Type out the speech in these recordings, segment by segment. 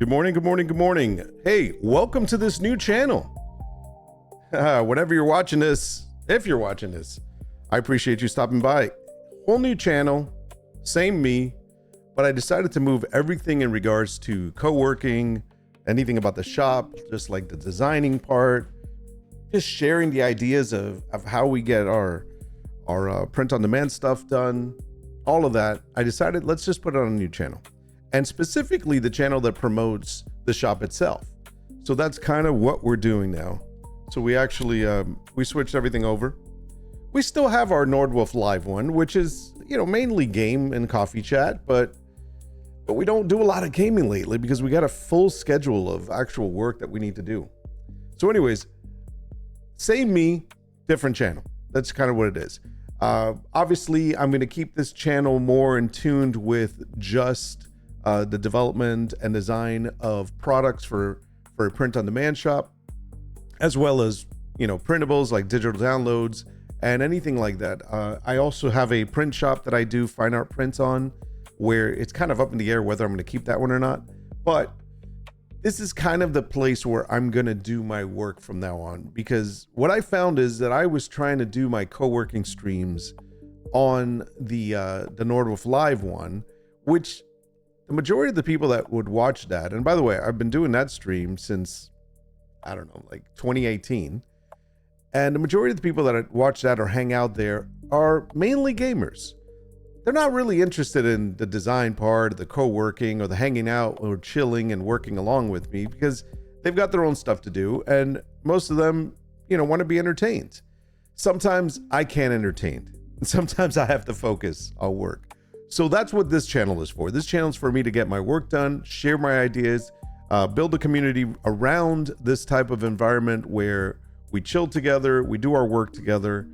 Good morning, good morning, good morning. Hey, welcome to this new channel. Whenever you're watching this, if you're watching this, I appreciate you stopping by. Whole new channel, same me, but I decided to move everything in regards to co-working, anything about the shop, just like the designing part, just sharing the ideas of how we get our print on demand stuff done, all of that. I decided let's just put it on a new channel, and specifically the channel that promotes the shop itself. So that's kind of what we're doing now. So we actually we switched everything over. We still have our Nordwulf live one, which is, you know, mainly game and coffee chat, but we don't do a lot of gaming lately because we got a full schedule of actual work that we need to do. So anyways, same me, different channel. That's kind of what it is. Obviously, I'm going to keep this channel more in tuned with just the development and design of products for a print-on-demand shop, as well as, you know, printables like digital downloads and anything like that. I also have a print shop that I do fine art prints on, where it's kind of up in the air whether I'm going to keep that one or not. But this is kind of the place where I'm going to do my work from now on, because what I found is that I was trying to do my co-working streams on the Nordwulf Live one, which the majority of the people that would watch that, and by the way, I've been doing that stream since, I don't know, like 2018. And the majority of the people that watch that or hang out there are mainly gamers. They're not really interested in the design part, the co-working, or the hanging out or chilling and working along with me, because they've got their own stuff to do. And most of them, you know, want to be entertained. Sometimes I can't entertain. Sometimes I have to focus on work. So that's what this channel is for. This channel is for me to get my work done, share my ideas, build a community around this type of environment where we chill together, we do our work together,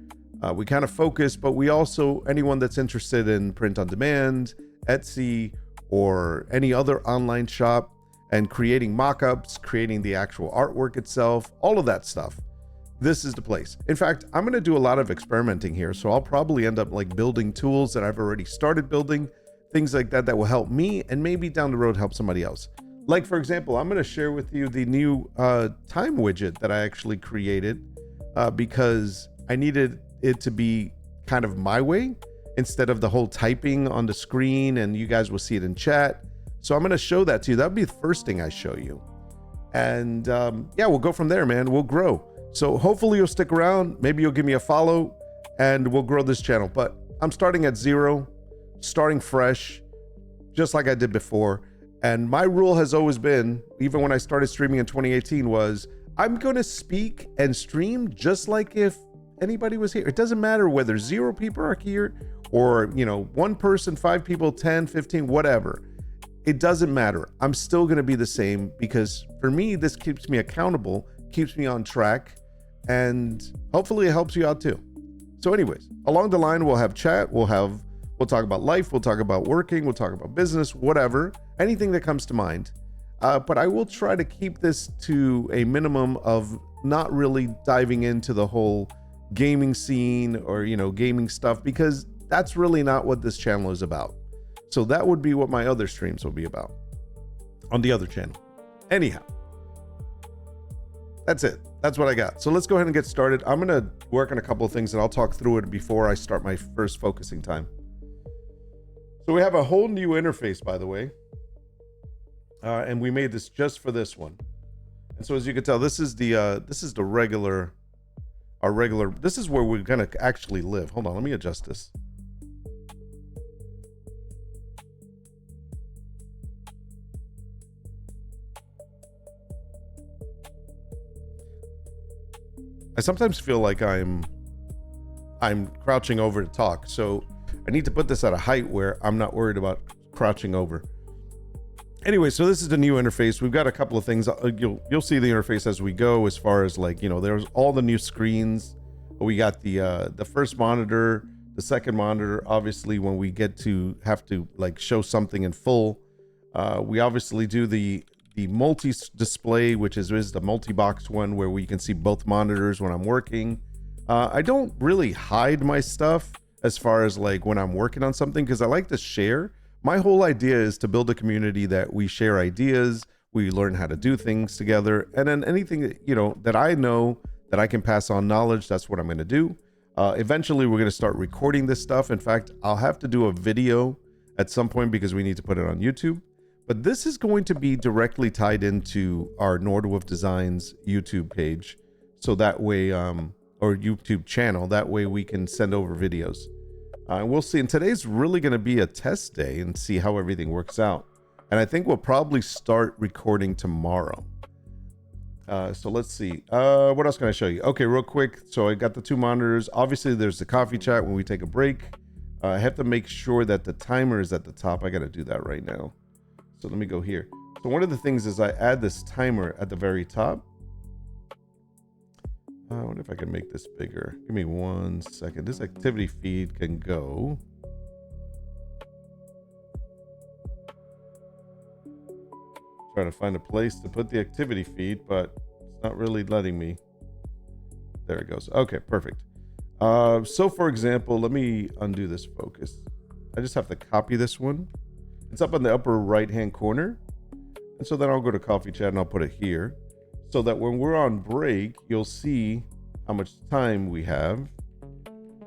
we kind of focus, but we also, anyone that's interested in print on demand, Etsy, or any other online shop, and creating mock-ups, creating the actual artwork itself, all of that stuff, this is the place. In fact, I'm going to do a lot of experimenting here, so I'll probably end up like building tools that I've already started building, things like that will help me and maybe down the road help somebody else. Like, for example, I'm going to share with you the new time widget that I actually created because I needed it to be kind of my way instead of the whole typing on the screen, and you guys will see it in chat. So I'm going to show that to you. That'll be the first thing I show you. And yeah, we'll go from there, man. We'll grow. So hopefully you'll stick around. Maybe you'll give me a follow and we'll grow this channel. But I'm starting at zero, starting fresh, just like I did before. And my rule has always been, even when I started streaming in 2018, was I'm going to speak and stream just like if anybody was here. It doesn't matter whether 0 people are here or, you know, 1 person, 5 people, 10, 15, whatever. It doesn't matter. I'm still going to be the same, because for me, this keeps me accountable, keeps me on track, and hopefully it helps you out too. So anyways, along the line, we'll have chat, we'll talk about life, we'll talk about working, we'll talk about business, whatever, anything that comes to mind. But I will try to keep this to a minimum of not really diving into the whole gaming scene or, you know, gaming stuff, because that's really not what this channel is about. So that would be what my other streams will be about on the other channel. Anyhow, that's it. That's what I got. So let's go ahead and get started. I'm going to work on a couple of things and I'll talk through it before I start my first focusing time. So we have a whole new interface, by the way. And we made this just for this one. And so as you can tell, this is the regular, this is where we're going to actually live. Hold on, let me adjust this. I sometimes feel like I'm crouching over to talk, so I need to put this at a height where I'm not worried about crouching over. Anyway, so this is the new interface. We've got a couple of things. You'll see the interface as we go, as far as, like, you know, there's all the new screens. We got the first monitor, the second monitor. Obviously, when we get to have to like show something in full, we obviously do the multi display, which is the multi-box one where we can see both monitors when I'm working. I don't really hide my stuff as far as like when I'm working on something, because I like to share. My whole idea is to build a community that we share ideas, We learn how to do things together. And then anything that, you know, that I know that I can pass on knowledge, that's what I'm going to do. Eventually, we're going to start recording this stuff. In fact, I'll have to do a video at some point because we need to put it on YouTube. But this is going to be directly tied into our Nordwulf Designs YouTube page. So that way, or YouTube channel, that way we can send over videos. And we'll see. And today's really going to be a test day and see how everything works out. And I think we'll probably start recording tomorrow. So let's see. What else can I show you? Okay, real quick. So I got the two monitors. Obviously, there's the coffee chat when we take a break. I have to make sure that the timer is at the top. I got to do that right now. So let me go here. So one of the things is I add this timer at the very top. I wonder if I can make this bigger. Give me 1 second. This activity feed can go. Trying to find a place to put the activity feed, but it's not really letting me. There it goes. Okay, perfect. So for example, let me undo this focus. I just have to copy this one. It's up in the upper right hand corner. And so then I'll go to coffee chat and I'll put it here so that when we're on break, you'll see how much time we have.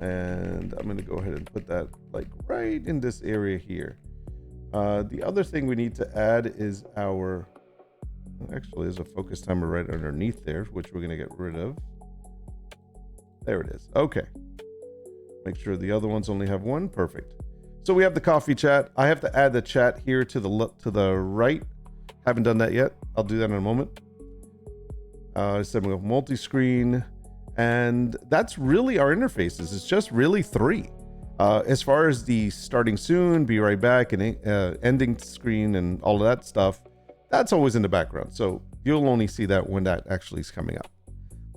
And I'm going to go ahead and put that like right in this area here. The other thing we need to add is our, actually there's a focus timer right underneath there, which we're going to get rid of. There it is. Okay. Make sure the other ones only have one. Perfect. So we have the coffee chat. I have to add the chat here to the right. Haven't done that yet. I'll do that in a moment. Setting up multi-screen, and that's really our interfaces. It's just really three. As far as the starting soon, be right back, and ending screen and all of that stuff, that's always in the background. So you'll only see that when that actually is coming up.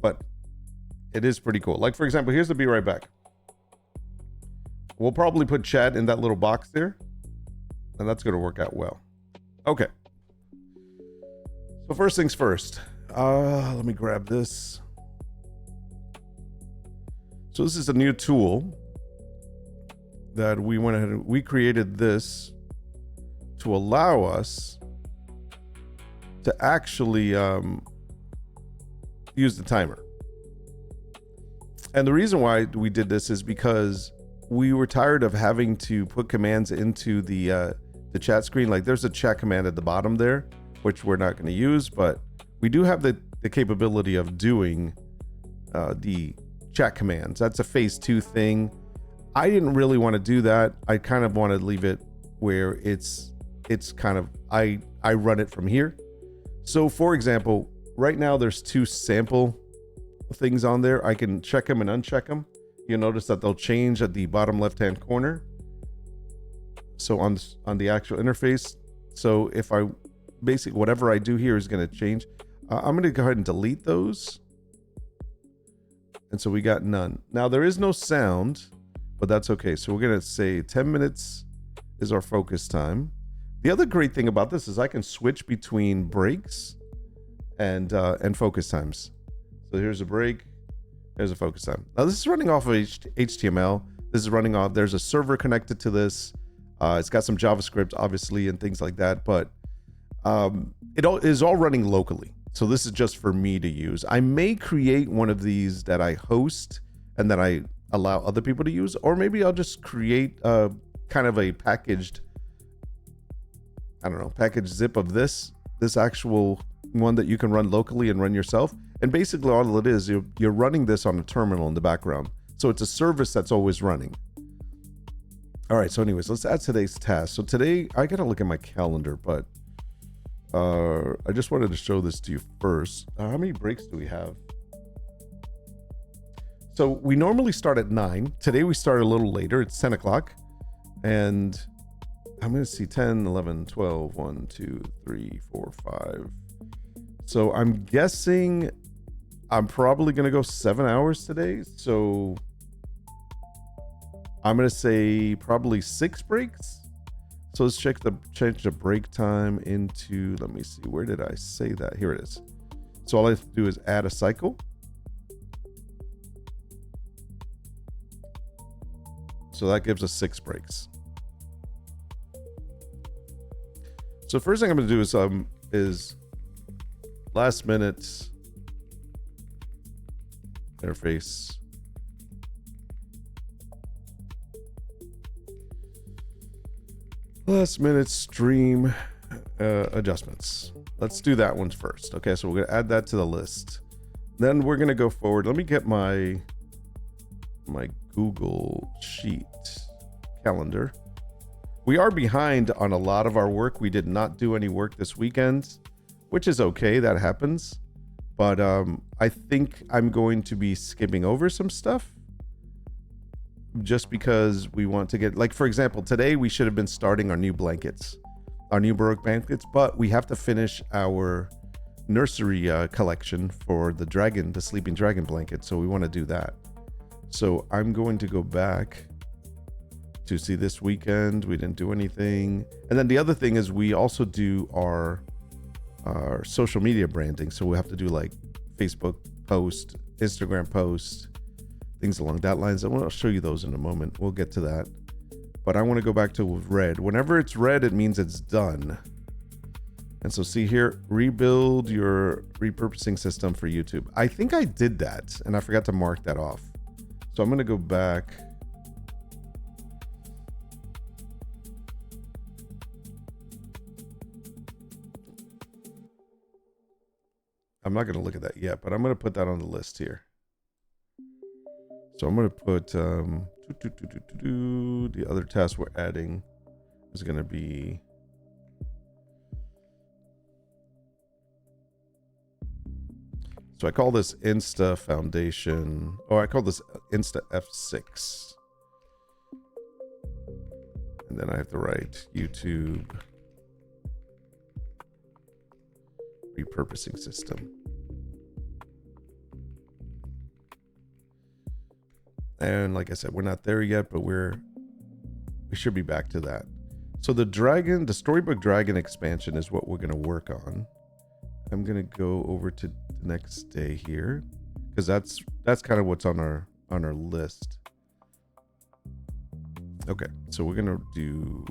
But it is pretty cool. Like for example, here's the be right back. We'll probably put chat in that little box there, and that's going to work out well. Okay. So first things first. Let me grab this. So this is a new tool that we went ahead and we created this to allow us to actually use the timer. And the reason why we did this is because we were tired of having to put commands into the chat screen. Like there's a chat command at the bottom there, which we're not going to use, but we do have the capability of doing the chat commands. That's a phase 2 thing. I didn't really want to do that. I kind of want to leave it where it's kind of, I run it from here. So for example, right now there's 2 sample things on there. I can check them and uncheck them. You'll notice that they'll change at the bottom left-hand corner. So on the actual interface. So if I basically, whatever I do here is going to change. I'm going to go ahead and delete those. And so we got none. Now there is no sound, but that's okay. So we're going to say 10 minutes is our focus time. The other great thing about this is I can switch between breaks and focus times. So here's a break. There's a focus time. Now this is running off of HTML. This is running off. There's a server connected to this. It's got some JavaScript, obviously, and things like that. But it is all running locally. So this is just for me to use. I may create one of these that I host and that I allow other people to use, or maybe I'll just create kind of a packaged, I don't know, package zip of this actual one that you can run locally and run yourself. And basically all it is, you're running this on a terminal in the background. So it's a service that's always running. All right, so anyways, let's add today's task. So today, I gotta look at my calendar, but I just wanted to show this to you first. How many breaks do we have? So we normally start at 9. Today we start a little later. It's 10 o'clock. And I'm going to see 10, 11, 12, 1, 2, 3, 4, 5. So I'm guessing I'm probably going to go 7 hours today. So I'm going to say probably 6 breaks. So let's change the break time into, let me see, where did I say that? Here it is. So all I have to do is add a cycle. So that gives us 6 breaks. So first thing I'm going to do is is last minute interface. Last minute stream adjustments. Let's do that one first. Okay, so we're gonna add that to the list. Then we're gonna go forward. Let me get my Google Sheet calendar. We are behind on a lot of our work. We did not do any work this weekend, which is okay. That happens. But I think I'm going to be skipping over some stuff just because we want to get, like, for example, today we should have been starting our new blankets, our new Baroque blankets, but we have to finish our nursery collection for the sleeping dragon blanket. So we want to do that. So I'm going to go back to see this weekend. We didn't do anything. And then the other thing is we also do our social media branding. So we have to do like Facebook post, Instagram post, things along that lines. I'll show you those in a moment. We'll get to that. But I want to go back to red. Whenever it's red, it means it's done. And so see here, rebuild your repurposing system for YouTube. I think I did that and I forgot to mark that off. So I'm going to go back. I'm not going to look at that yet, but I'm going to put that on the list here. So I'm going to put the other task we're adding is going to be so I call this Insta Foundation. Oh, I call this Insta F6. And then I have to write YouTube repurposing system. And like I said, we're not there yet, but we should be back to that. So the Storybook Dragon expansion is what we're going to work on. I'm going to go over to the next day here because that's kind of what's on our list. Okay, so we're going to do,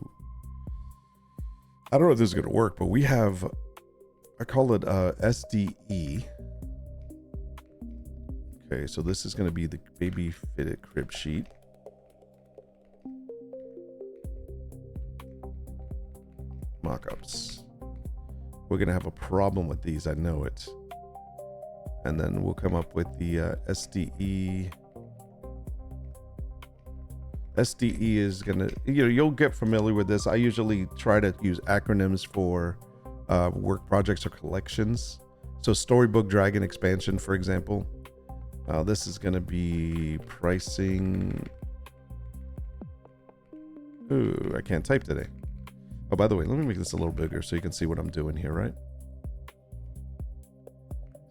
I don't know if this is going to work, but we have, I call it SDE. Okay, so this is going to be the baby fitted crib sheet. Mockups. We're going to have a problem with these, I know it. And then we'll come up with the SDE. SDE is going to, you'll get familiar with this. I usually try to use acronyms for work projects or collections. So Storybook Dragon expansion, for example. This is going to be pricing. Ooh, I can't type today. Oh, by the way, let me make this a little bigger so you can see what I'm doing here, right?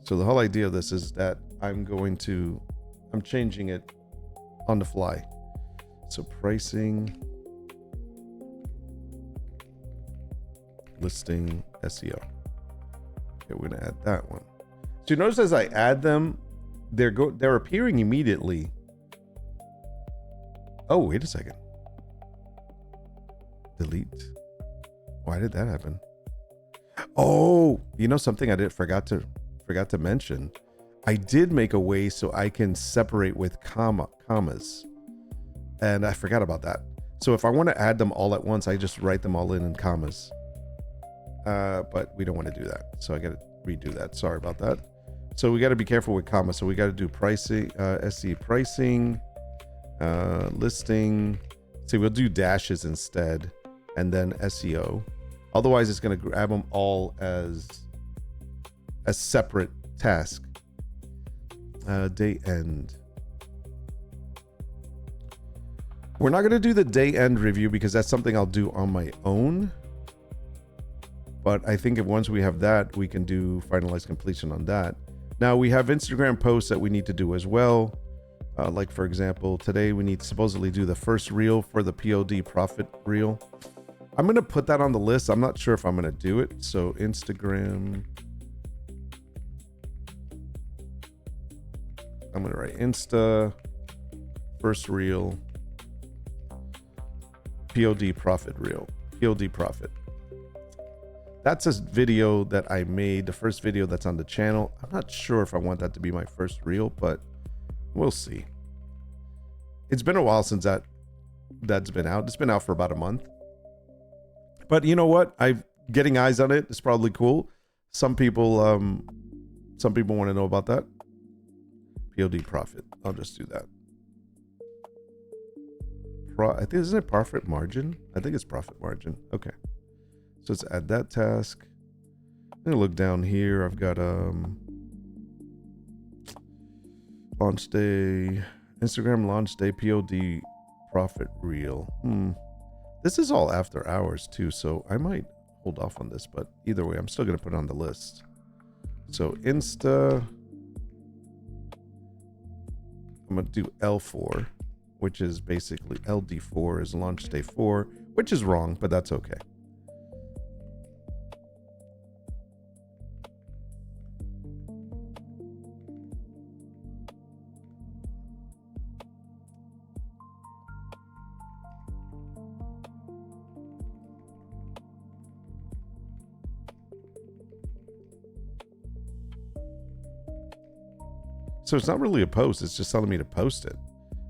So the whole idea of this is that I'm changing it on the fly. So pricing, listing, SEO. Okay, we're going to add that one. So you notice as I add them, they're appearing immediately. Oh, wait a second. Delete. Why did that happen? Oh, you know something I forgot to mention. I did make a way so I can separate with commas. And I forgot about that. So if I want to add them all at once, I just write them all in commas. But we don't want to do that. So I got to redo that. Sorry about that. So we got to be careful with commas. So we got to do pricing, SE pricing, listing. See, we'll do dashes instead, and then SEO. Otherwise, it's going to grab them all as a separate task. Day end. We're not going to do the day end review because that's something I'll do on my own. But I think if once we have that, we can do finalized completion on that. Now we have Instagram posts that we need to do as well. Like for example, today we need to supposedly do the first reel for the POD profit reel. I'm going to put that on the list. I'm not sure if I'm going to do it. So Instagram. I'm going to write Insta, first reel, POD profit reel, POD profit. That's a video that I made, the first video that's on the channel. I'm not sure if I want that to be my first reel, but we'll see. It's been a while since that's been out. It's been out for about a month. But you know what? I'm getting eyes on it. It's probably cool. Some people want to know about that. POD profit. I'll just do that. I think, isn't it profit margin? I think it's profit margin. Okay. So let's add that task. I'm gonna look down here. I've got launch day, Instagram launch day, POD profit reel. This is all after hours too, so I might hold off on this, but either way, I'm still gonna put it on the list. So Insta, I'm gonna do L4, which is basically LD4 is launch day 4, which is wrong, but that's okay. So it's not really a post, it's just telling me to post it.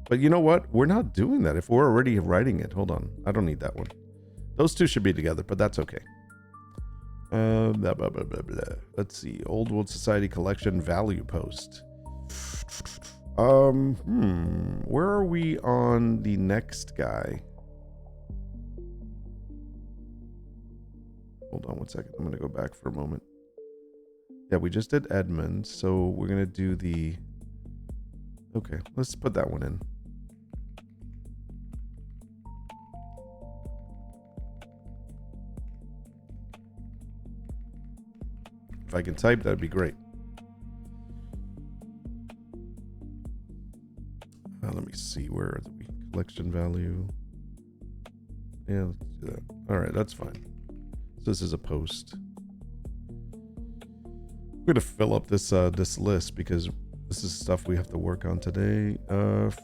But you know what? We're not doing that if we're already writing it. Hold on. I don't need that one. Those two should be together, but that's okay. Blah, blah, blah, blah, blah. Let's see. Old World Society Collection value post. Where are we on the next guy? Hold on one second. I'm going to go back for a moment. Yeah, we just did Edmund, so we're going to do the... Okay, let's put that one in. If I can type, that'd be great. Let me see, where are the collection value? Yeah, let's do that. All right, that's fine. So this is a post. I'm gonna fill up this this list because this is stuff we have to work on today.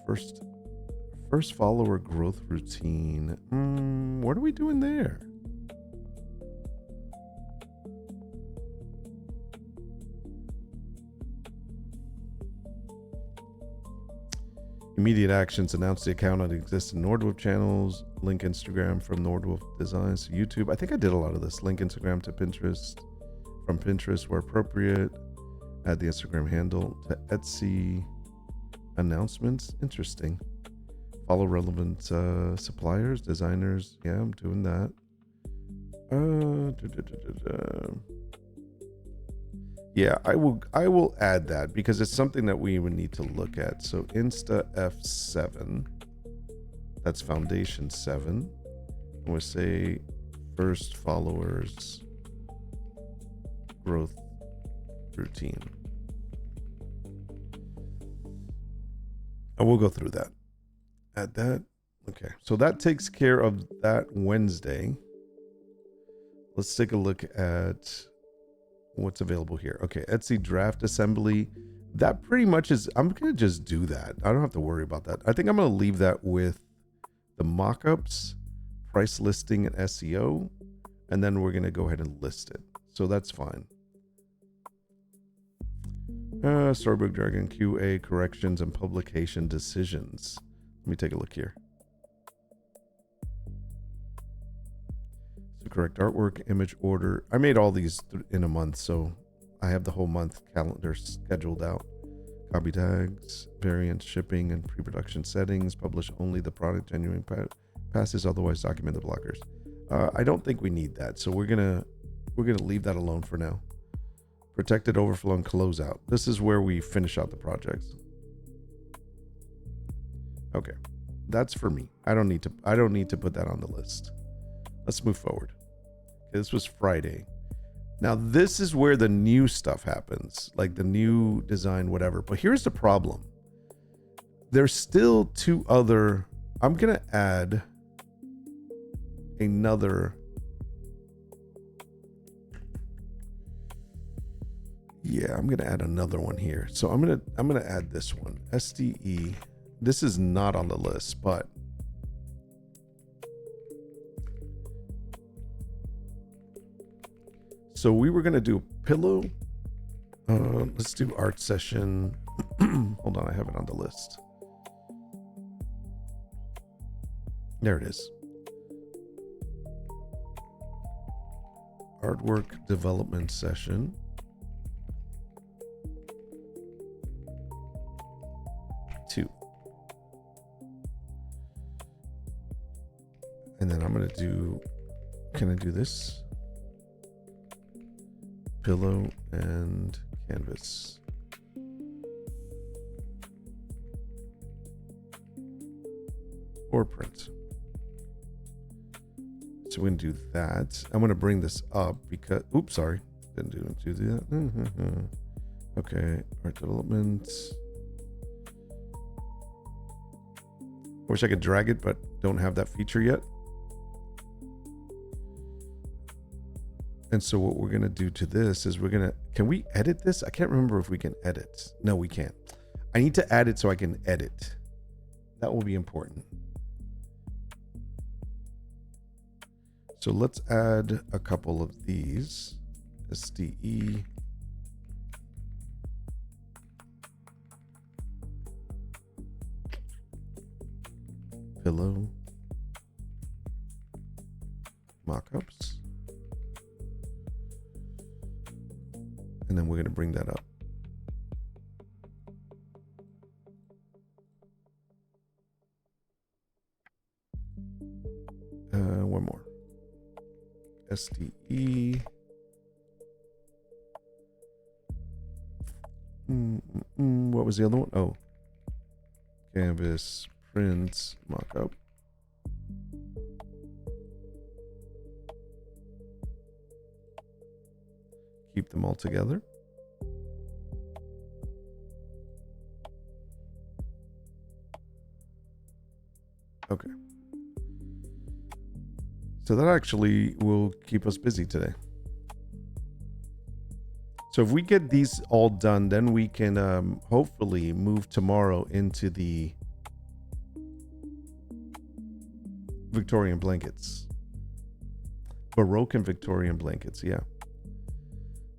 First follower growth routine. What are we doing there? Immediate actions. Announce the account that exists in Nordwulf channels. Link Instagram from Nordwulf Designs to YouTube. I think I did a lot of this. Link Instagram to Pinterest. From Pinterest where appropriate. Add the Instagram handle to Etsy. Announcements. Interesting. Follow relevant suppliers, designers. Yeah, I'm doing that. Yeah, I will add that because it's something that we would need to look at. So Insta F7. That's foundation 7. And we'll say first followers growth routine. I will go through that. Add that. Okay. So that takes care of that Wednesday. Let's take a look at what's available here. Okay. Etsy draft assembly. That pretty much is, I'm going to just do that. I don't have to worry about that. I think I'm going to leave that with the mockups, price listing and SEO. And then we're going to go ahead and list it. So that's fine. Storybook Dragon QA corrections and publication decisions. Let me take a look here. So correct artwork, image order. I made all these in a month, so I have the whole month calendar scheduled out. Copy tags, variant shipping and pre-production settings. Publish only the product genuine passes, otherwise document the blockers. I don't think we need that, so we're gonna leave that alone for now. Protected overflow and closeout. This is where we finish out the projects. Okay, that's for me. I don't need to put that on the list. Let's move forward. Okay, this was Friday. Now this is where the new stuff happens, like the new design, whatever. But here's the problem. There's still two other. I'm gonna add another. Yeah, I'm gonna add another one here. So I'm gonna add this one. SDE. This is not on the list, but So we were going to do a pillow. Let's do art session. Hold on, I have it on the list. There it is. Artwork development session. And then I'm going to do, can I do this? Pillow and canvas. Or print. So we're going to do that. I'm going to bring this up because, oops, sorry. Didn't do that. Okay, art development. Wish I could drag it, but don't have that feature yet. And so what we're going to do to this is we're going to, can we edit this? I can't remember if we can edit. No, we can't. I need to add it so I can edit. That will be important. So let's add a couple of these. SDE. Pillow. Mockups. And then we're going to bring that up. One more. SDE. What was the other one? Oh. Canvas, print, mockup. Keep them all together. Okay. So that actually will keep us busy today. So if we get these all done, then we can hopefully move tomorrow into the Victorian blankets. Baroque and Victorian blankets, yeah.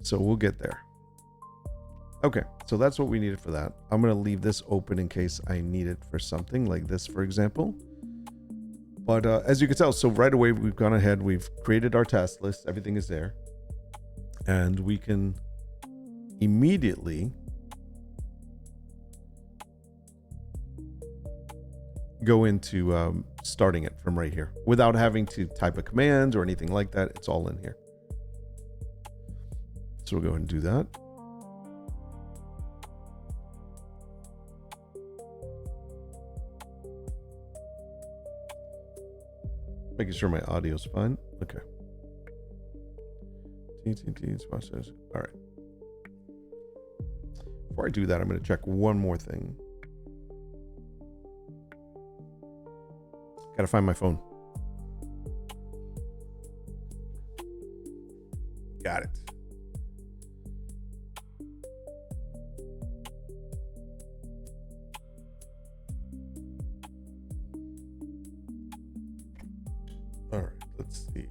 So we'll get there. Okay, so that's what we needed for that. I'm going to leave this open in case I need it for something like this, for example. But as you can tell, so right away we've gone ahead, we've created our task list, everything is there. And we can immediately go into starting it from right here without having to type a command or anything like that. It's all in here. So we'll go ahead and do that. Making sure my audio is fine. Okay. All right. Before I do that, I'm going to check one more thing. Gotta find my phone. Got it. All right, let's see.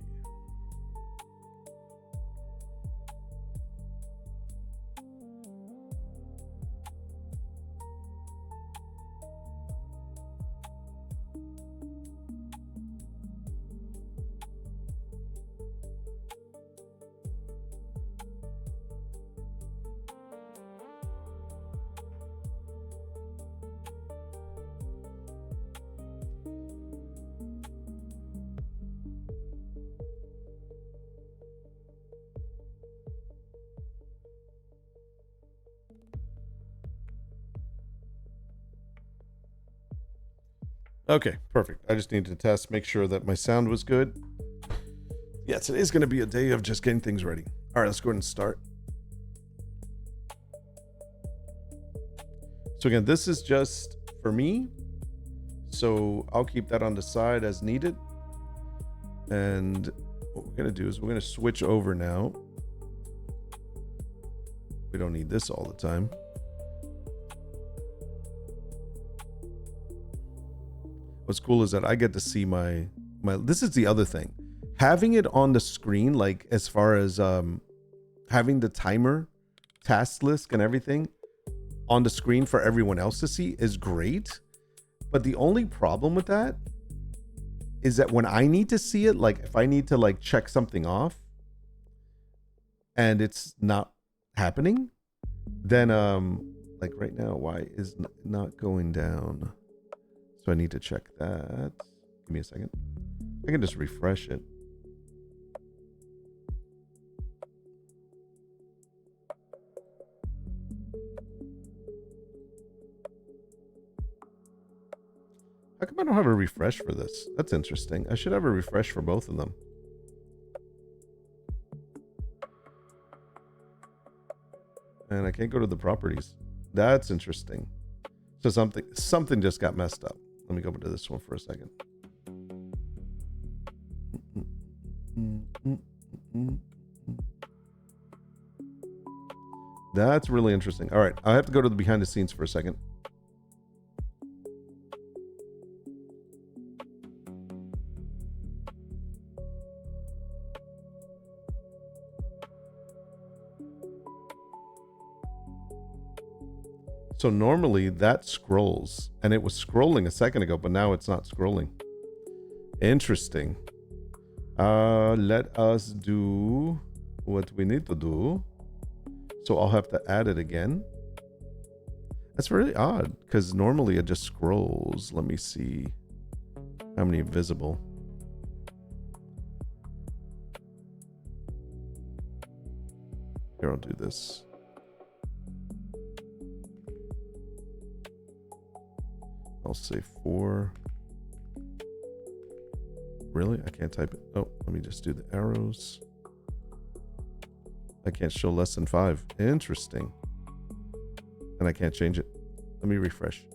Okay, perfect. I just needed to test, make sure that my sound was good. Yeah, today's going to be a day of just getting things ready. All right, let's go ahead and start. So again, this is just for me. So I'll keep that on the side as needed. And what we're going to do is we're going to switch over now. We don't need this all the time. What's cool is that I get to see my this is the other thing. Having it on the screen, like as far as having the timer, task list, and everything on the screen for everyone else to see is great. But the only problem with that is that when I need to see it, like if I need to like check something off and it's not happening, then like right now, why is not going down? So I need to check that. Give me a second. I can just refresh it. How come I don't have a refresh for this? That's interesting. I should have a refresh for both of them. And I can't go to the properties. That's interesting. So something just got messed up. Let me go to this one for a second. That's really interesting. All right, I have to go to the behind the scenes for a second. So normally that scrolls, and it was scrolling a second ago, but now it's not scrolling. Interesting. Let us do what we need to do. So I'll have to add it again. That's really odd, because normally it just scrolls. Let me see how many visible. Here, I'll do this. I'll say 4. Really? I can't type it. Oh, let me just do the arrows. I can't show less than 5. Interesting. And I can't change it. Let me refresh.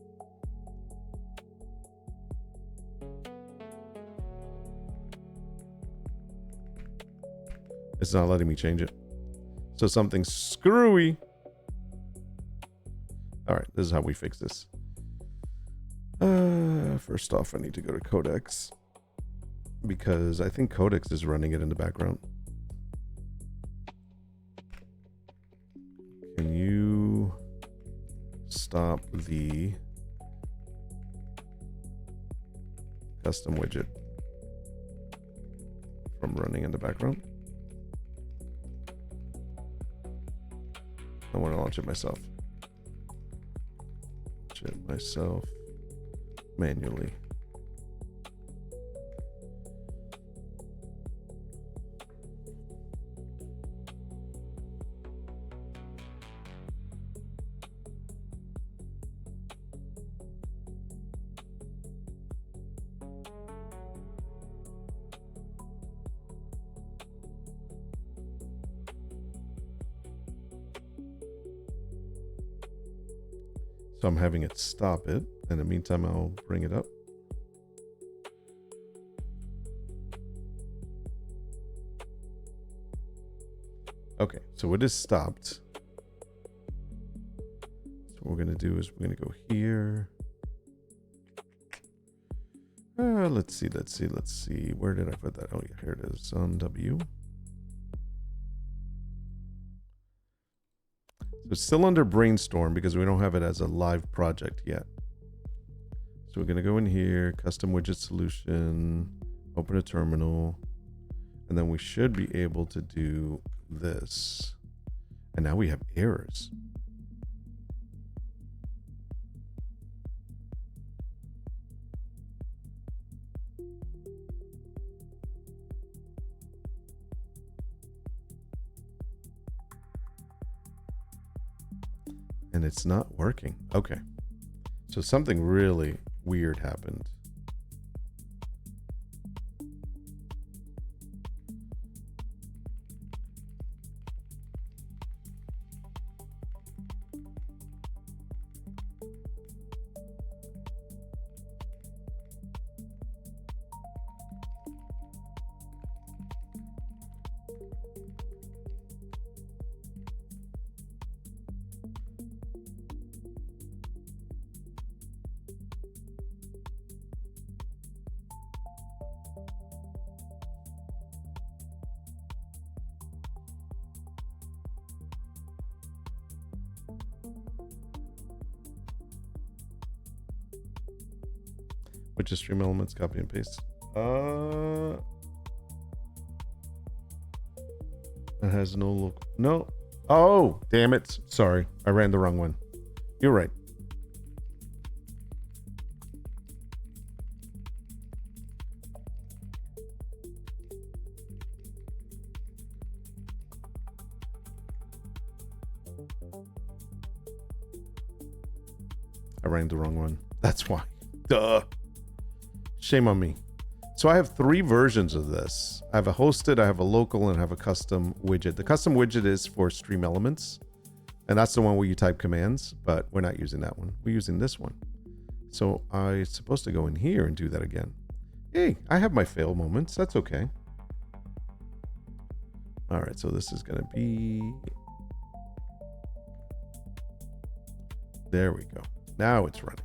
It's not letting me change it. So something's screwy. All right, this is how we fix this. First off, I need to go to Codex because I think Codex is running it in the background. Can you stop the custom widget from running in the background? I want to launch it myself. Launch it myself. Manually. So I'm having it stop it. In the meantime, I'll bring it up. Okay, so it is stopped. So what we're going to do is we're going to go here. Let's see. Where did I put that? Oh, yeah, here it is on W. So it's still under brainstorm because we don't have it as a live project yet. So we're going to go in here, custom widget solution, open a terminal, and then we should be able to do this. And now we have errors. And it's not working. Okay. So something really weird happened. which is stream elements, copy and paste. It has no look. No. Oh, damn it. Sorry. I ran the wrong one. You're right. I ran the wrong one. That's why. Duh. Shame on me. So I have 3 versions of this. I have a hosted, I have a local, and I have a custom widget. The custom widget is for stream elements, and that's the one where you type commands, but we're not using that one. We're using this one. So I'm supposed to go in here and do that again. Hey, I have my fail moments. That's okay. All right, so this is going to be... There we go. Now it's running.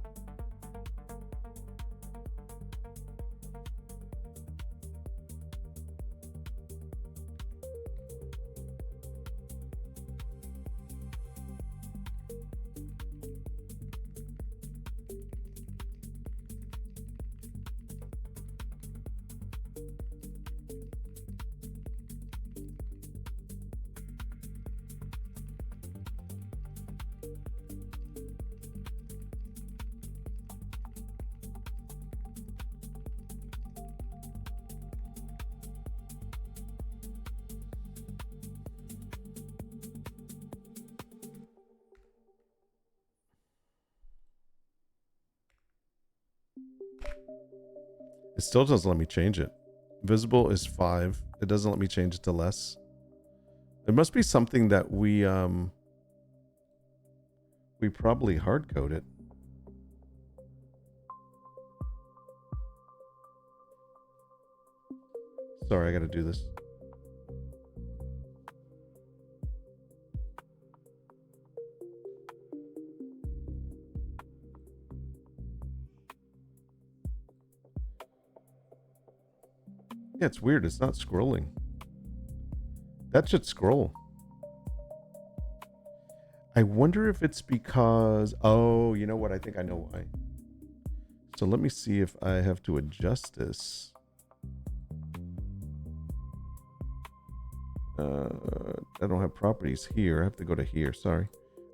It still doesn't let me change it. Visible is 5. It doesn't let me change it to less. It must be something that we probably hard code it. Sorry, I got to do this. Yeah, it's weird. It's not scrolling. That should scroll. I wonder if it's because... Oh, you know what? I think I know why. So let me see if I have to adjust this. I don't have properties here. I have to go to here. Sorry.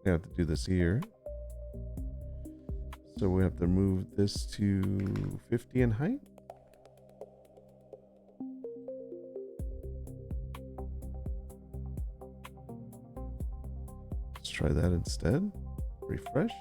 I have to do this here. So we have to move this to 50 in height. Let's try that instead. Refresh.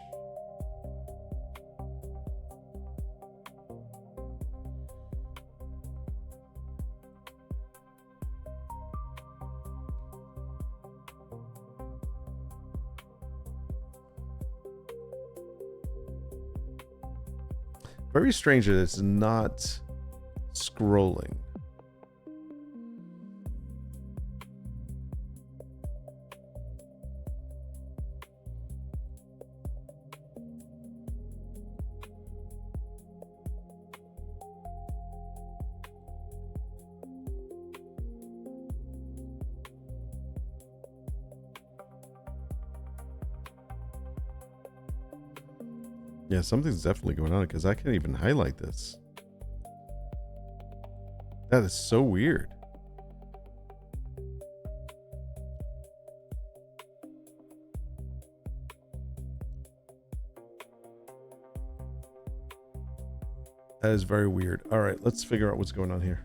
Very strange that it's not scrolling. Yeah, something's definitely going on because I can't even highlight this. That is so weird. That is very weird. All right, let's figure out what's going on here.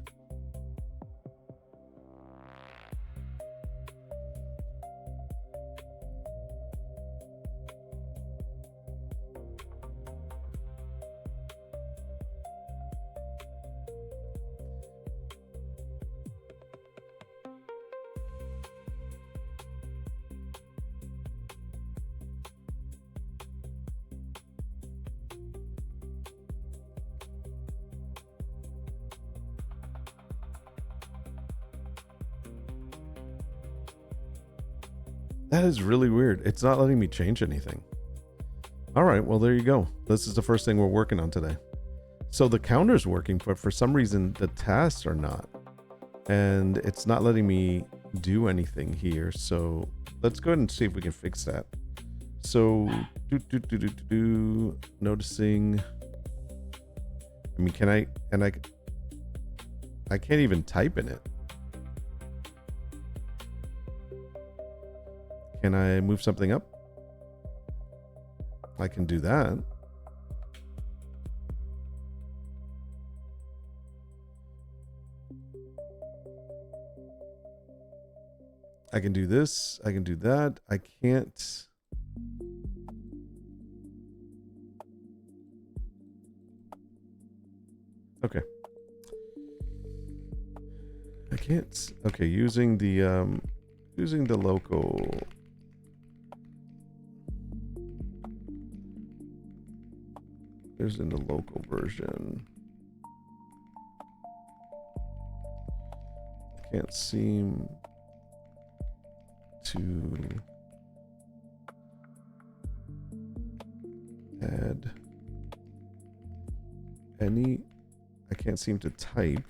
That is really weird. It's not letting me change anything. All right, well, there you go. This is the first thing we're working on today. So the counter's working, but for some reason the tasks are not. And it's not letting me do anything here. So let's go ahead and see if we can fix that. So noticing I mean, can I, and I can't even type in it. Can I move something up? I can do that. I can do this. I can do that. I can't. Okay. I can't. Okay, using the local. Using the local version. I can't seem to add any. I can't seem to type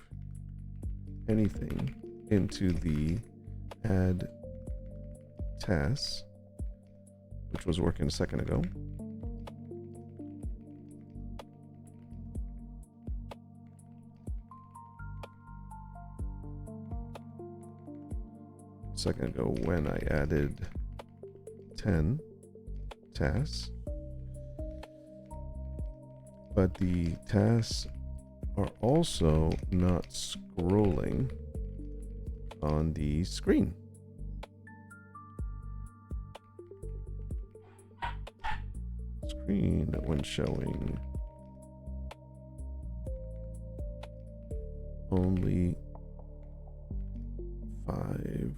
anything into the add tasks, which was working a second ago. A second ago when I added 10 tasks, but the tasks are also not scrolling on the screen. Screen when showing only 5.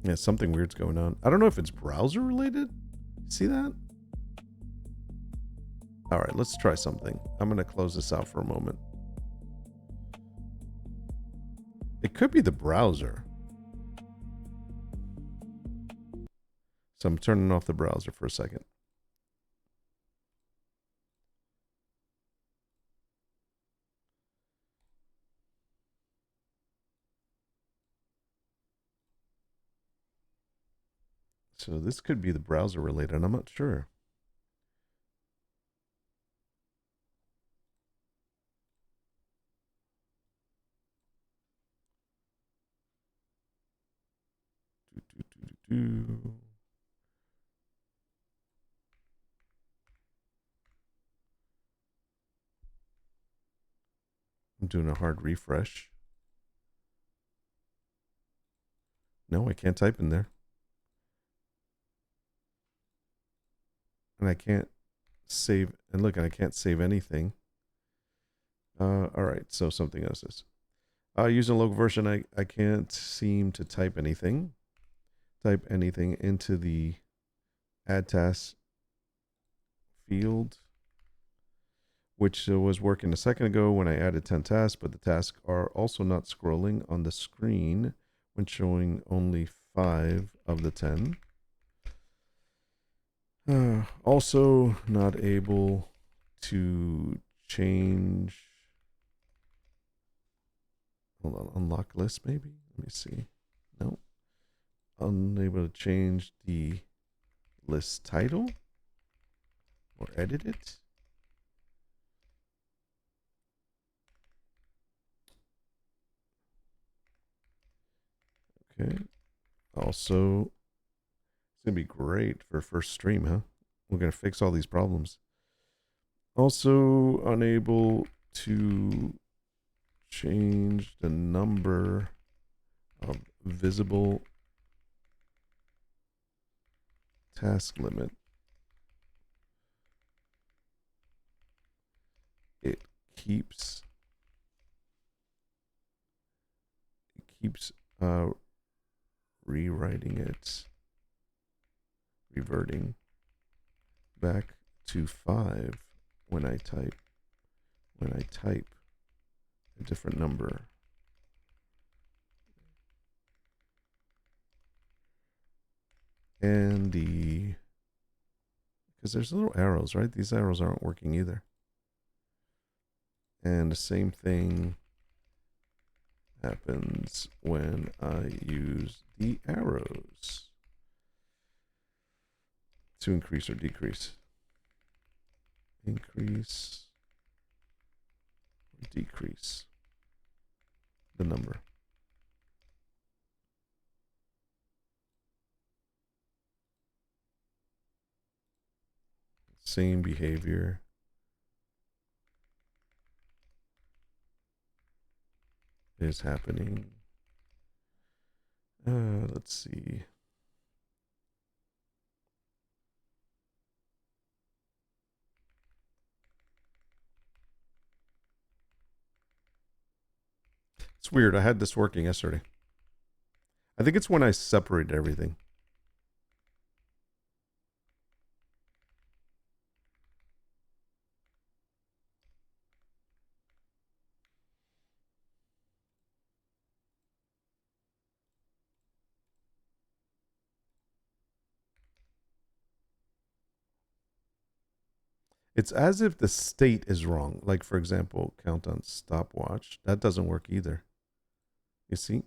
Yeah, something weird's going on. I don't know if it's browser related. See that? All right, let's try something. I'm going to close this out for a moment. It could be the browser. So I'm turning off the browser for a second. So this could be the browser related. I'm not sure. I'm doing a hard refresh. No, I can't type in there. And I can't save. And look, I can't save anything. All right, so something else is. Using a local version, I can't seem to type anything. Type anything into the add task field, which was working a second ago when I added 10 tasks, but the tasks are also not scrolling on the screen when showing only 5 of the 10. Also not able to change. Hold on, unlock list maybe? Let me see. No. Unable to change the list title or edit it. Okay. Also, it's going to be great for first stream, huh? We're going to fix all these problems. Also unable to change the number of visible task limit. It keeps rewriting it, reverting back to 5 when I type a different number. And because there's little arrows, right? These arrows aren't working either. And the same thing happens when I use the arrows. to increase or decrease. Increase or decrease the number. Same behavior. Is happening. Let's see. It's weird. I had this working yesterday. I think it's when I separated everything. It's as if the state is wrong. Like, for example, count on stopwatch. That doesn't work either. You see?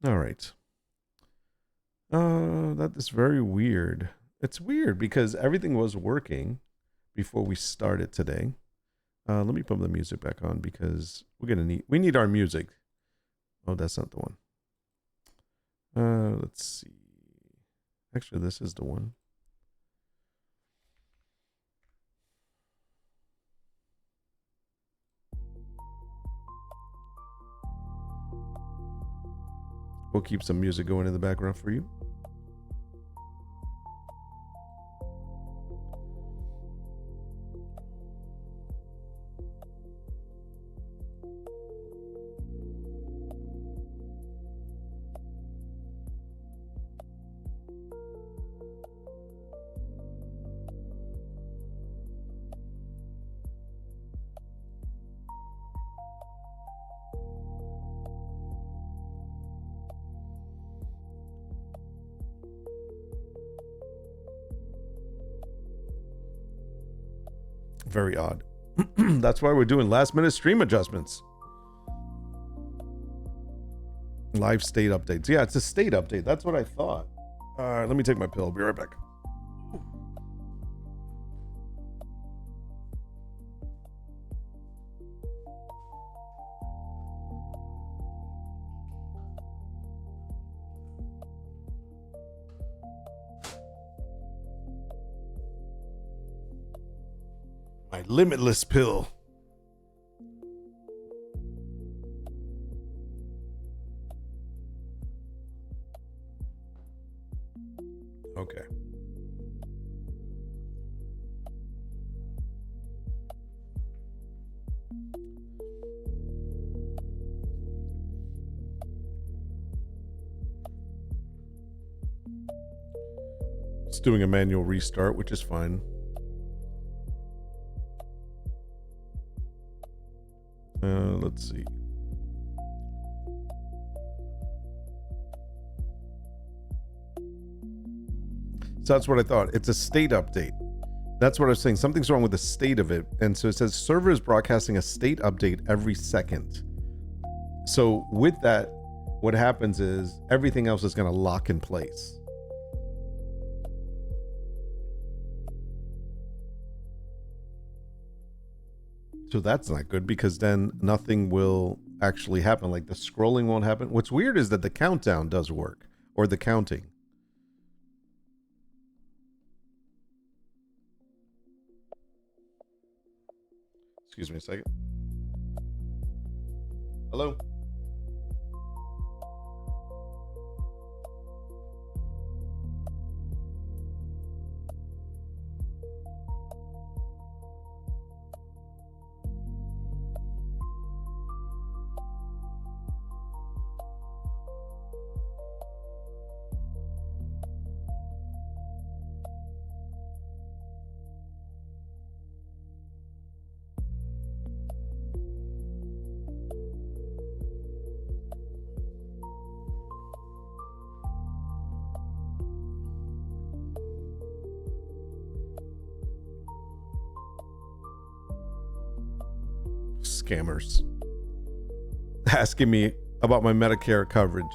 All right. That is very weird. It's weird because everything was working before we started today. Let me put the music back on because we need our music. Oh, that's not the one. Let's see. Actually, this is the one. We'll keep some music going in the background for you. Very odd. That's why we're doing last minute stream adjustments. Live state updates. Yeah, it's a state update. That's what I thought. All right, let me take my pill. I'll be right back. My limitless pill. Okay. It's doing a manual restart, which is fine. Let's see. So that's what I thought. It's a state update. That's what I was saying. Something's wrong with the state of it. And so it says server is broadcasting a state update every second. So with that, what happens is everything else is going to lock in place. So that's not good because then nothing will actually happen. Like the scrolling won't happen. What's weird is that the countdown does work, or the counting. Excuse me a second. Hello? Scammers asking me about my Medicare coverage.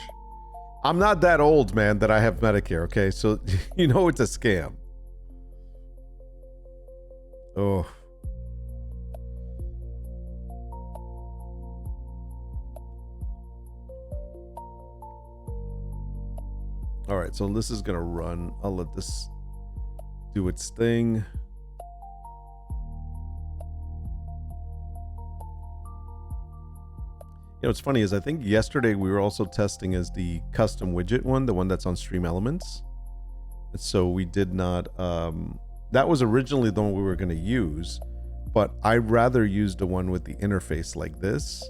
I'm not that old, man, that I have Medicare, okay? So you know it's a scam. Oh. All right, so this is gonna run. I'll let this do its thing. You know, what's funny is I think yesterday we were also testing as the custom widget one, the one that's on Stream Elements. So we did not, that was originally the one we were gonna use, but I rather use the one with the interface like this.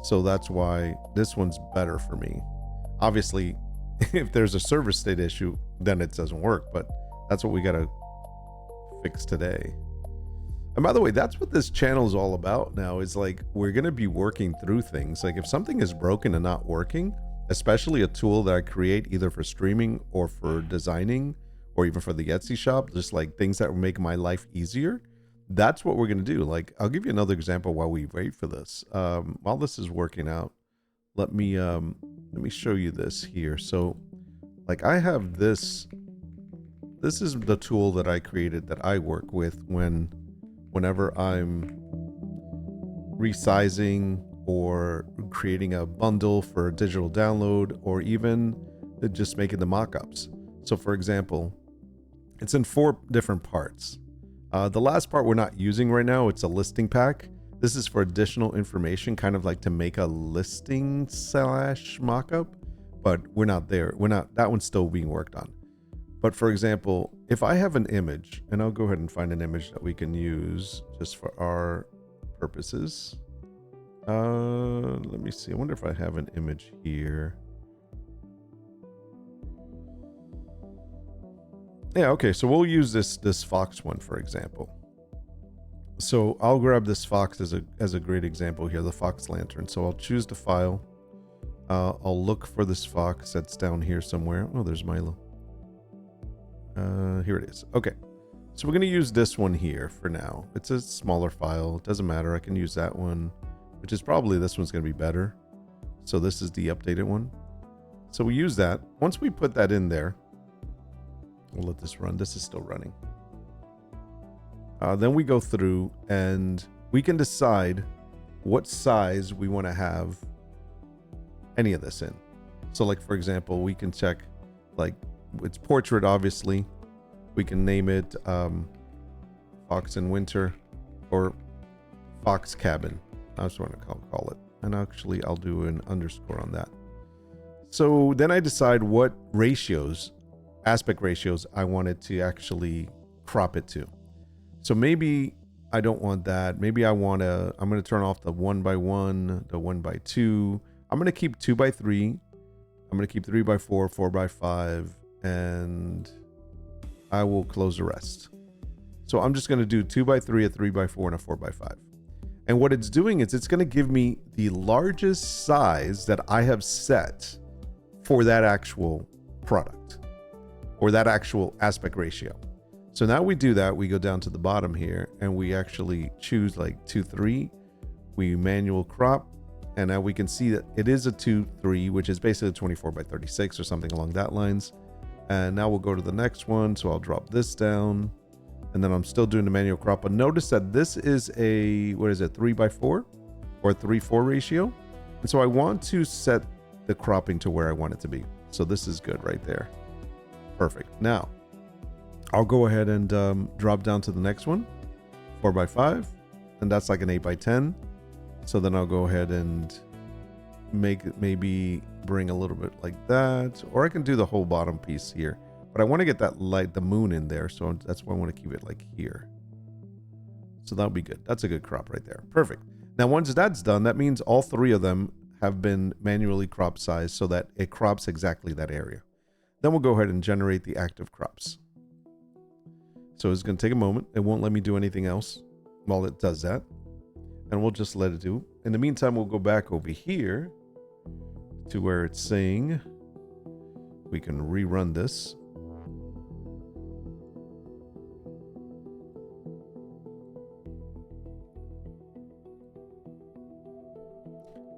So that's why this one's better for me. Obviously, if there's a server state issue, then it doesn't work, but that's what we gotta fix today. And by the way, that's what this channel is all about now, is like, we're going to be working through things. Like if something is broken and not working, especially a tool that I create either for streaming or for designing, or even for the Etsy shop, just like things that will make my life easier. That's what we're going to do. Like, I'll give you another example while we wait for this. While this is working out, let me show you this here. So like I have this is the tool that I created that I work with whenever I'm resizing or creating a bundle for a digital download, or even just making the mock-ups. So for example, it's in 4 different parts. The last part we're not using right now, it's a listing pack. This is for additional information, kind of like to make a listing / mock-up, but we're not there. That one's still being worked on. But for example, if I have an image, and I'll go ahead and find an image that we can use just for our purposes. Let me see. I wonder if I have an image here. Yeah, okay. So we'll use this fox one, for example. So I'll grab this fox as a great example here, the fox lantern. So I'll choose the file. I'll look for this fox that's down here somewhere. Oh, there's Milo. Here it is. Okay, so we're going to use this one here for now. It's a smaller file. It doesn't matter. I can use that one, which is probably this one's going to be better. So this is the updated one. So we use that. Once we put that in there, we'll let this run. This is still running. Then we go through and we can decide what size we want to have any of this in. So like, for example, we can check like it's portrait, obviously. We can name it Fox in Winter or Fox Cabin. I just want to call it. And actually, I'll do an underscore on that. So then I decide what ratios, aspect ratios, I wanted to actually crop it to. So maybe I don't want that. Maybe I'm going to turn off the 1:1, the 1:2. I'm going to keep 2:3. I'm going to keep 3:4, 4:5, and I will close the rest. So I'm just going to do 2:3, a 3:4, and a 4:5. And what it's doing is it's going to give me the largest size that I have set for that actual product or that actual aspect ratio. So now we do that. We go down to the bottom here and we actually choose like 2:3. We manual crop. And now we can see that it is a 2:3, which is basically 24:36 or something along that lines. And now we'll go to the next one. So I'll drop this down and then I'm still doing the manual crop. But notice that this is a, 3:4 or 3:4 ratio. And so I want to set the cropping to where I want it to be. So this is good right there. Perfect. Now I'll go ahead and drop down to the next one, 4:5. And that's like an 8:10. So then I'll go ahead and maybe bring a little bit like that, or I can do the whole bottom piece here, but I want to get that light, the moon in there. So that's why I want to keep it like here. So that'll be good. That's a good crop right there. Perfect. Now, once that's done, that means all 3 of them have been manually crop sized so that it crops exactly that area. Then we'll go ahead and generate the active crops. So it's going to take a moment. It won't let me do anything else while it does that. And we'll just let it do. In the meantime, we'll go back over here to where it's saying we can rerun this.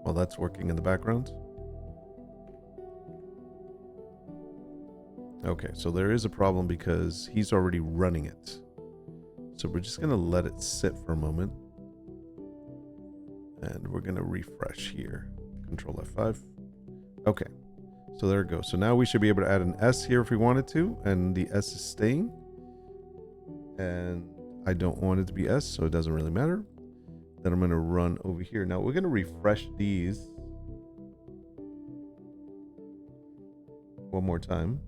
while that's working in the background. Okay, so there is a problem because he's already running it. So we're just going to let it sit for a moment. And we're going to refresh here. Control F5. Okay, so there it goes. So now we should be able to add an S here if we wanted to. And the S is staying. And I don't want it to be S, so it doesn't really matter. Then I'm going to run over here. Now we're going to refresh these one more time.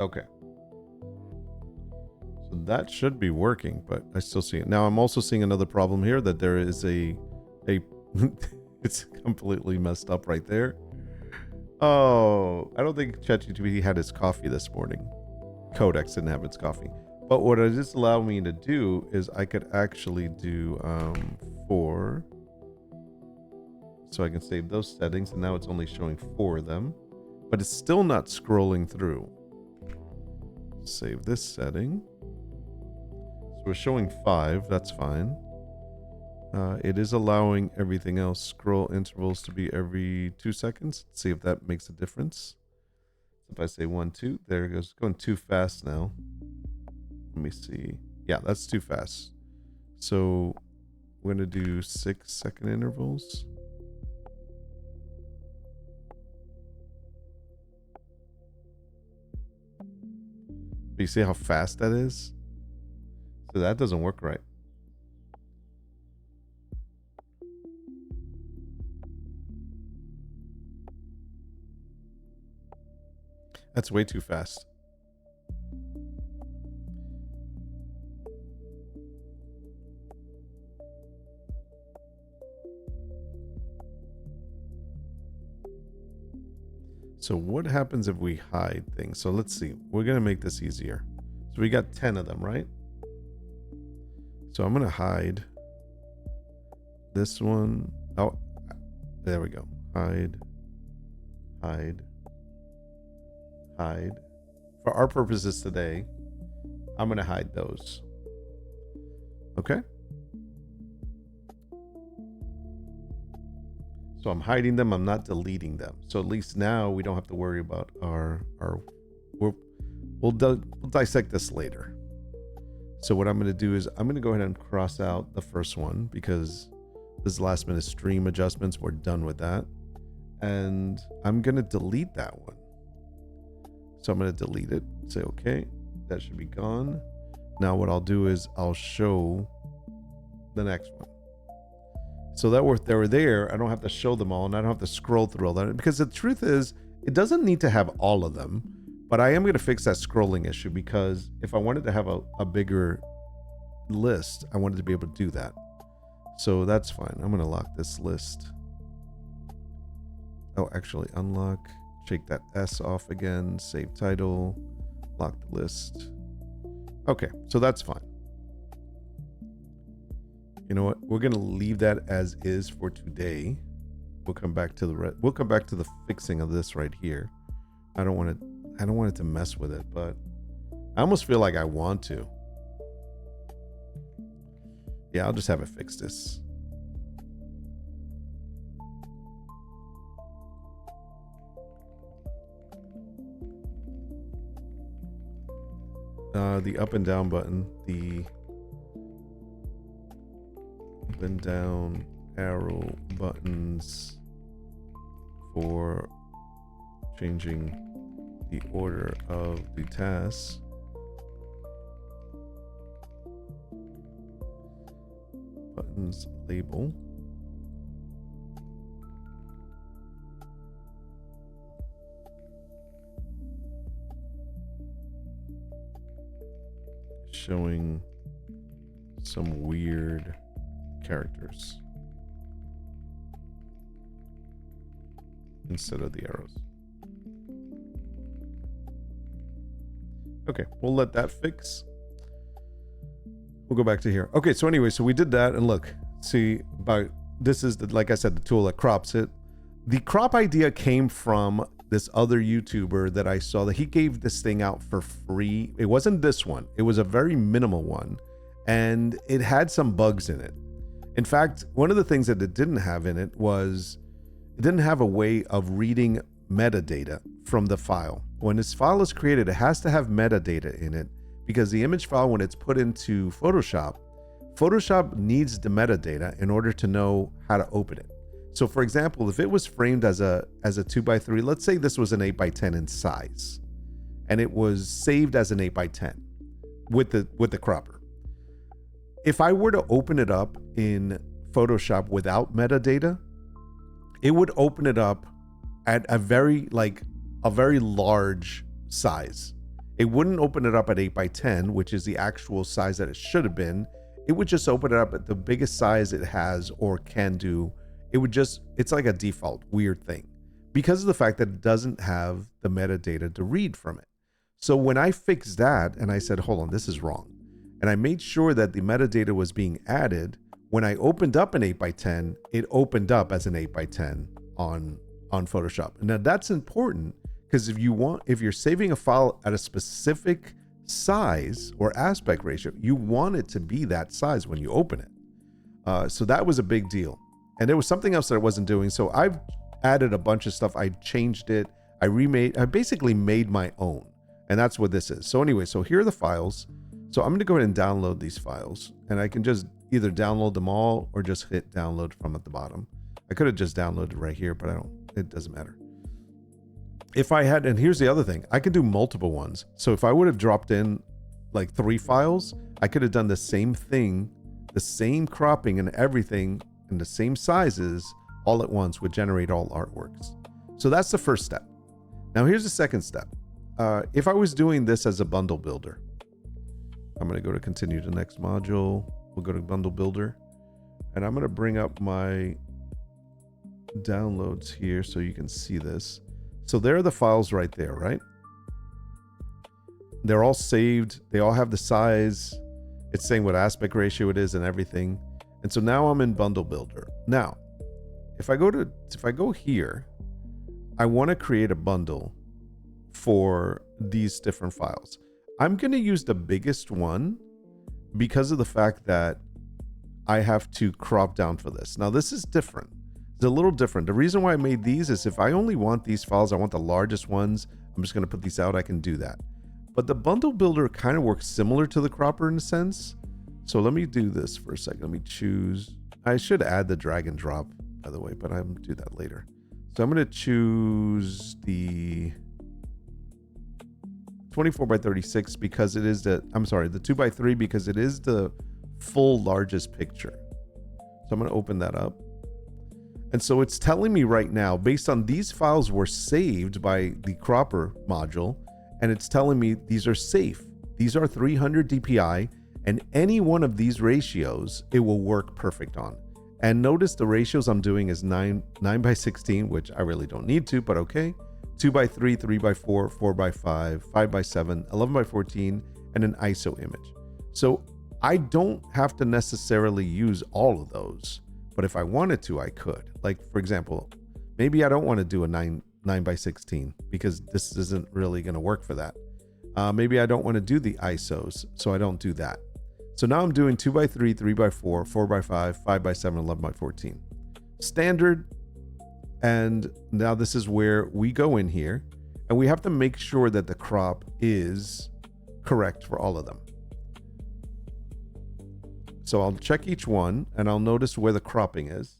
Okay. So that should be working, but I still see it. Now I'm also seeing another problem here that there is a it's completely messed up right there. Oh, I don't think ChatGPT had his coffee this morning. Codex didn't have its coffee. But what it just allowed me to do is I could actually do 4. So I can save those settings, and now it's only showing 4 of them. But it's still not scrolling through. Save this setting. So we're showing 5, that's fine. It is allowing everything else, scroll intervals, to be every 2 seconds. Let's see if that makes a difference. If I say 1, 2, there it goes. It's going too fast now. Let me see. Yeah, that's too fast. So we're going to do 6-second intervals. But you see how fast that is? So that doesn't work right. That's way too fast. So what happens if we hide things? So let's see. We're going to make this easier. So we got 10 of them, right? So I'm going to hide this one. Oh, there we go. Hide. Hide. Hide. For our purposes today, I'm going to hide those. Okay? So I'm hiding them. I'm not deleting them. So at least now we don't have to worry about we'll dissect this later. So what I'm going to do is I'm going to go ahead and cross out the first one because this is last minute stream adjustments. We're done with that. And I'm going to delete that one. So I'm going to delete it. Say, okay, that should be gone. Now what I'll do is I'll show the next one. So that they were there, I don't have to show them all, and I don't have to scroll through all that. Because the truth is, it doesn't need to have all of them, but I am going to fix that scrolling issue because if I wanted to have a bigger list, I wanted to be able to do that. So that's fine. I'm going to lock this list. Oh, actually, unlock. Shake that S off again. Save title. Lock the list. Okay, so that's fine. You know what? We're gonna leave that as is for today. We'll come back to the fixing of this right here. I don't want it to mess with it, but I almost feel like I want to. Yeah, I'll just have it fix this. The up and down button, the up and down arrow buttons for changing the order of the tasks. Buttons label. Showing some weird characters instead of the arrows. Okay, we'll let that fix. We'll go back to here. Okay, so anyway, so we did that, and look, see, this is like I said, the tool that crops it. The crop idea came from this other YouTuber that I saw that he gave this thing out for free. It wasn't this one. It was a very minimal one, and it had some bugs in it. In fact, one of the things that it didn't have in it was it didn't have a way of reading metadata from the file. When this file is created, it has to have metadata in it because the image file, when it's put into Photoshop, Photoshop needs the metadata in order to know how to open it. So for example, if it was framed as a 2x3, let's say this was an 8x10 in size, and it was saved as an 8x10 with the cropper. If I were to open it up in Photoshop without metadata, it would open it up at a very large size. It wouldn't open it up at 8x10, which is the actual size that it should have been. It would just open it up at the biggest size it has or can do. It's like a default weird thing because of the fact that it doesn't have the metadata to read from it. So when I fixed that and I said, hold on, this is wrong, and I made sure that the metadata was being added, when I opened up an 8x10, it opened up as an 8x10 on Photoshop. Now that's important because if you're saving a file at a specific size or aspect ratio, you want it to be that size when you open it. So that was a big deal. And there was something else that I wasn't doing. So I've added a bunch of stuff. I changed it. I basically made my own. And that's what this is. So anyway, so here are the files. So I'm going to go ahead and download these files. And I can just either download them all or just hit download from at the bottom. I could have just downloaded right here, but it doesn't matter. If I had, and here's the other thing, I could do multiple ones. So if I would have dropped in like 3 files, I could have done the same thing, the same cropping and everything in the same sizes all at once would generate all artworks. So that's the first step. Now here's the second step. If I was doing this as a bundle builder, I'm going to go to continue to next module. We'll go to bundle builder, and I'm going to bring up my downloads here so you can see this. So there are the files right there, right? They're all saved. They all have the size. It's saying what aspect ratio it is and everything. And so now I'm in bundle builder. Now, if I go here, I want to create a bundle for these different files. I'm going to use the biggest one because of the fact that I have to crop down for this. Now this is different. It's a little different. The reason why I made these is if I only want these files, I want the largest ones, I'm just going to put these out. I can do that. But the bundle builder kind of works similar to the cropper in a sense. So let me do this for a second. Let me choose. I should add the drag and drop, by the way, but I'm do that later. So I'm going to choose the 24x36 because it is the 2x3 because it is the full largest picture. So I'm going to open that up. And so it's telling me right now, based on these files were saved by the cropper module, and it's telling me these are safe. These are 300 DPI, and any one of these ratios, it will work perfect on. And notice the ratios I'm doing is 9:16, which I really don't need to, but okay. 2x3, 3x4, 4x5, 5x7, 11x14, and an ISO image. So I don't have to necessarily use all of those, but if I wanted to, I could. Like for example, maybe I don't want to do a 9x16 because this isn't really going to work for that. Maybe I don't want to do the ISOs, so I don't do that. So now I'm doing 2x3, 3x4, 4x5, 5x7, 11x14. Standard. And now this is where we go in here and we have to make sure that the crop is correct for all of them. So I'll check each one and I'll notice where the cropping is.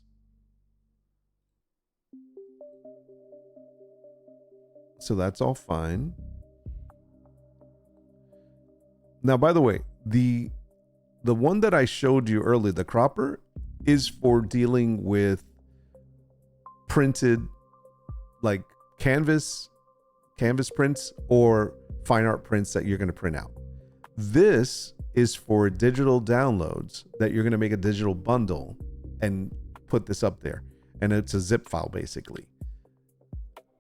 So that's all fine. Now, by the way, the one that I showed you earlier, the cropper, is for dealing with printed like canvas prints or fine art prints that you're going to print out. This is for digital downloads that you're going to make a digital bundle and put this up there, and it's a zip file basically.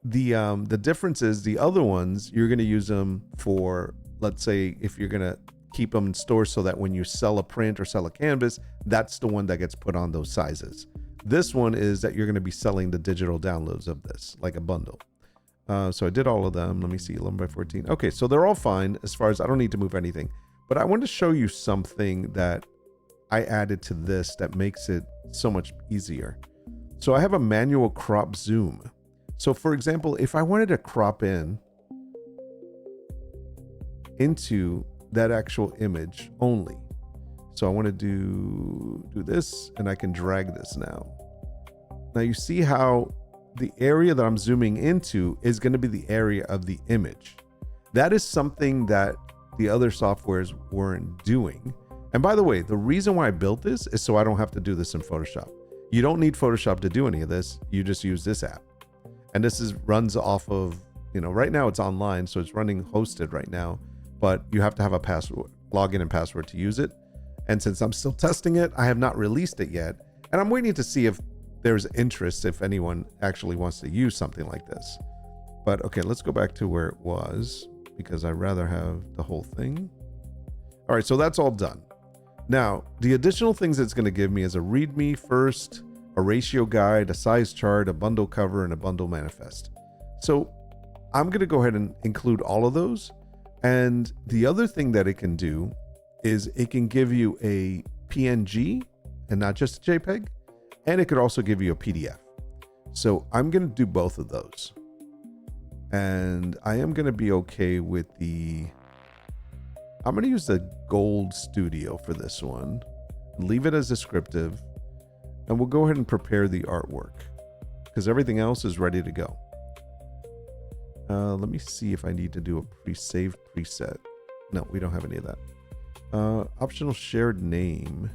The difference is the other ones you're going to use them for, let's say if you're going to keep them in stores so that when you sell a print or sell a canvas, that's the one that gets put on those sizes. This one is that you're going to be selling the digital downloads of this like a bundle. So I did all of them. Let me see, 11 by 14. Okay, so they're all fine as far as I don't need to move anything. But I want to show you something that I added to this that makes it so much easier. So I have a manual crop zoom. So for example, if I wanted to crop in into that actual image only. So I want to do this, and I can drag this now. Now you see how the area that I'm zooming into is going to be the area of the image. That is something that the other softwares weren't doing. And by the way, the reason why I built this is so I don't have to do this in Photoshop. You don't need Photoshop to do any of this. You just use this app. And this runs off of, right now it's online, so it's running hosted right now, but you have to have a password, login and password to use it. And since I'm still testing it, I have not released it yet. And I'm waiting to see if there's interest, if anyone actually wants to use something like this. But okay, let's go back to where it was, because I'd rather have the whole thing. All right, so that's all done. Now, the additional things it's going to give me is a README first, a ratio guide, a size chart, a bundle cover, and a bundle manifest. So I'm going to go ahead and include all of those. And the other thing that it can do is it can give you a PNG and not just a JPEG. And it could also give you a PDF. So I'm going to do both of those. And I am going to be okay with I'm going to use the Gold Studio for this one. Leave it as descriptive. And we'll go ahead and prepare the artwork, because everything else is ready to go. Let me see if I need to do a pre-saved preset. No, we don't have any of that. Optional shared name.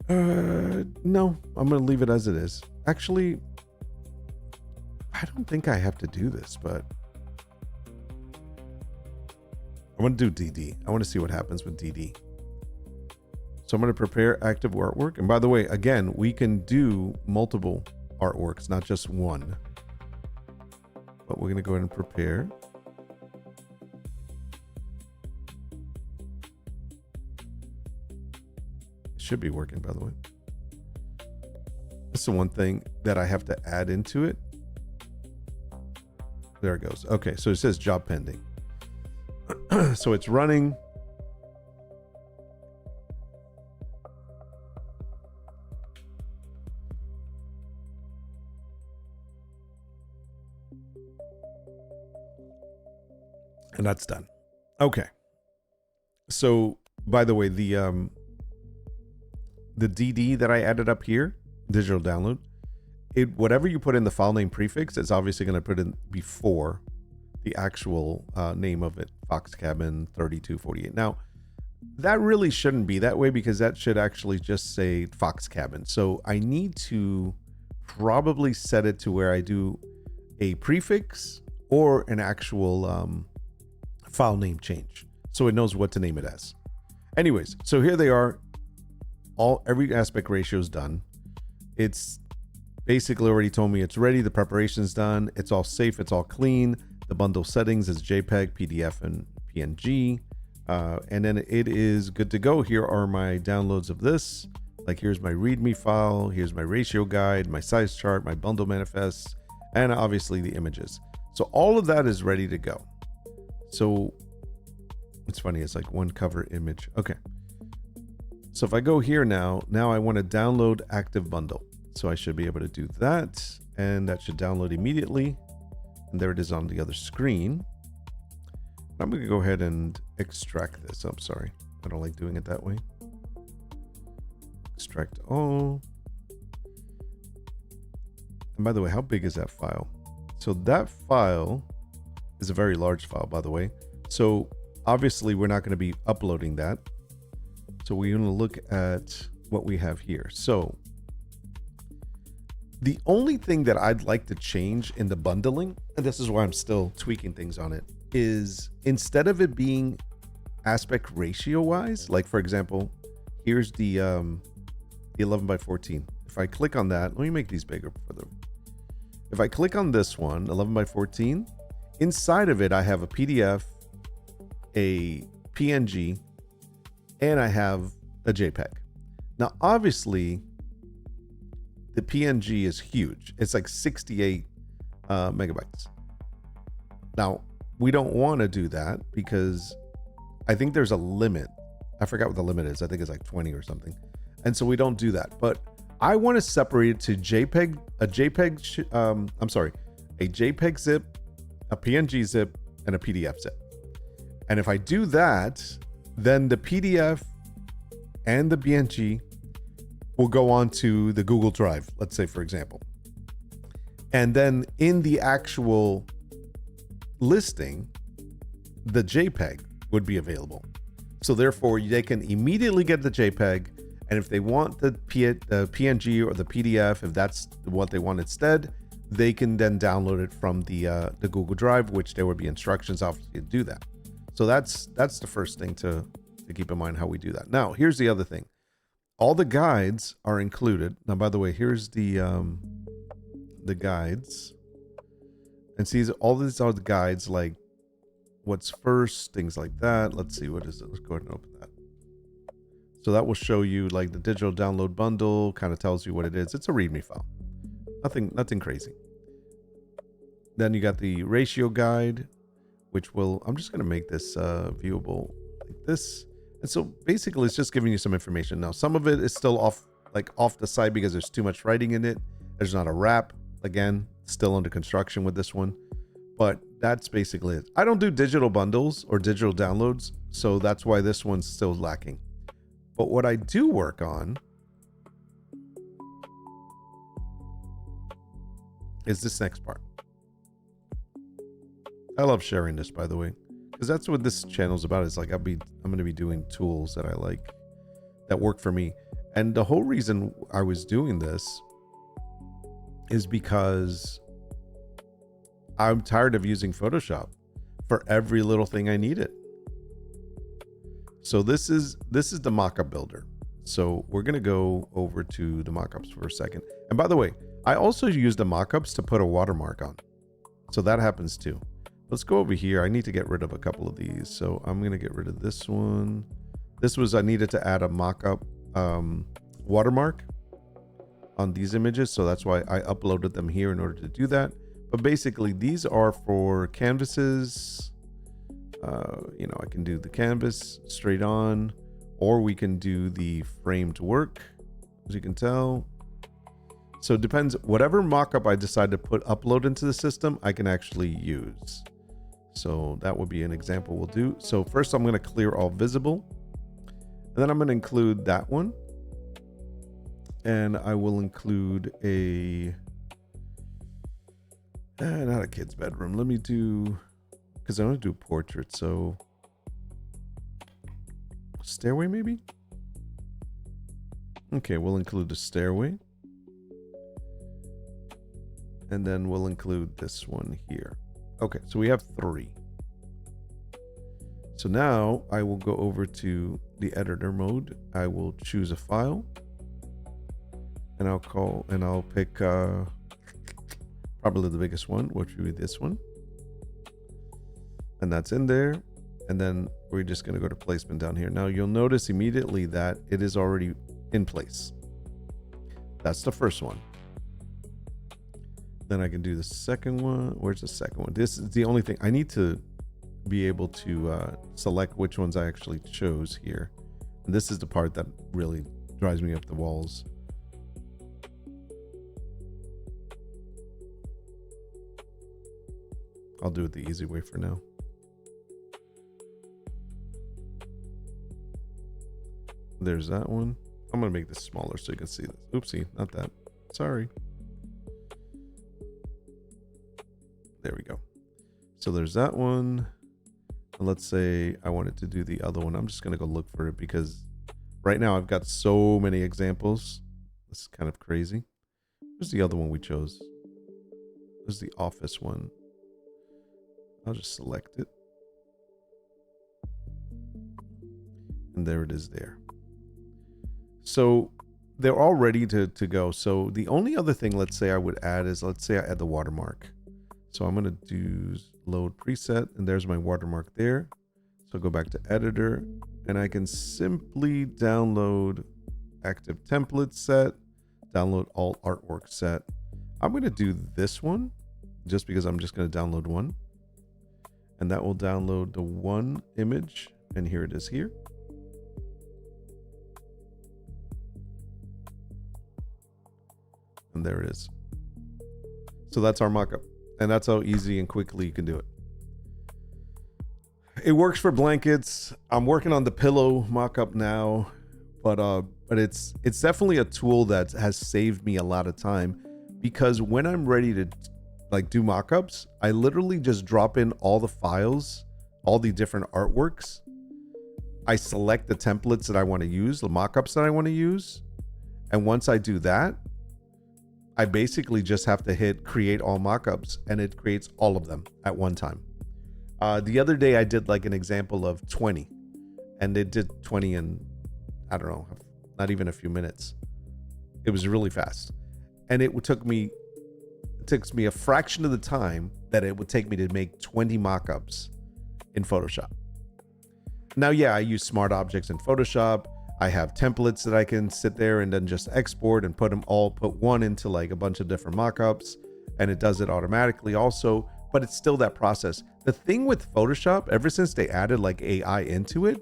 No, I'm going to leave it as it is. Actually, I don't think I have to do this, but I want to do DD. I want to see what happens with DD. So I'm going to prepare active artwork. And by the way, again, we can do multiple artworks, not just one. But we're going to go ahead and prepare. Should be working, by the way. That's the one thing that I have to add into it. There it goes. Okay, so it says job pending. So it's running. And that's done. Okay. So by the way, the DD that I added up here, digital download, whatever you put in the file name prefix, it's obviously going to put in before the actual name of it, Fox Cabin 3248. Now, that really shouldn't be that way, because that should actually just say Fox Cabin. So I need to probably set it to where I do a prefix or an actual file name change, so it knows what to name it as. Anyways, so here they are. Every aspect ratio is done. It's basically already told me it's ready. The preparation's done. It's all safe. It's all clean. The bundle settings is JPEG, PDF, and PNG. And then it is good to go. Here are my downloads of this. Like, here's my README file. Here's my ratio guide, my size chart, my bundle manifests, and obviously the images. So all of that is ready to go. So it's funny. It's like one cover image. Okay. So if I go here now I want to download active bundle. So I should be able to do that, and that should download immediately. And there it is on the other screen. I'm going to go ahead and extract this. I'm sorry. I don't like doing it that way. Extract all. And by the way, how big is that file? So that file is a very large file, by the way. So obviously we're not going to be uploading that. So we're going to look at what we have here. So the only thing that I'd like to change in the bundling, and this is why I'm still tweaking things on it, is instead of it being aspect ratio wise, like for example, here's the 11 by 14. If I click on that, let me make these bigger for them. If I click on this one, 11 by 14, inside of it, I have a PDF, a PNG, and I have a JPEG. Now, obviously, the PNG is huge. It's like 68 megabytes. Now, we don't want to do that because I think there's a limit. I forgot what the limit is. I think it's like 20 or something. And so we don't do that. But I want to separate it to JPEG, a JPEG zip, a PNG zip, and a PDF zip. And if I do that, then the PDF and the PNG will go on to the Google Drive, let's say, for example. And then in the actual listing, the JPEG would be available. So therefore, they can immediately get the JPEG. And if they want the PNG or the PDF, if that's what they want instead, they can then download it from the Google Drive, which there would be instructions obviously to do that. So that's the first thing to keep in mind how we do that. Now, here's the other thing. All the guides are included. Now, by the way, here's the guides. And see, all these are the guides, like what's first, things like that. Let's see, what is it? Let's go ahead and open that. So that will show you like the digital download bundle, kind of tells you what it is. It's a README file. Nothing crazy. Then you got the ratio guide, which will, I'm just going to make this viewable like this. And so basically it's just giving you some information. Now, some of it is still off the side because there's too much writing in it. There's not a wrap. Again, still under construction with this one, but that's basically it. I don't do digital bundles or digital downloads, so that's why this one's still lacking. But what I do work on is this next part. I love sharing this, by the way, because that's what this channel's about. Is like I'm going to be doing tools that I like, that work for me. And the whole reason I was doing this is because I'm tired of using Photoshop for every little thing I need it. So this is the mockup builder. So we're going to go over to the mockups for a second. And by the way, I also use the mockups to put a watermark on. So that happens too. Let's go over here. I need to get rid of a couple of these. So I'm going to get rid of this one. I needed to add a mockup watermark on these images. So that's why I uploaded them here in order to do that. But basically these are for canvases. I can do the canvas straight on, or we can do the framed work, as you can tell. So it depends. Whatever mockup I decide to upload into the system, I can actually use. So that would be an example we'll do. So first I'm going to clear all visible, and then I'm going to include that one. And I will include not a kid's bedroom. Let me do, because I want to do portrait. So stairway, maybe. Okay, we'll include the stairway. And then we'll include this one here. Okay, so we have 3. So now I will go over to the editor mode. I will choose a file. And I'll pick probably the biggest one, which would be this one. And that's in there. And then we're just going to go to placement down here. Now you'll notice immediately that it is already in place. That's the first one. Then I can do the second one. Where's the second one? This is the only thing. I need to be able to select which ones I actually chose here. And this is the part that really drives me up the walls. I'll do it the easy way for now. There's that one. I'm going to make this smaller so you can see this. Oopsie, not that. Sorry. There we go. So there's that one. And let's say I wanted to do the other one. I'm just going to go look for it because right now I've got so many examples. This is kind of crazy. Where's the other one we chose? There's the office one. I'll just select it. And there it is there. So they're all ready to go. So the only other thing, let's say I would add is, let's say I add the watermark. So I'm going to do load preset, and there's my watermark there. So go back to editor, and I can simply download active template set, download alt artwork set. I'm going to do this one, just because I'm just going to download one. And that will download the one image. And here it is here. And there it is. So that's our mockup. And that's how easy and quickly you can do it. It works for blankets. I'm working on the pillow mockup now, but it's definitely a tool that has saved me a lot of time, because when I'm ready to like do mockups, I literally just drop in all the files, all the different artworks. I select the templates that I want to use, the mockups that I want to use. And once I do that, I basically just have to hit create all mockups, and it creates all of them at one time. The other day I did like an example of 20, and it did 20 in, I don't know, not even a few minutes. It was really fast. And it took me a fraction of the time that it would take me to make 20 mockups in Photoshop. Now, yeah, I use smart objects in Photoshop. I have templates that I can sit there and then just export and put one into like a bunch of different mockups, and it does it automatically also, but it's still that process. The thing with Photoshop, ever since they added like AI into it,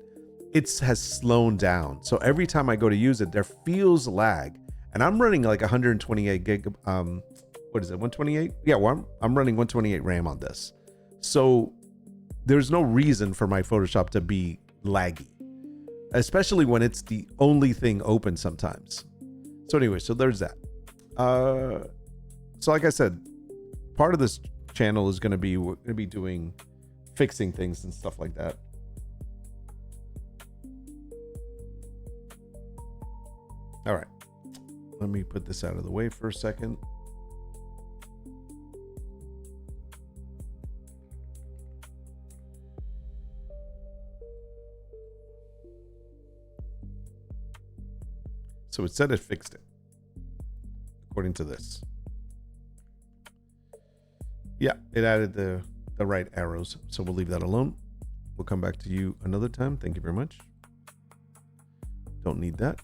it has slowed down. So every time I go to use it, there feels lag, and I'm running like 128 gig, what is it, 128? Yeah, well, I'm running 128 RAM on this. So there's no reason for my Photoshop to be laggy, especially when it's the only thing open sometimes. So anyway, so there's that. So like I said, part of this channel is we're going to be doing fixing things and stuff like that. All right, let me put this out of the way for a second. So it said it fixed it, according to this. Yeah, it added the right arrows. So we'll leave that alone. We'll come back to you another time. Thank you very much. Don't need that.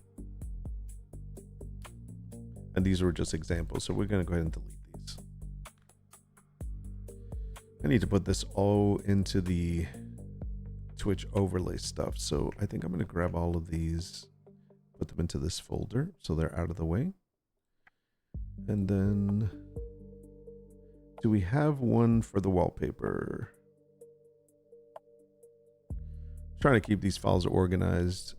And these were just examples. So we're going to go ahead and delete these. I need to put this all into the Twitch overlay stuff. So I think I'm going to grab all of these, put them into this folder so they're out of the way. And then do we have one for the wallpaper? Trying to keep these files organized.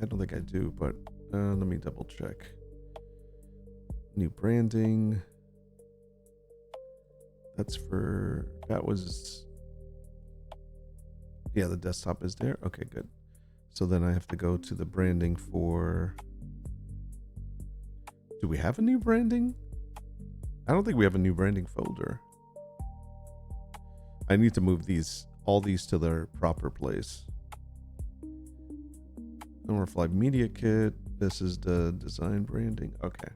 I don't think I do, but let me double check. New branding. That was, yeah, the desktop is there. Okay, good. So then I have to go to the branding for, do we have a new branding? I don't think we have a new branding folder. I need to move all these to their proper place. Nordwulf Media Kit. This is the design branding. Okay.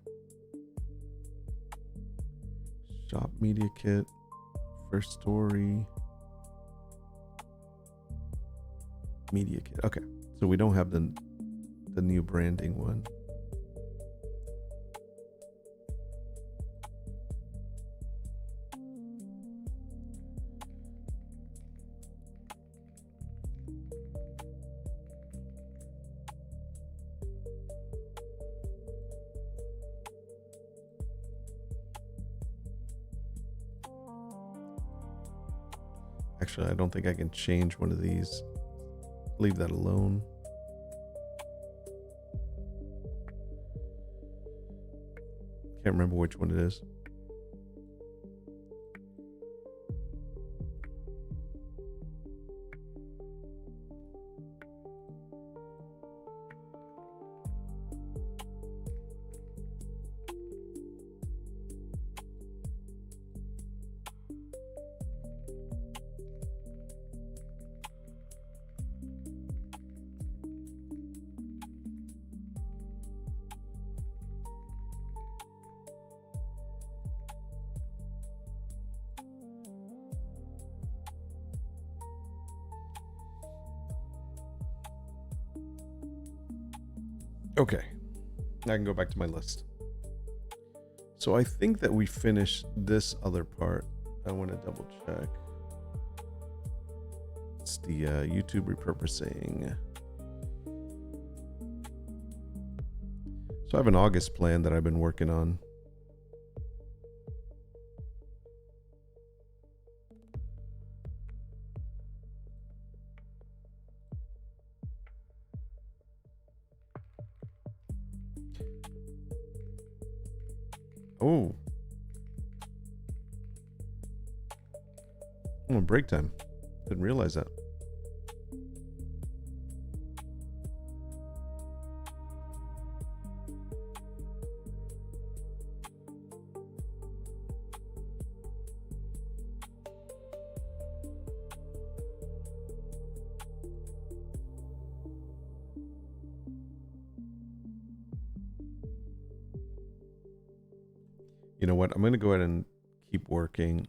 Shop Media Kit. First Story. Media Kit. Okay. So we don't have the new branding one. Actually, I don't think I can change one of these. Leave that alone. Can't remember which one it is. Okay, I can go back to my list. So I think that we finished this other part. I want to double check. It's the YouTube repurposing. So I have an August plan that I've been working on. Oh. Oh, break time. Didn't realize that. You know what? I'm going to go ahead and keep working.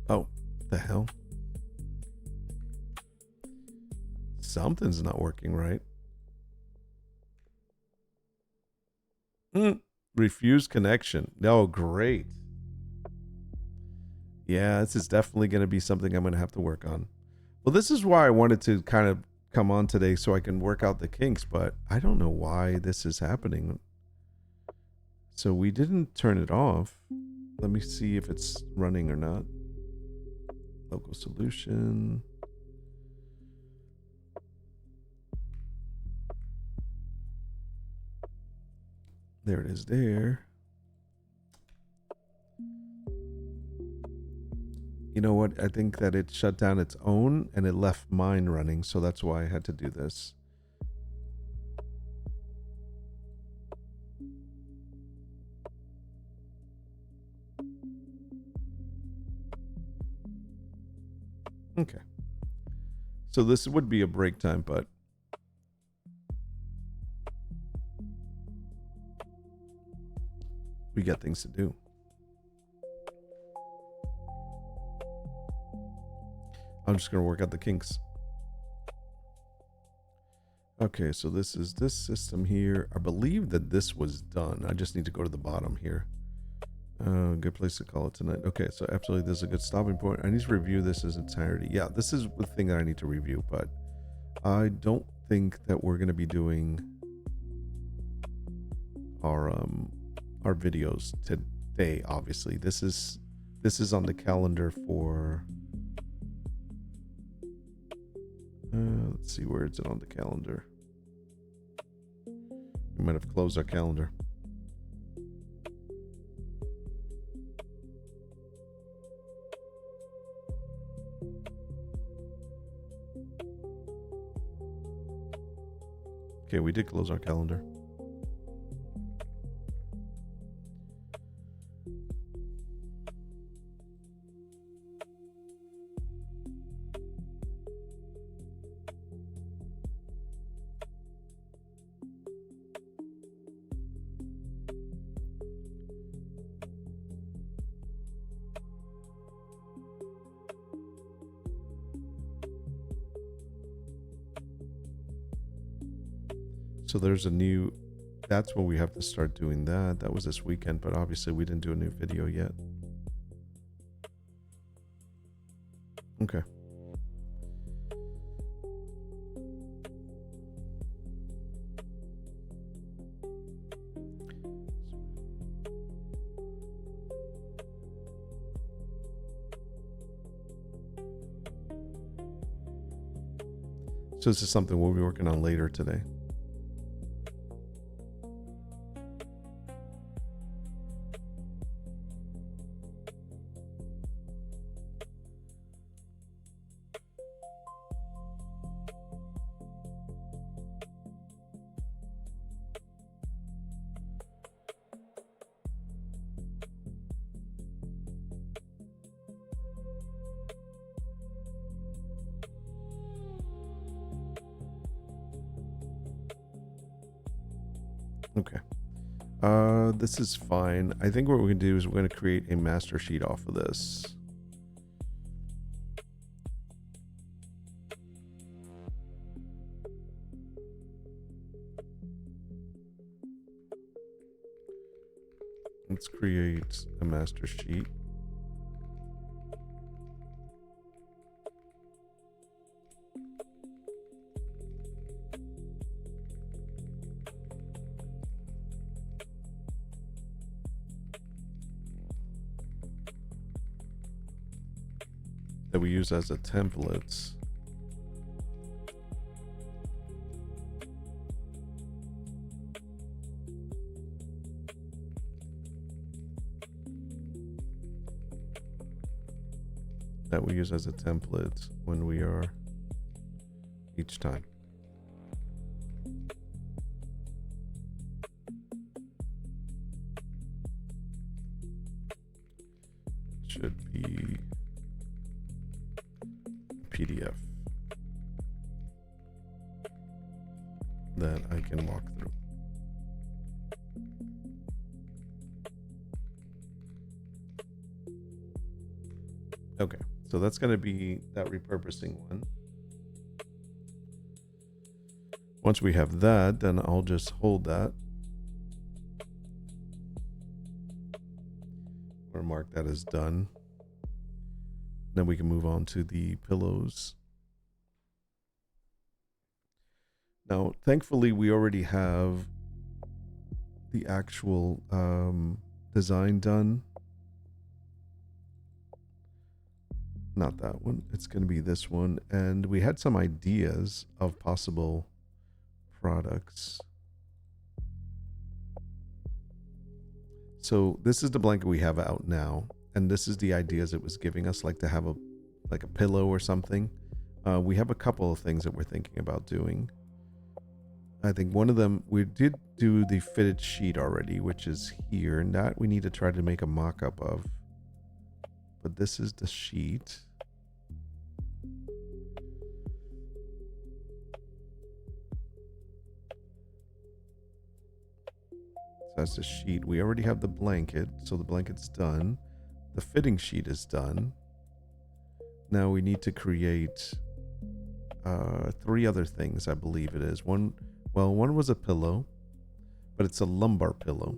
Oh, the hell? Something's not working right. Refuse connection. No, great. Yeah, this is definitely going to be something I'm going to have to work on. Well, this is why I wanted to kind of come on today so I can work out the kinks, but I don't know why this is happening. So we didn't turn it off. Let me see if it's running or not. Local solution. There it is there. You know what? I think that it shut down its own and it left mine running. So that's why I had to do this. Okay. So this would be a break time, but we got things to do. I'm just going to work out the kinks. Okay, so this is this system here. I believe that this was done. I just need to go to the bottom here. Good place to call it tonight. Okay, so absolutely, this is a good stopping point. I need to review this as entirety. Yeah, this is the thing that I need to review, but I don't think that we're going to be doing our videos today. Obviously, this is on the calendar for. Let's see, where is it on the calendar? We might have closed our calendar. Okay, we did close our calendar. So there's a new, that's when we have to start doing that. That was this weekend, but obviously we didn't do a new video yet. Okay. So this is something we'll be working on later today. Okay. This is fine. I think what we're going to do is we're going to create a master sheet off of this. Let's create a master sheet. That we use as a template. That we use as a template when we are each time. It should be PDF that I can walk through. Okay, so that's going to be that repurposing one. Once we have that, then I'll just hold that or mark that as done. Then we can move on to the pillows. Now, thankfully, we already have the actual design done. Not that one. It's going to be this one. And we had some ideas of possible products. So this is the blanket we have out now. And this is the ideas it was giving us, like to have a pillow or something. We have a couple of things that we're thinking about doing. I think one of them, we did do the fitted sheet already, which is here, and that we need to try to make a mock-up of. But this is the sheet. So that's the sheet. We already have the blanket, so the blanket's done. The fitting sheet is done. Now we need to create 3 other things, I believe it is. One was a pillow, but it's a lumbar pillow.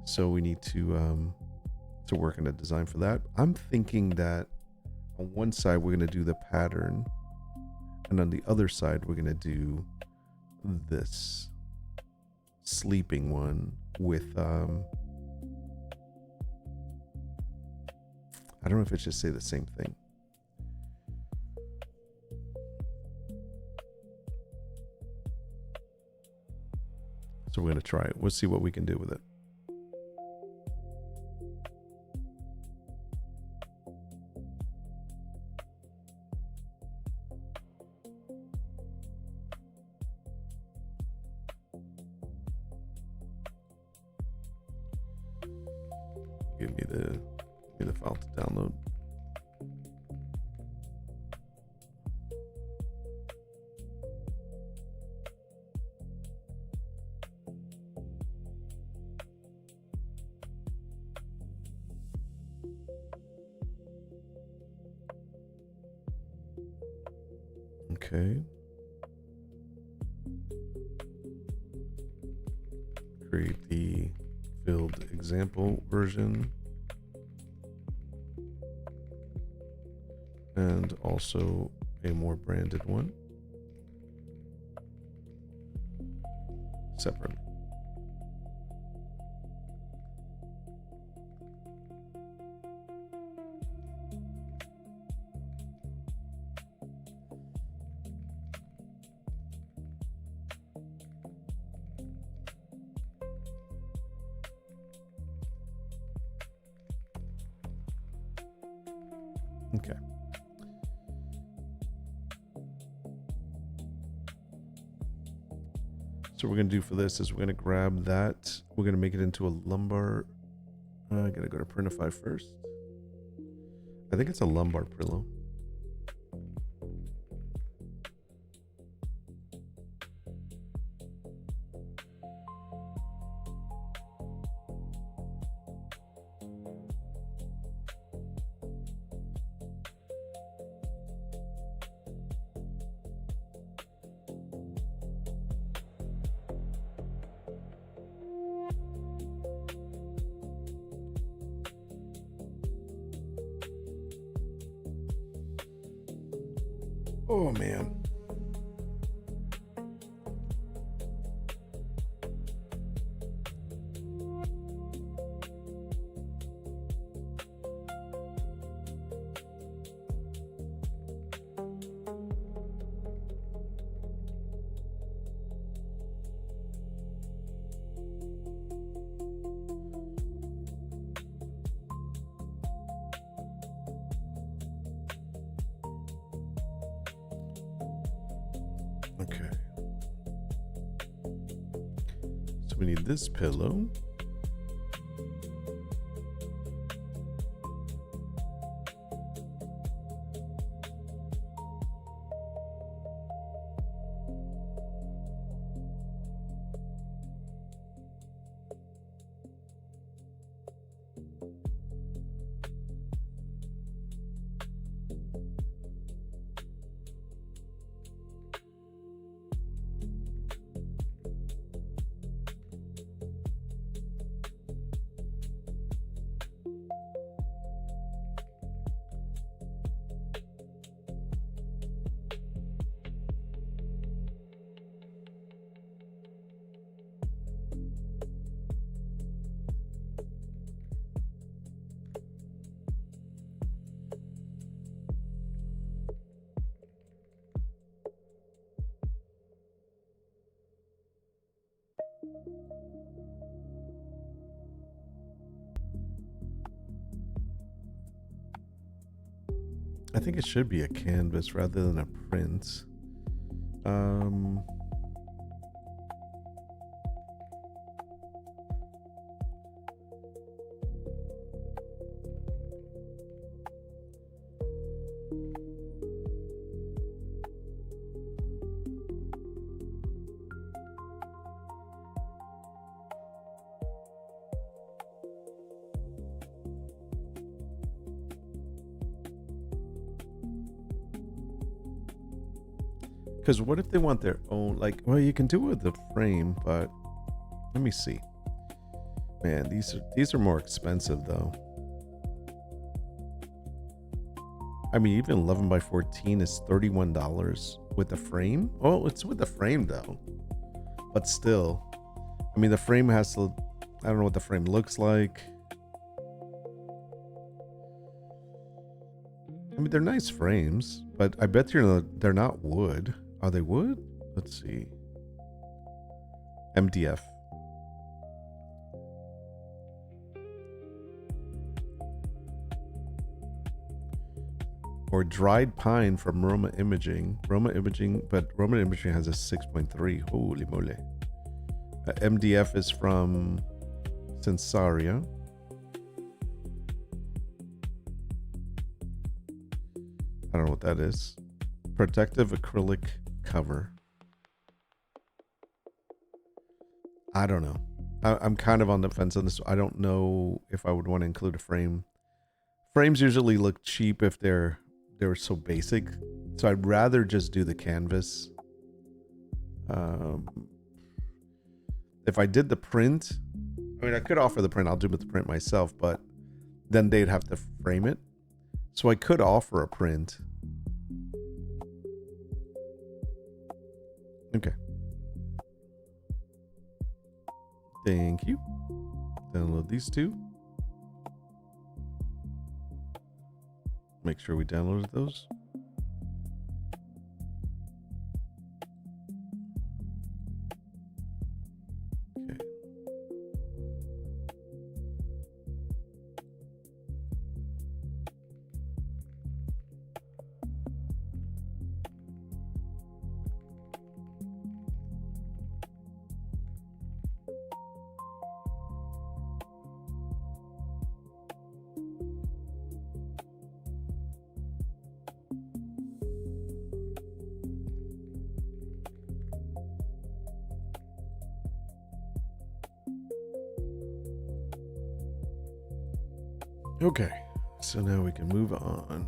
So we need to work on a design for that. I'm thinking that on one side we're going to do the pattern, and on the other side we're going to do this sleeping one with I don't know if it should say the same thing. So we're going to try it. We'll see what we can do with it. Give me the file to download. Okay. Create the filled example version. And also a more branded one. Separate. Okay. So what we're going to do for this is we're going to grab that. We're going to make it into a lumbar. I got to go to Printify first. I think it's a lumbar pillow. Oh man. Okay. So we need this pillow. I think it should be a canvas rather than a print. Because what if they want their own, like, well, you can do it with the frame, but let me see. Man, these are more expensive though. I mean, even 11 by 14 is $31 with the frame. Oh, it's with the frame though, but still, I mean, the frame has to, I don't know what the frame looks like. I mean, they're nice frames, but I bet they're not wood. Are they wood? Let's see. MDF. Or dried pine from Roma Imaging. But Roma Imaging has a 6.3. Holy moly. MDF is from Sensaria. I don't know what that is. Protective acrylic cover. I don't know. I'm kind of on the fence on this. I don't know if I would want to include a frame. Frames usually look cheap if they're so basic. So I'd rather just do the canvas. If I did the print, I mean, I could offer the print. I'll do the print myself, but then they'd have to frame it. So I could offer a print. Okay. Thank you. Download these two. Make sure we downloaded those. Okay. Okay, so now we can move on.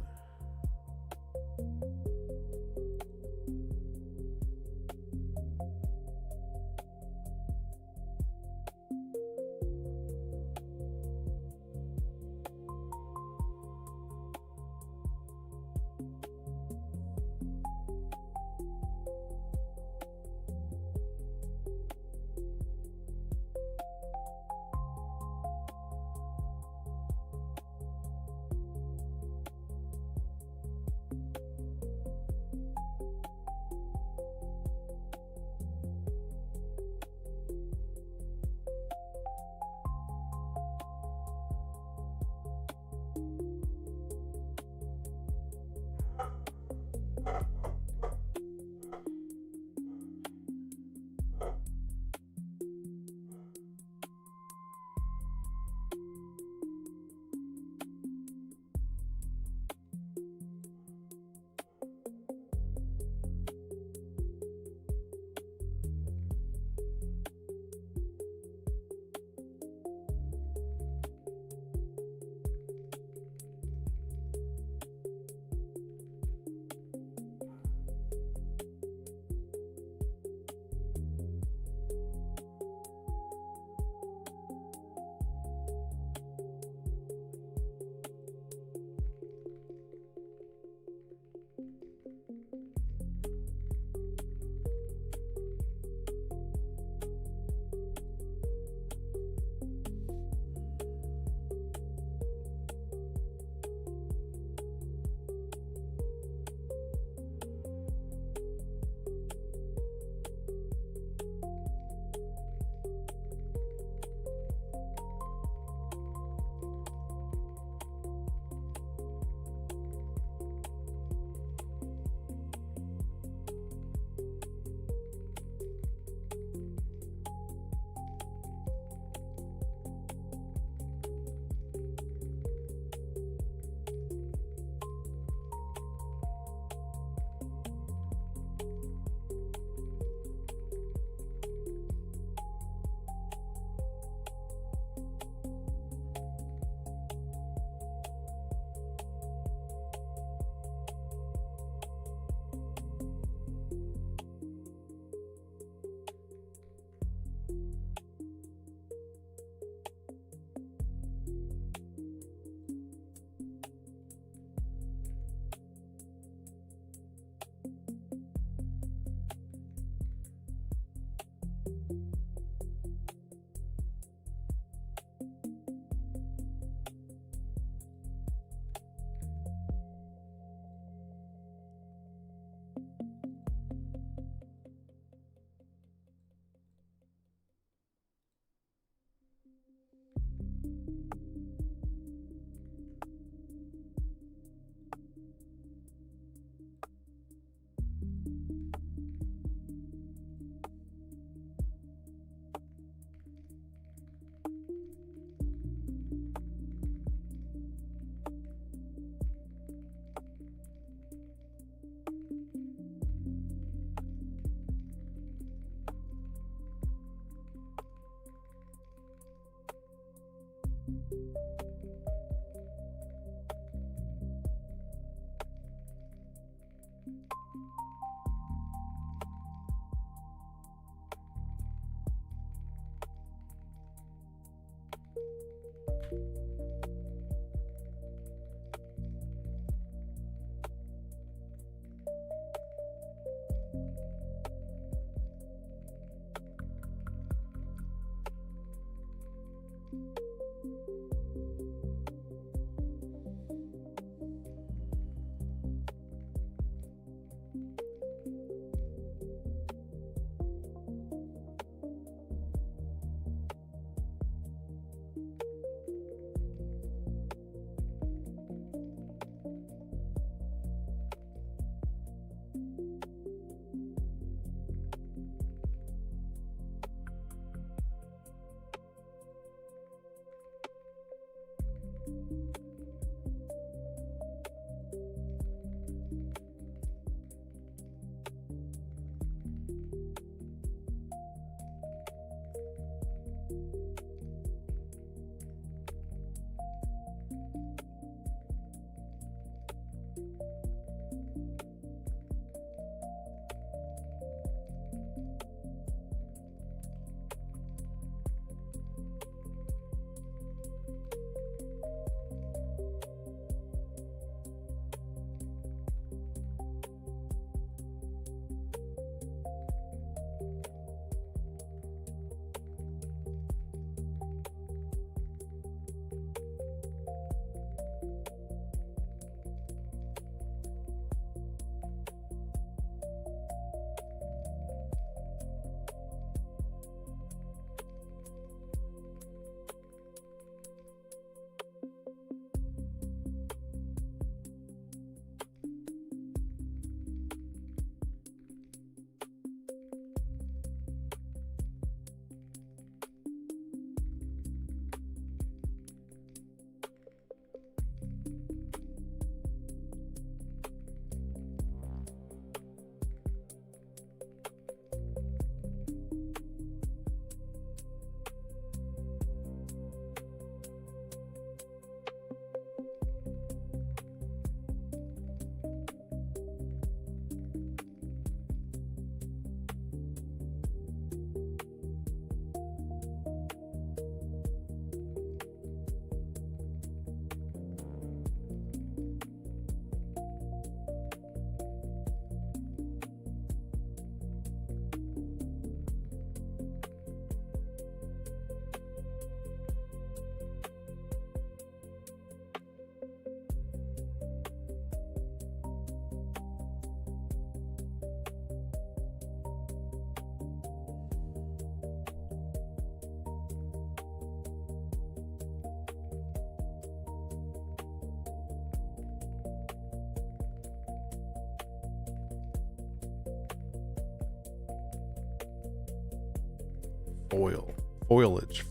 Foliage.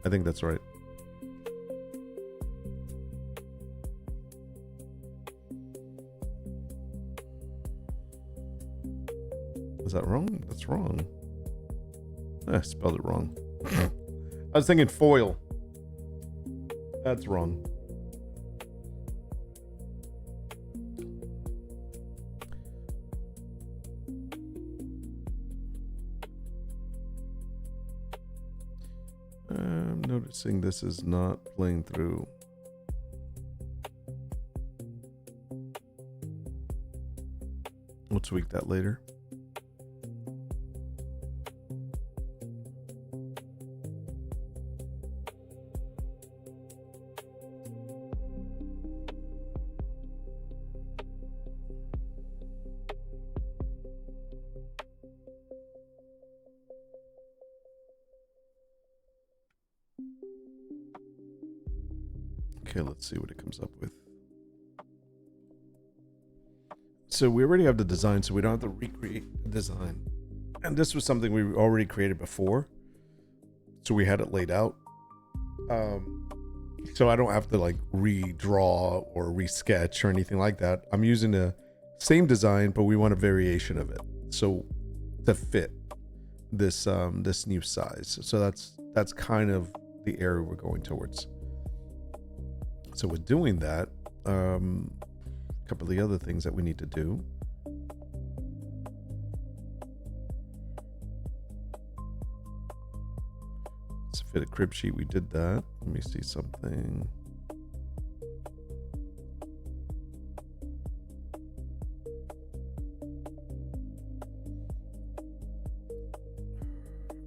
I think that's right. Is that wrong? That's wrong. I spelled it wrong. I was thinking foil. That's wrong. I'm noticing this is not playing through. We'll tweak that later. Okay, let's see what it comes up with. So we already have the design, so we don't have to recreate the design. And this was something we already created before, so we had it laid out. So I don't have to like redraw or resketch or anything like that. I'm using the same design, but we want a variation of it, so to fit this this new size. So that's kind of the area we're going towards. So with doing that, a couple of the other things that we need to do. Let's fit a crib sheet. We did that. Let me see something.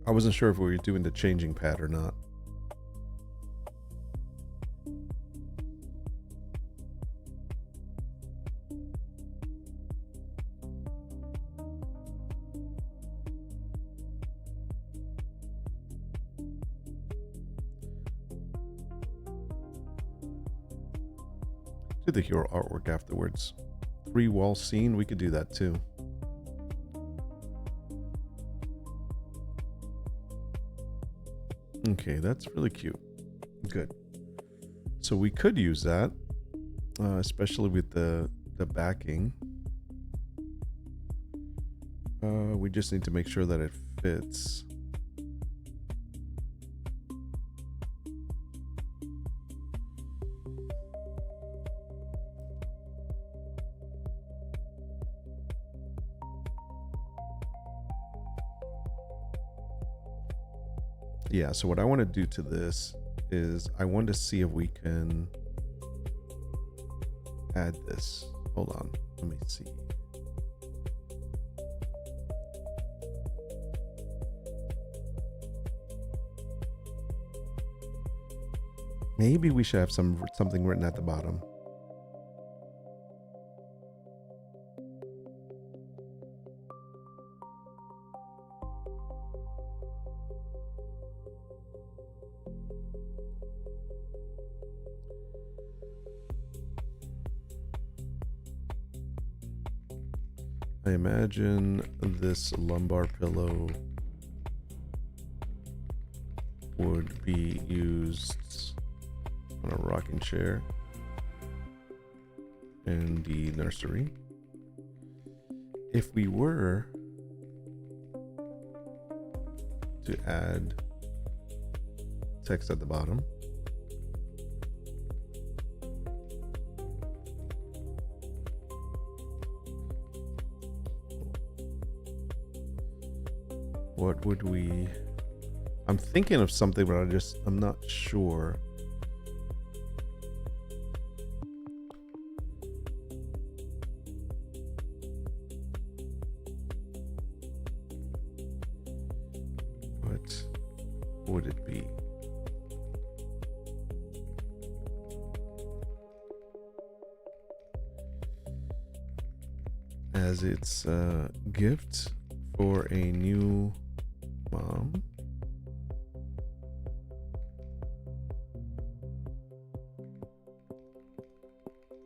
I wasn't sure if we were doing the changing pad or not. Do the hero artwork afterwards. 3-wall scene, we could do that too. Okay, that's really cute. Good. So we could use that, especially with the backing. We just need to make sure that it fits. Yeah, so what I want to do to this is I want to see if we can add this. Hold on, let me see. Maybe we should have something written at the bottom. I imagine this lumbar pillow would be used on a rocking chair in the nursery. If we were to add text at the bottom, what would we... I'm thinking of something, but I'm not sure. What would it be? As it's a gift for a new mom.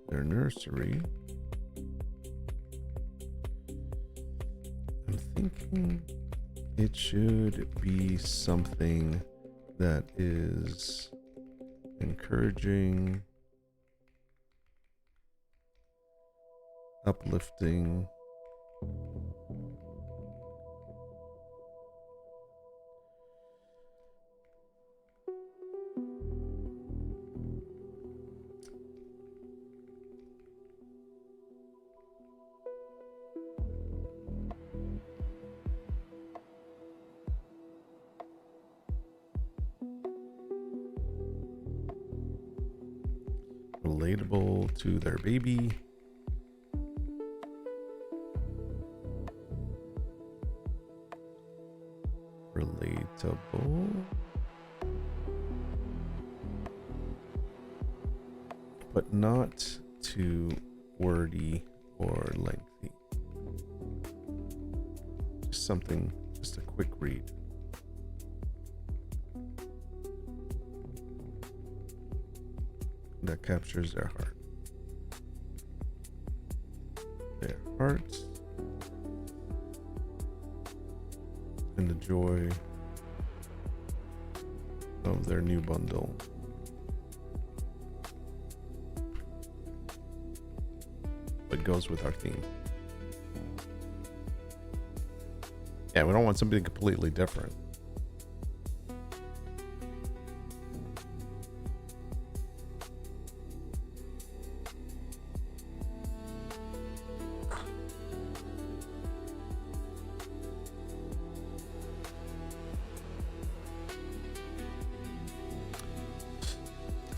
Their nursery. I'm thinking It should be something that is encouraging, uplifting, relatable to their baby. Relatable. But not too wordy or lengthy. Just something, just a quick read. That captures their heart. Their hearts. And the joy of their new bundle. What goes with our theme. Yeah, we don't want something completely different.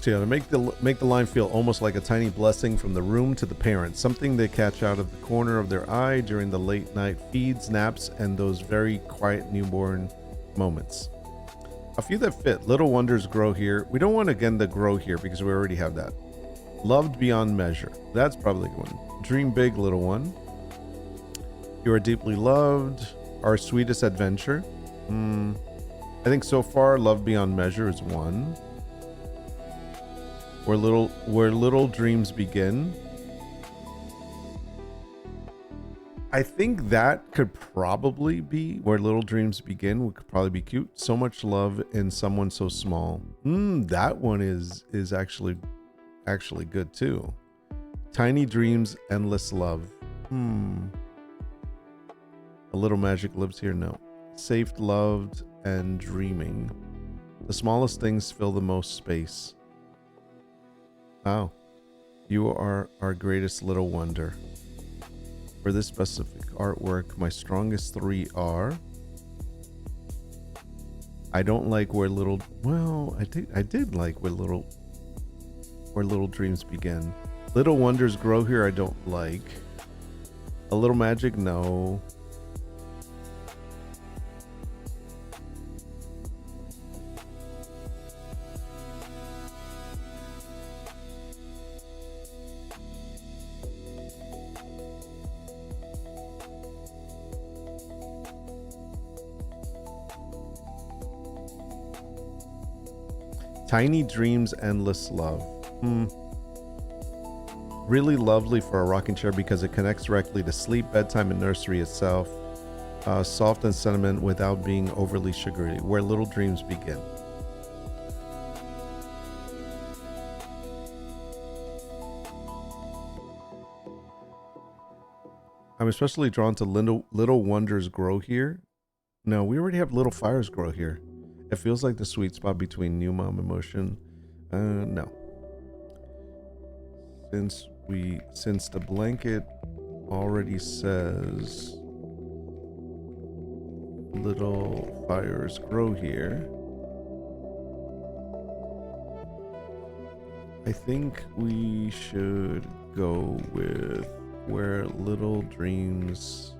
Yeah, to make the line feel almost like a tiny blessing from the room to the parents, something they catch out of the corner of their eye during the late night feeds, naps, and those very quiet newborn moments. A few that fit. Little wonders grow here. We don't want again the grow here because we already have that. Loved beyond measure. That's probably the one. Dream big, little one. You are deeply loved. Our sweetest adventure. I think so far, love beyond measure is one. Where little dreams begin. I think that could probably be where little dreams begin. Would probably be cute. So much love in someone so small. That one is actually good too. Tiny dreams, endless love. A little magic lives here. No. Safe, loved, and dreaming. The smallest things fill the most space. Wow, you are our greatest little wonder. For this specific artwork, my strongest three are: I don't like where little, well, I did like where little dreams begin. Little wonders grow here, I don't like. A little magic, no. Tiny dreams, endless love. Really lovely for a rocking chair because it connects directly to sleep, bedtime, and nursery itself. Soft and sentiment without being overly sugary. Where little dreams begin. I'm especially drawn to little wonders grow here. No, we already have little fires grow here. It feels like the sweet spot between new mom emotion. No. Since the blanket already says little fires grow here, I think we should go with where little dreams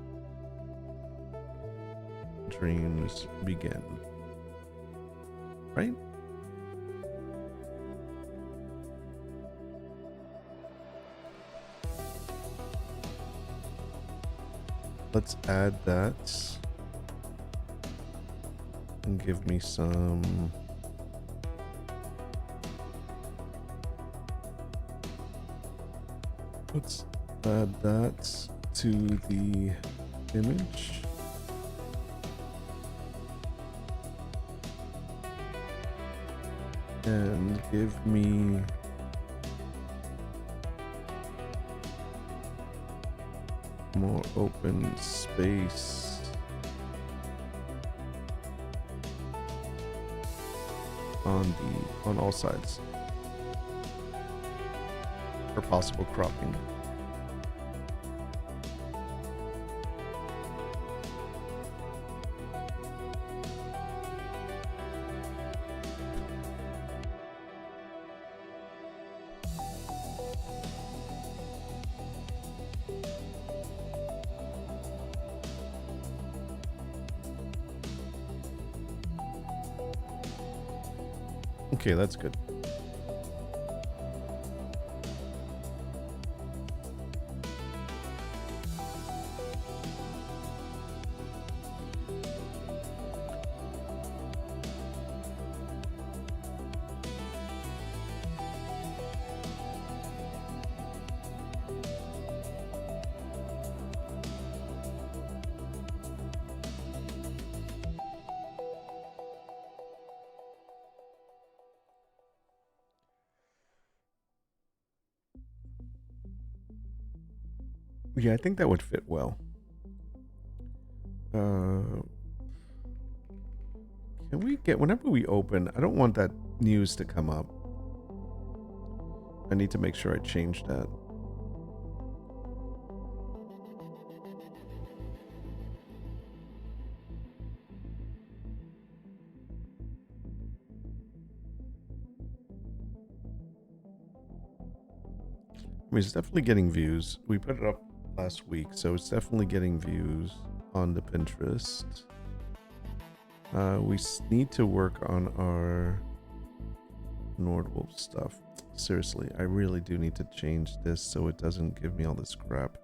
begin. Right? Let's add that and give me some let's add that to the image. and give me more open space. On all sides for possible cropping. Okay, that's good. Yeah, I think that would fit well. Can we get, whenever we open, I don't want that news to come up. I need to make sure I change that. I mean, it's definitely getting views. We put it up last week, so it's definitely getting views on the Pinterest. We need to work on our Nordwulf stuff. Seriously, I really do need to change this so it doesn't give me all this crap.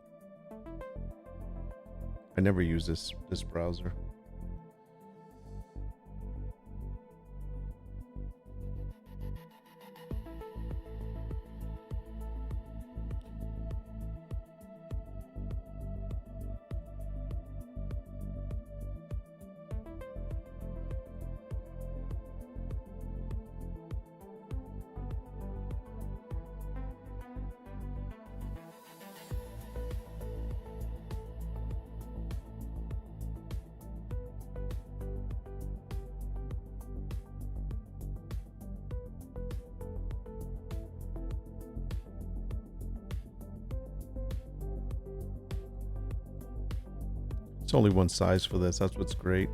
I never use this browser. It's only one size for this. That's what's great.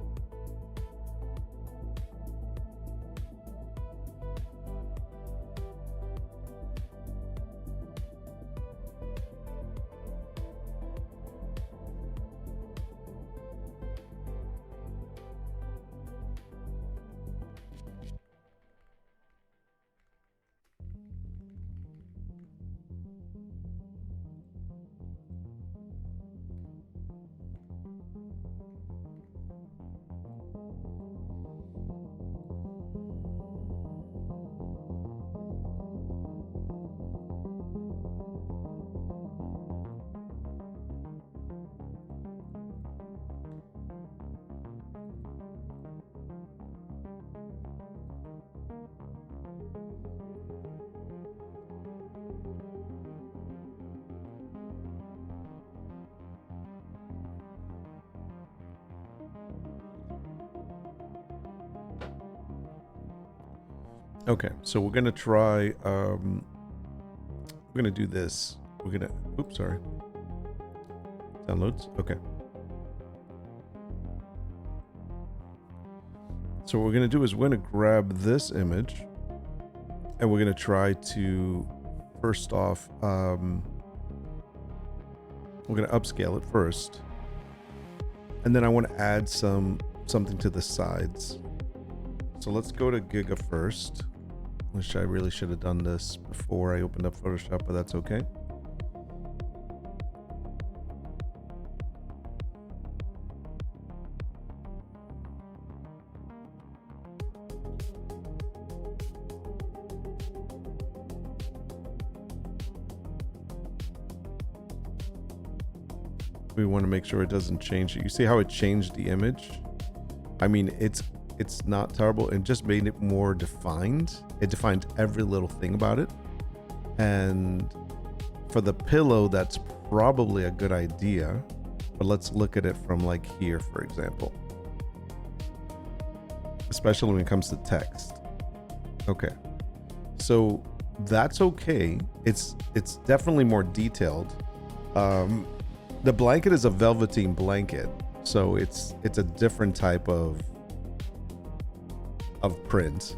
Okay, so we're gonna try, we're gonna do this. We're gonna, oops, sorry. Downloads, okay. So what we're gonna do is we're gonna grab this image and we're gonna try to, first off, we're gonna upscale it first. And then I wanna add something to the sides. So let's go to Giga first. Wish I really should have done this before I opened up Photoshop, but that's okay. We want to make sure it doesn't change it. You see how it changed the image? I mean, it's it's not terrible. It just made it more defined. It defined every little thing about it. And for the pillow, that's probably a good idea. But let's look at it from like here, for example. Especially when it comes to text. Okay. So that's okay. It's definitely more detailed. The blanket is a velveteen blanket, so it's a different type of print,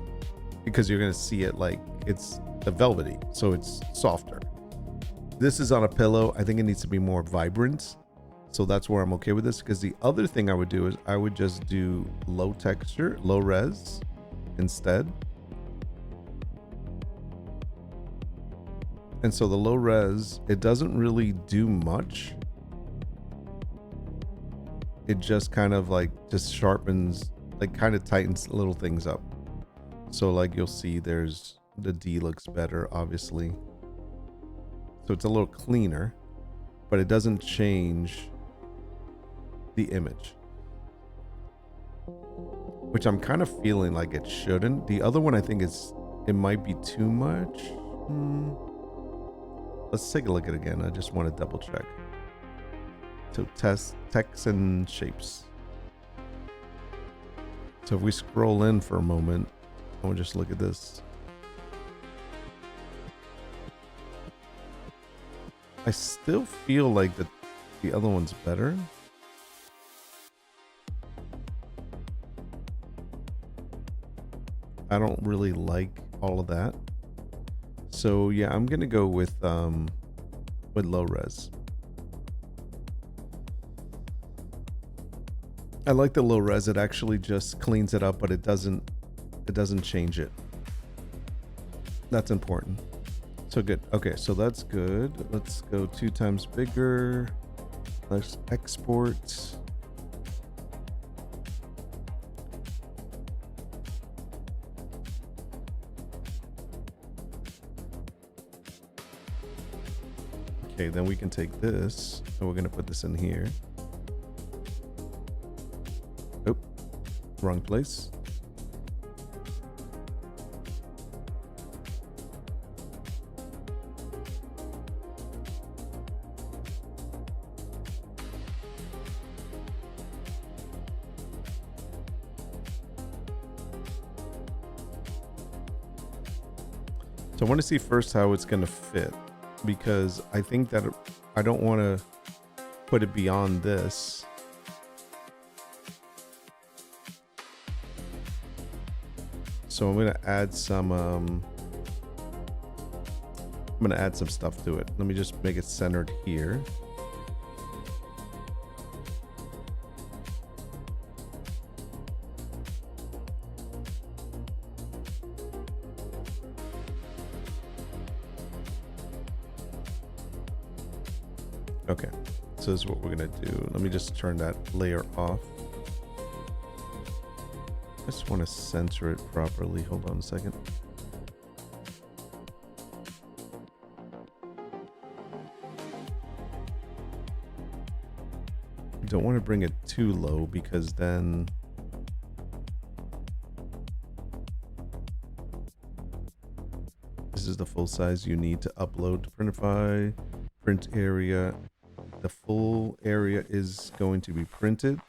because you're gonna see it like it's the velvety, so it's softer. This is on a pillow. I think it needs to be more vibrant, so that's where I'm okay with this. Because the other thing I would do is I would just do low texture, low res instead. And so the low res, it doesn't really do much. It just kind of like just sharpens, like kind of tightens little things up. So like you'll see there's, the D looks better, obviously. So it's a little cleaner, but it doesn't change the image, which I'm kind of feeling like it shouldn't. The other one, I think it might be too much. Let's take a look at it again. I just want to double check. So test text and shapes. So if we scroll in for a moment, I want to just look at this. I still feel like the other one's better. I don't really like all of that. So yeah, I'm gonna go with low res. I like the low res. It actually just cleans it up, but it doesn't change it. That's important. So good. Okay, so that's good. Let's go 2 times bigger. Let's export. Okay, then we can take this and we're gonna put this in here. Oh, wrong place. So I want to see first how it's going to fit, because I think that I don't want to put it beyond this. So I'm going to add some stuff to it. Let me just make it centered here. Okay, so this is what we're gonna do. Let me just turn that layer off. I just want to center it properly. Hold on a second. Don't want to bring it too low, because then this is the full size you need to upload to Printify. Print area. The full area is going to be printed.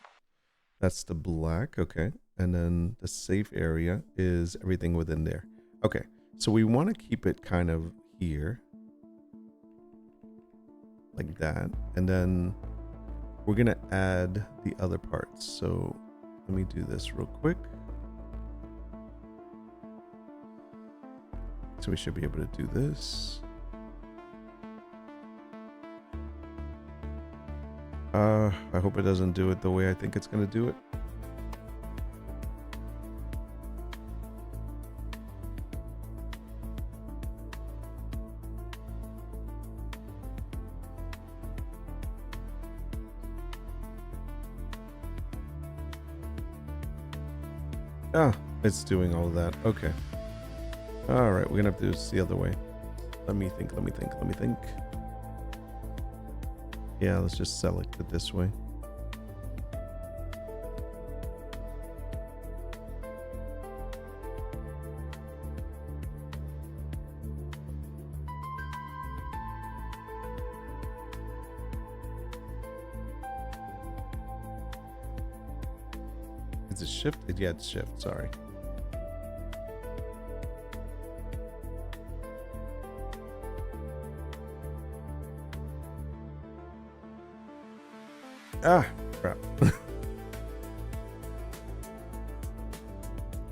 That's the black. Okay. And then the safe area is everything within there. Okay. So we want to keep it kind of here. Like that. And then we're going to add the other parts. So let me do this real quick. So we should be able to do this. I hope it doesn't do it the way I think it's going to do it. Ah, it's doing all of that. Okay. All right, we're going to have to do this the other way. Let me think. Yeah, let's just select it this way. Is it shift? Yeah, it's shift. Sorry. Ah, crap.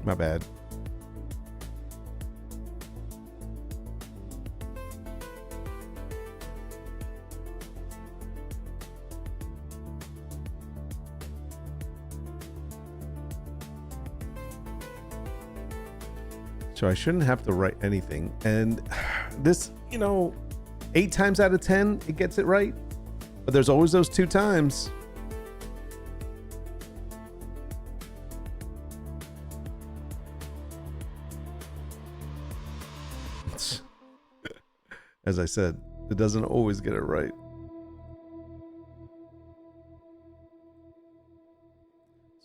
My bad. So I shouldn't have to write anything. And this, 8 times out of 10, it gets it right. But there's always those 2 times. As I said, it doesn't always get it right.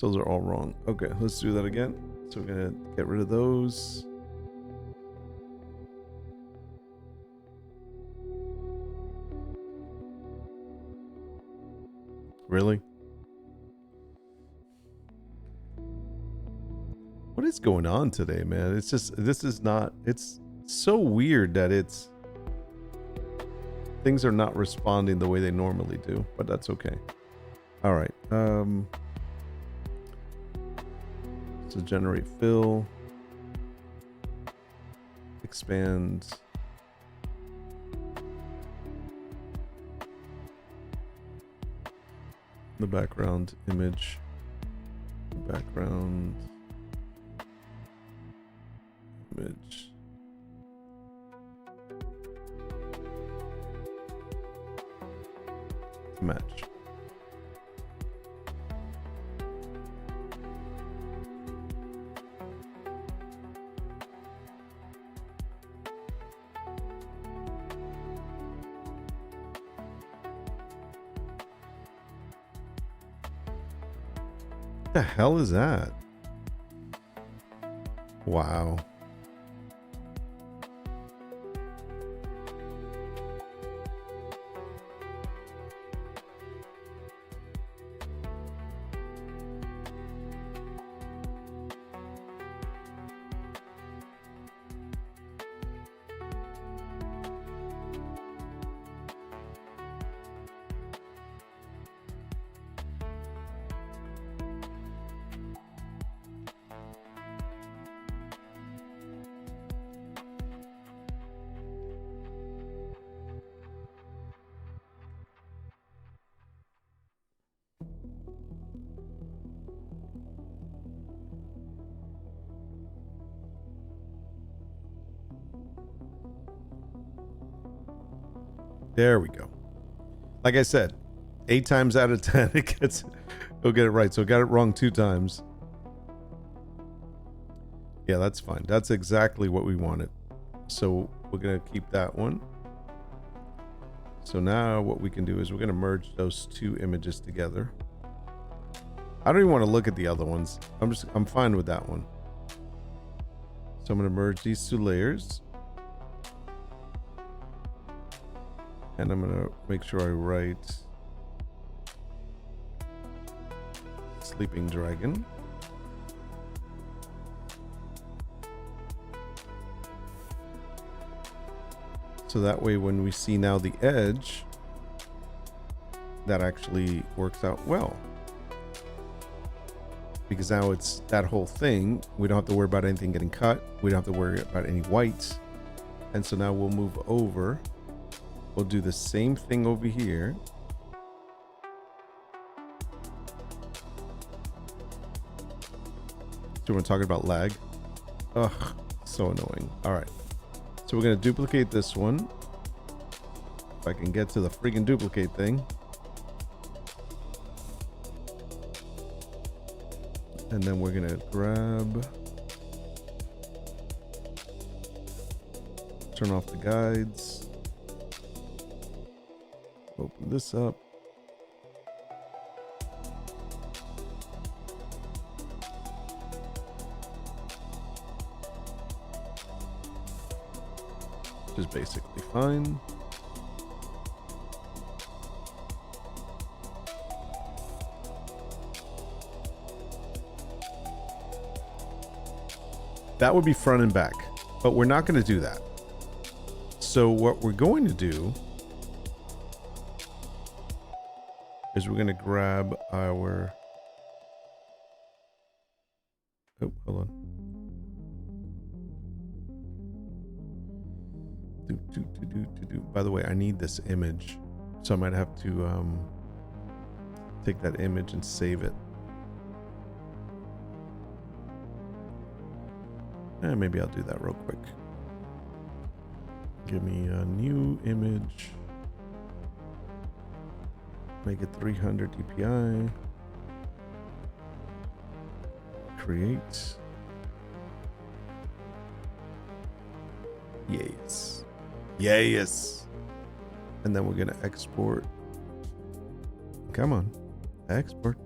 Those are all wrong. Okay, let's do that again. So we're gonna get rid of those. Really? What is going on today, man? It's just, it's so weird that things are not responding the way they normally do, but that's okay. All right. So generate fill, expand. The background image, background image. Match. What the hell is that? Wow. There we go. Like I said, 8 times out of 10, it'll get it right. So I got it wrong 2 times. Yeah, that's fine. That's exactly what we wanted. So we're going to keep that one. So now what we can do is we're going to merge those 2 images together. I don't even want to look at the other ones. I'm fine with that one. So I'm going to merge these 2 layers. And I'm going to make sure I write Sleeping Dragon. So that way when we see now the edge, that actually works out well. Because now it's that whole thing. We don't have to worry about anything getting cut. We don't have to worry about any whites. And so now we'll move over. We'll do the same thing over here. So we're talking about lag. Ugh, so annoying. All right. So we're going to duplicate this one. If I can get to the freaking duplicate thing. And then we're going to grab, turn off the guides. Open this up. Which is basically fine. That would be front and back, but we're not going to do that. So what we're going to do is we're going to grab our, oh, hold on. By the way, I need this image, so I might have to take that image and save it. And maybe I'll do that real quick. Give me a new image. Make it 300 dpi. Create. Yes. Yes. And then we're gonna export. Come on. Export.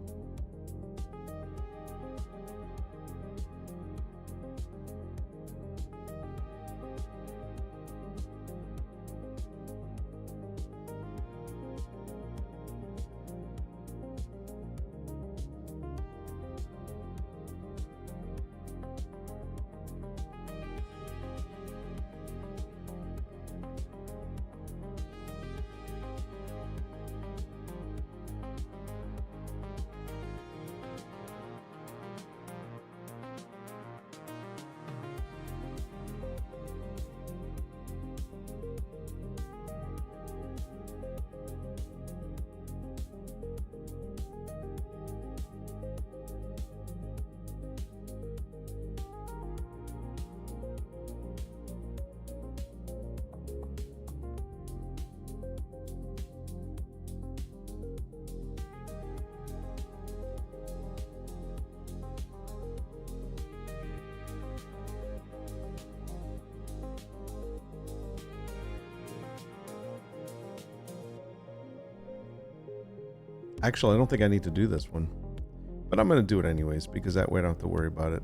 Actually, I don't think I need to do this one, but I'm going to do it anyways because that way I don't have to worry about it.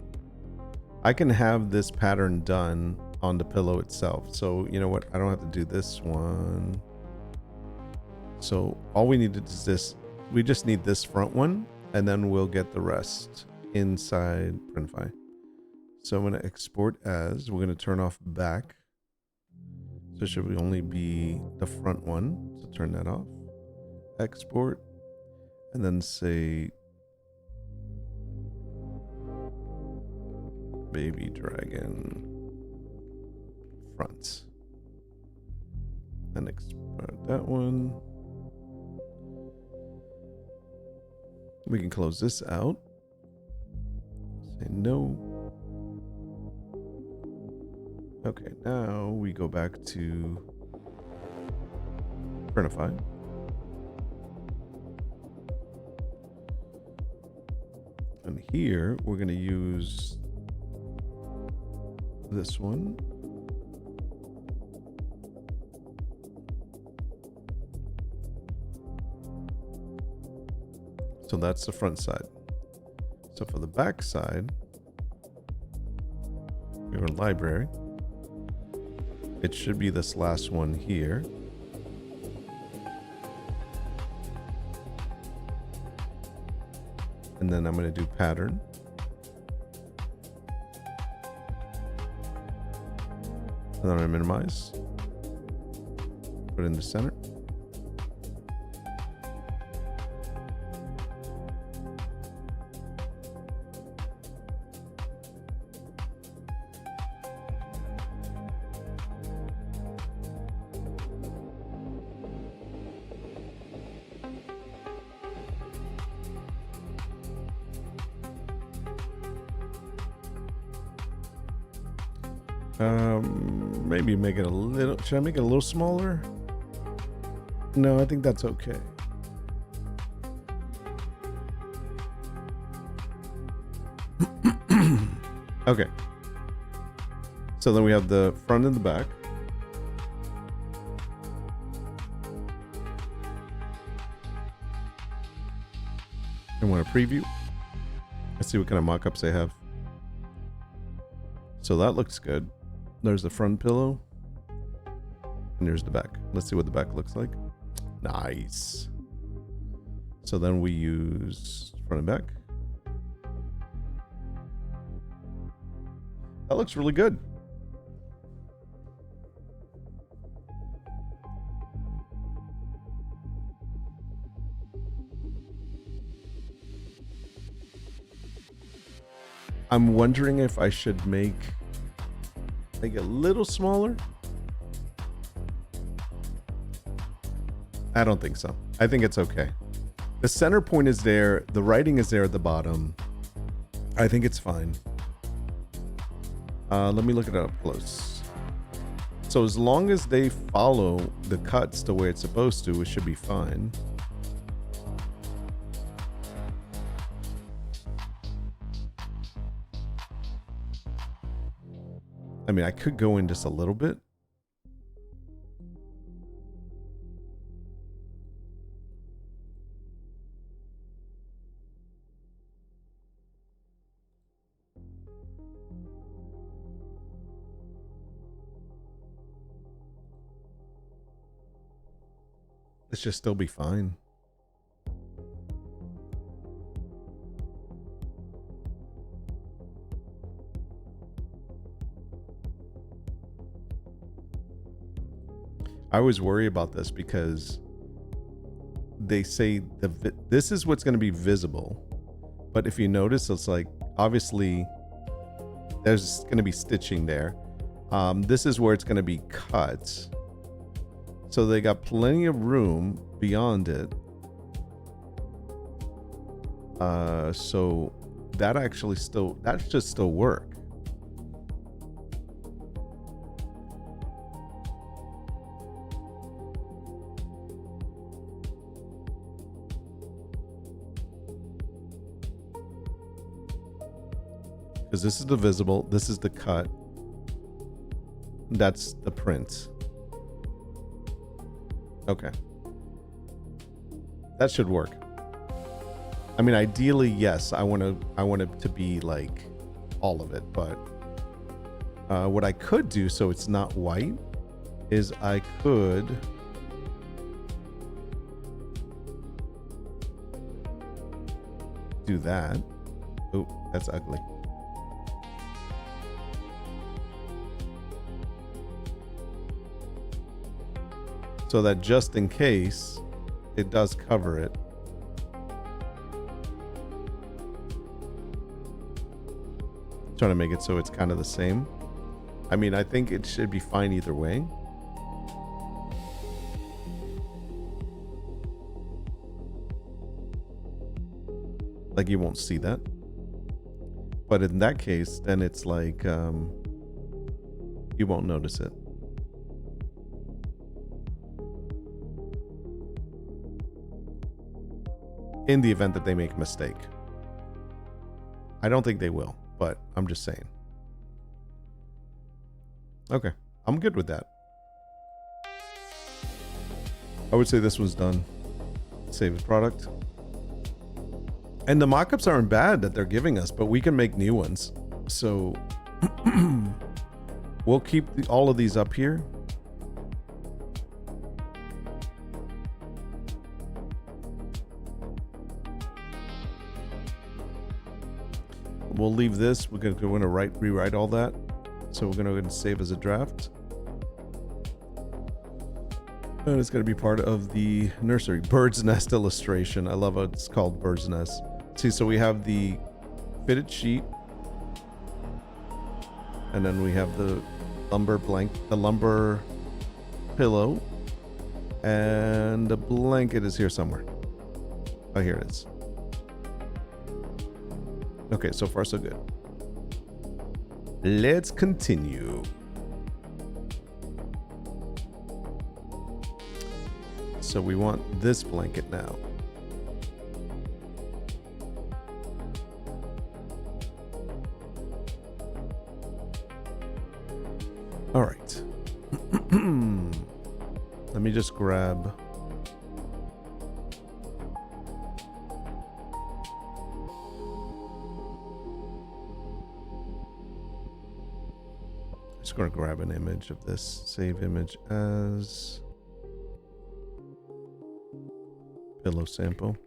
I can have this pattern done on the pillow itself. So you know what? I don't have to do this one. So all we need is this. We just need this front one, and then we'll get the rest inside Printify. So I'm going to export as. We're going to turn off back. So it should only be the front one. So turn that off. Export. And then say baby dragon front. And export that one. We can close this out. Say no. Okay, now we go back to Printify. And here we're going to use this one. So that's the front side. So for the back side, we're in library. It should be this last one here. And then I'm going to do pattern. And then I'm going to minimize. Put it in the center. Maybe make it a little, should I make it a little smaller? No, I think that's okay. Okay. So then we have the front and the back. I want to preview. Let's see what kind of mock-ups they have. So that looks good. There's the front pillow. And there's the back. Let's see what the back looks like. Nice. So then we use front and back. That looks really good. I'm wondering if I should make a little smaller. I don't think so. I think it's okay. The center point is there. The writing is there at the bottom. I think it's fine. Let me look it up close. So as long as they follow the cuts the way it's supposed to, it should be fine. I mean, I could go in just a little bit. It should still be fine. I always worry about this because they say this is what's going to be visible, but if you notice, it's like obviously there's going to be stitching there. This is where it's going to be cut, so they got plenty of room beyond it. So that actually that should still work. Because this is the visible, this is the cut, that's the print. Okay, that should work. I mean, ideally, yes, I want it to be like all of it, but what I could do so it's not white is I could do that. Oh, that's ugly. So that just in case it does cover it. Trying to make it so it's kind of the same. I mean, I think it should be fine either way. Like you won't see that. But in that case, then it's like you won't notice it. In the event that they make a mistake. I don't think they will, but I'm just saying. Okay, I'm good with that. I would say this one's done. Save the product. And the mock-ups aren't bad that they're giving us, but we can make new ones. So we'll keep all of these up here. We'll leave this. We're going to rewrite all that. So we're going to go ahead and save as a draft. And it's going to be part of the nursery. Bird's nest illustration. I love it. It's called Bird's Nest. See, so we have the fitted sheet. And then we have the lumber pillow. And the blanket is here somewhere. Oh, here it is. Okay, so far so good. Let's continue. So we want this blanket now. All right. Let me just grab. Just going to grab an image of this. Save image as pillow sample.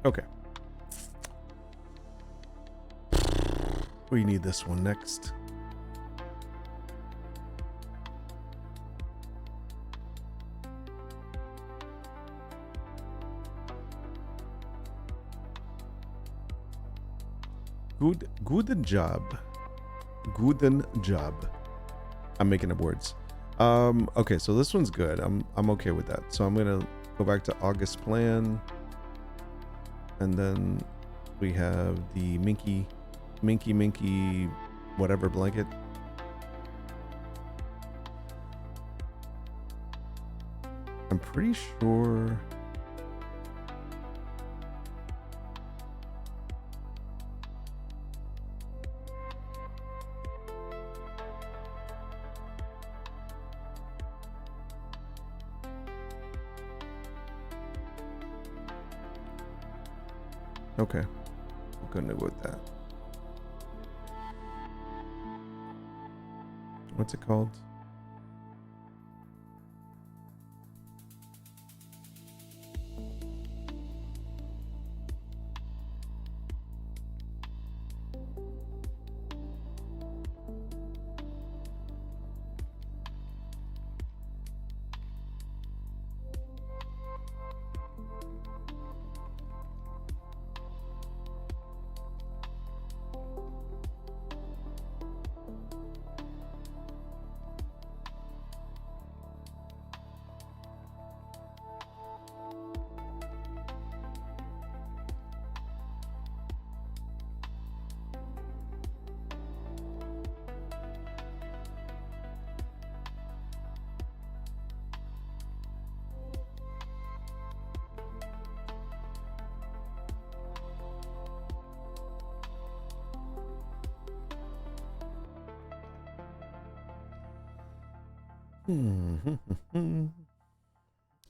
Okay. We need this one next. Guten job. Guten job. I'm making up words. Okay, so this one's good. I'm okay with that. So I'm gonna go back to August plan, and then we have the Minky, whatever blanket. I'm pretty sure. Okay, I'm gonna go with that. What's it called?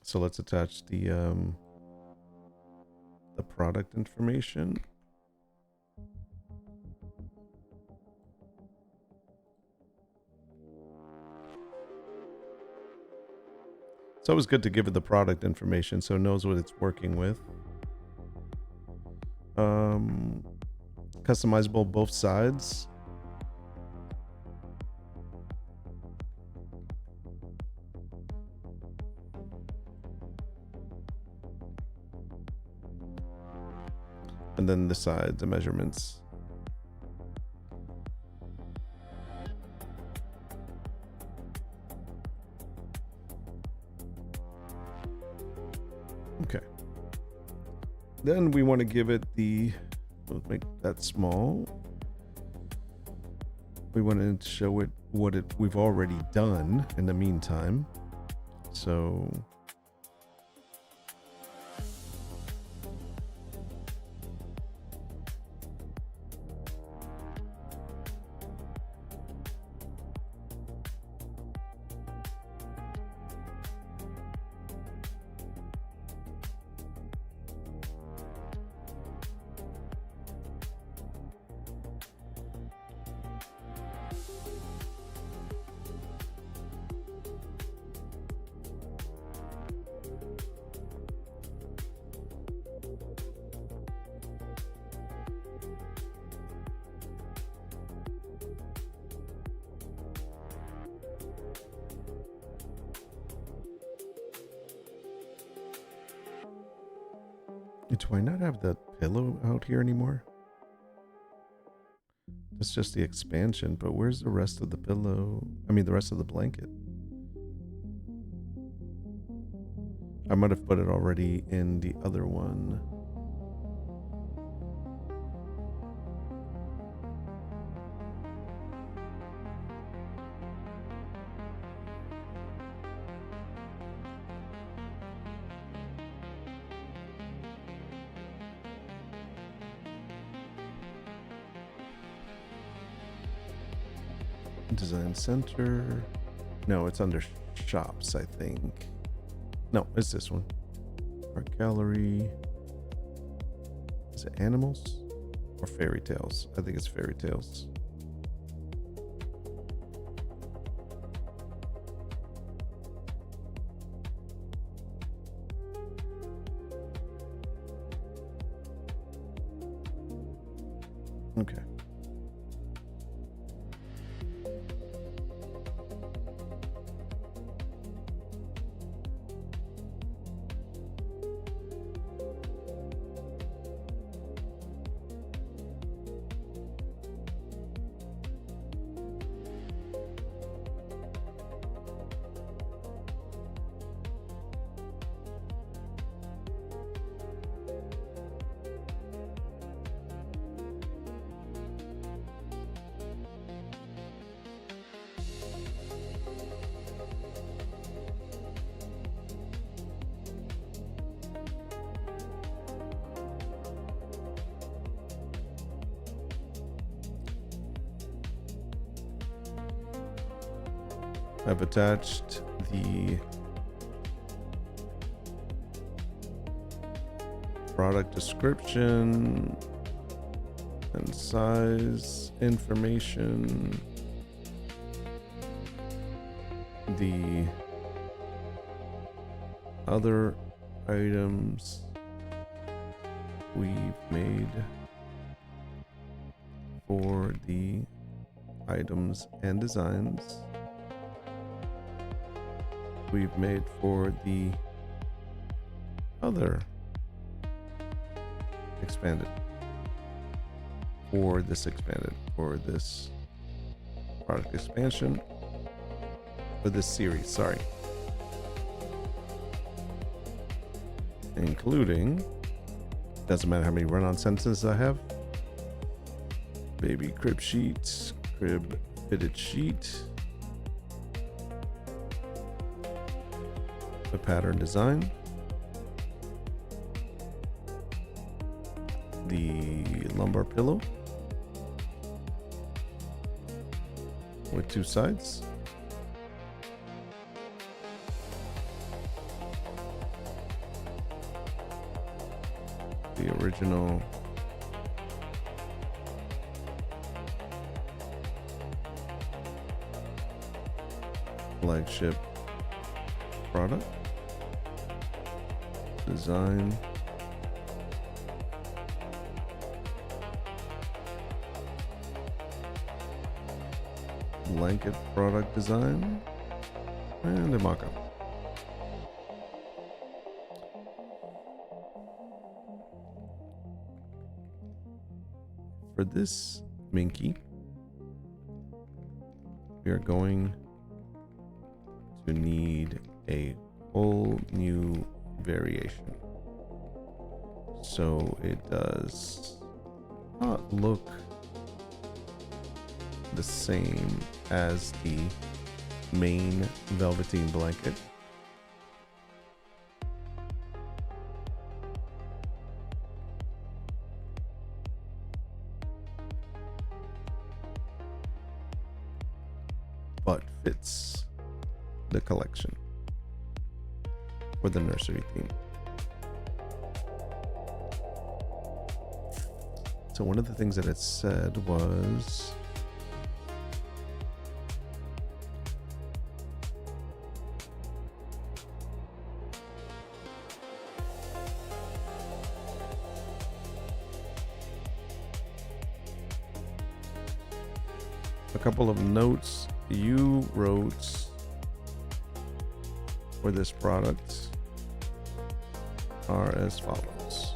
So let's attach the product information. It's always good to give it the product information so it knows what it's working with. Customizable both sides. And then the sides, the measurements. Okay. Then we want to give it the, we'll make that small. We want to show it what we've already done in the meantime. So do I not have the pillow out here anymore? It's just the expansion, but where's the rest of the pillow? I mean, the rest of the blanket. I might have put it already in the other one. Design center. No, it's under shops, I think. No, it's this one. Art gallery. Is it animals or fairy tales? I think it's fairy tales. I've attached the product description and size information, the other items we've made for the items and designs we've made for the other expanded, for this product expansion, for this series, sorry, including, doesn't matter how many run-on sentences I have, baby crib sheets, crib fitted sheet, the pattern design, the lumbar pillow with 2 sides, the original flagship product design, blanket product design, and a mock-up. For this Minky, we are going to need a whole new variation. So it does not look the same as the main velveteen blanket. But fits the collection for the nursery theme. So one of the things that it said was a couple of notes you wrote for this product are as follows.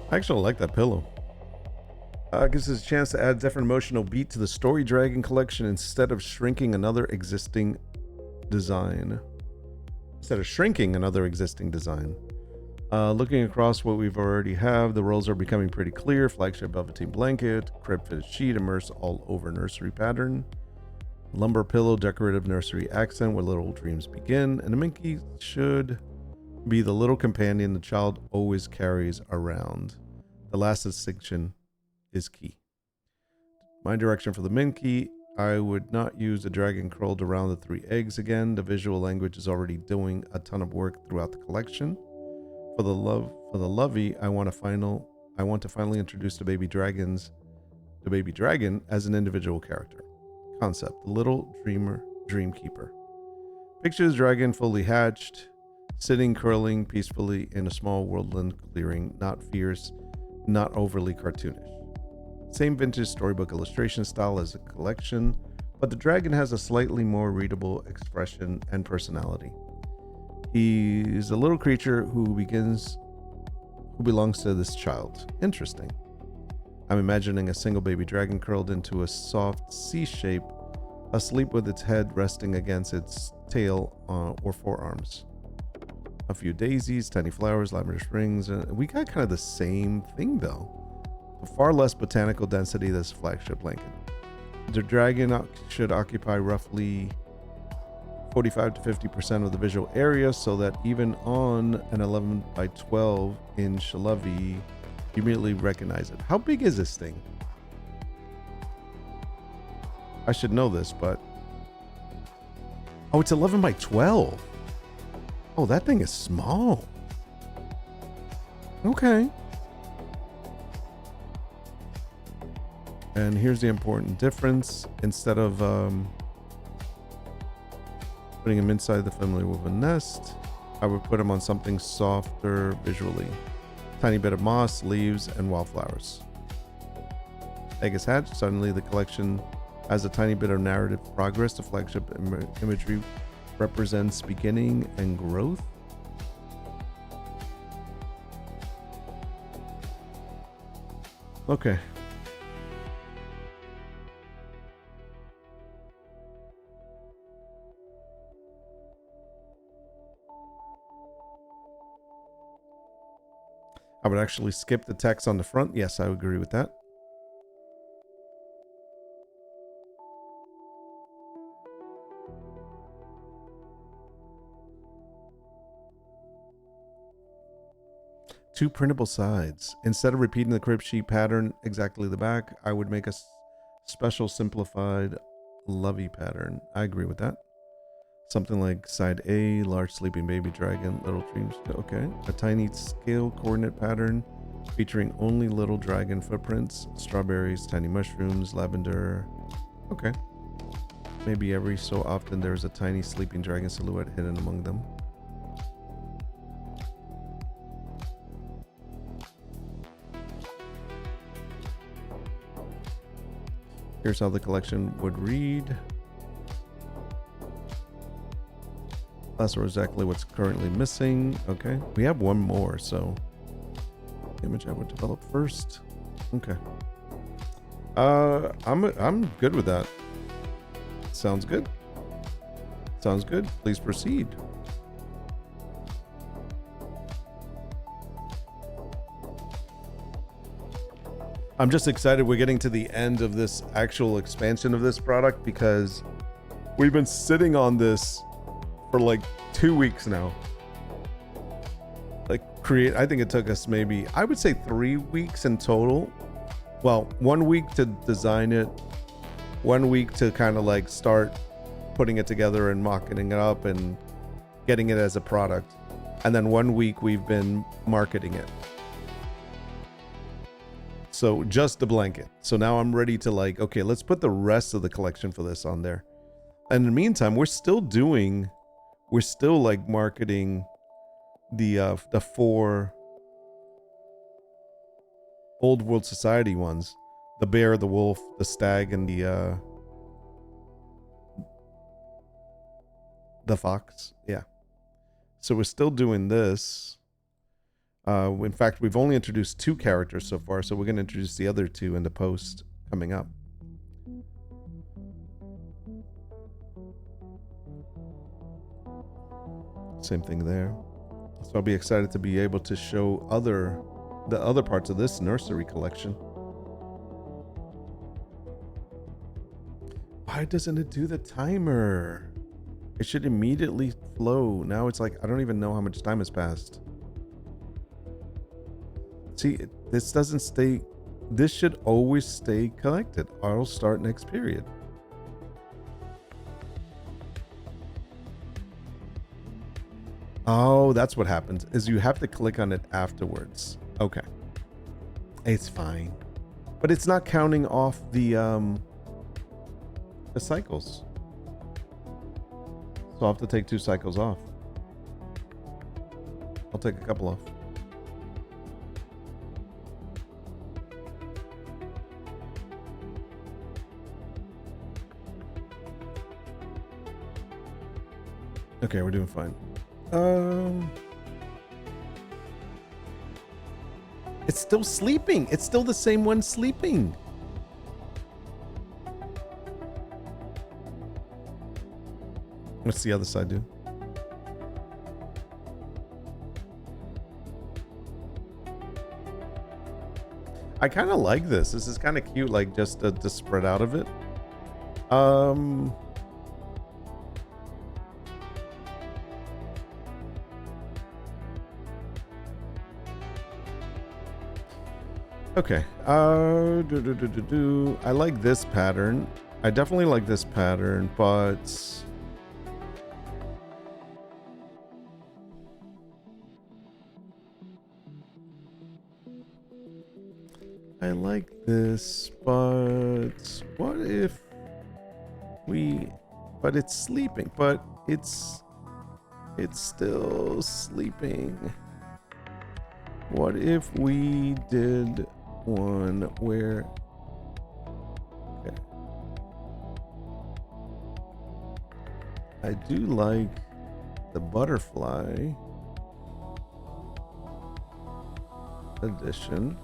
I actually like that pillow. Gives us a chance to add different emotional beat to the Story Dragon collection instead of shrinking another existing design. Looking across what we've already have, the roles are becoming pretty clear. Flagship velveteen blanket, crib fitted sheet, immersed all over nursery pattern, lumbar pillow, decorative nursery accent where little dreams begin, and the Minky should be the little companion the child always carries around. The last distinction is key. My direction for the Minky, I would not use the dragon curled around the 3 eggs again. The visual language is already doing a ton of work throughout the collection. For the lovey, I want to finally introduce the baby dragon as an individual character. Concept: the little dream keeper. Picture the dragon fully hatched, sitting curling peacefully in a small woodland clearing, not fierce, not overly cartoonish. Same vintage storybook illustration style as the collection, but the dragon has a slightly more readable expression and personality. He's a little creature who belongs to this child. Interesting. I'm imagining a single baby dragon curled into a soft C shape, asleep with its head resting against its tail or forearms. A few daisies, tiny flowers, lavender springs. We got kind of the same thing though. A far less botanical density than this flagship blanket. The dragon should occupy roughly 45 to 50% of the visual area, so that even on an 11 by 12 inch lovey, you immediately recognize it. How big is this thing? I should know this, but... Oh, it's 11 by 12. Oh, that thing is small. Okay. And here's the important difference. Instead of putting him inside the family woven nest, I would put him on something softer visually. Tiny bit of moss, leaves, and wildflowers. Egg is hatched. Suddenly the collection has a tiny bit of narrative progress. The flagship imagery represents beginning and growth. Okay. I would actually skip the text on the front. Yes, I would agree with that. Two printable sides. Instead of repeating the crib sheet pattern exactly the back, I would make a special simplified lovey pattern. I agree with that. Something like side A, large sleeping baby dragon, little dreams. Okay. A tiny scale coordinate pattern featuring only little dragon footprints, strawberries, tiny mushrooms, lavender. Okay. Maybe every so often there's a tiny sleeping dragon silhouette hidden among them. Here's how the collection would read. That's exactly what's currently missing. Okay, we have one more, so image I would develop first. Okay. I'm good with that. Sounds good. Sounds good. Please proceed. I'm just excited we're getting to the end of this actual expansion of this product, because we've been sitting on this for like 2 weeks now. I think it took us maybe, I would say 3 weeks in total. Well, 1 week to design it, 1 week to kind of like start putting it together and mocking it up and getting it as a product. And then 1 week we've been marketing it. So just the blanket. So now I'm ready to like, okay, let's put the rest of the collection for this on there. And in the meantime, we're still like marketing the 4 Old World Society ones: the bear, the wolf, the stag, and the fox. Yeah. So we're still doing this. In fact, we've only introduced 2 characters so far, so we're going to introduce the other 2 in the post coming up. Same thing there. So I'll be excited to be able to show the other parts of this nursery collection. Why doesn't it do the timer? It should immediately flow. Now it's like, I don't even know how much time has passed. See, this doesn't stay. This should always stay collected. I'll start next period. Oh, that's what happens, is you have to click on it afterwards. Okay. It's fine. But it's not counting off the cycles. So I'll have to take 2 cycles off. I'll take a couple off. Okay, we're doing fine. It's still sleeping. It's still the same one sleeping. What's the other side do? I kind of like this. This is kind of cute, like just to spread out of it. Okay. I like this pattern. I definitely like this pattern, but I like this, but what if we, but it's sleeping, but it's still sleeping. What if we did one where, okay, I do like the butterfly edition.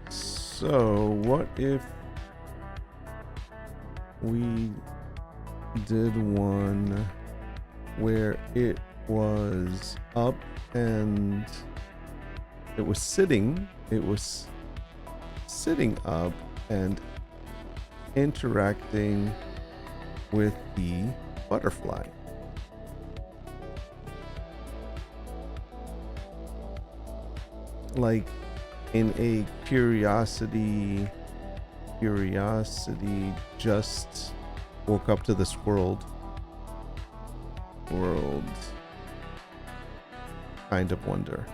So what if we did one where it was up and it was sitting up and interacting with the butterfly? Like in a curiosity just woke up to this world kind of wonder.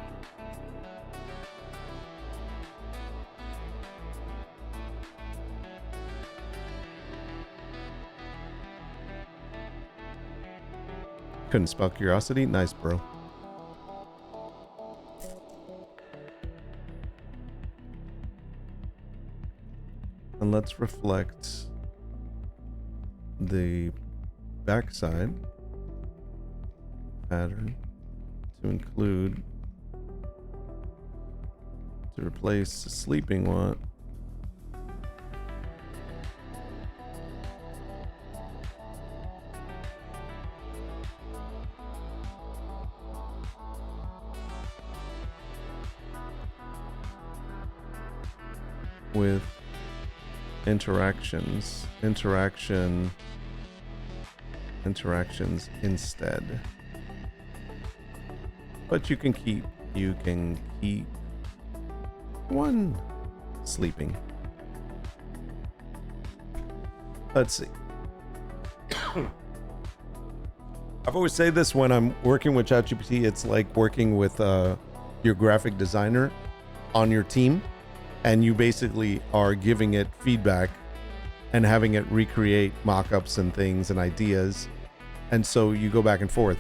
Couldn't spell curiosity. Nice, bro. And let's reflect the backside pattern to include, to replace the sleeping one. With interactions instead. But you can keep one sleeping. Let's see. I've always said this when I'm working with ChatGPT, it's like working with your graphic designer on your team, and you basically are giving it feedback and having it recreate mock-ups and things and ideas. And so you go back and forth.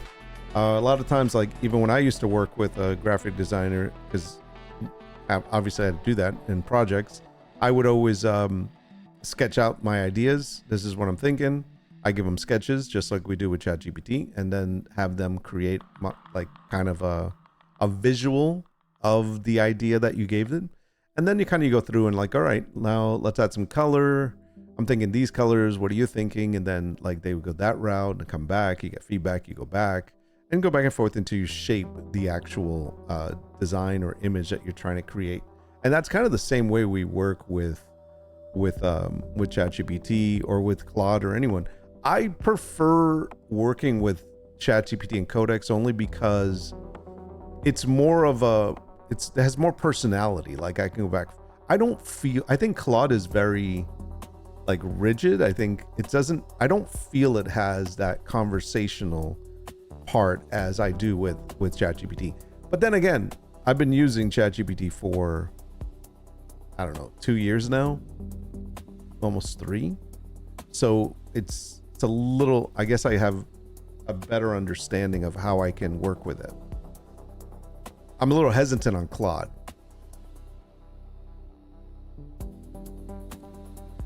A lot of times, like even when I used to work with a graphic designer, because obviously I had to do that in projects, I would always sketch out my ideas. This is what I'm thinking. I give them sketches just like we do with ChatGPT, and then have them create like kind of a visual of the idea that you gave them. And then you kind of go through and like, all right, now let's add some color. I'm thinking these colors. What are you thinking? And then like they would go that route and come back. You get feedback. You go back and go back and forth until you shape the actual design or image that you're trying to create. And that's kind of the same way we work with ChatGPT or with Claude or anyone. I prefer working with ChatGPT and Codex only because it's more of it has more personality. Like I can go back. I think Claude is very like rigid. I don't feel it has that conversational part as I do with ChatGPT. But then again, I've been using ChatGPT for, I don't know, 2 years now, almost 3. So it's a little, I guess I have a better understanding of how I can work with it. I'm a little hesitant on Claude.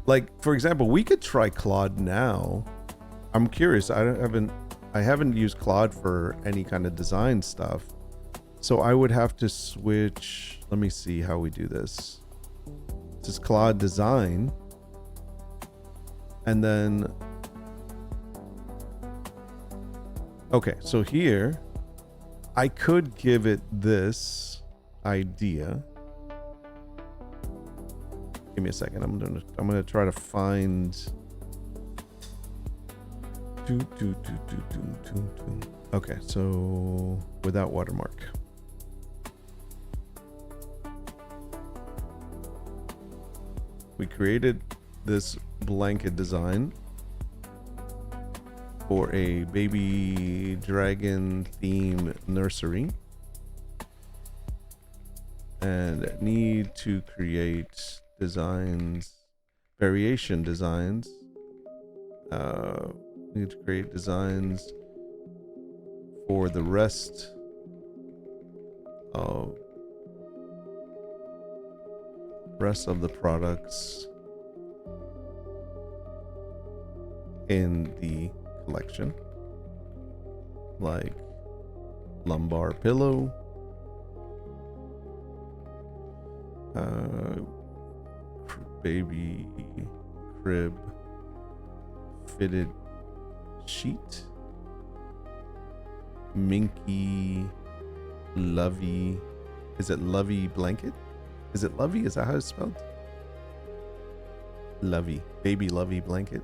Like, for example, we could try Claude now. I'm curious. I I haven't used Claude for any kind of design stuff. So I would have to switch. Let me see how we do this. This is Claude Design. And then, okay, so here I could give it this idea. Give me a second. I'm gonna try to find. Okay, so without watermark. We created this blanket design for a baby dragon theme nursery, and need to create designs, variation designs. Need to create designs for the rest of the products in the collection, like lumbar pillow, baby crib fitted sheet, Minky Lovey. Is it Lovey blanket? Is it Lovey? Is that how it's spelled? Lovey. Baby Lovey blanket.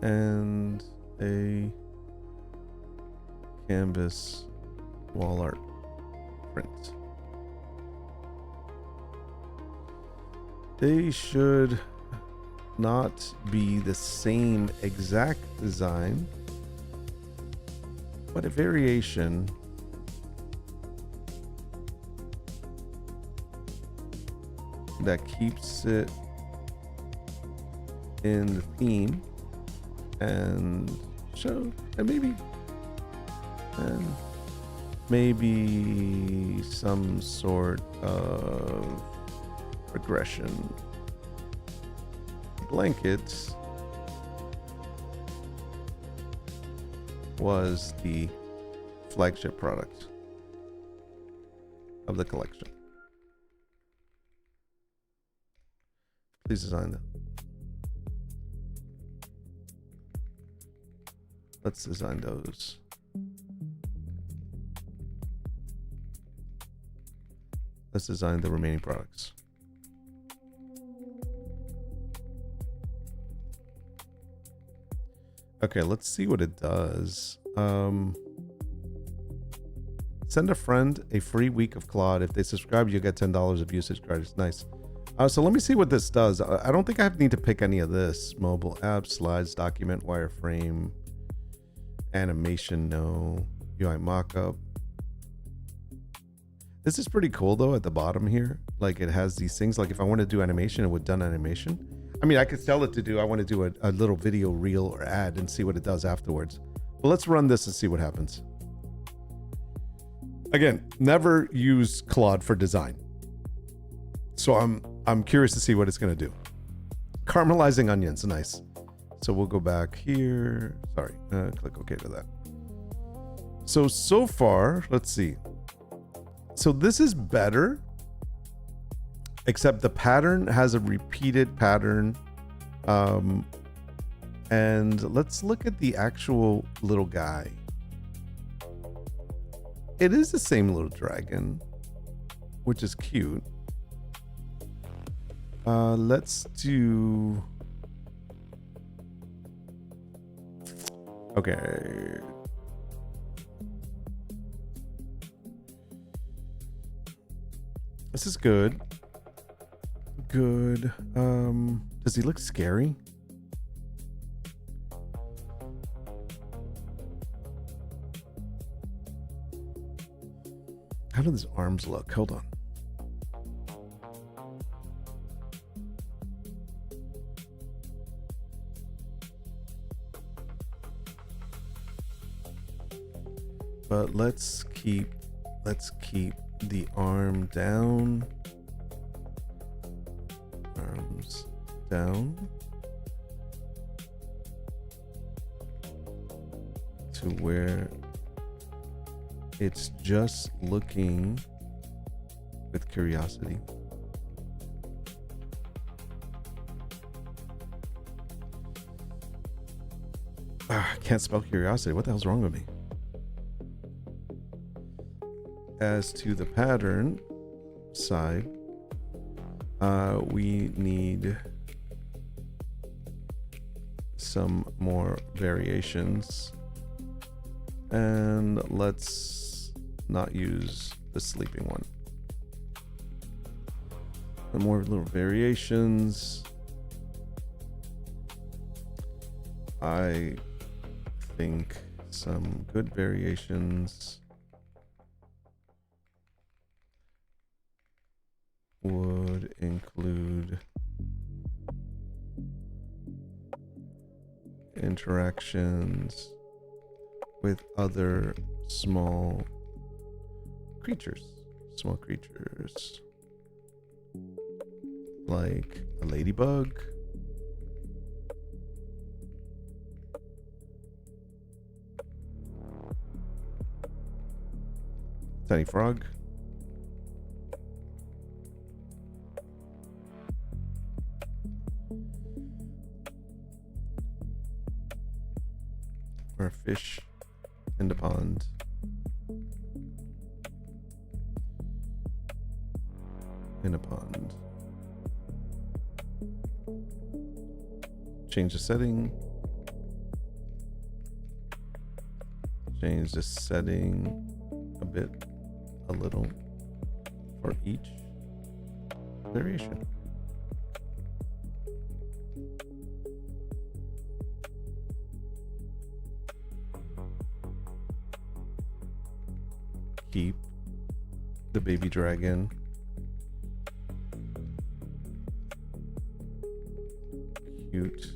And a canvas wall art print. They should not be the same exact design, but a variation that keeps it in the theme and show, and maybe some sort of progression. Blankets was the flagship product of the collection. Please design that. Let's design those. Let's design the remaining products. Okay, let's see what it does. Send a friend a free week of Claude. If they subscribe, you get $10 of usage credits. Nice. So let me see what this does. I don't think I need to pick any of this. Mobile app, slides, document, wireframe, animation, no. UI mockup. This is pretty cool though at the bottom here. Like it has these things. Like if I want to do animation, it would done animation. I mean, I could tell it to do, I want to do a little video reel or ad and see what it does afterwards. But let's run this and see what happens. Again, never use Claude for design. So I'm curious to see what it's going to do. Caramelizing onions, nice. So we'll go back here. Sorry, click OK to that. So far, let's see. So this is better, except the pattern has a repeated pattern. And let's look at the actual little guy. It is the same little dragon, which is cute. Let's do... Okay. This is good. Good. Does he look scary? How do his arms look? Hold on. But let's keep the arm down, arms down to where it's just looking with curiosity. I can't spell curiosity. What the hell's wrong with me? As to the pattern side, we need some more variations, and let's not use the sleeping one. And more little variations. I think some good variations would include interactions with other small creatures, like a ladybug, tiny frog, or a fish in the pond. In a pond. Change the setting. Change the setting a little for each variation. Keep the baby dragon cute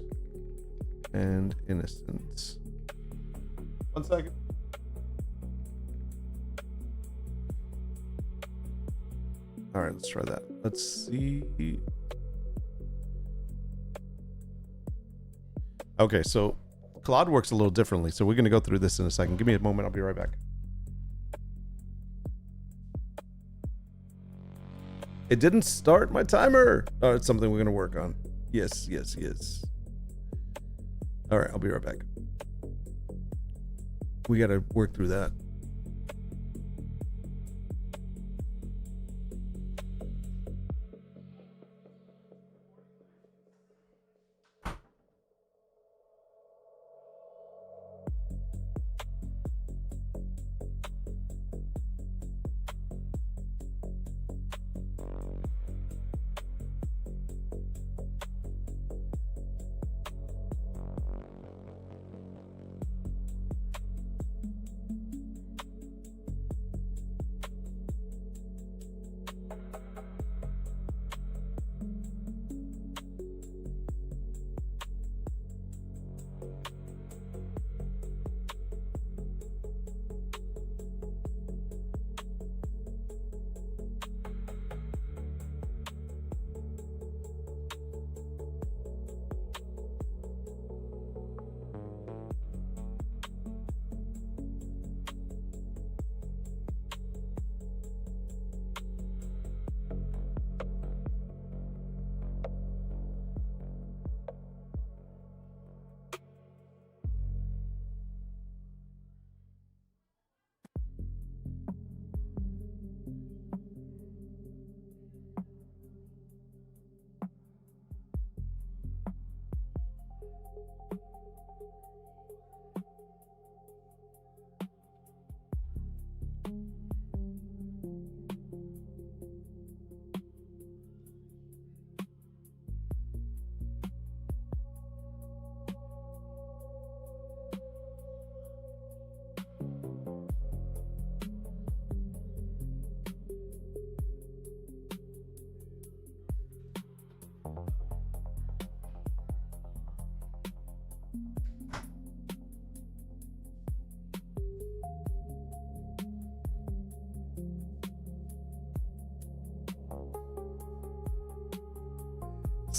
and innocent. 1 second. All right, let's try that. Let's see. Okay, so Claude works a little differently, so we're going to go through this in a second. Give me a moment. I'll be right back. It didn't start my timer. Oh, it's something we're going to work on. Yes. All right, I'll be right back. We got to work through that.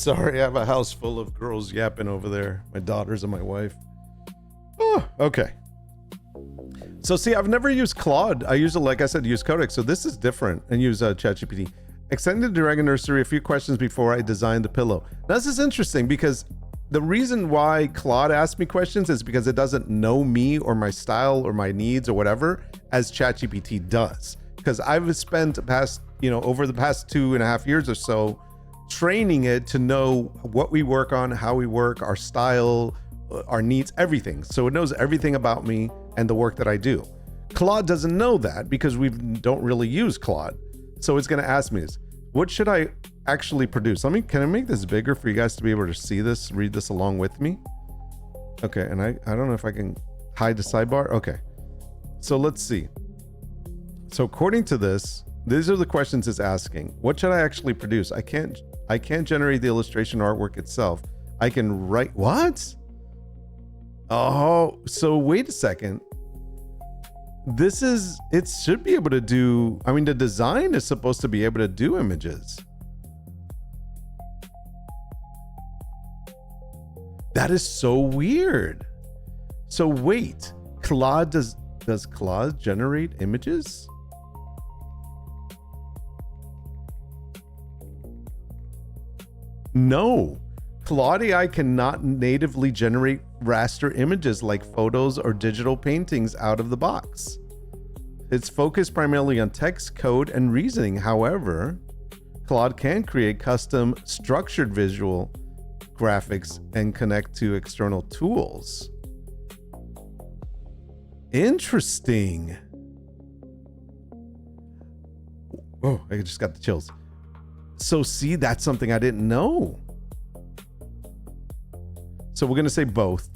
Sorry, I have a house full of girls yapping over there. My daughters and my wife. Oh, okay. So see, I've never used Claude. I usually, like I said, use Codex. So this is different, and use ChatGPT. Extended the Dragon Nursery a few questions before I designed the pillow. Now, this is interesting because the reason why Claude asks me questions is because it doesn't know me or my style or my needs or whatever as ChatGPT does. Because I've spent over the past 2.5 years or so training it to know what we work on, how we work, our style, our needs, everything. So it knows everything about me and the work that I do. Claude doesn't know that because we don't really use Claude. So it's going to ask me this, what should I actually produce? Can I make this bigger for you guys to be able to see this, read this along with me? Okay. And I don't know if I can hide the sidebar. Okay. So let's see. So according to this, these are the questions it's asking. What should I actually produce? I can't generate the illustration artwork itself. I can write, what? Oh, so wait a second. It should be able to do, the design is supposed to be able to do images. That is so weird. So wait, Claude does Claude generate images? No, Claude AI cannot natively generate raster images like photos or digital paintings out of the box. It's focused primarily on text, code, and reasoning. However, Claude can create custom structured visual graphics and connect to external tools. Interesting. Oh, I just got the chills. So see, that's something I didn't know. So we're going to say both.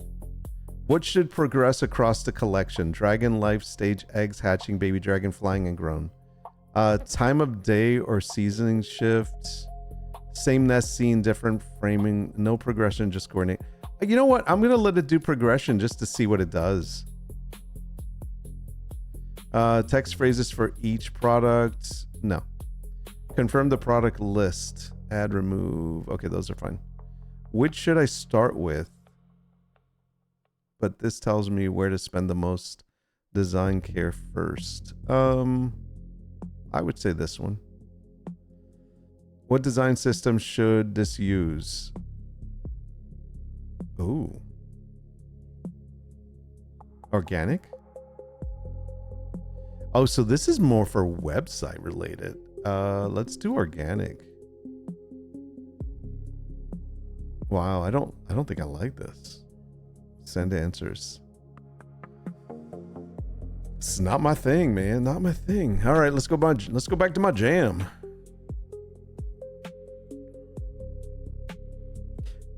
What should progress across the collection? Dragon life stage, eggs hatching, baby dragon flying and grown. Time of day or seasoning shift. Same nest scene, different framing. No progression, just coordinate. You know what? I'm going to let it do progression just to see what it does. Text phrases for each product. No. Confirm the product list. Add, remove. Okay, those are fine. Which should I start with? But this tells me where to spend the most design care first. I would say this one. What design system should this use? Ooh. Organic? Oh, so this is more for website related. Let's do organic. Wow, I don't think I like this. Send answers. It's not my thing, man. Not my thing. All right, let's go back to my jam.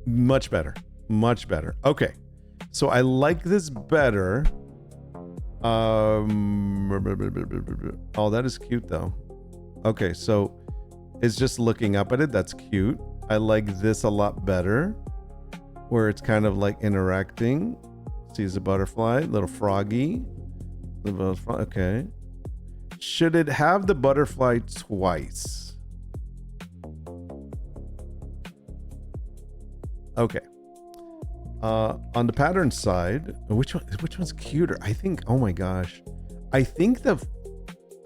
Much better. Much better. Okay. So I like this better. Oh, that is cute though. Okay, so it's just looking up at it. That's cute. I like this a lot better, where it's kind of like interacting. Sees a butterfly, little froggy. Okay. Should it have the butterfly twice? Okay. On the pattern side, which one's cuter? I think, oh my gosh, I think the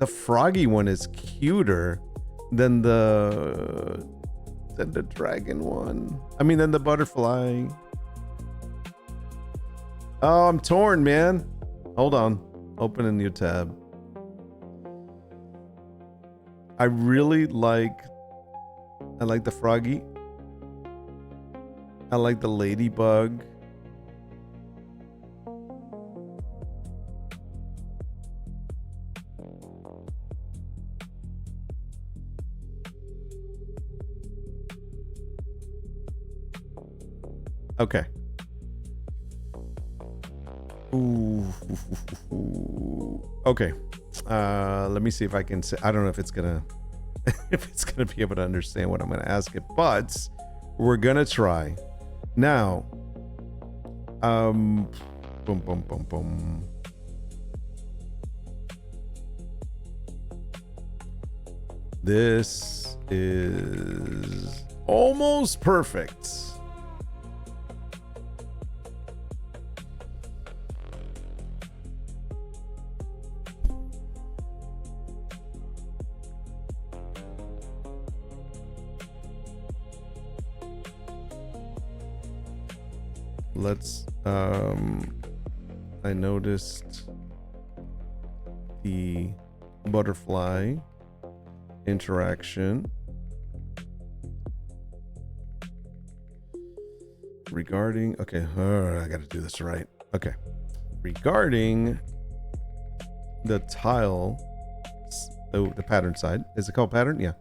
froggy one is cuter than the dragon one. Than the butterfly. Oh, I'm torn, man. Hold on. Open a new tab. I like the froggy. I like the ladybug. Okay. Ooh. Okay. Let me see if I can say, I don't know if it's gonna be able to understand what I'm gonna ask it, but we're gonna try. Now, boom, boom, boom, boom. This is Almost perfect. Let's, I noticed the butterfly interaction regarding, okay, I gotta do this right. Okay. Regarding the tile, oh, the pattern side. Is it called pattern? Yeah.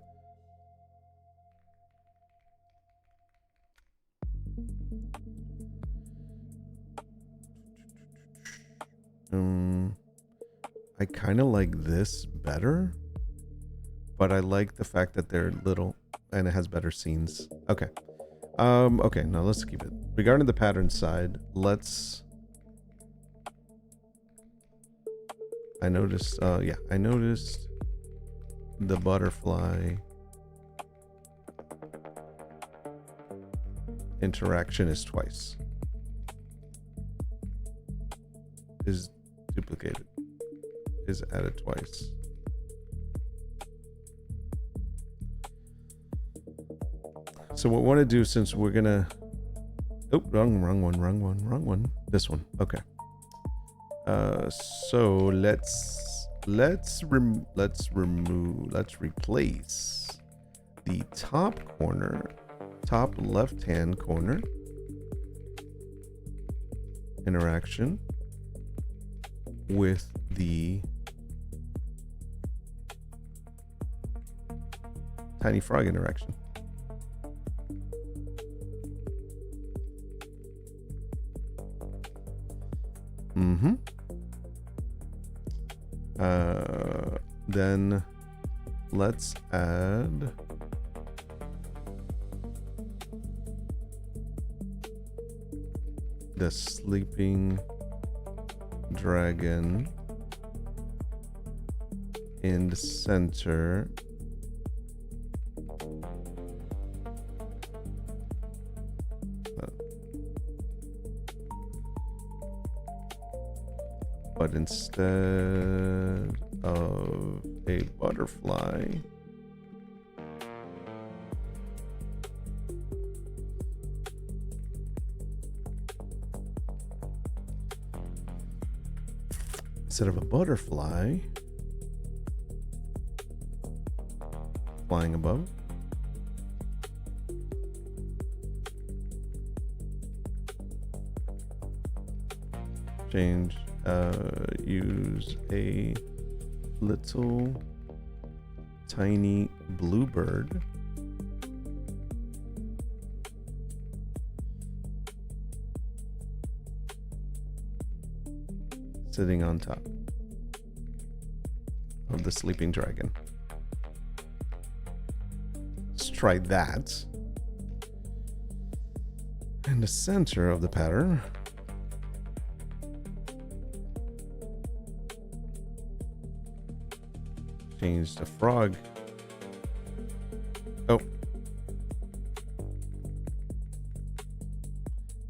I kind of like this better, but I like the fact that they're little and it has better scenes. Okay. Okay, now let's keep it. Regarding the pattern side, let's... I noticed, yeah, I noticed the butterfly interaction is twice. Is duplicated. Is added twice. So what we want to do, since we're gonna, oh, wrong one. This one. Okay. So let's replace the top left-hand corner interaction with the tiny frog interaction. Then let's add the sleeping dragon in the center. But instead of a butterfly, flying above, change, use a little tiny bluebird sitting on top of the sleeping dragon. Let's try that. In the center of the pattern, change the frog. Oh.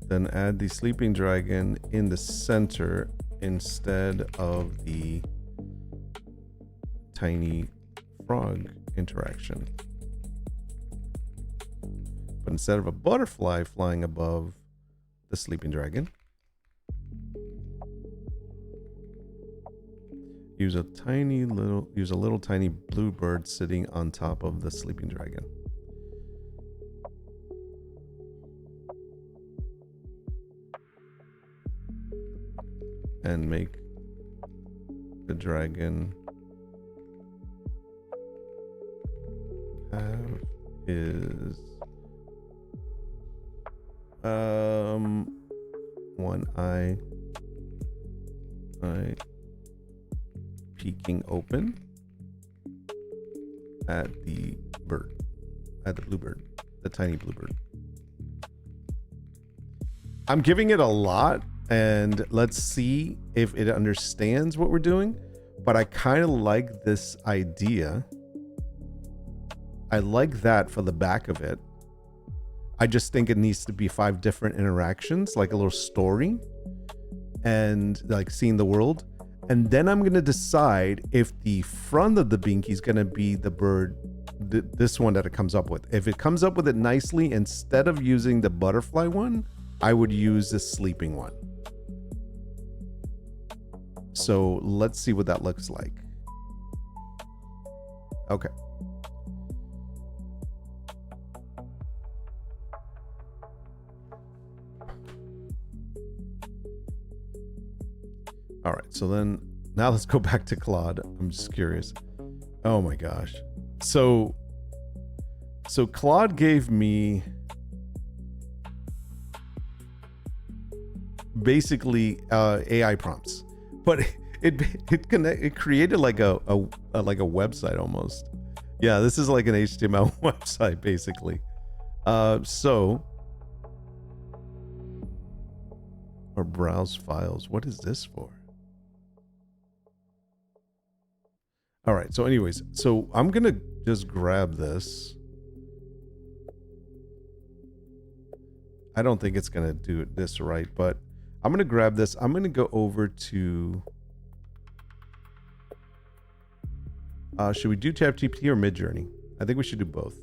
Then add the sleeping dragon in the center instead of the tiny frog interaction. But instead of a butterfly flying above the sleeping dragon, use a little tiny bluebird sitting on top of the sleeping dragon. And make the dragon have his one eye peeking open at the bluebird, the tiny bluebird. I'm giving it a lot, and let's see if it understands what we're doing, but I kind of like this idea. I like that for the back of it. I just think it needs to be 5 different interactions, like a little story, and like seeing the world. And then I'm gonna decide if the front of the binky is gonna be the bird, this one that it comes up with. If it comes up with it nicely, instead of using the butterfly one, I would use the sleeping one. So let's see what that looks like. Okay. All right, so then now let's go back to Claude. I'm just curious. Oh my gosh. So Claude gave me basically AI prompts, but it created like a website almost. Yeah, this is like an HTML website basically. Or browse files. What is this for? All right, so anyways, so I'm gonna just grab this. I don't think it's gonna do this right, but I'm gonna grab this. I'm gonna go over to should we do ChatGPT or Midjourney? I think we should do both.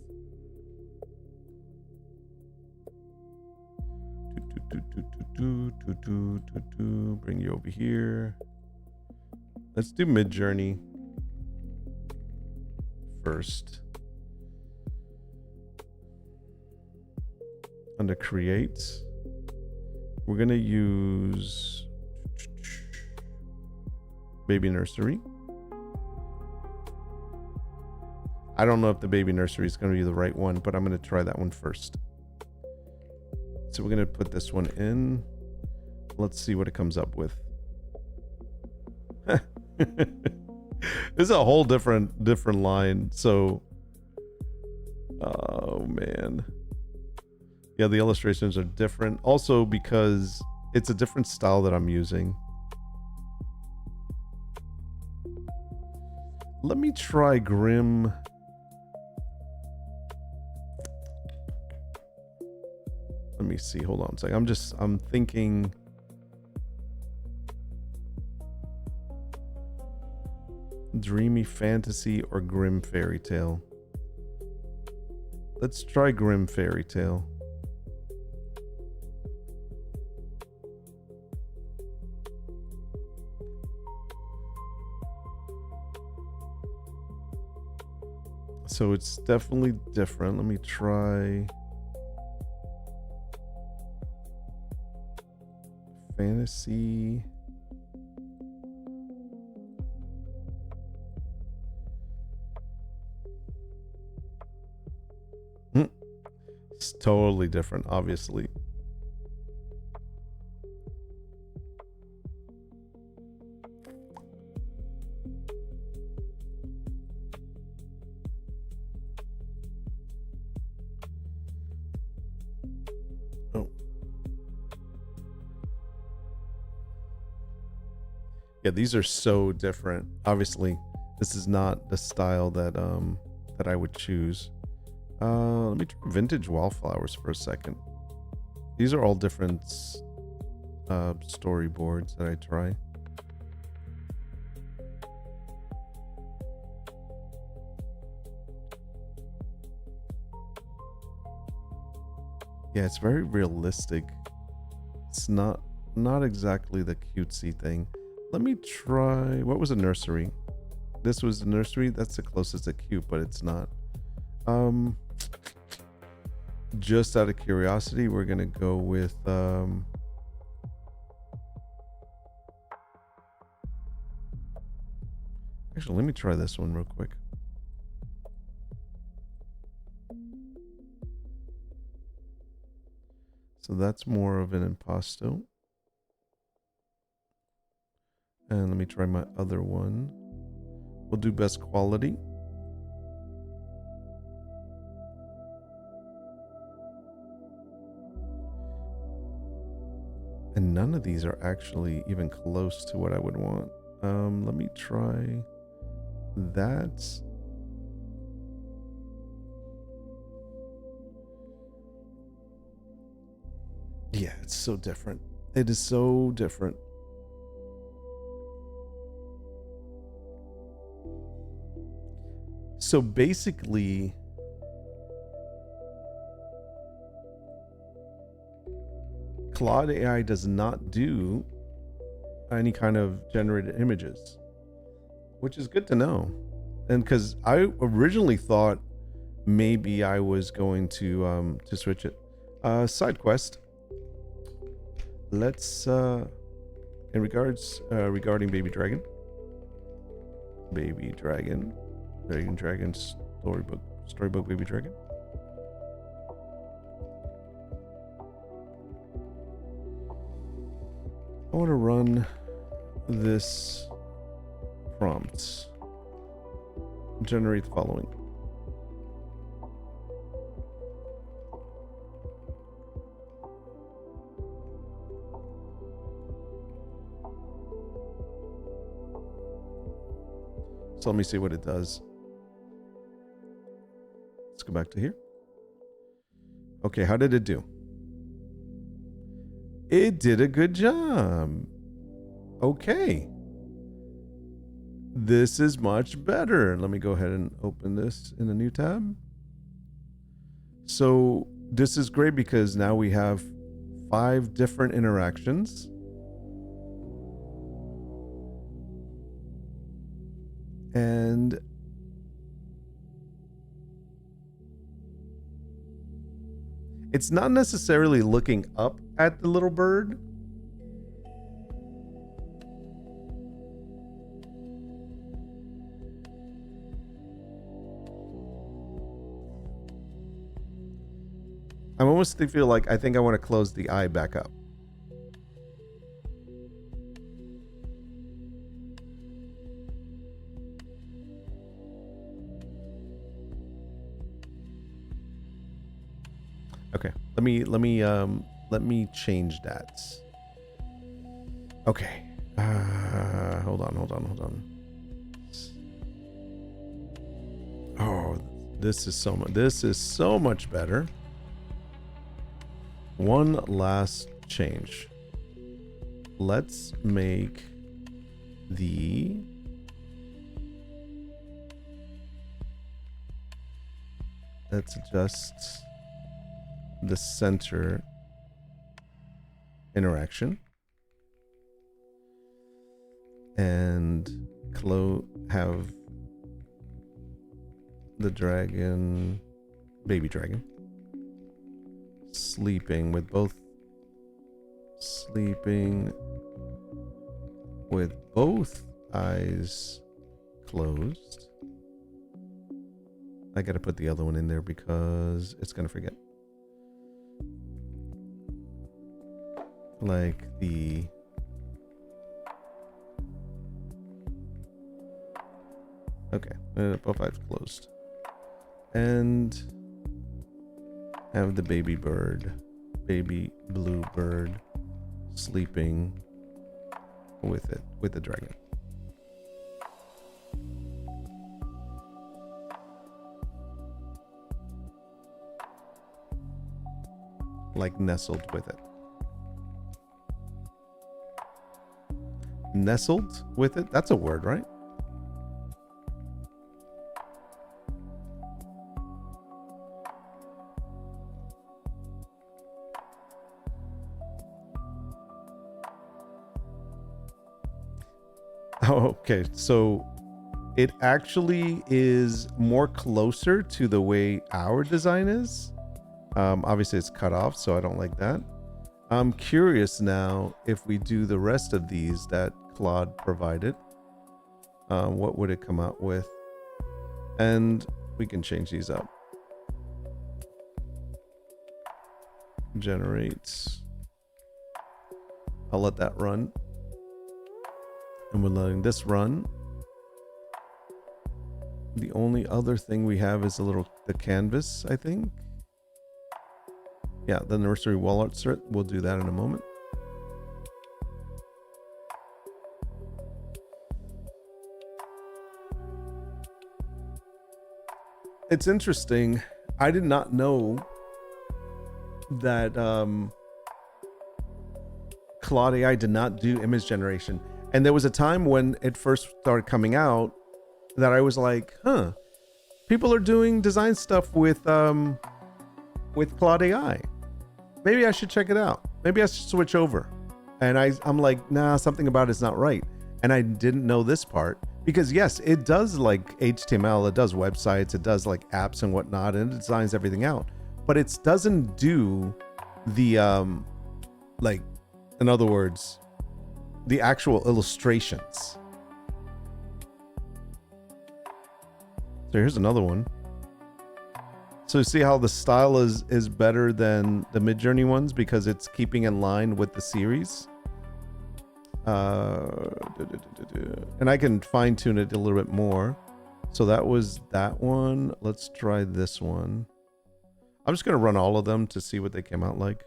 Bring you over here. Let's do Midjourney first. Under create, we're gonna use baby nursery. I don't know if the baby nursery is gonna be the right one, but I'm gonna try that one first. So we're gonna put this one in. Let's see what it comes up with. This is a whole different line. So, oh man. Yeah, the illustrations are different. Also because it's a different style that I'm using. Let me try Grim. Let me see. Hold on a second. I'm thinking. Dreamy fantasy or grim fairy tale. Let's try grim fairy tale. So it's definitely different. Let me try fantasy. It's totally different, obviously. Oh. Yeah, these are so different. Obviously, this is not the style that that I would choose. Let me try vintage wallflowers for a second. These are all different storyboards that I try. Yeah, it's very realistic. It's not exactly the cutesy thing. Let me try. What was a nursery? This was the nursery. That's the closest to cute, but it's not. Just out of curiosity, we're gonna go with actually, let me try this one real quick. So that's more of an impasto. And let me try my other one. We'll do best quality. And none of these are actually even close to what I would want. Let me try that. Yeah, it's so different. It is so different. So basically, Claude AI does not do any kind of generated images, which is good to know. And because I originally thought maybe I was going to switch it. Side quest. Let's in regards regarding Baby Dragon. Baby Dragon. Dragon storybook Baby Dragon. I want to run this prompt. Generate the following. So let me see what it does. Let's go back to here. Okay, how did it do? It did a good job. Okay. This is much better. Let me go ahead and open this in a new tab. So this is great because now we have 5 different interactions. And it's not necessarily looking up at the little bird. I'm almost feel like I think I want to close the eye back up. Okay, let me change that. Okay, hold on. Oh, this is so much better. One last change. Let's make let's adjust the center interaction and have the dragon, baby dragon, sleeping with both eyes closed. I gotta put the other one in there because it's gonna forget. Like okay, both eyes closed, and have the baby blue bird, sleeping with the dragon. Like nestled with it. Nestled with it? That's a word, right? Oh, okay. So it actually is more closer to the way our design is. Obviously it's cut off, so I don't like that. I'm curious now if we do the rest of these that Claude provided, what would it come out with? And we can change these up. Generates. I'll let that run. And we're letting this run. The only other thing we have is the canvas, I think. Yeah, the nursery wall art cert. We'll do that in a moment. It's interesting. I did not know that Claude AI did not do image generation. And there was a time when it first started coming out that I was like, huh, people are doing design stuff with Claude AI. Maybe I should check it out. Maybe I should switch over. And I'm like, nah, something about it's not right. And I didn't know this part because yes, it does like HTML, it does websites, it does like apps and whatnot, and it designs everything out. But it doesn't do the like, in other words, the actual illustrations. So here's another one. So see how the style is better than the Midjourney ones because it's keeping in line with the series. And I can fine tune it a little bit more. So that was that one. Let's try this one. I'm just gonna run all of them to see what they came out like.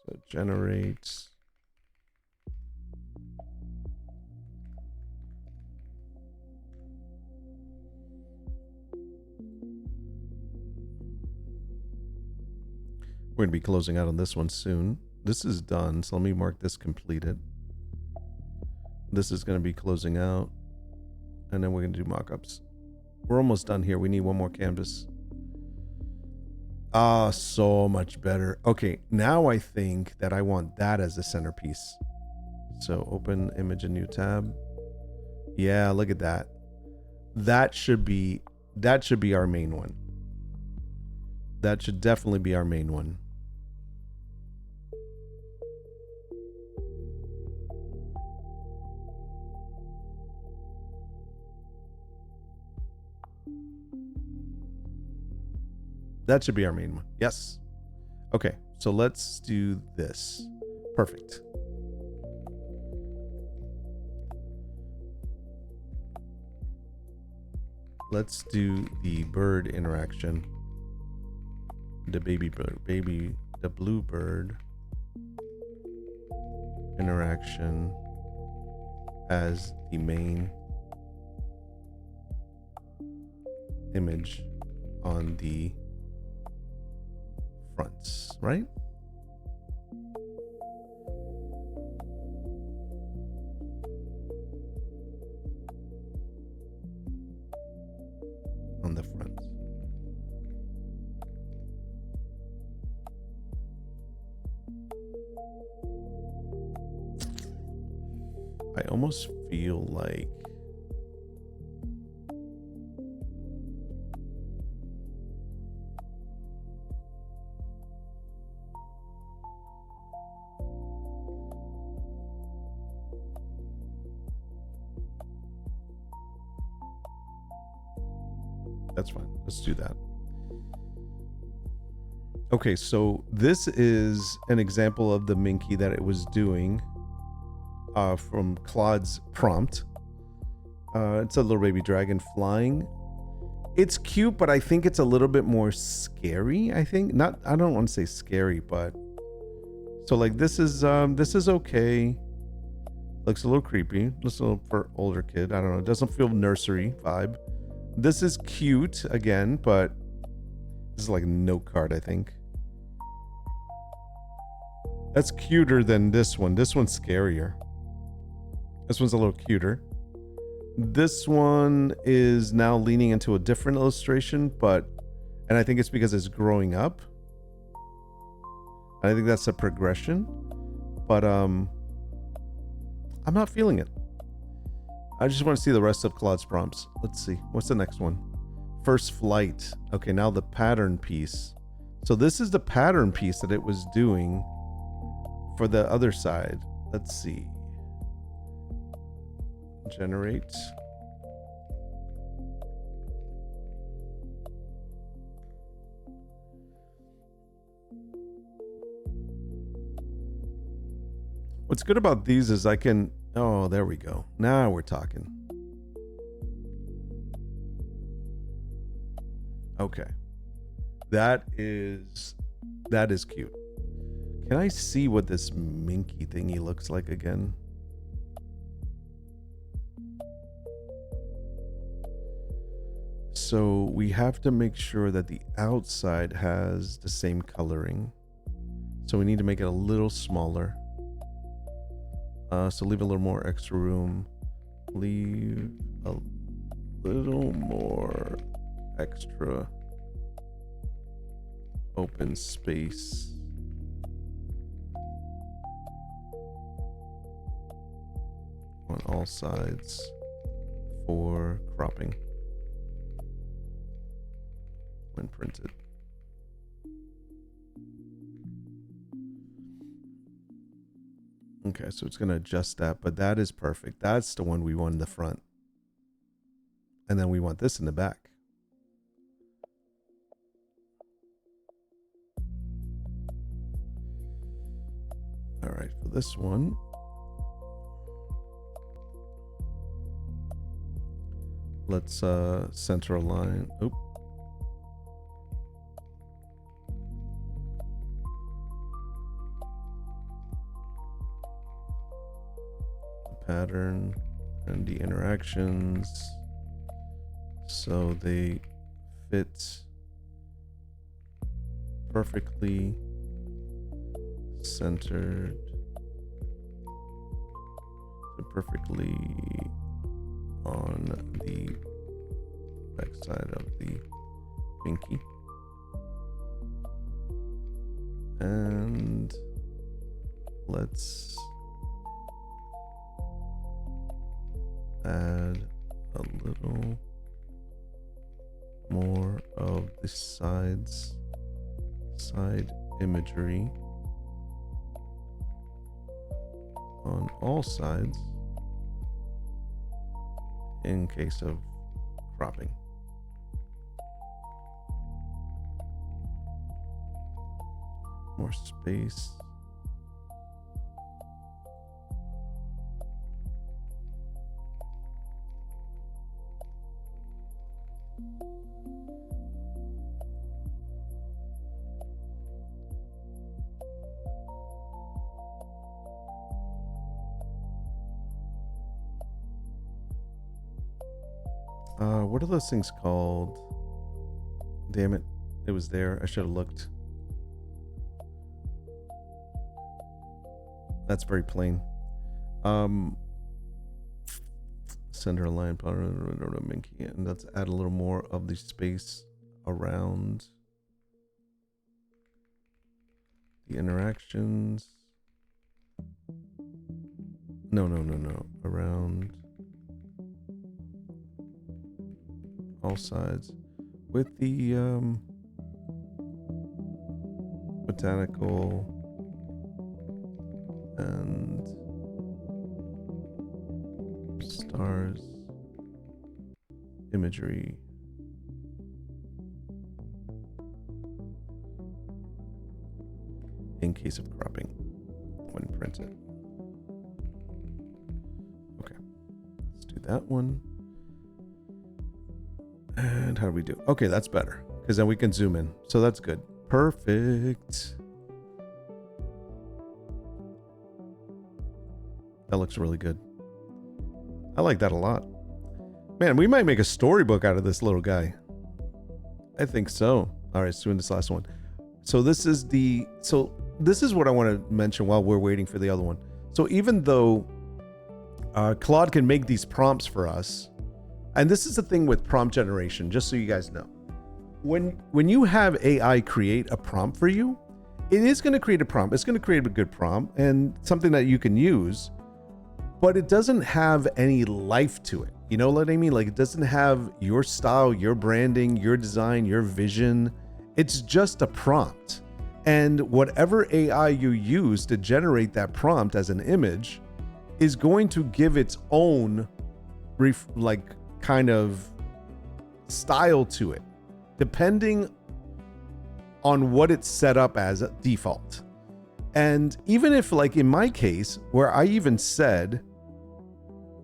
So it generates. We're going to be closing out on this one soon. This is done, so let me mark this completed. This is going to be closing out, and then we're going to do mock-ups. We're almost done here. We need one more canvas. Ah, so much better. Okay, now I think that I want that as the centerpiece. So open image, a new tab. Yeah, look at that. That should be our main one. That should definitely be our main one. That should be our main one. Yes. Okay, so let's do this. Perfect. Let's do the bird interaction. The the blue bird interaction as the main image on the fronts, right? On the front. I almost feel like that's fine. Let's do that. Okay, so this is an example of the Minky that it was doing from Claude's prompt. It's a little baby dragon flying. It's cute, but I think it's a little bit more scary. I think not. I don't want to say scary, but so like this is okay. Looks a little creepy. Looks a little for older kid. I don't know. It doesn't feel nursery vibe. This is cute again, but this is like a note card, I think. That's cuter than this one. This one's scarier. This one's a little cuter. This one is now leaning into a different illustration, and I think it's because it's growing up. I think that's a progression, but I'm not feeling it. I just want to see the rest of Claude's prompts. Let's see. What's the next one? First flight. Okay, now the pattern piece. So this is the pattern piece that it was doing for the other side. Let's see. Generate. What's good about these is I can... Oh, there we go. Now we're talking. Okay. That is cute. Can I see what this Minky thingy looks like again? So we have to make sure that the outside has the same coloring. So we need to make it a little smaller. So leave a little more extra room. Leave a little more extra open space. On all sides for cropping when printed. Okay, so it's going to adjust that, but that is perfect. That's the one we want in the front. And then we want this in the back. All right, for this one, let's center a line. Oop. Pattern and the interactions so they fit perfectly centered, perfectly on the back side of the pinky. And let's add a little more of the side imagery on all sides in case of cropping. More space. What are those things called? Damn it. It was there. I should have looked. That's very plain. Center line, and let's add a little more of the space around the interactions. No. Around all sides with the botanical and stars imagery. In case of cropping when printed. Okay, let's do that one. And how do we do? Okay, that's better because then we can zoom in. So that's good. Perfect. That looks really good. I like that a lot. Man, we might make a storybook out of this little guy. I think so. All right, let's do this last one. So this is what I want to mention while we're waiting for the other one. So even though Claude can make these prompts for us, and this is the thing with prompt generation, just so you guys know. When you have AI create a prompt for you, it is going to create a prompt. It's going to create a good prompt and something that you can use, but it doesn't have any life to it. You know what I mean? Like, it doesn't have your style, your branding, your design, your vision. It's just a prompt. And whatever AI you use to generate that prompt as an image is going to give its own kind of style to it, depending on what it's set up as a default. And even if, like in my case, where I even said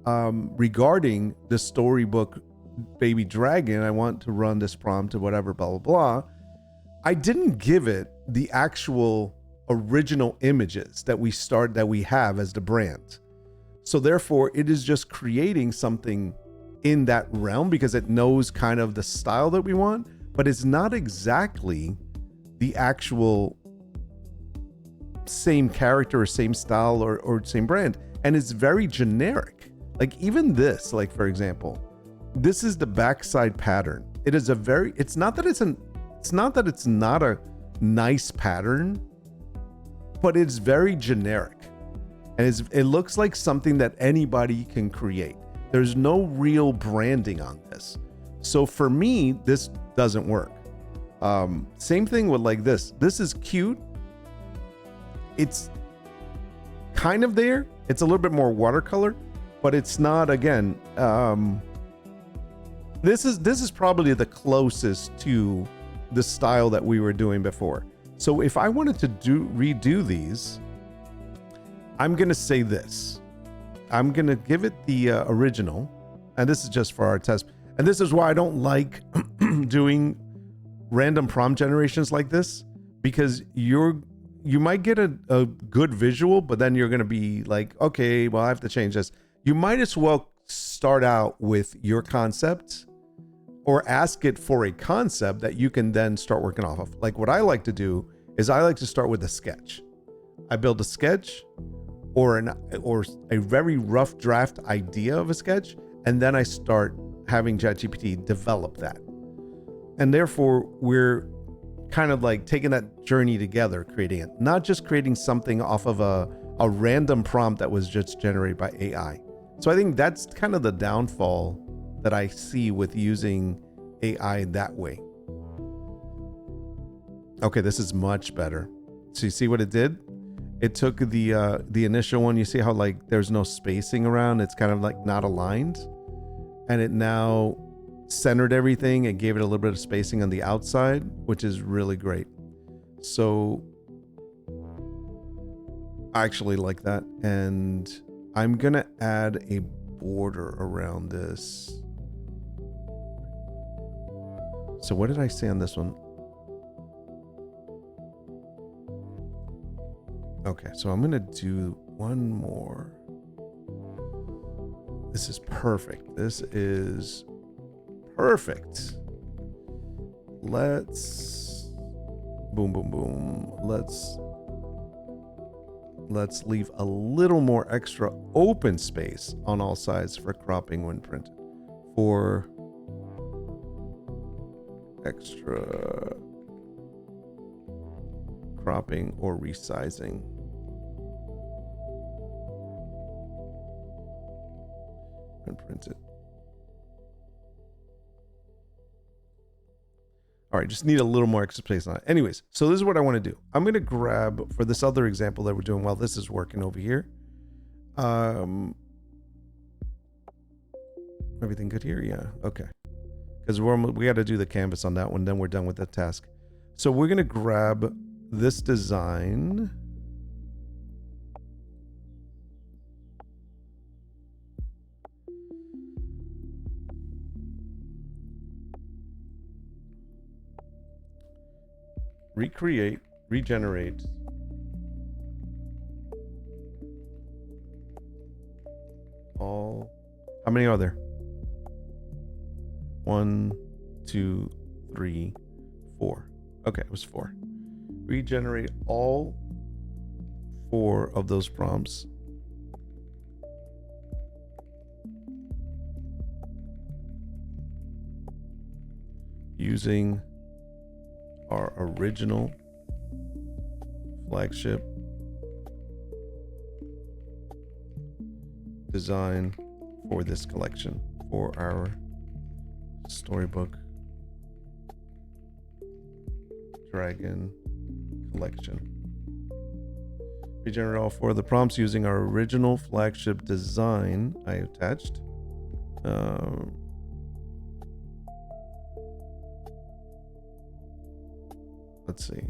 regarding the storybook Baby Dragon, I want to run this prompt or whatever, blah, blah, blah. I didn't give it the actual original images that we have as the brand. So therefore, it is just creating something in that realm because it knows kind of the style that we want, but it's not exactly the actual same character or same style or same brand, and it's very generic. Like even this, like for example, this is the backside pattern. It is a very, it's not that it's not a nice pattern, but it's very generic. And it looks like something that anybody can create. There's no real branding on this. So for me, this doesn't work. Same thing with like this. This is cute. It's kind of there. It's a little bit more watercolor, but it's not, again, this is probably the closest to the style that we were doing before. So if I wanted to redo these, I'm going to say this. I'm going to give it the original, and this is just for our test. And this is why I don't like doing random prompt generations like this, because you might get a good visual, but then you're going to be like, okay, well, I have to change this. You might as well start out with your concept or ask it for a concept that you can then start working off of. Like what I like to do is I like to start with a sketch. I build a sketch or a very rough draft idea of a sketch, and then I start having ChatGPT develop that. And therefore, we're kind of like taking that journey together, creating it, not just creating something off of a random prompt that was just generated by AI. So I think that's kind of the downfall that I see with using AI that way. Okay, this is much better. So you see what it did? It took the initial one. You see how like there's no spacing around? It's kind of like not aligned. And it now centered everything and gave it a little bit of spacing on the outside, which is really great. So I actually like that. And I'm going to add a border around this. So what did I say on this one? Okay, so I'm going to do one more. This is perfect. This is perfect. Let's boom, boom, boom. Let's leave a little more extra open space on all sides for cropping when printed. For extra cropping or resizing. And print it. All right, just need a little more extra space on it. Anyways, so this is what I want to do. I'm going to grab, for this other example that we're doing while this is working over here. Everything good here? Yeah, okay. Because we got to do the canvas on that one, then we're done with the task. So we're going to grab this design. Recreate, regenerate. All. How many are there? 1, 2, 3, 4. Okay, it was 4. Regenerate all 4 of those prompts. Using our original flagship design for this collection, for our storybook dragon collection. Regenerate all 4 of the prompts using our original flagship design I attached. Let's see.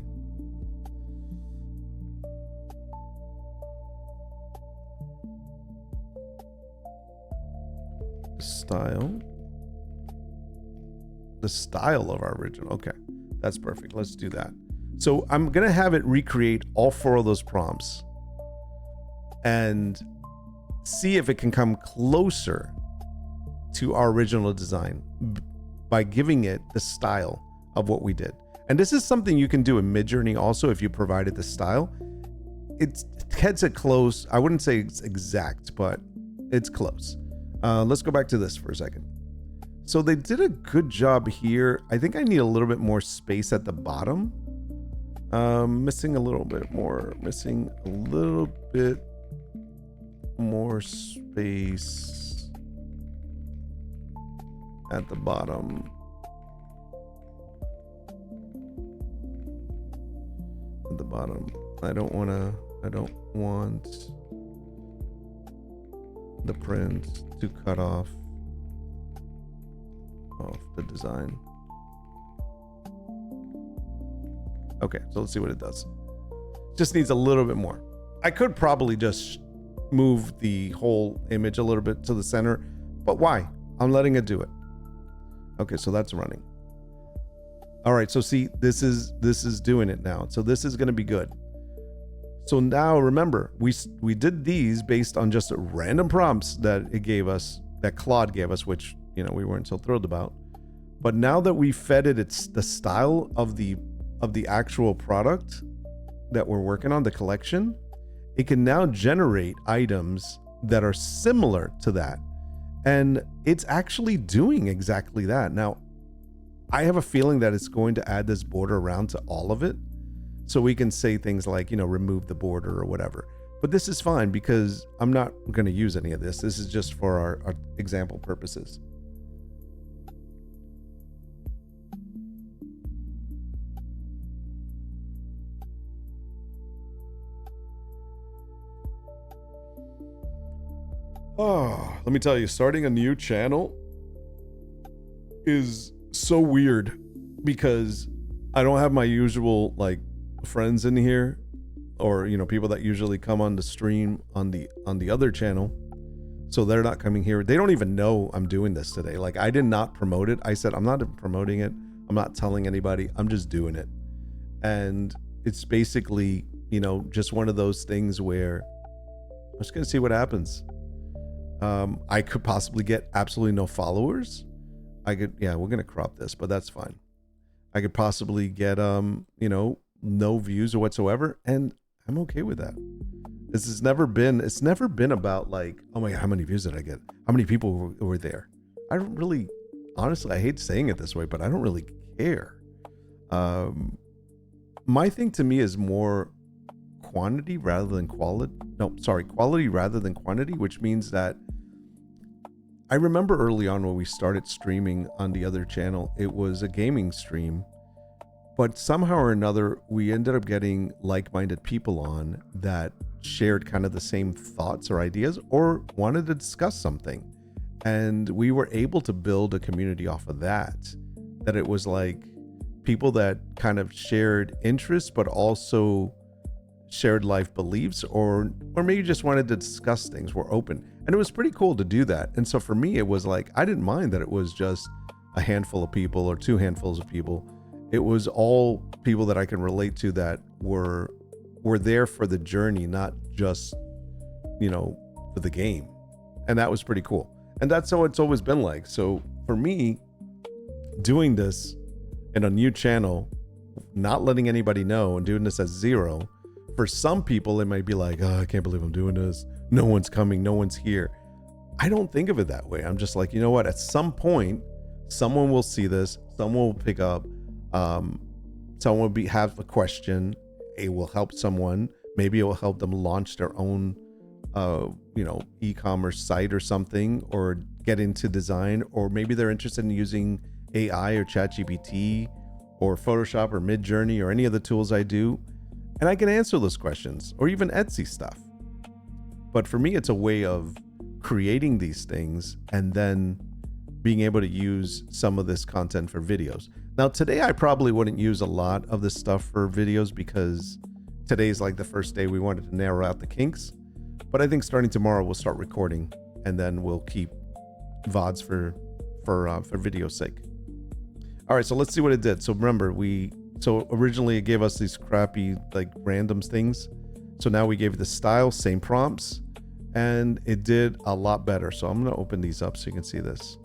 The style of our original. Okay, that's perfect. Let's do that. So I'm going to have it recreate all 4 of those prompts and see if it can come closer to our original design by giving it the style of what we did. And this is something you can do in Midjourney also if you provided the style. it gets it close. I wouldn't say it's exact, but it's close. Let's go back to this for a second. So they did a good job here. I think I need a little bit more space at the bottom. Missing a little bit more space at the bottom. At the bottom. I don't want the print to cut off the design. Okay, so let's see what it does. Just needs a little bit more. I could probably just move the whole image a little bit to the center, but why? I'm letting it do it. Okay, so that's running. All right, so see, this is doing it now. So this is going to be good. So now remember, we did these based on just random prompts that it gave us, that Claude gave us, which, you know, we weren't so thrilled about. But now that we fed it, it's the style of the actual product that we're working on, the collection, it can now generate items that are similar to that. And it's actually doing exactly that. Now, I have a feeling that it's going to add this border around to all of it. So we can say things like, you know, remove the border or whatever. But this is fine because I'm not going to use any of this. This is just for our example purposes. Oh, let me tell you, starting a new channel is so weird because I don't have my usual like friends in here, or, you know, people that usually come on the stream on the other channel. So they're not coming here. They don't even know I'm doing this today. Like, I did not promote it. I said, I'm not promoting it. I'm not telling anybody. I'm just doing it. And it's basically, you know, just one of those things where I'm just going to see what happens. I could possibly get absolutely no followers. Yeah, we're going to crop this, but that's fine. I could possibly get, you know, no views or whatsoever. And I'm okay with that. It's never been about like, oh my God, how many views did I get? How many people were there? I don't really, honestly, I hate saying it this way, but I don't really care. My thing to me is more quantity rather than quality. No, sorry, quality rather than quantity, which means that I remember early on when we started streaming on the other channel, it was a gaming stream, but somehow or another, we ended up getting like-minded people on that shared kind of the same thoughts or ideas or wanted to discuss something. And we were able to build a community off of that it was like people that kind of shared interests, but also shared life beliefs, or maybe just wanted to discuss things, were open. And it was pretty cool to do that. And so for me, it was like, I didn't mind that it was just a handful of people or two handfuls of people. It was all people that I can relate to that were there for the journey, not just, you know, for the game. And that was pretty cool. And that's how it's always been like. So for me, doing this in a new channel, not letting anybody know and doing this at zero, for some people, it might be like, oh, I can't believe I'm doing this. No one's coming. No one's here. I don't think of it that way. I'm just like, you know what? At some point, someone will see this. Someone will pick up. Someone will have a question. It will help someone. Maybe it will help them launch their own, you know, e-commerce site or something, or get into design, or maybe they're interested in using AI or ChatGPT or Photoshop or Midjourney or any of the tools I do. And I can answer those questions, or even Etsy stuff. But for me, it's a way of creating these things and then being able to use some of this content for videos. Now, today, I probably wouldn't use a lot of this stuff for videos because today's like the first day we wanted to narrow out the kinks. But I think starting tomorrow, we'll start recording, and then we'll keep VODs for video's sake. All right, so let's see what it did. So remember, so originally it gave us these crappy like random things. So now we gave it the style, same prompts, and it did a lot better. So I'm going to open these up so you can see this.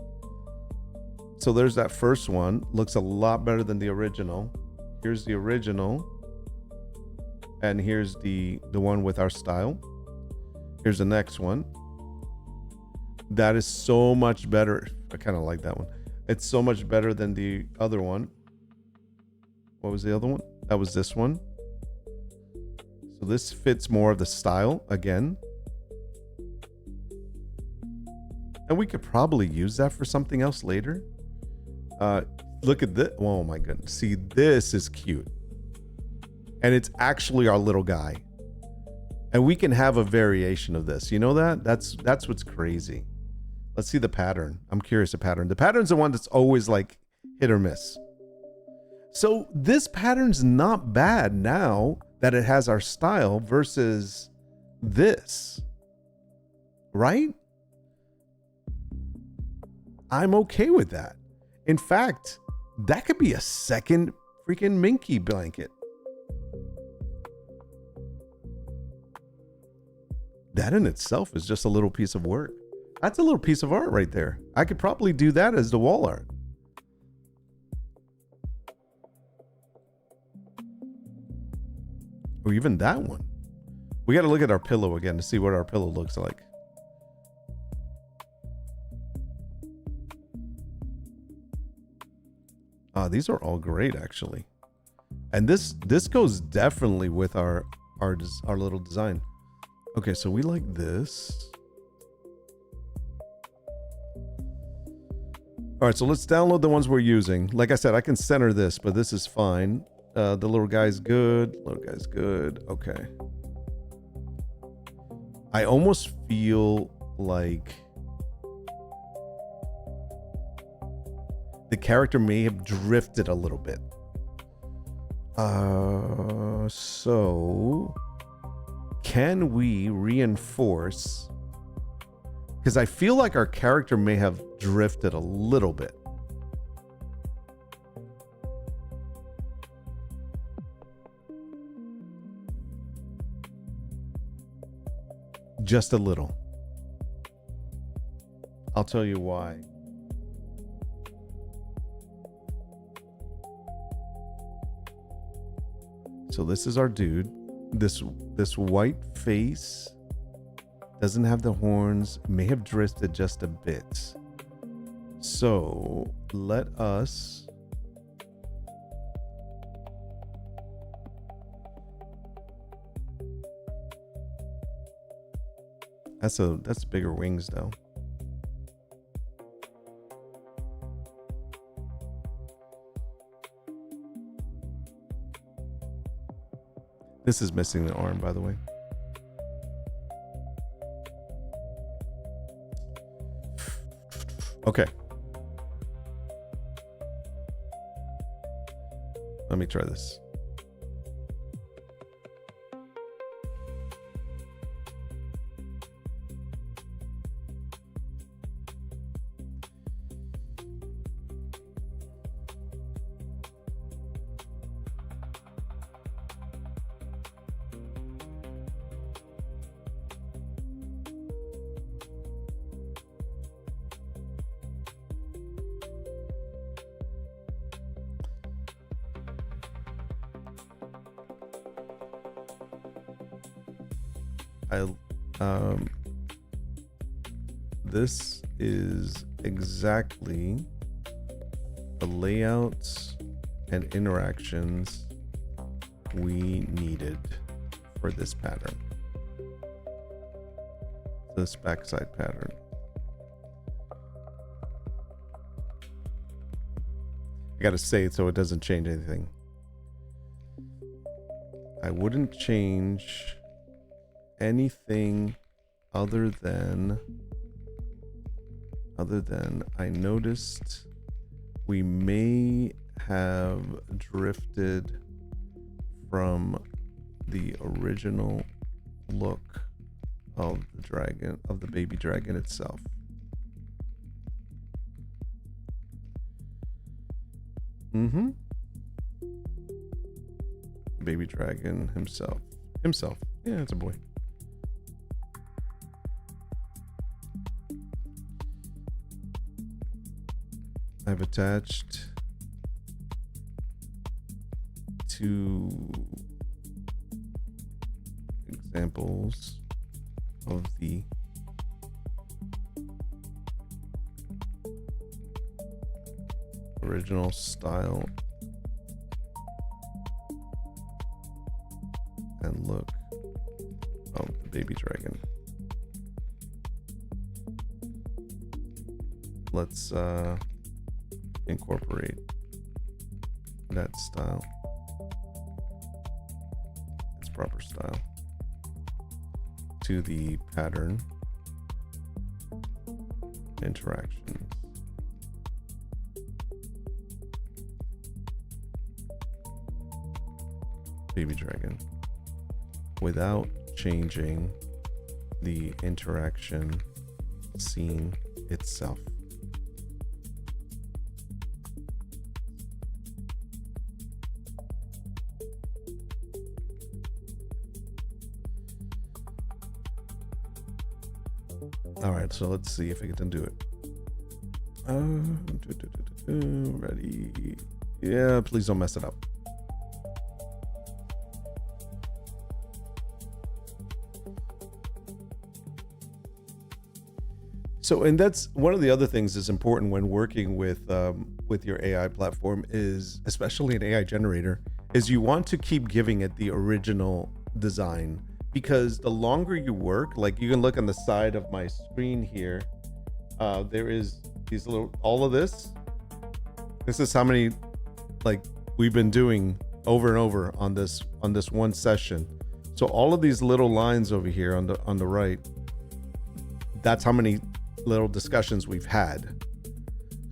So there's that first one. Looks a lot better than the original. Here's the original. And here's the one with our style. Here's the next one. That is so much better. I kind of like that one. It's so much better than the other one. What was the other one? That was this one. So this fits more of the style again. And we could probably use that for something else later. Look at this. Oh my goodness. See, this is cute. And it's actually our little guy. And we can have a variation of this. You know that? That's what's crazy. Let's see the pattern. I'm curious the pattern. The pattern's the one that's always like hit or miss. So this pattern's not bad now that it has our style versus this. Right? I'm okay with that. In fact, that could be a second freaking Minky blanket. That in itself is just a little piece of work. That's a little piece of art right there. I could probably do that as the wall art. Or even that one. We got to look at our pillow again to see what our pillow looks like. These are all great actually. And this goes definitely with our little design. Okay, so we like this. All right, so let's download the ones we're using. Like I said, I can center this, but this is fine. The little guy's good. Little guy's good. Okay. I almost feel like the character may have drifted a little bit. So can we reinforce? Because I feel like our character may have drifted a little bit. Just a little. I'll tell you why. So this is our dude. This white face doesn't have the horns, may have drifted just a bit. So let us that's bigger wings though. This is missing the arm, by the way. Okay. Let me try this. This is exactly the layouts and interactions we needed for this pattern. This backside pattern. I gotta say it so it doesn't change anything. I wouldn't change anything other than I noticed we may have drifted from the original look of the dragon, of the baby dragon itself. Baby dragon himself. Yeah, it's a boy. I've attached to examples of the original style and look of the baby dragon. Let's incorporate that style, its proper style, to the pattern interactions. Baby dragon, without changing the interaction scene itself. All right, so let's see if I can do it. Ready? Yeah, please don't mess it up. So, and that's one of the other things that's important when working with your AI platform is, especially an AI generator, is you want to keep giving it the original design, because the longer you work, like you can look on the side of my screen here, there is these little, all of this. This is how many, like, we've been doing over and over on this one session. So all of these little lines over here on the right, that's how many little discussions we've had.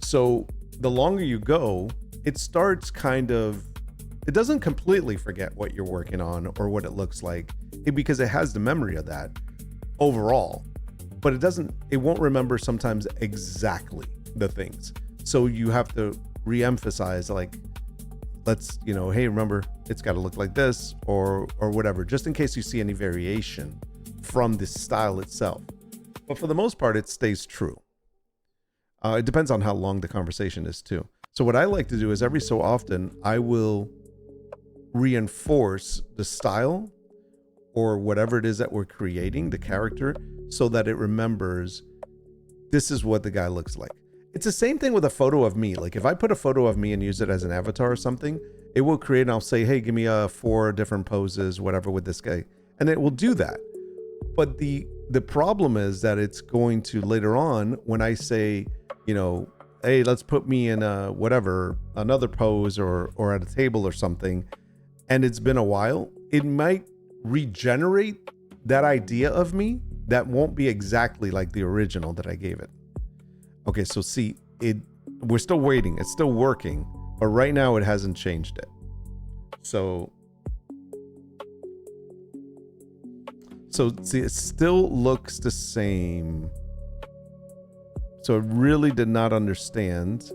So the longer you go, it starts kind of, it doesn't completely forget what you're working on or what it looks like, because it has the memory of that overall, but it won't remember sometimes exactly the things. So you have to re-emphasize, like, let's, hey, remember, it's got to look like this or whatever, just in case you see any variation from the style itself. But for the most part, it stays true. It depends on how long the conversation is too. So what I like to do is every so often, I will reinforce the style or whatever it is that we're creating, the character, so that it remembers this is what the guy looks like. It's the same thing with a photo of me. Like if I put a photo of me and use it as an avatar or something, it will create, and I'll say, hey, give me 4 different poses, whatever, with this guy. And it will do that. But the problem is that it's going to later on, when I say, hey, let's put me in whatever, another pose or at a table or something, and it's been a while, it might regenerate that idea of me that won't be exactly like the original that I gave it. Okay, so see, we're still waiting. It's still working, but right now it hasn't changed it. So see, it still looks the same. So it really did not understand.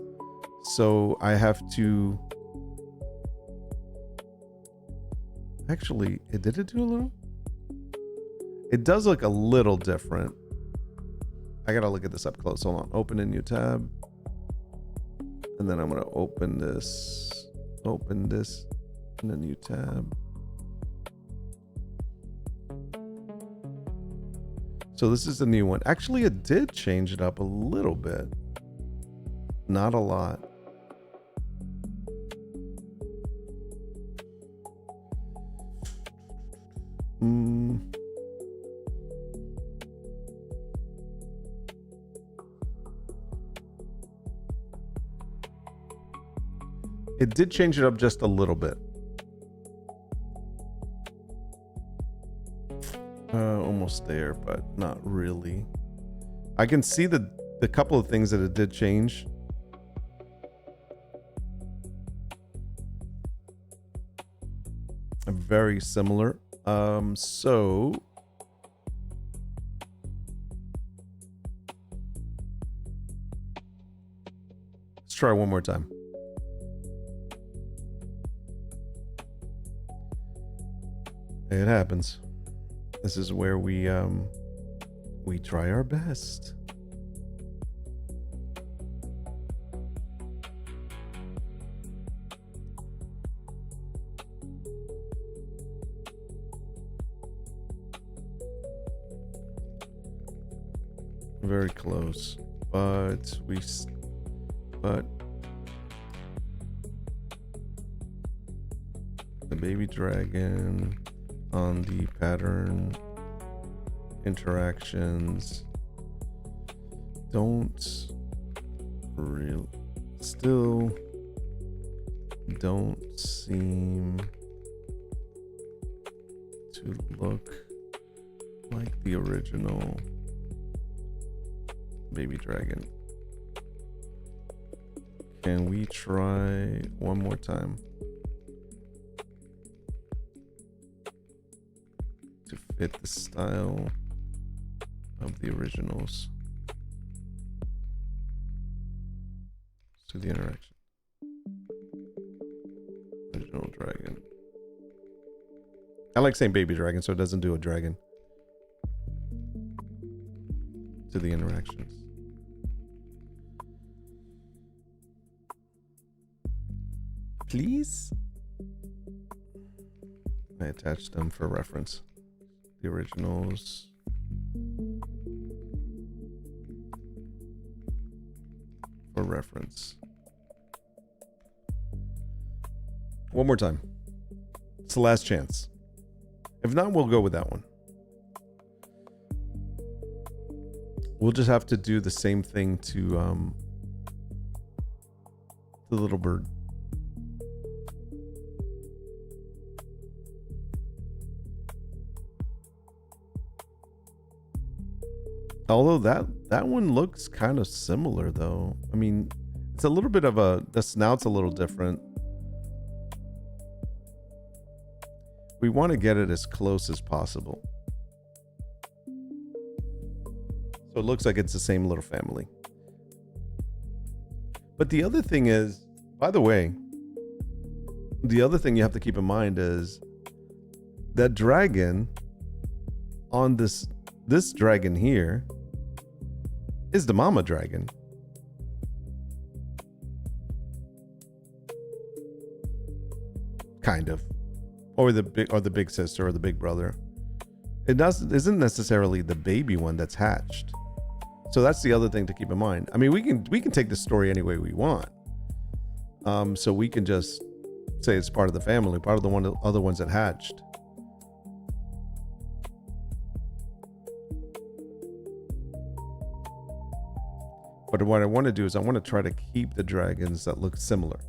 So I have to, actually, did it do a little? It does look a little different. I gotta look at this up close. Hold on, open a new tab. And then I'm gonna open this in a new tab. So this is the new one. Actually, it did change it up a little bit. Not a lot. It did change it up just a little bit. Almost there, but not really. I can see the couple of things that it did change. Very similar. So let's try one more time. It happens. This is where we try our best. very close, but but the baby dragon on the pattern interactions still don't seem to look like the original baby dragon. Can we try one more time to fit the style of the originals to the interaction? Original dragon. I like saying baby dragon, so it doesn't do a dragon to the interactions. Please? I attached them for reference. The originals. For reference. One more time. It's the last chance. If not, we'll go with that one. We'll just have to do the same thing to the little bird. Although that one looks kind of similar though. I mean, it's a little bit of the snout's a little different. We want to get it as close as possible. So it looks like it's the same little family. But the other thing is, by the way, the other thing you have to keep in mind is that dragon on this dragon here is the mama dragon. Kind of. Or the big sister or the big brother. Isn't necessarily the baby one that's hatched. So that's the other thing to keep in mind. I mean, we can take the story any way we want. So we can just say it's part of the family, part of the other ones that hatched. But what I want to do is I want to try to keep the dragons that look similar.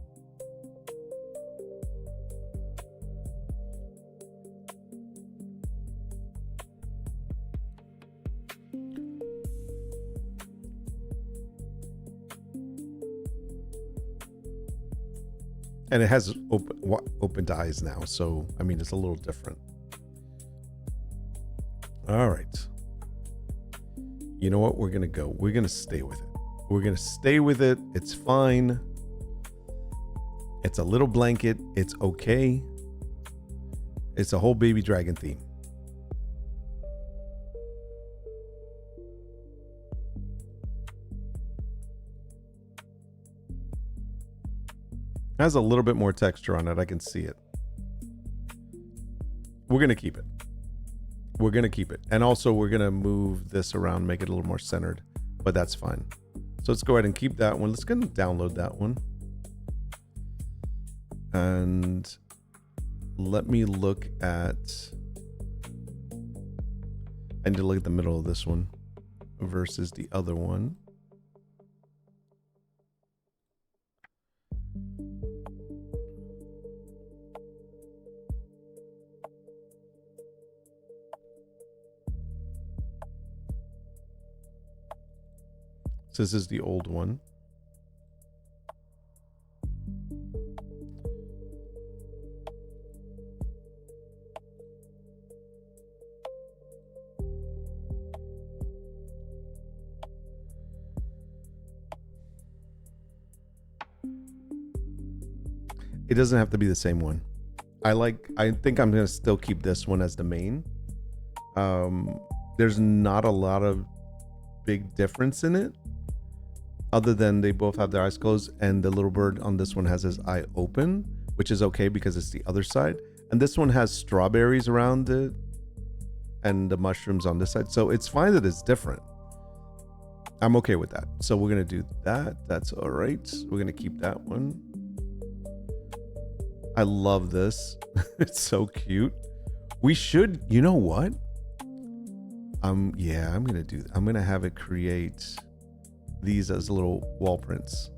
And it has opened eyes now, so I mean it's a little different. All right. You know what? We're gonna stay with it. We're gonna stay with it. It's fine. It's a little blanket. It's okay. It's a whole baby dragon theme. Has a little bit more texture on it. I can see it. We're going to keep it. We're going to keep it. And also we're going to move this around, make it a little more centered, but that's fine. So let's go ahead and keep that one. Let's go and download that one. And let me look at, I need to look at the middle of this one versus the other one. So this is the old one. It doesn't have to be the same one. I think I'm going to still keep this one as the main. There's not a lot of big difference in it, other than they both have their eyes closed, and the little bird on this one has his eye open, which is okay because it's the other side. And this one has strawberries around it and the mushrooms on this side. So it's fine that it's different. I'm okay with that. So we're gonna do that. That's all right. We're gonna keep that one. I love this. It's so cute. We should, you know what? Yeah, I'm gonna have it create these as little wall prints.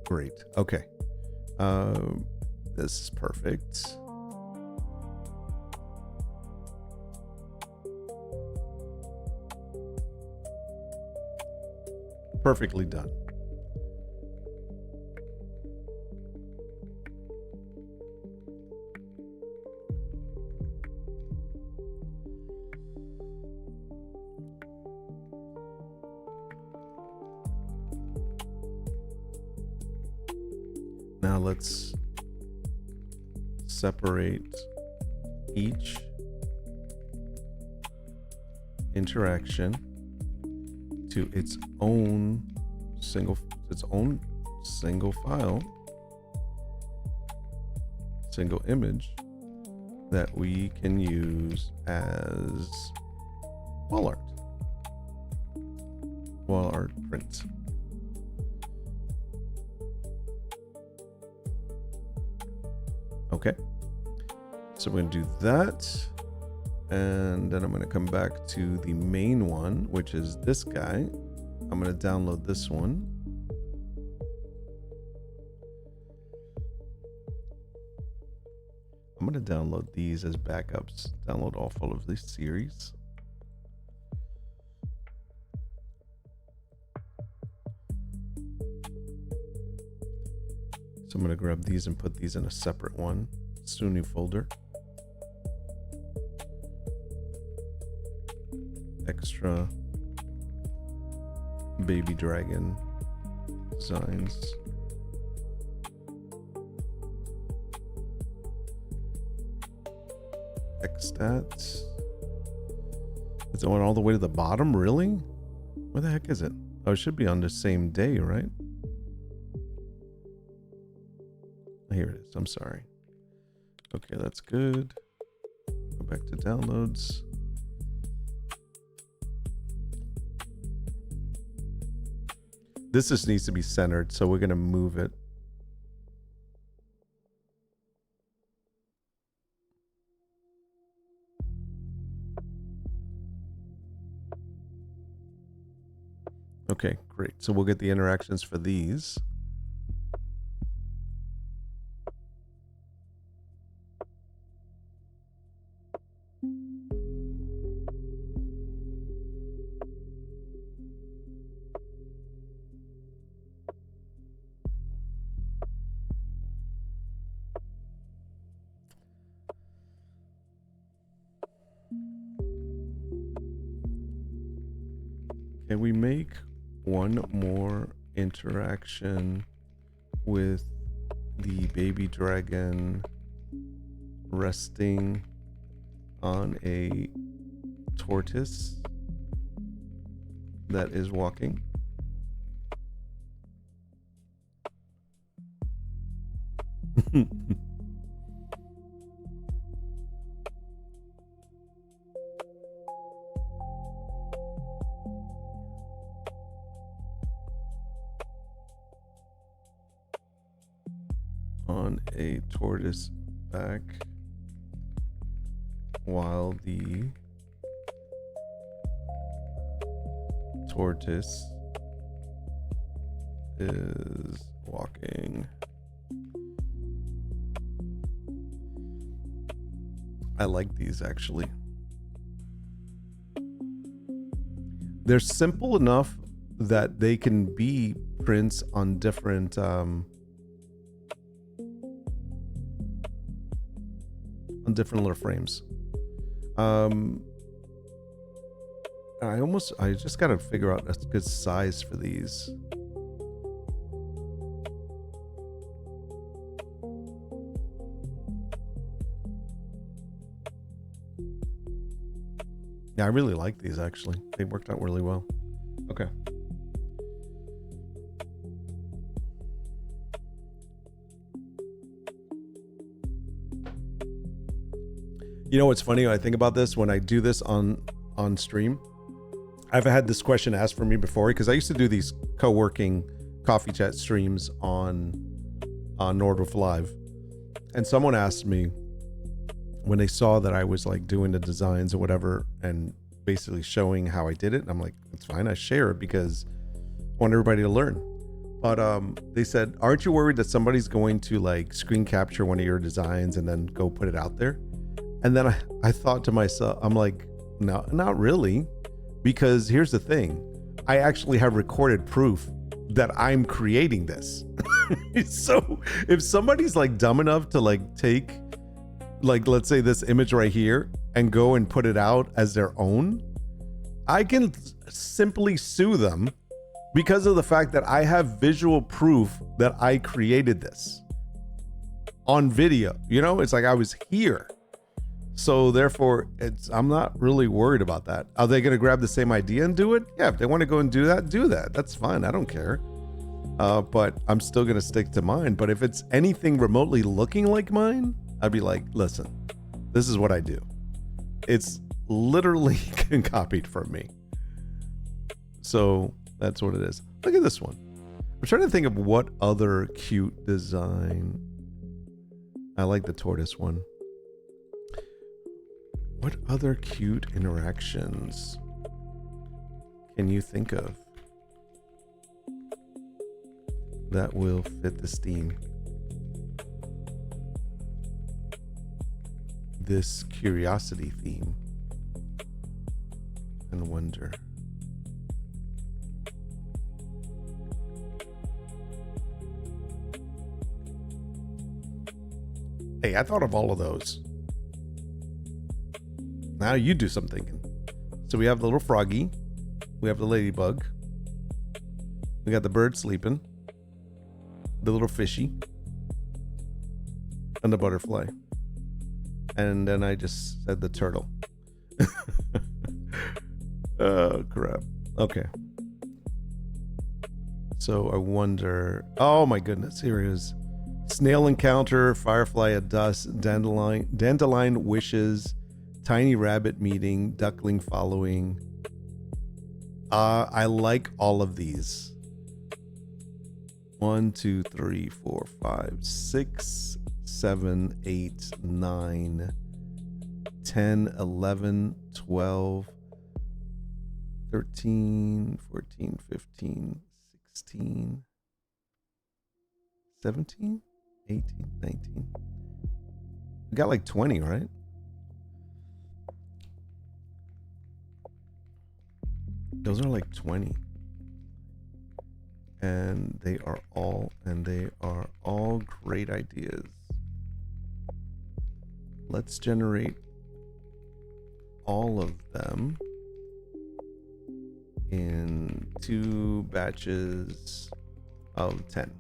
Great. Okay. This is perfect. Perfectly done. Now let's separate each interaction to its own single file, single image that we can use as wall art prints. Okay, so we're gonna do that, and then I'm gonna come back to the main one, which is this guy. I'm gonna download this one. I'm gonna download these as backups, download all of this series. So I'm gonna grab these and put these in a separate one. It's a new folder. Extra baby dragon designs. Xstats. Is it going all the way to the bottom? Really? Where the heck is it? Oh, it should be on the same day, right? Here it is. I'm sorry. Okay, that's good. Go back to downloads. This just needs to be centered, so we're going to move it. Okay, great. So we'll get the interactions for these. Can we make one more interaction with the baby dragon resting on a tortoise that is walking? On a tortoise back while the tortoise is walking. I like these actually. They're simple enough that they can be prints on different little frames. I just gotta figure out a good size for these. Yeah, I really like these actually. They worked out really well. Okay. You know what's funny? I think about this when I do this on stream. I've had this question asked for me before because I used to do these co-working coffee chat streams on Nordwulf Live, and someone asked me when they saw that I was like doing the designs or whatever and basically showing how I did it. And I'm like, it's fine. I share it because I want everybody to learn. But they said, aren't you worried that somebody's going to like screen capture one of your designs and then go put it out there? And then I thought to myself, I'm like, no, not really. Because here's the thing. I actually have recorded proof that I'm creating this. So if somebody's like dumb enough to like take, like, let's say this image right here and go and put it out as their own, I can simply sue them because of the fact that I have visual proof that I created this on video. You know, it's like I was here. So therefore, I'm not really worried about that. Are they going to grab the same idea and do it? Yeah, if they want to go and do that, do that. That's fine. I don't care. But I'm still going to stick to mine. But if it's anything remotely looking like mine, I'd be like, listen, this is what I do. It's literally copied from me. So that's what it is. Look at this one. I'm trying to think of what other cute design. I like the tortoise one. What other cute interactions can you think of that will fit this theme? This curiosity theme and wonder. Hey, I thought of all of those. Now you do some thinking. So we have the little froggy. We have the ladybug. We got the bird sleeping. The little fishy. And the butterfly. And then I just said the turtle. Oh, crap. Okay. So I wonder... Oh, my goodness. Here it is. Snail encounter, firefly at dusk, dandelion wishes, tiny rabbit meeting, duckling following. I like all of these. 1, 2, 3, 4, 5, 6, 7, 8, 9, 10, 11, 12, 13, 14, 15, 16, 17, 18, 19. We got like 20, right? Those are like 20. And they are all great ideas. Let's generate all of them in 2 batches of 10.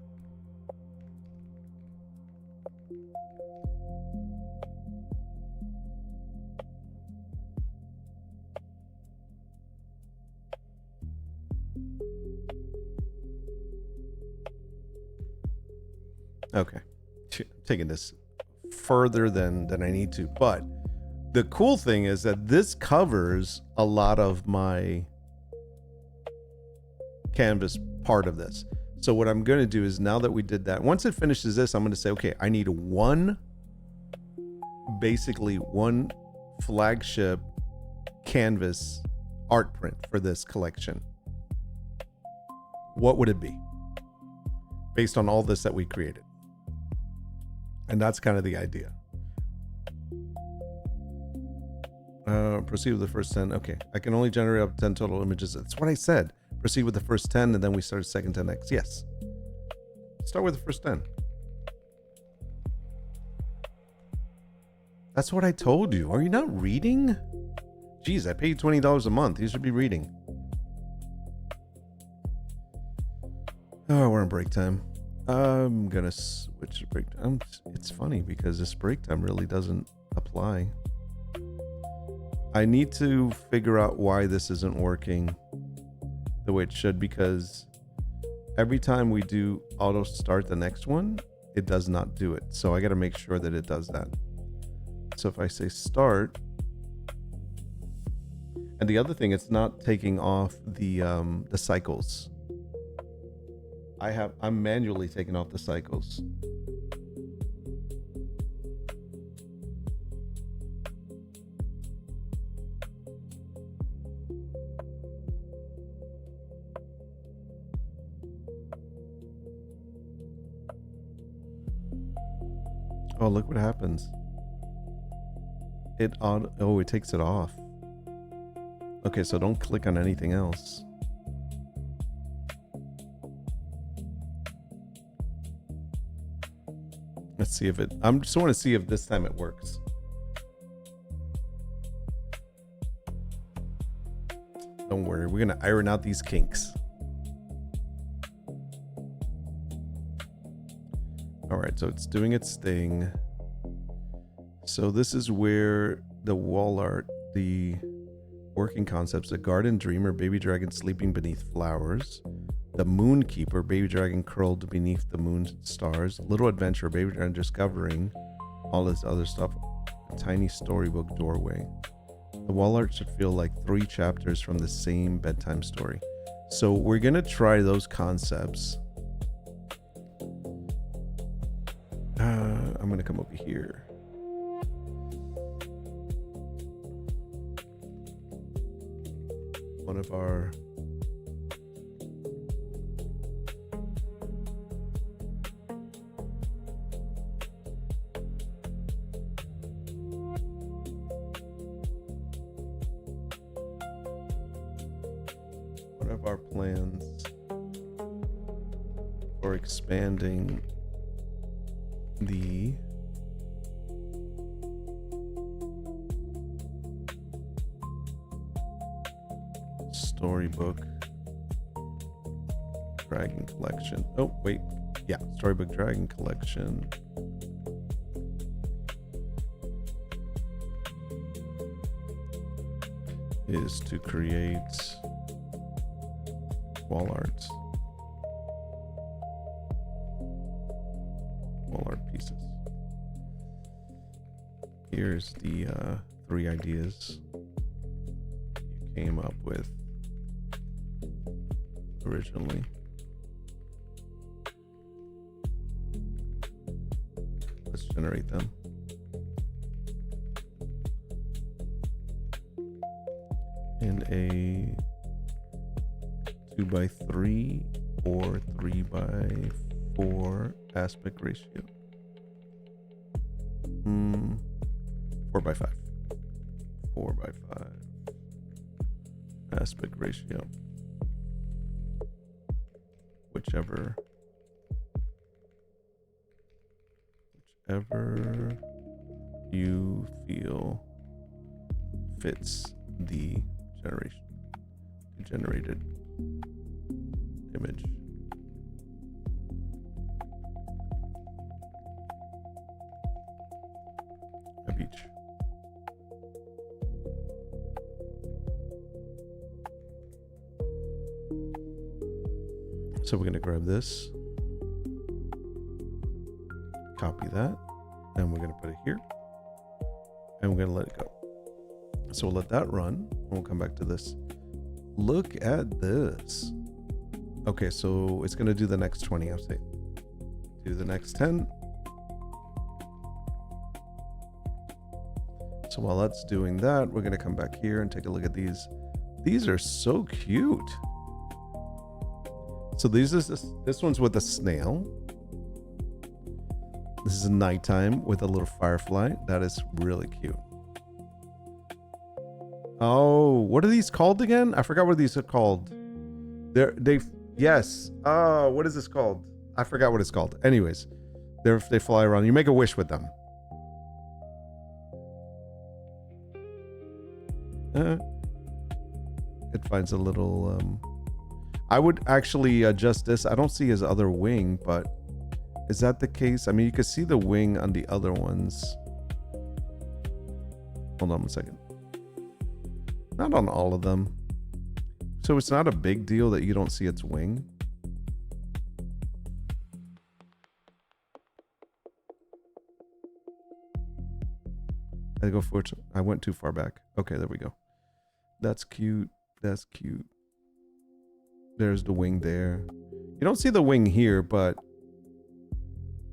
Okay, I'm taking this further than I need to, but the cool thing is that this covers a lot of my canvas part of this. So what I'm going to do is, now that we did that, once it finishes this, I'm going to say, okay, I need basically one flagship canvas art print for this collection. What would it be based on all this that we created? And that's kind of the idea. Proceed with the first 10. Okay, I can only generate up to 10 total images. That's what I said. Proceed with the first 10, and then we start second 10x. Yes. Start with the first 10. That's what I told you. Are you not reading? Jeez, I pay you $20 a month. You should be reading. Oh, we're on break time. I'm gonna switch to break time. It's funny because this break time really doesn't apply. I need to figure out why this isn't working the way it should, because every time we do auto start the next one, it does not do it. So I got to make sure that it does that. So if I say start, and the other thing, it's not taking off the cycles. I'm manually taking off the cycles. Oh, look what happens. It takes it off. Okay, so don't click on anything else. Let's see if it, I just want to see if this time it works. Don't worry, we're gonna iron out these kinks. All right, so it's doing its thing. So this is where the wall art, the working concepts, a garden dreamer, baby dragon sleeping beneath flowers, the moon keeper, baby dragon curled beneath the moon stars, little adventure, baby dragon discovering all this other stuff, a tiny storybook doorway. The wall art should feel like 3 chapters from the same bedtime story. So we're gonna try those concepts. I'm gonna come over here. One of our plans for expanding the storybook dragon collection. Oh wait, yeah, storybook dragon collection is to create wall art pieces. Here's the 3 ideas you came up with originally. Let's generate them. In a 2x3 or 3x4 aspect ratio. 4x5. 4x5 aspect ratio. Whichever you feel fits the generated image. Of each. So we're going to grab this, copy that, and we're going to put it here, and we're going to let it go. So we'll let that run, and we'll come back to this. Look at this. Okay, so it's going to do the next 20, I'll say. Do the next 10. So while that's doing that, we're going to come back here and take a look at these. These are so cute. So this one's with a snail. This is nighttime with a little firefly. That is really cute. Oh, what are these called again? I forgot what these are called. Yes. Oh, what is this called? I forgot what it's called. Anyways, they fly around. You make a wish with them. It finds a little I would actually adjust this. I don't see his other wing, but is that the case? I mean, you can see the wing on the other ones. Hold on a second. Not on all of them. So it's not a big deal that you don't see its wing. I went too far back. Okay, there we go. That's cute. That's cute. There's the wing there. You don't see the wing here, but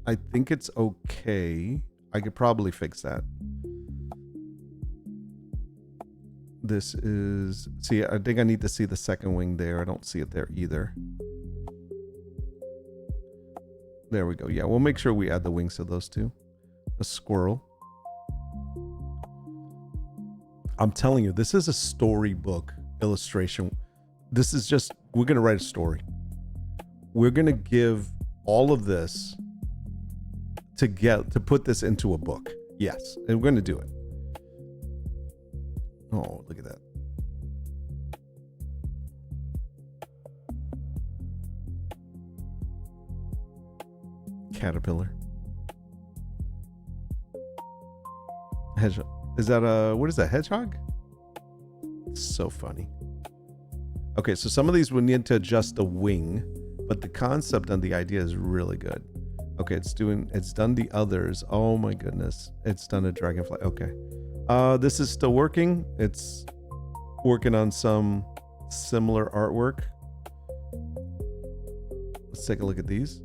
I think it's okay. I could probably fix that. This is... See, I think I need to see the second wing there. I don't see it there either. There we go. Yeah, we'll make sure we add the wings to those two. A squirrel. I'm telling you, this is a storybook illustration. This is just... We're going to write a story. We're going to give all of this to put this into a book. Yes, and we're going to do it. Oh, look at that. Caterpillar. Hedgehog. Is that what is that, hedgehog? So funny. Okay, so some of these will need to adjust the wing, but the concept and the idea is really good. Okay, it's done the others. Oh my goodness. It's done a dragonfly. Okay. This is still working. It's working on some similar artwork. Let's take a look at these.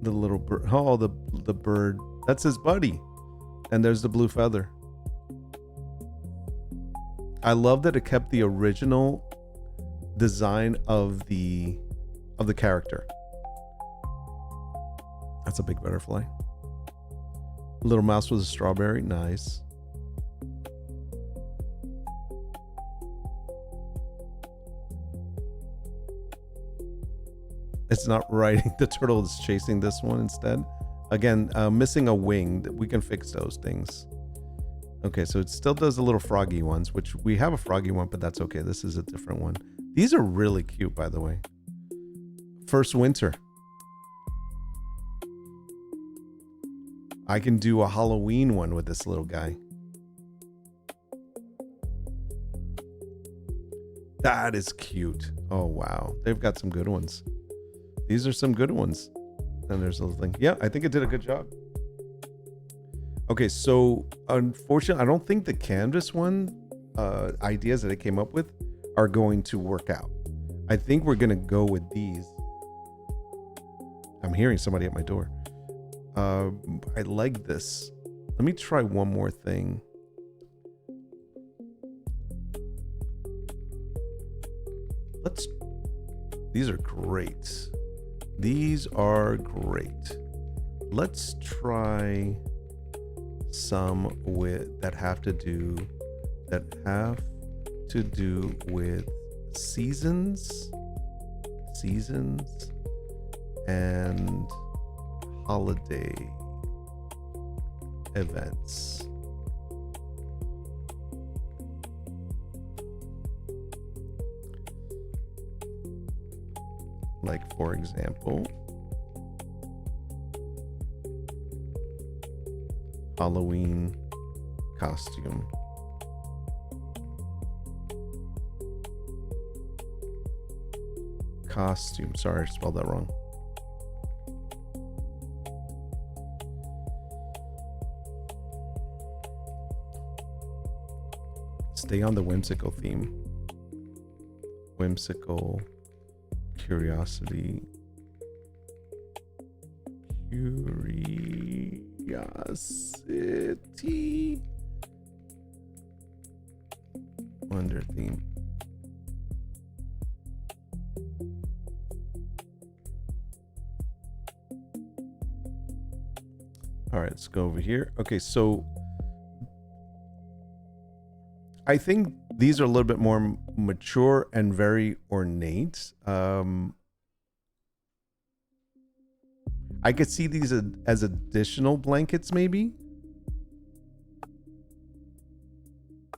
The little bird. Oh, the bird. That's his buddy. And there's the blue feather. I love that it kept the original design of the character. That's a big butterfly. Little mouse with a strawberry. Nice. It's not riding. The turtle is chasing this one instead. Again, missing a wing. We can fix those things. Okay, so it still does the little froggy ones, which we have a froggy one, but that's okay. This is a different one. These are really cute, by the way. First winter. I can do a Halloween one with this little guy. That is cute. Oh, wow. They've got some good ones. These are some good ones. And there's a little thing. Yeah, I think it did a good job. Okay, so unfortunately, I don't think the canvas one ideas that I came up with are going to work out. I think we're going to go with these. I'm hearing somebody at my door. I like this. Let me try one more thing. These are great. These are great. Let's try some that have to do with seasons and holiday events. Like, for example, Halloween costume. Sorry, I spelled that wrong. Stay on the whimsical theme. Whimsical, curiosity. Wonder theme. All right, let's go over here. Okay, so I think these are a little bit more mature and very ornate. I could see these as additional blankets, maybe.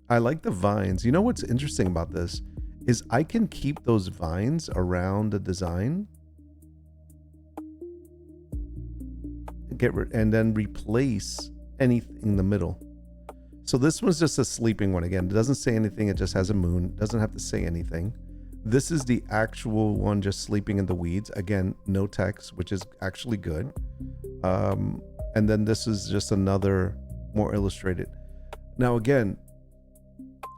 I like the vines. You know what's interesting about this is I can keep those vines around the design. And then replace anything in the middle. So this one's just a sleeping one again. It doesn't say anything. It just has a moon. It doesn't have to say anything. This is the actual one just sleeping in the weeds. Again, no text, which is actually good. And then this is just another more illustrated. Now, again,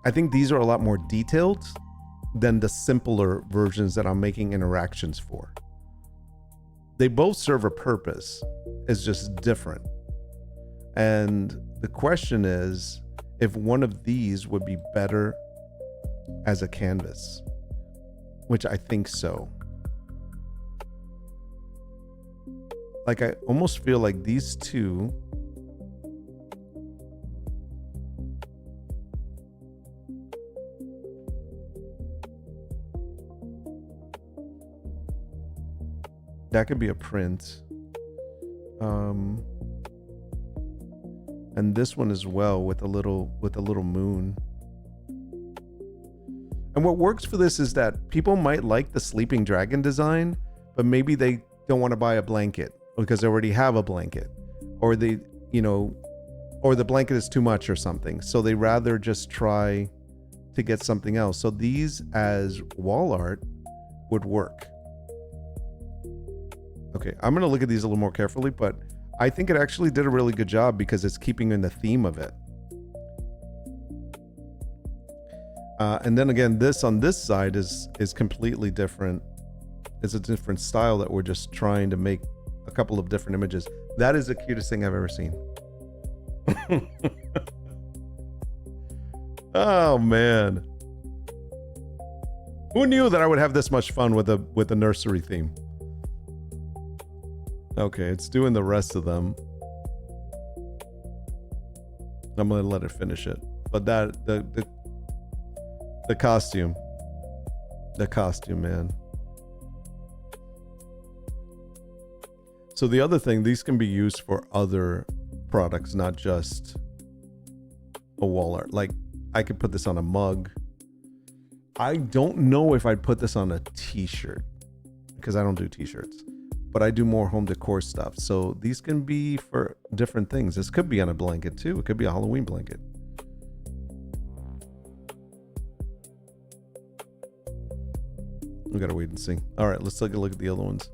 I think these are a lot more detailed than the simpler versions that I'm making interactions for. They both serve a purpose. It's just different. And the question is if one of these would be better as a canvas, which I think so. Like, I almost feel like these two that could be a print. And this one as well with a little moon. And what works for this is that people might like the sleeping dragon design, but maybe they don't want to buy a blanket because they already have a blanket, or they, or the blanket is too much or something. So they rather just try to get something else. So these as wall art would work. Okay, I'm going to look at these a little more carefully, but I think it actually did a really good job because it's keeping in the theme of it. And then again, this on this side is completely different. It's a different style that we're just trying to make a couple of different images. That is the cutest thing I've ever seen. Oh man. Who knew that I would have this much fun with a nursery theme? Okay, it's doing the rest of them. I'm gonna let it finish it. But that the costume. The costume, man. So the other thing, these can be used for other products, not just a wall art. Like, I could put this on a mug. I don't know if I'd put this on a t-shirt because I don't do t-shirts, but I do more home decor stuff. So these can be for different things. This could be on a blanket too. It could be a Halloween blanket. We gotta wait and see. All right, let's take a look at the other ones.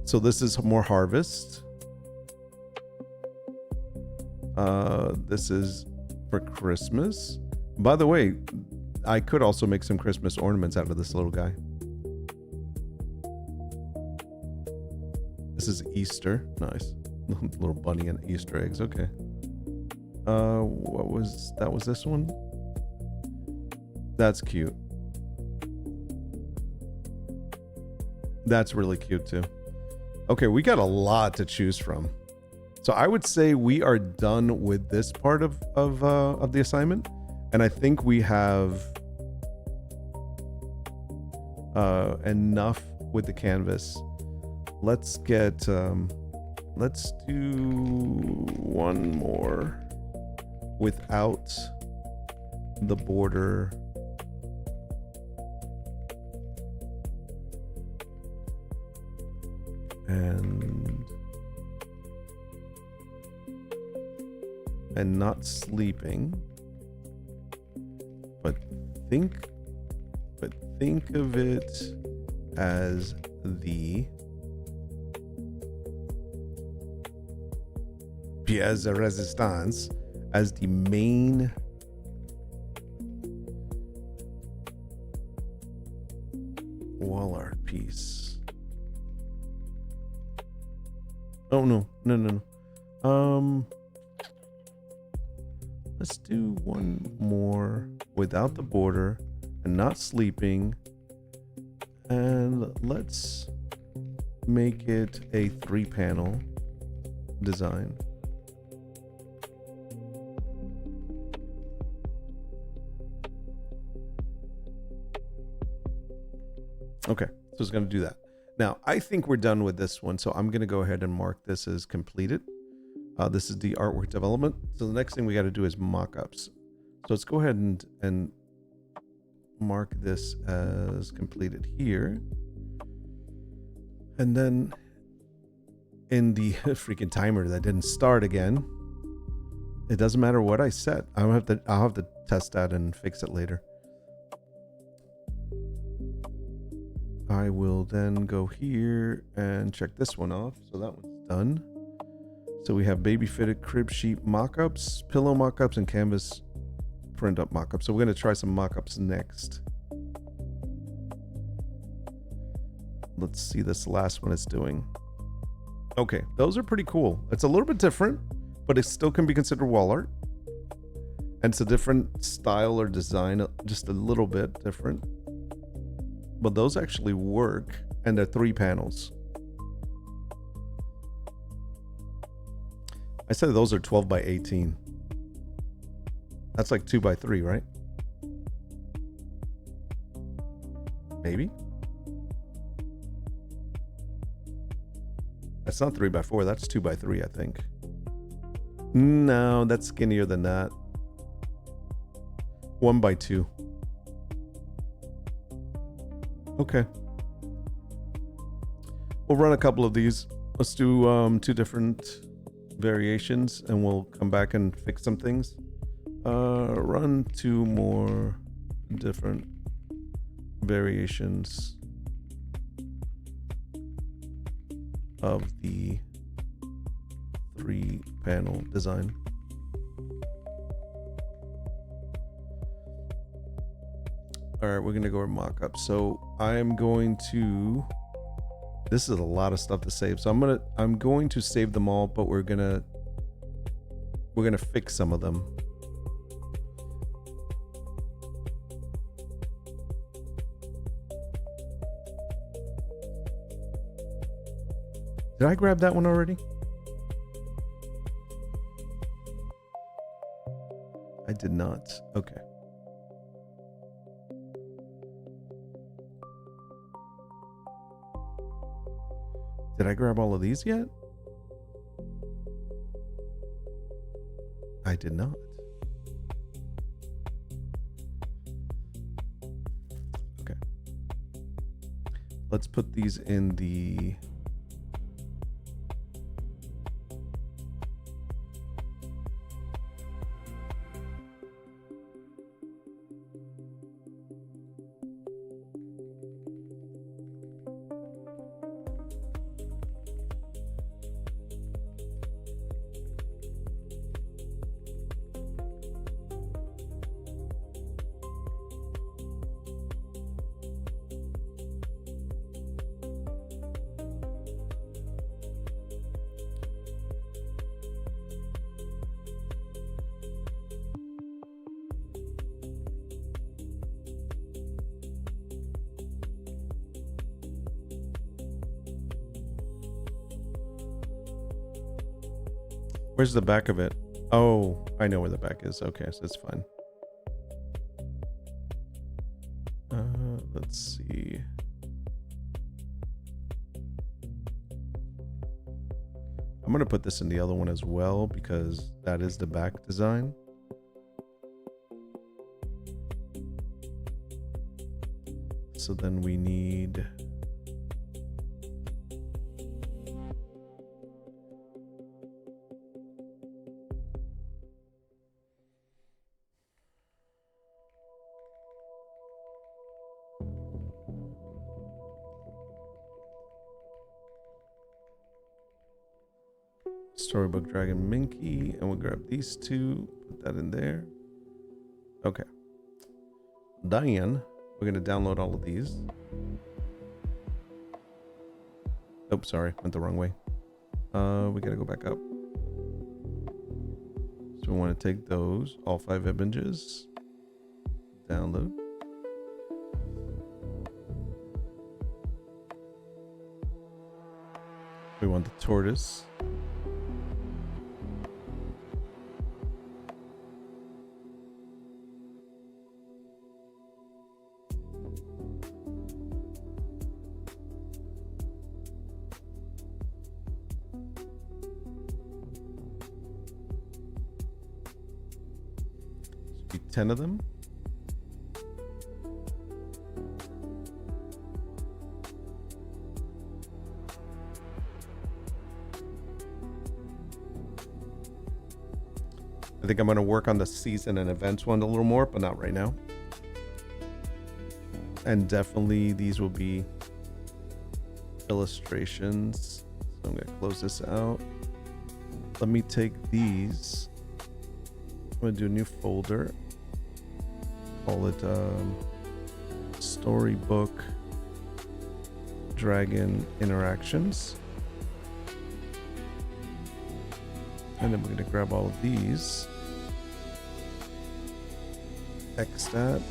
So this is more harvest. This is for Christmas. By the way, I could also make some Christmas ornaments out of this little guy. This is Easter. Nice. Little bunny and Easter eggs. Okay. What was that? Was this one? That's cute. That's really cute too. Okay, we got a lot to choose from. So I would say we are done with this part of the assignment, and I think we have enough with the canvas. Let's get let's do one more without the border. And not sleeping, but think of it as the pièce de résistance, as the main wall art piece. Oh no. Let's do one more without the border and not sleeping. And let's make it a 3-panel design. Okay, so it's going to do that. Now, I think we're done with this one, so I'm going to go ahead and mark this as completed. This is the artwork development. So the next thing we got to do is mock-ups. So let's go ahead and mark this as completed here. And then in the freaking timer that didn't start again, it doesn't matter what I set. I'll have to test that and fix it later. I will then go here and check this one off. So that one's done. So we have baby fitted crib sheet mock-ups, pillow mock-ups, and canvas print up mock-ups. So we're going to try some mock-ups next. Let's see this last one it's doing. Okay, those are pretty cool. It's a little bit different, but it still can be considered wall art. And it's a different style or design, just a little bit different. But those actually work, and they're 3 panels. I said those are 12 by 18. That's like 2 by 3, right? Maybe? That's not 3 by 4, that's 2 by 3, I think. No, that's skinnier than that. 1 by 2. Okay. We'll run a couple of these. Let's do 2 different variations and we'll come back and fix some things. Run 2 more different variations of the 3 panel design. All right, we're gonna go with mock-up. So I'm going to, this is a lot of stuff to save. So I'm going to save them all, but we're gonna fix some of them. Did I grab that one already? I did not. Okay. Did I grab all of these yet? I did not. Okay. Let's put these in the Where's the back of it? Oh, I know where the back is. Okay, so it's fine. Let's see. I'm gonna put this in the other one as well because that is the back design. So then we need Storybook Dragon Minky, and we'll grab these 2, put that in there. Okay. Diane, we're going to download all of these. Oh, sorry, went the wrong way. We got to go back up. So we want to take those, all 5 images, download. We want the tortoise. Should be 10 of them. I think I'm going to work on the season and events one a little more, but not right now. And definitely these will be illustrations. So I'm gonna close this out. Let me take these. I'm gonna do a new folder. Call it Storybook Dragon Interactions. And then we're gonna grab all of these. X that.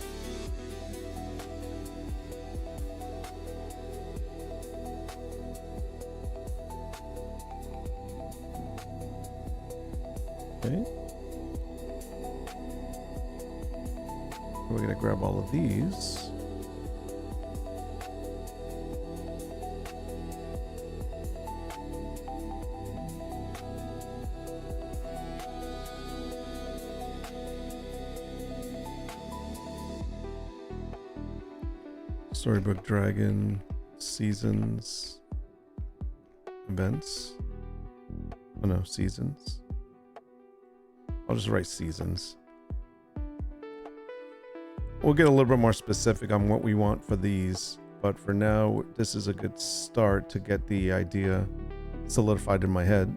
Okay. We're going to grab all of these. Storybook Dragon Seasons Events. Oh no, Seasons. I'll just write Seasons. We'll get a little bit more specific on what we want for these, but for now, this is a good start to get the idea solidified in my head.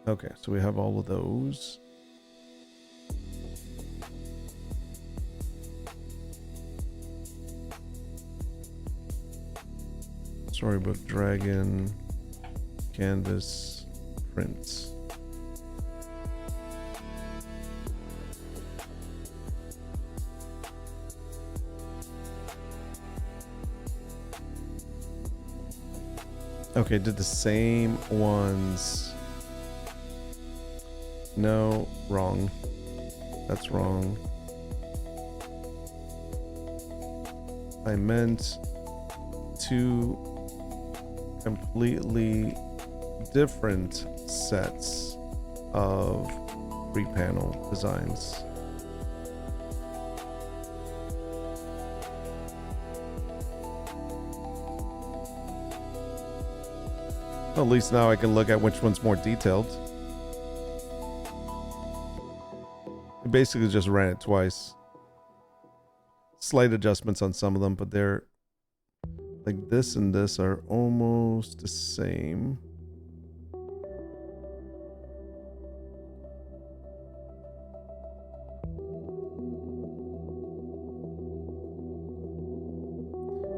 Okay, so we have all of those. Storybook Dragon, Canvas, Prints. Okay, did the same ones. No, wrong. That's wrong. I meant two completely different sets of 3-panel designs. At least now I can look at which one's more detailed. I basically just ran it twice. Slight adjustments on some of them, but they're like this and this are almost the same.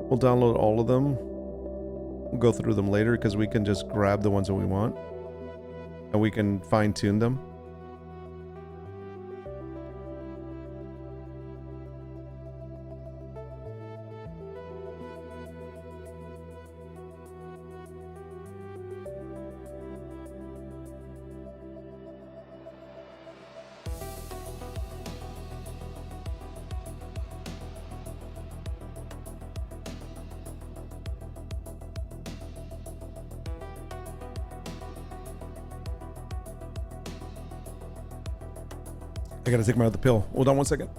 We'll download all of them. We'll go through them later because we can just grab the ones that we want and we can fine-tune them. I gotta take my other pill. Hold on one second.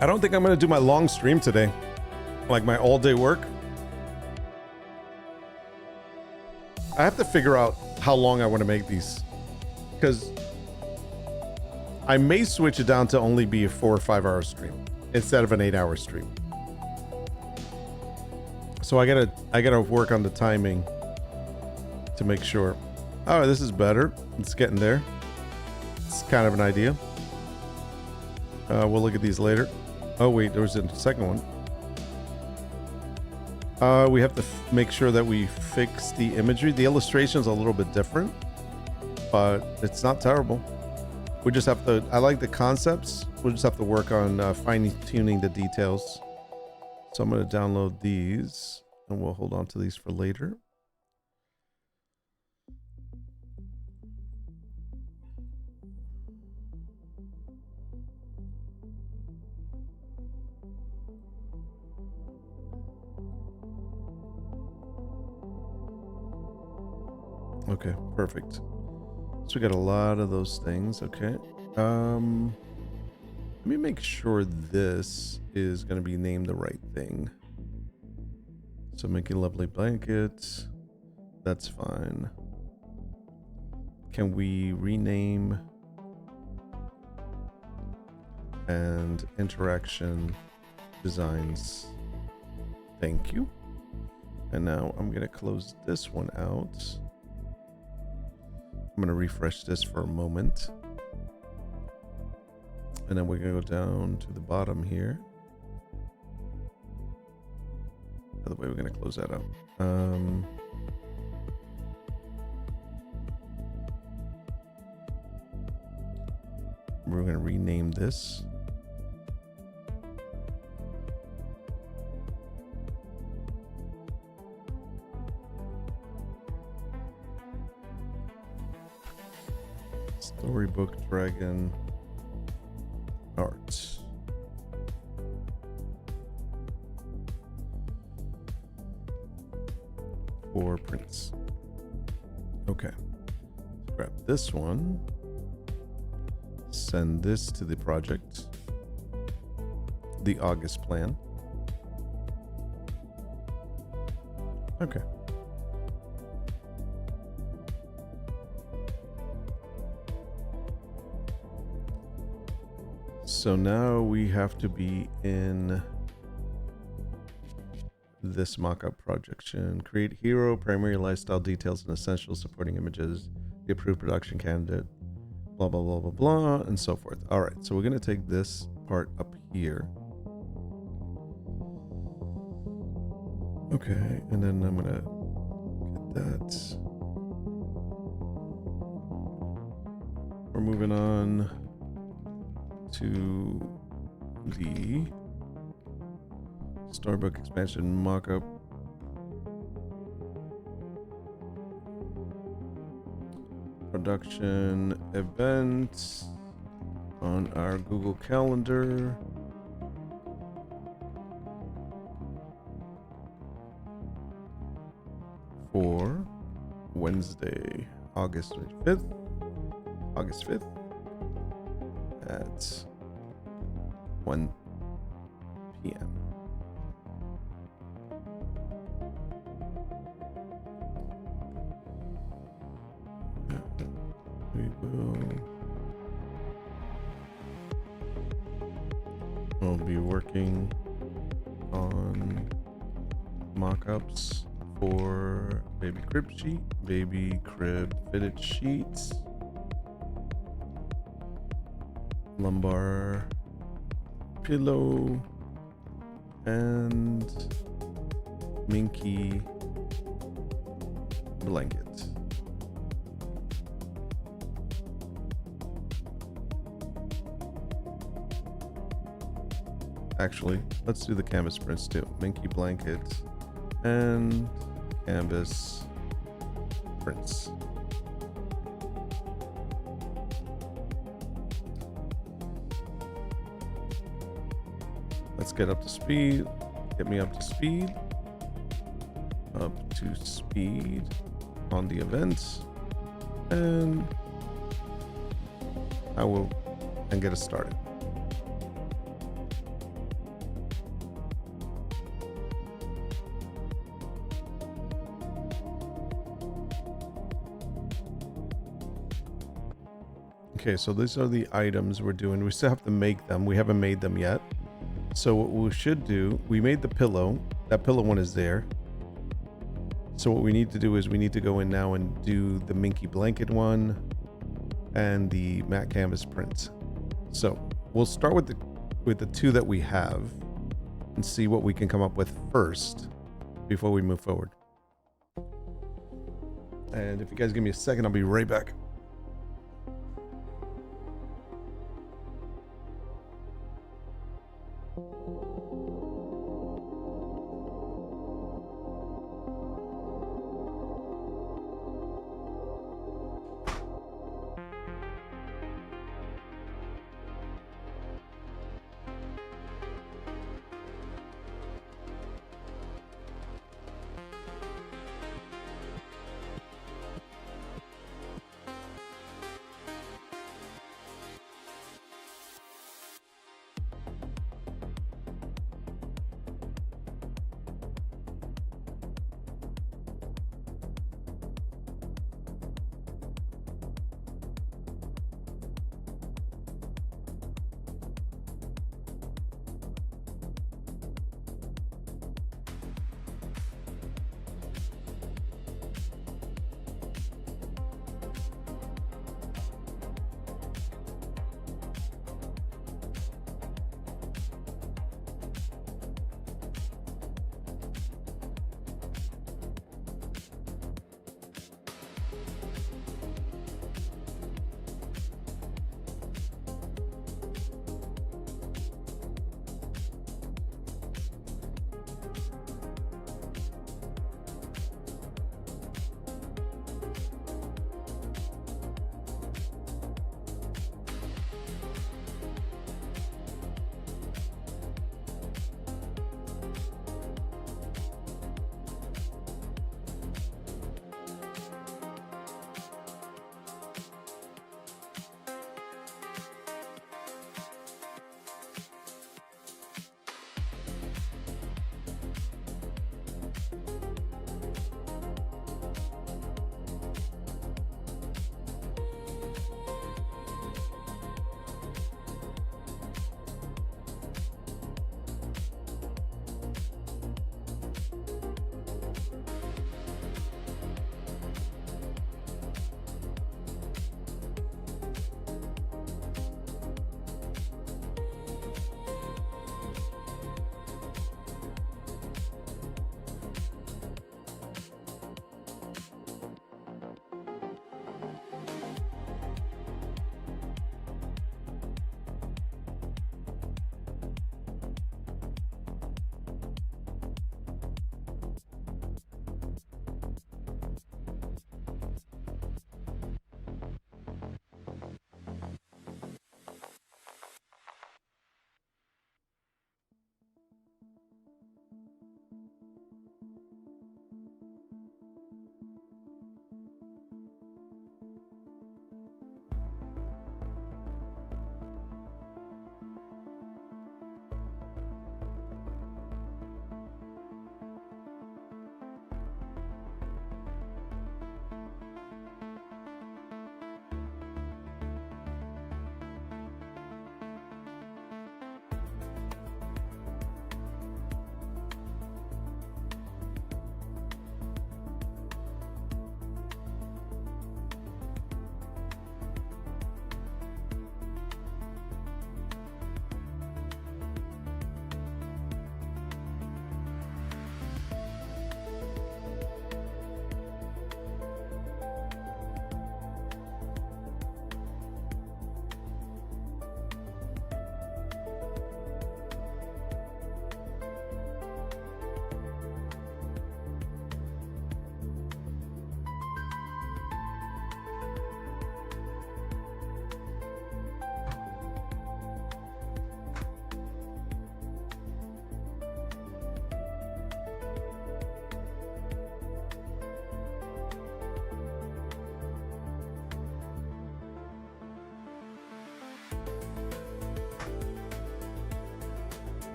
I don't think I'm gonna do my long stream today, like my all-day work. I have to figure out how long I want to make these, because I may switch it down to only be a 4 or 5 hour stream instead of an 8-hour stream. So I gotta work on the timing to make sure. Oh, this is better. It's getting there. It's kind of an idea. We'll look at these later. Oh wait, there was a second one. We have to make sure that we fix the imagery. The illustration is a little bit different, but it's not terrible. We just have to, I like the concepts. We'll just have to work on fine-tuning the details. So I'm going to download these and we'll hold on to these for later. Okay, perfect. So we got a lot of those things. Okay. Let me make sure this is going to be named the right thing. So making lovely blankets. That's fine. Can we rename and interaction designs? Thank you. And now I'm going to close this one out. I'm going to refresh this for a moment. And then we're going to go down to the bottom here. By the way, we're going to close that out. We're going to rename this. Storybook Dragon Art. For prints. Okay. Grab this one. Send this to the project. The August plan. Okay. So now we have to be in this mockup projection. Create hero, primary lifestyle details, and essential supporting images. The approved production candidate. Blah, blah, blah, blah, blah, and so forth. All right, so we're going to take this part up here. Okay, and then I'm going to get that. We're moving on to the Storybook expansion mockup. Production event on our Google Calendar. For Wednesday, August 25th. August 5th. At 1 p.m. We'll be working on mock-ups for baby crib sheet, baby crib fitted sheets, lumbar pillow, and minky blanket. Actually, let's do the canvas prints too. Minky blanket and canvas prints. Let's get up to speed. Get me up to speed. Up to speed on the events. And I will and get us started. Okay, so these are the items we're doing. We still have to make them. We haven't made them yet. So what we should do, we made the pillow. That pillow one is there. So what we need to do is we need to go in now and do the minky blanket one and the matte canvas print. So we'll start with the two that we have and see what we can come up with first before we move forward. And if you guys give me a second, I'll be right back.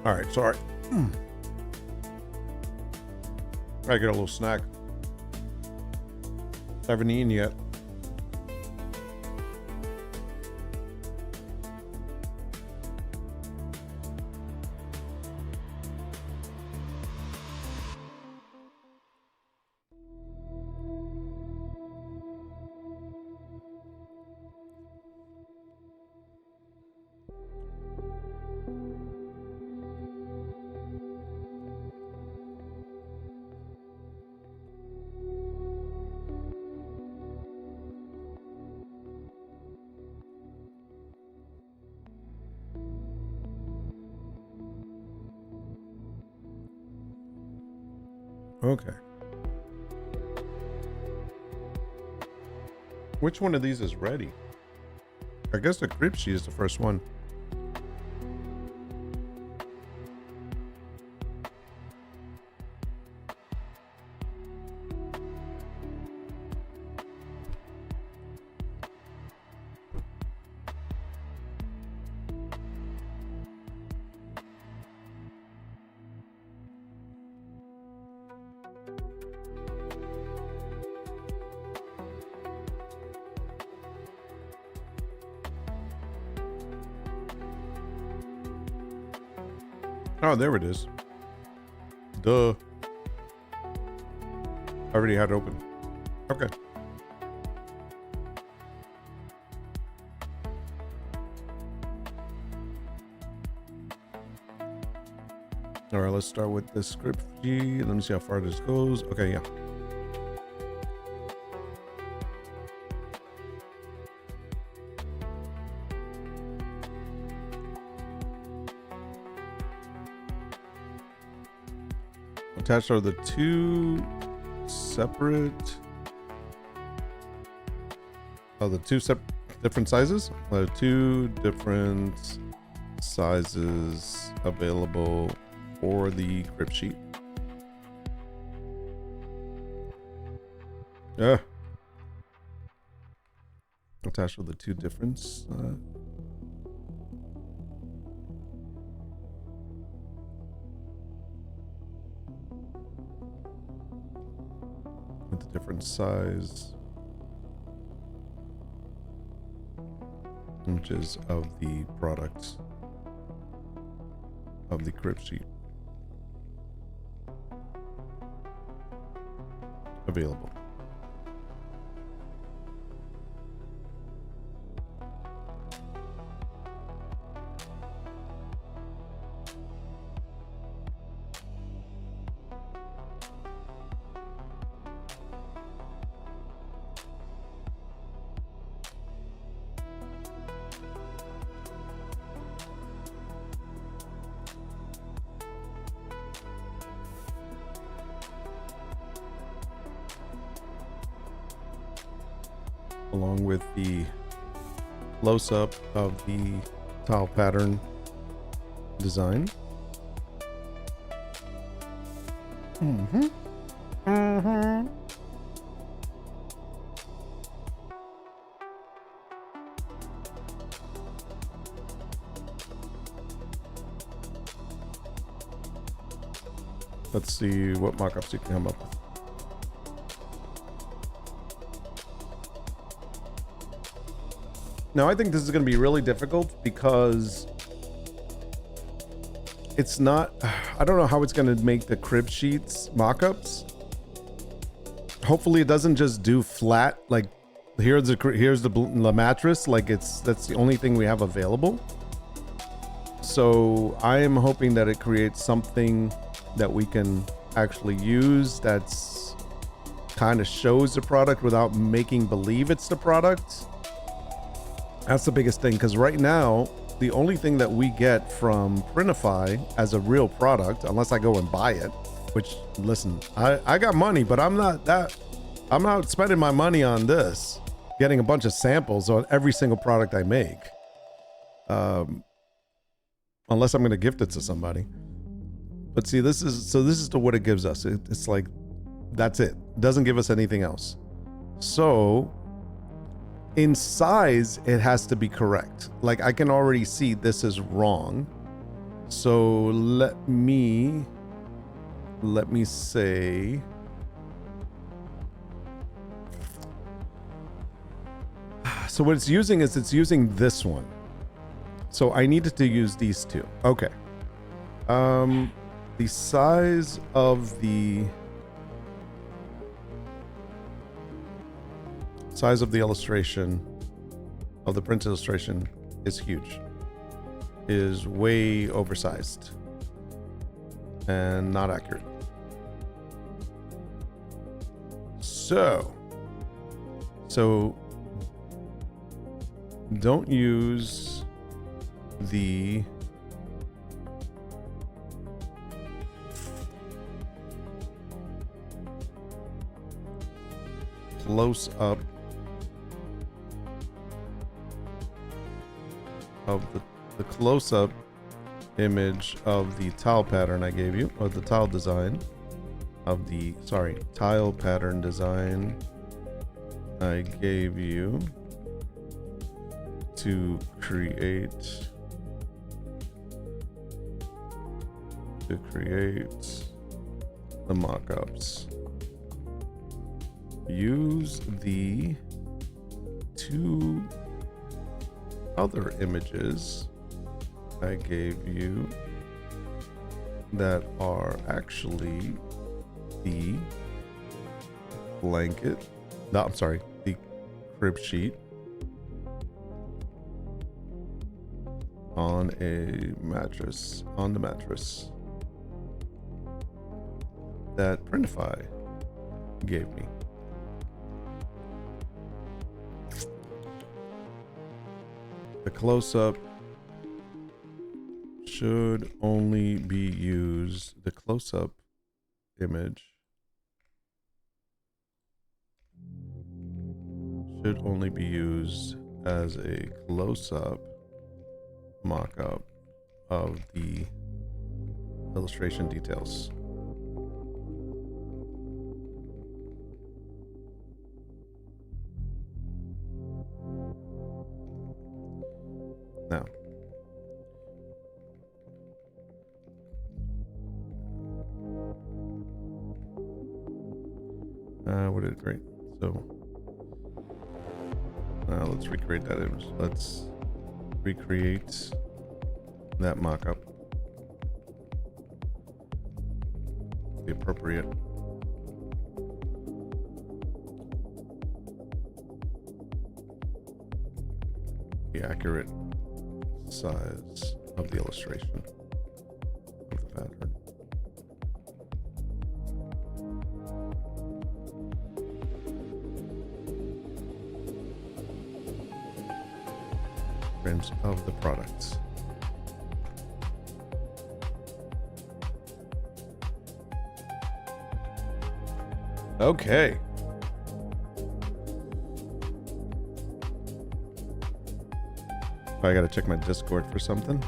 All right, sorry. I get a little snack. Haven't eaten yet. Okay. Which one of these is ready? I guess the crib sheet is the first one. Oh, there it is. Duh. I already had it open. Okay. All right, let's start with the script sheet. Let me see how far this goes. Okay, yeah. Attached are the two separate. Oh, the two different sizes? Two different sizes available for the grip sheet. Yeah. Attached are the two different. With the different size inches of the product of the crib sheet available. Along with the close-up of the tile pattern design. Let's see what mock-ups you can come up with. Now, I think this is going to be really difficult because it's not, I don't know how it's going to make the crib sheets mock-ups. Hopefully it doesn't just do flat, like here's the mattress, like that's the only thing we have available. So I am hoping that it creates something that we can actually use that's kind of shows the product without making believe it's the product. That's the biggest thing, because right now, the only thing that we get from Printify as a real product, unless I go and buy it, which, listen, I got money, but I'm not spending my money on this, getting a bunch of samples on every single product I make. Unless I'm going to gift it to somebody. But see, this is what it gives us. It's like, that's it. It doesn't give us anything else. So in size, it has to be correct. Like I can already see this is wrong. So let me say, so what it's using is it's using this one. So I needed to use these two. Okay. The size of the illustration, of the print illustration, is huge. Is way oversized and not accurate. So don't use the close up of the close-up image of the tile pattern I gave you, or the tile design of the, tile pattern design I gave you to create the mock-ups. Use the two other images I gave you that are actually the blanket, the crib sheet on the mattress that Printify gave me. The close-up should only be used, the close-up image should only be used as a close-up mock-up of the illustration details. Now, what did it create? So let's recreate that image. Let's recreate that mock-up. The appropriate. The accurate size of the illustration of the pattern. Frames of the products. Okay. I gotta check my Discord for something.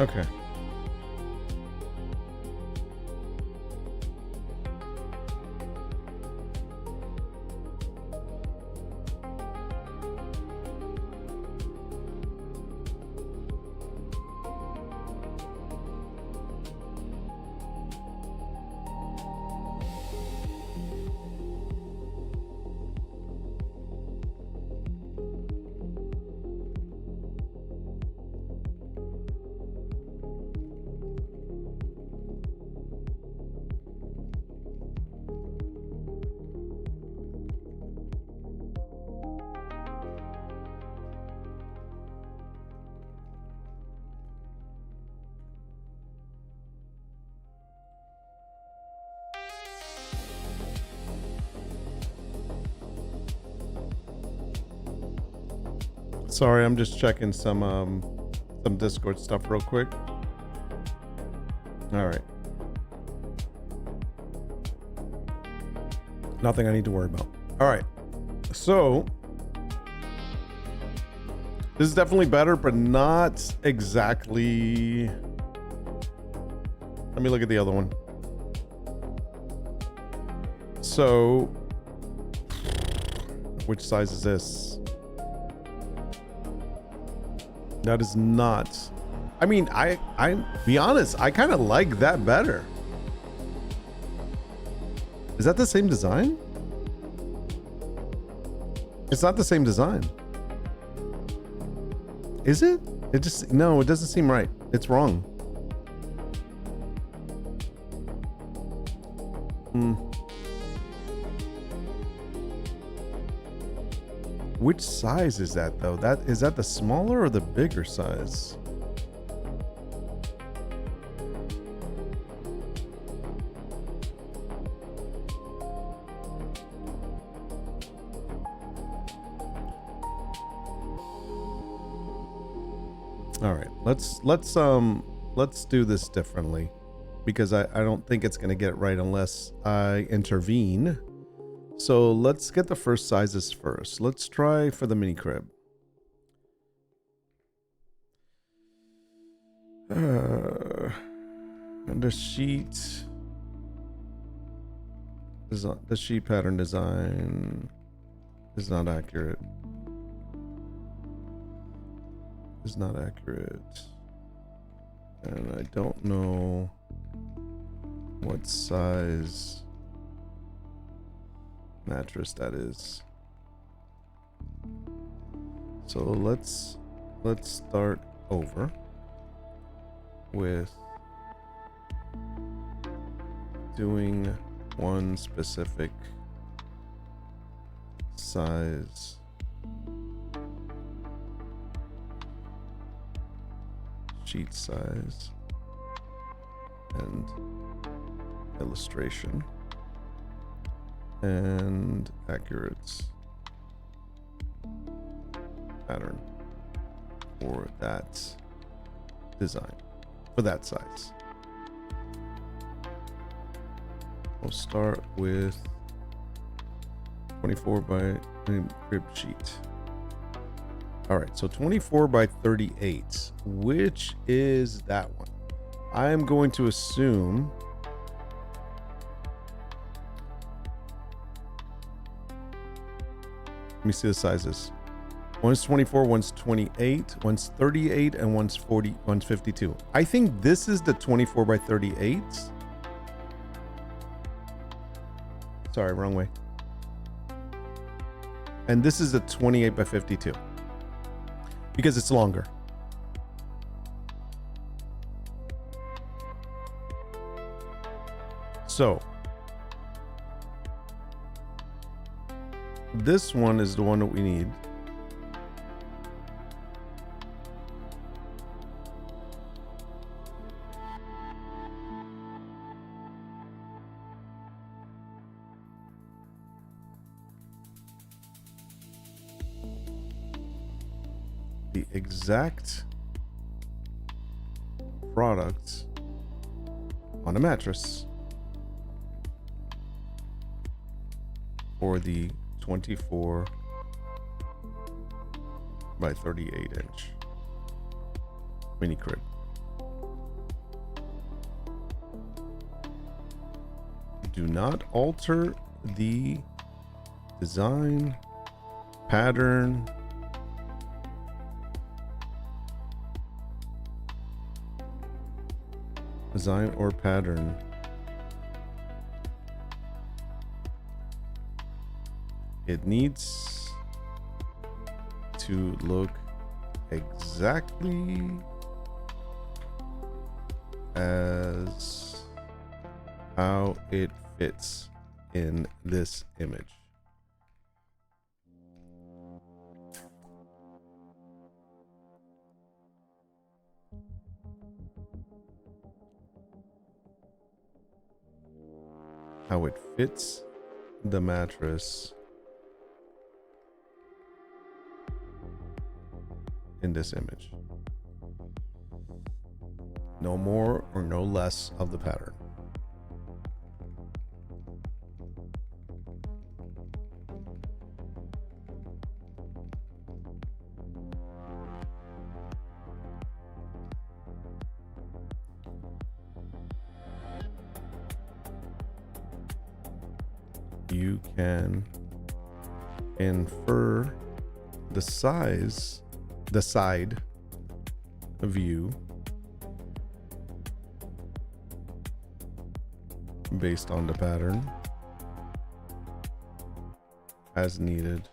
Okay. Sorry, I'm just checking some Discord stuff real quick. All right. Nothing I need to worry about. All right. So this is definitely better, but not exactly. Let me look at the other one. So which size is this? That is not. I mean, I be honest, I kind of like that better. Is that the same design? It's not the same design. Is it? It just, no, it doesn't seem right. It's wrong. Which size is that though? Is that the smaller or the bigger size? All right, let's do this differently, because I don't think it's gonna get it right unless I intervene. So let's get the first sizes first. Let's try for the mini crib. And the sheet is not, the sheet pattern design is not accurate. Is not accurate. And I don't know what size mattress that is. So let's start over with doing one specific size sheet size and illustration and accurate pattern for that design, for that size. We'll start with 24 by crib sheet. All right, so 24 by 38, which is that one? I am going to assume let me see the sizes. One's 24, one's 28, one's 38, and one's 40, one's 52. I think this is the 24 by 38. Sorry, wrong way. And this is the 28 by 52. Because it's longer. So this one is the one that we need. The exact product on a mattress for the 24 by 38 inch mini crib. Do not alter the design, pattern, or pattern. It needs to look exactly as how it fits in this image. How it fits the mattress in this image. No more or no less of the pattern. You can infer the size, the side view based on the pattern as needed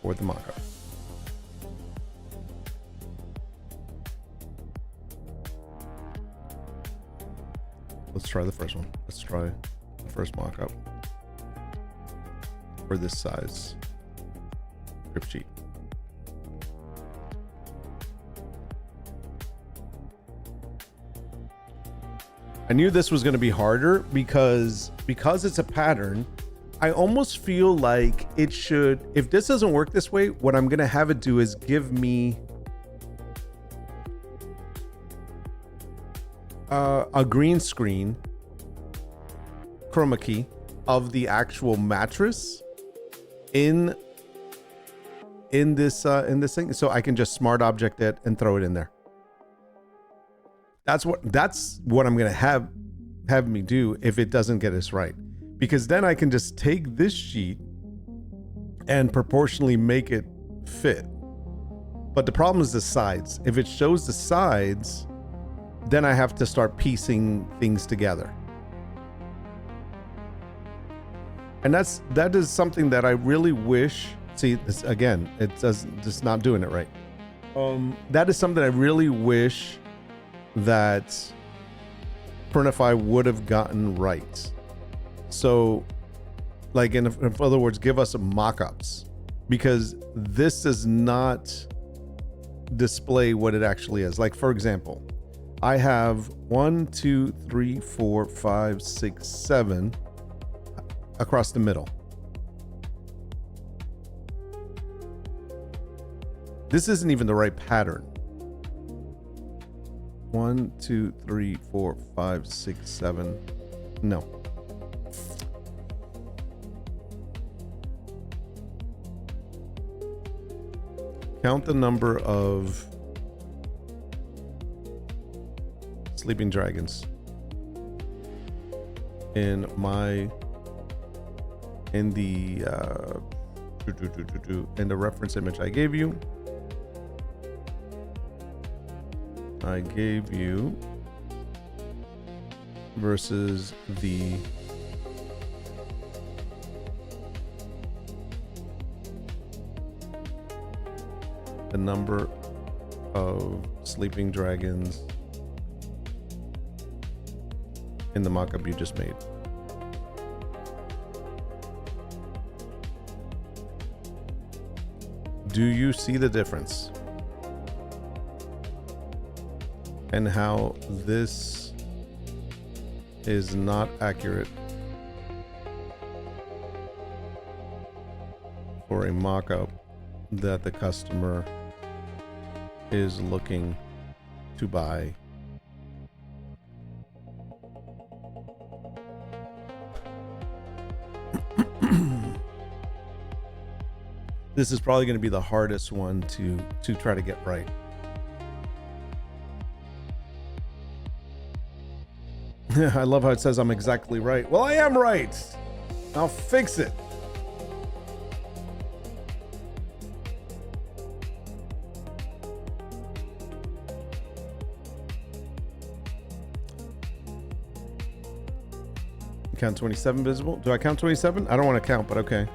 for the mockup. Let's try the first one. Let's try the first mockup for this size crib sheet. I knew this was going to be harder because it's a pattern. I almost feel like it should, if this doesn't work this way, what I'm going to have it do is give me a green screen chroma key of the actual mattress in this thing, so I can just smart object it and throw it in there. That's what I'm gonna have me do if it doesn't get us right, because then I can just take this sheet and proportionally make it fit. But the problem is the sides. If it shows the sides, then I have to start piecing things together. And that is something that I really wish. See, this, again, it's not doing it right. That is something I really wish that Printify would have gotten right. So, like in other words, give us mock-ups, because this does not display what it actually is. Like, for example, I have 1, 2, 3, 4, 5, 6, 7 across the middle. This isn't even the right pattern. 1, 2, 3, 4, 5, 6, 7. No. Count the number of sleeping dragons in the reference image I gave you. I gave you versus the number of sleeping dragons in the mock-up you just made. Do you see the difference? And how this is not accurate for a mock-up that the customer is looking to buy. This is probably going to be the hardest one to try to get right. I love how it says I'm exactly right. Well, I am right. I'll fix it. Count 27 visible. Do I count 27? I don't want to count, but okay.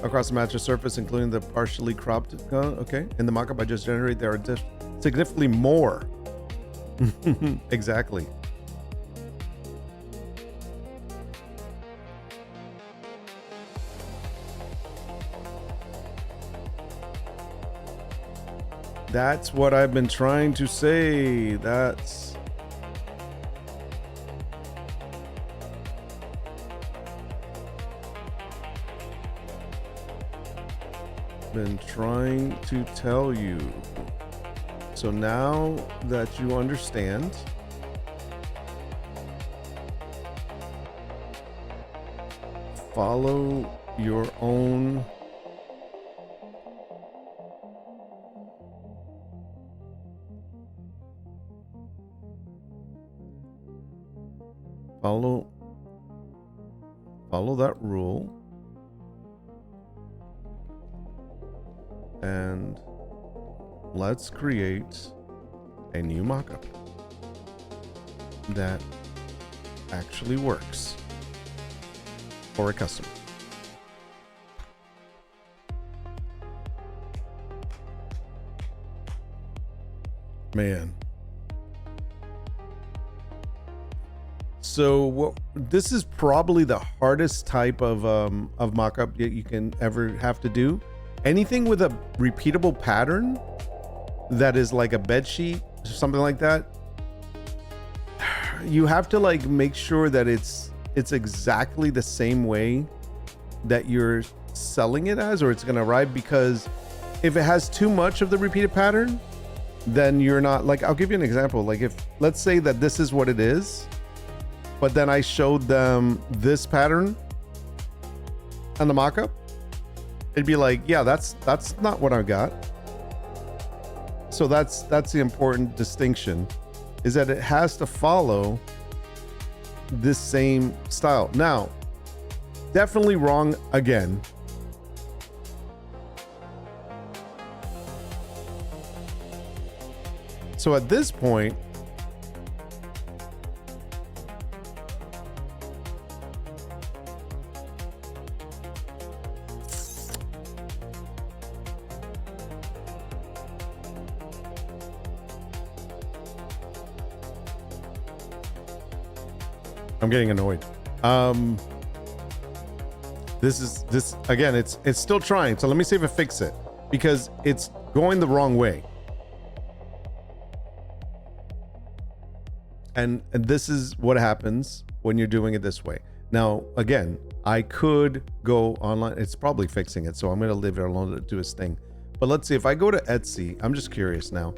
Across the master surface, including the partially cropped. Okay. In the mockup I just generated, there are significantly more. Exactly. That's what I've been trying to say. That's been trying to tell you. So now that you understand, follow your own follow that rule. And let's create a new mockup that actually works for a customer. Man. So this is probably the hardest type of mockup that you can ever have to do. Anything with a repeatable pattern that is like a bed sheet, something like that, you have to like make sure that it's exactly the same way that you're selling it as, or it's gonna arrive, because if it has too much of the repeated pattern, then you're not like, I'll give you an example. Like if, let's say that this is what it is, but then I showed them this pattern on the mockup, it'd be like, yeah, that's not what I got. So that's the important distinction, is that it has to follow this same style. Now, definitely wrong again. So at this point, I'm getting annoyed. This again, it's still trying. So let me see if it fixes it, because it's going the wrong way. And this is what happens when you're doing it this way. Now, again, I could go online. It's probably fixing it, so I'm going to leave it alone to do its thing. But let's see, if I go to Etsy, I'm just curious now.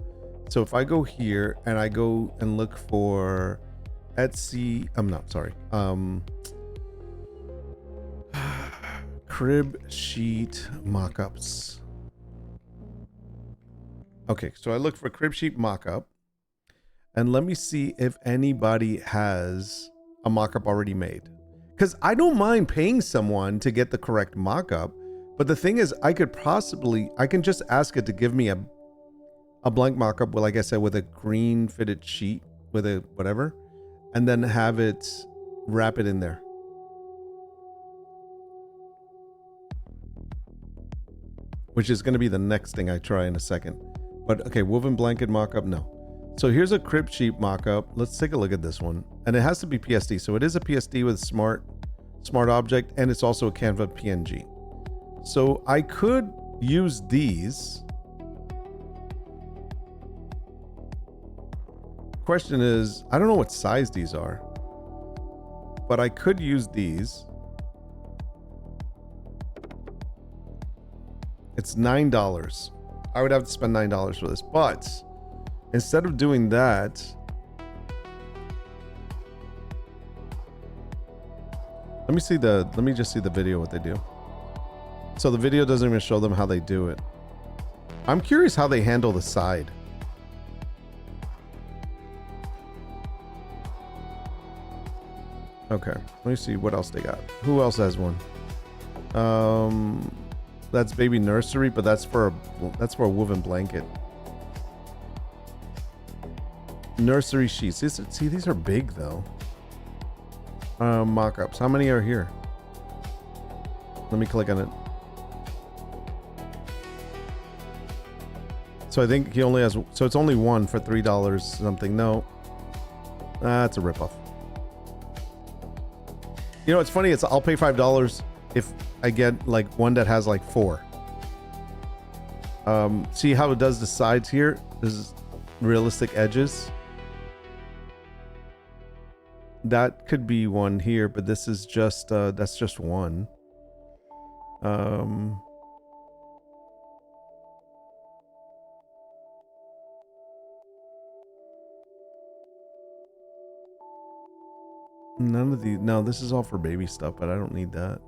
So if I go here and I go and look for Etsy, I'm not sorry. Crib sheet mockups. Okay, so I look for crib sheet mockup, and let me see if anybody has a mockup already made. Because I don't mind paying someone to get the correct mockup, but the thing is, I can just ask it to give me a blank mockup, well, like I said, with a green fitted sheet, with a whatever, and then have it wrap it in there. Which is going to be the next thing I try in a second. But okay, woven blanket mockup, no. So here's a crib sheet mockup. Let's take a look at this one. And it has to be PSD. So it is a PSD with smart object, and it's also a Canva PNG. So I could use these. Question is, I don't know what size these are, but I could use these. It's $9. I would have to spend $9 for this, but instead of doing that, let me just see the video, what they do. So the video doesn't even show them how they do it. I'm curious how they handle the side. Okay, let me see what else they got. Who else has one? That's baby nursery, but that's for a woven blanket. Nursery sheets. See, these are big though. Mock-ups. How many are here? Let me click on it. So I think he only has. So it's only one for $3 something. No, that's a ripoff. You know, it's funny. I'll pay $5 if I get like one that has like 4. See how it does the sides here? This is realistic edges. That could be one here, but this is just that's just one. None of the no, this is all for baby stuff, but I don't need that.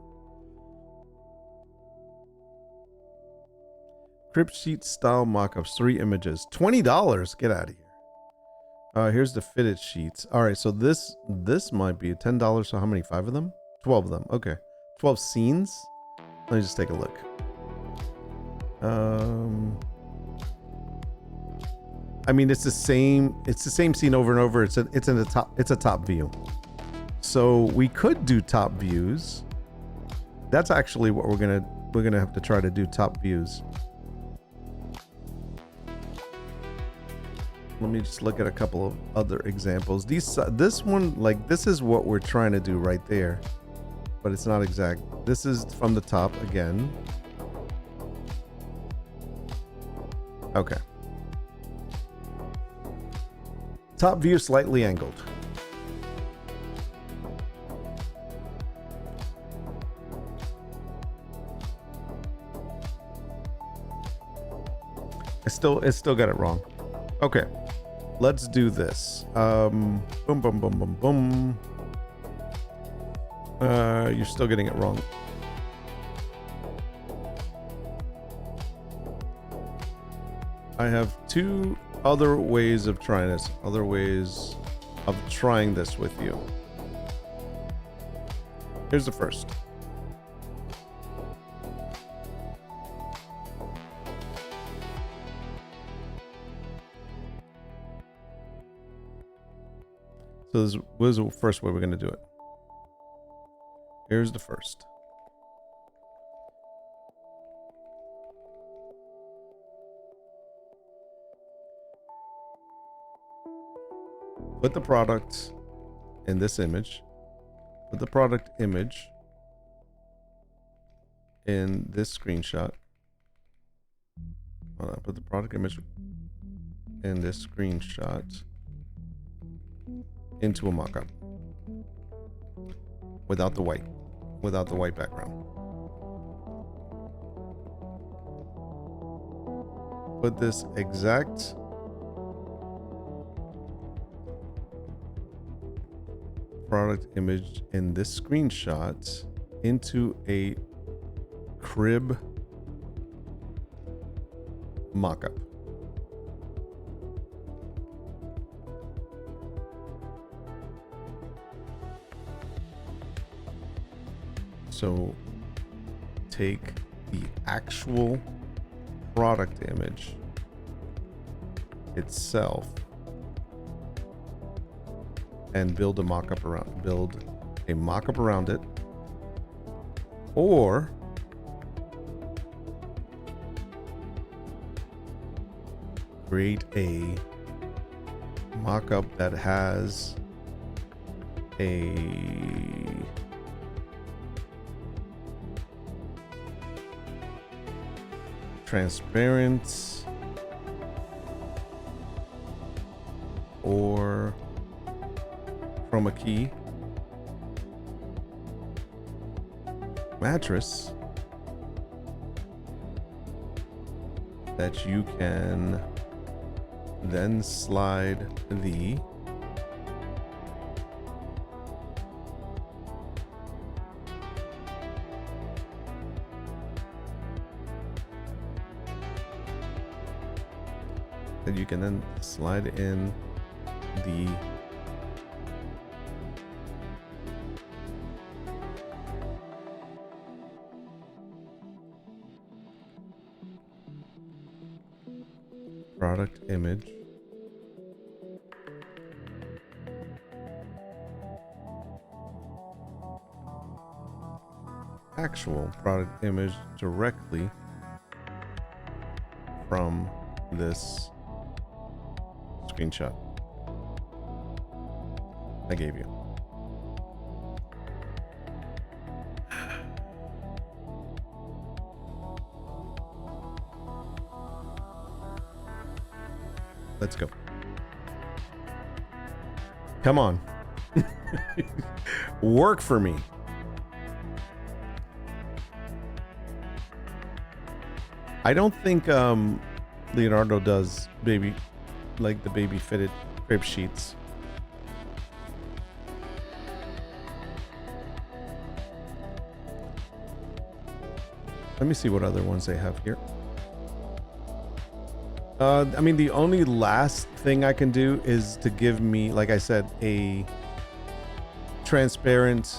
Crib sheet style mock-ups, 3 images, $20. Get out of here. Here's the fitted sheets. All right, so this might be $10. So how many? 5 of them? 12 of them. Okay, 12 scenes. Let me just take a look. I mean, it's the same scene over and over. It's a top view. So we could do top views. That's actually what we're gonna have to try to do, top views. Let me just look at a couple of other examples. This one, like, this is what we're trying to do right there, but it's not exact. This is from the top again. Okay. Top view slightly angled. It still got it wrong. Okay. Let's do this. Boom, boom, boom, boom, boom. You're still getting it wrong. I have 2 other ways of trying this. Other ways of trying this with you. Here's the first. So this was the first way we're going to do it. Here's the first. Put the product in this image. Put the product image in this screenshot. Put the product image in this screenshot into a mockup without the white background. Put this exact product image in this screenshot into a crib mockup. So take the actual product image itself and build a mock-up around it, or create a mock-up that has a transparent or chroma key mattress that you can then slide the in the Product image. Actual product image directly from this screenshot I gave you. Let's go. Come on. Work for me. I don't think Leonardo does baby, like the baby fitted crib sheets. Let me see what other ones they have here. I mean, the only last thing I can do is to give me, like I said, a transparent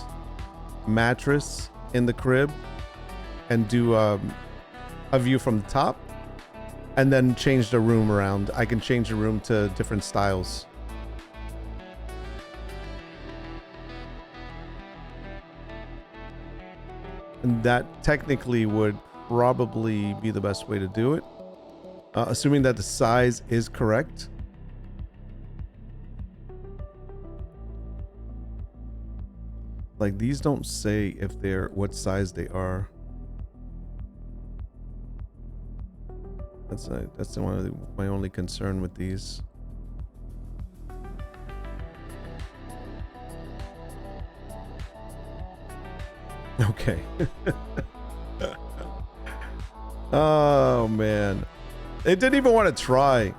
mattress in the crib and do a view from the top and then change the room around. I can change the room to different styles. And that technically would probably be the best way to do it. Assuming that the size is correct. Like these don't say if they're what size they are. That's one of my only concern with these. Okay. Oh man. They didn't even want to try.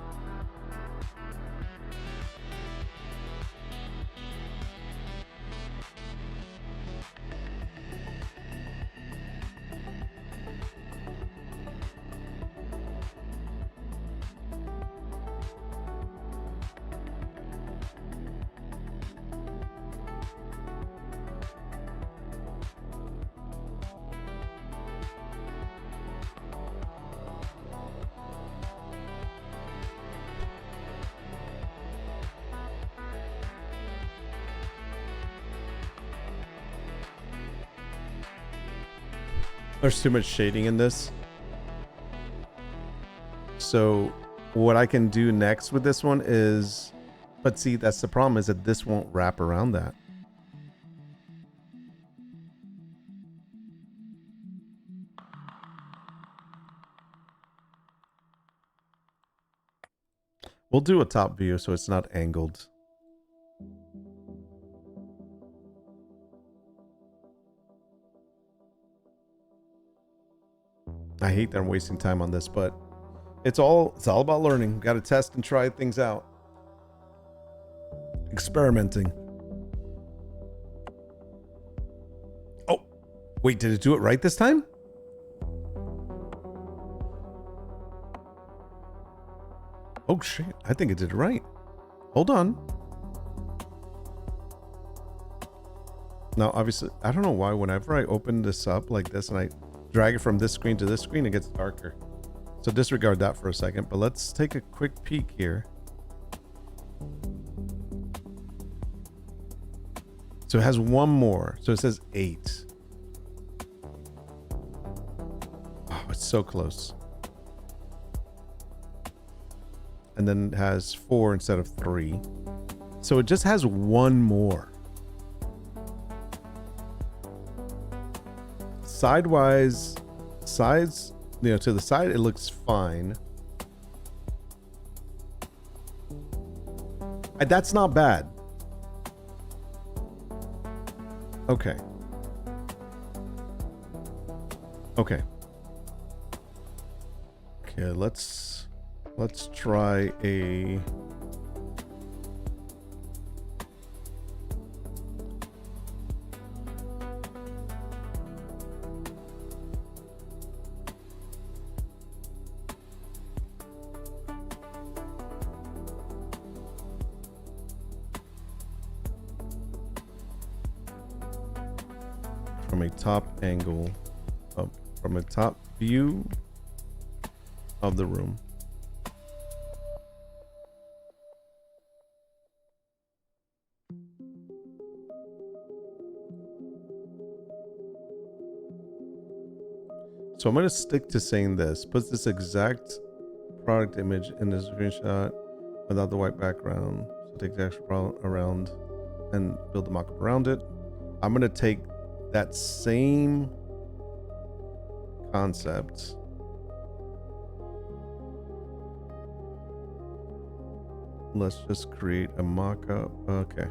There's too much shading in this. So what I can do next with this one is, but see, that's the problem, is that this won't wrap around that. We'll do a top view so it's not angled. I hate that I'm wasting time on this, but it's all about learning. Got to test and try things out. Experimenting. Oh, wait, did it do it right this time? Oh shit, I think it did it right. Hold on. Now, obviously, I don't know why whenever I open this up like this and I drag it from this screen to this screen, it gets darker. So disregard that for a second, but let's take a quick peek here. So it has one more. So it says 8. Oh, it's so close. And then it has 4 instead of 3. So it just has one more. Sidewise, sides, you know, to the side, it looks fine. That's not bad. Okay. Okay. Okay, let's try a from a top angle from a top view of the room. So I'm going to stick to saying this. Put this exact product image in the screenshot without the white background. So take the actual around and build the mockup around it. I'm going to take that same concept. Let's just create a mockup. Okay.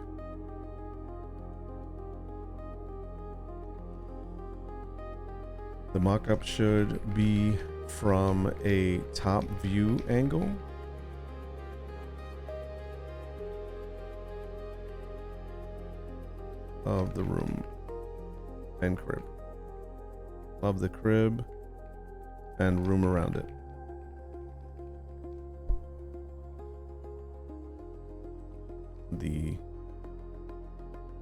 The mockup should be from a top view angle. Of the room and crib. Of the crib and room around it. The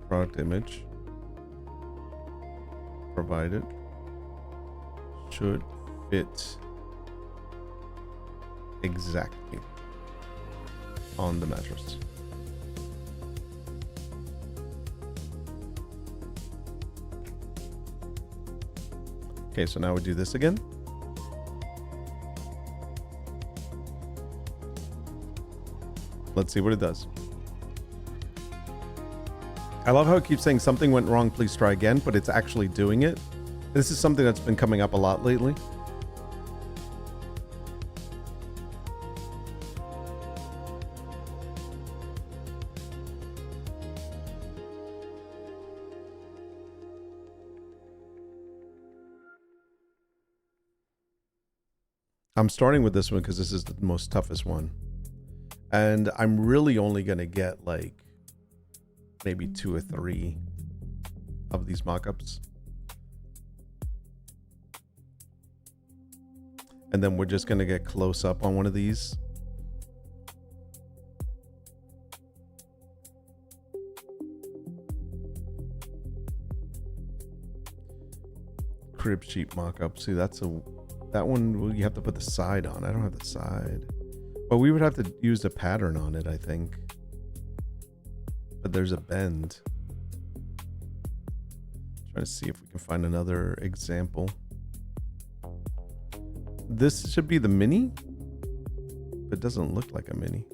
product image provided should fit exactly on the mattress. Okay, so now we do this again. Let's see what it does. I love how it keeps saying something went wrong, please try again, but it's actually doing it. This is something that's been coming up a lot lately. I'm starting with this one because this is the most toughest one. And I'm really only going to get like maybe 2 or 3 of these mockups. And then we're just going to get close up on one of these. Crib sheet mockup. See, that one you have to put the side on. I don't have the side. But we would have to use the pattern on it, I think. But there's a bend. Trying to see if we can find another example. This should be the mini, but it doesn't look like a mini.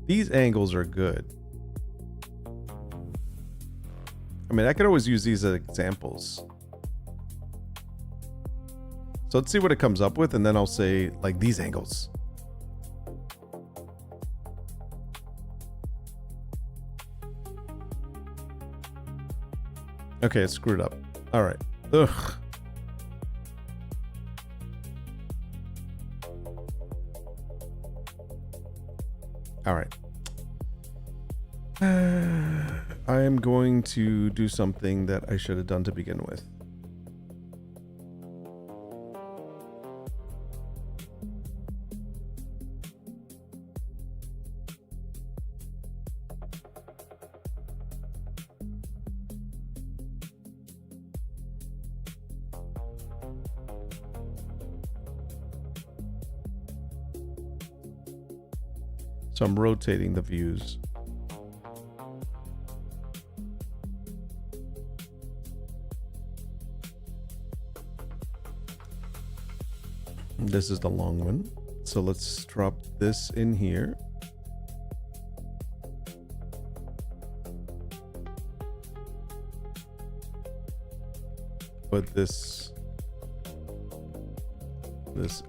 These angles are good. I mean, I could always use these as examples. So let's see what it comes up with, and then I'll say, like, these angles. Okay, it's screwed up. All right. Ugh. All right. I am going to do something that I should have done to begin with. So I'm rotating the views. This is the long one. So let's drop this in here. Put this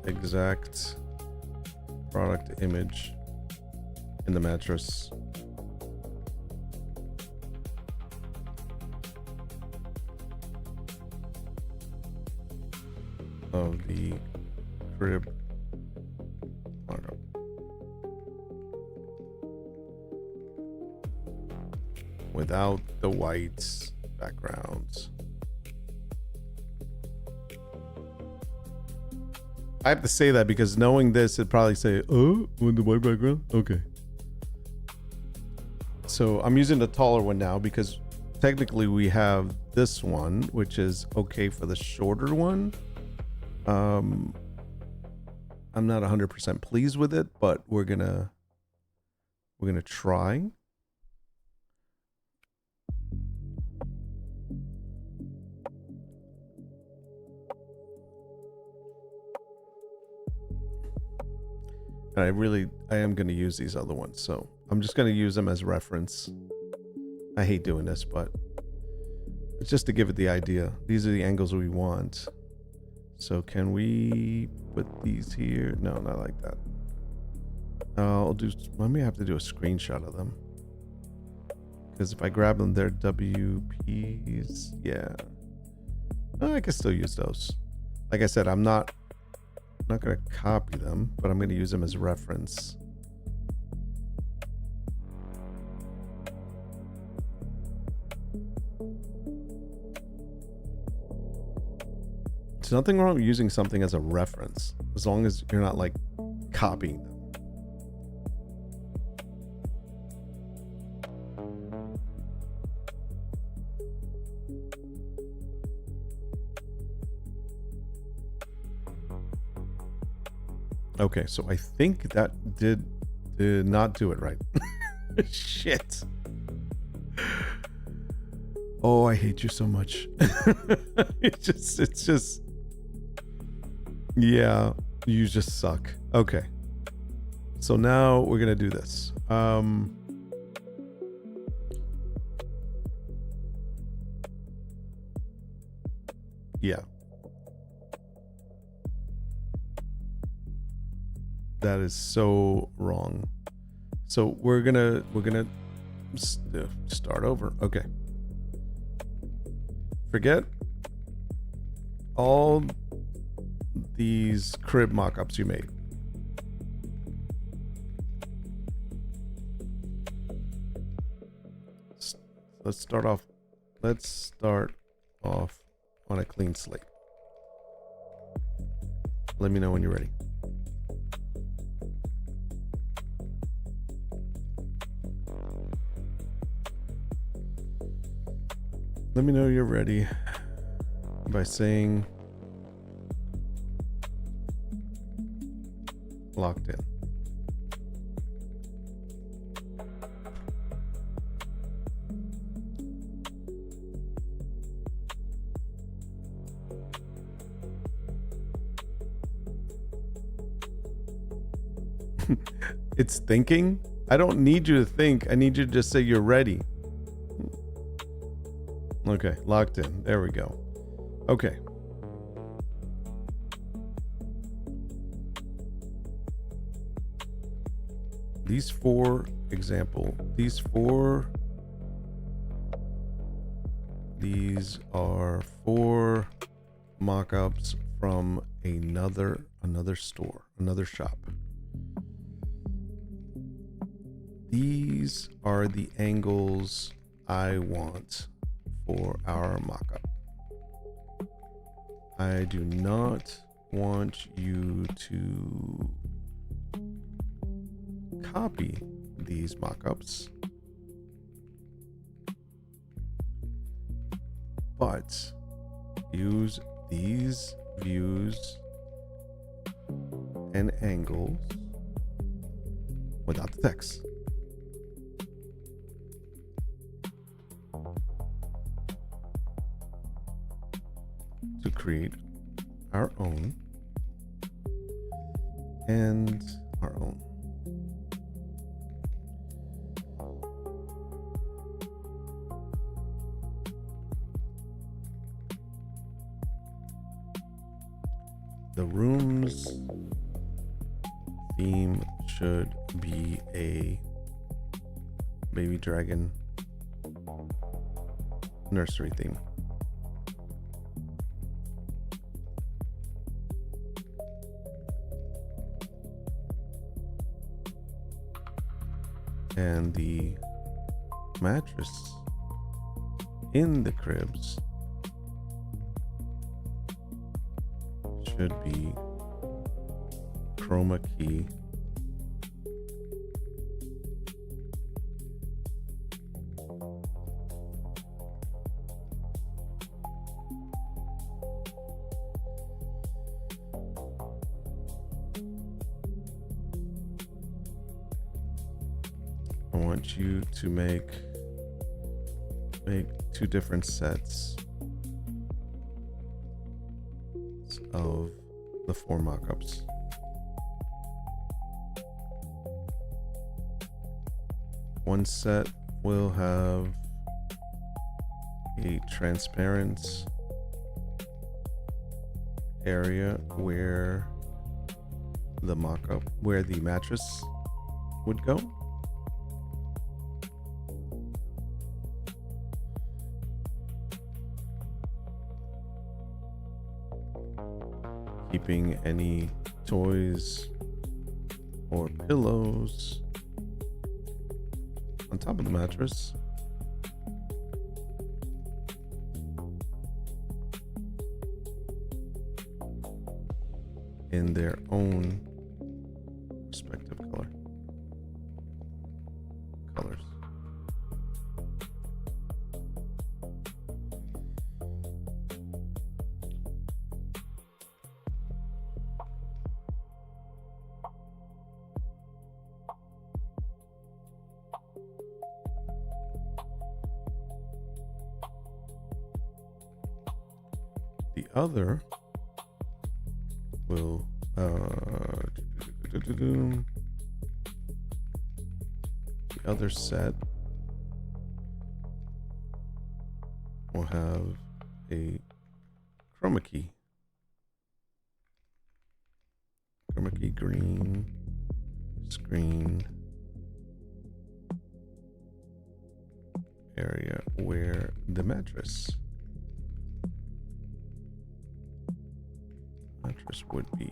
exact product image in the mattress. Of the crib mockup. Without the white backgrounds. I have to say that because knowing this, it'd probably say, oh, with the white background? Okay. So I'm using the taller one now because technically we have this one, which is okay for the shorter one. I'm not 100% pleased with it, but we're gonna try. And I am going to use these other ones. So I'm just going to use them as reference. I hate doing this, but it's just to give it the idea. These are the angles we want. So can we put these here? No, not like that. I may have to do a screenshot of them. Because if I grab them, they're WPs. Yeah. I can still use those. Like I said, I'm not going to copy them, but I'm going to use them as reference. There's nothing wrong with using something as a reference, as long as you're not like copying them. Okay, so I think that did not do it right. Shit. Oh, I hate you so much. it's just, yeah, you just suck. Okay. So now we're going to do this. Yeah. That is so wrong. So we're gonna start over. Okay. Forget all these crib mock-ups you made. Let's start off on a clean slate. Let me know when you're ready. Let me know you're ready by saying locked in. It's thinking. I don't need you to think. I need you to just say you're ready. Okay, locked in. There we go. Okay. These four are four mock-ups from another store, another shop. These are the angles I want for our mock-up. I do not want you to copy these mock-ups, but use these views and angles without the text. To create our own and our own. The room's theme should be a baby dragon nursery theme. And the mattress in the cribs should be chroma key I want you to make two different sets of the four mock-ups. One set will have a transparent area where the mock-up, where the mattress would go. Keeping any toys or pillows on top of the mattress. In their own respective colors. The other will the other set will have a chroma key green screen area where the mattress would be.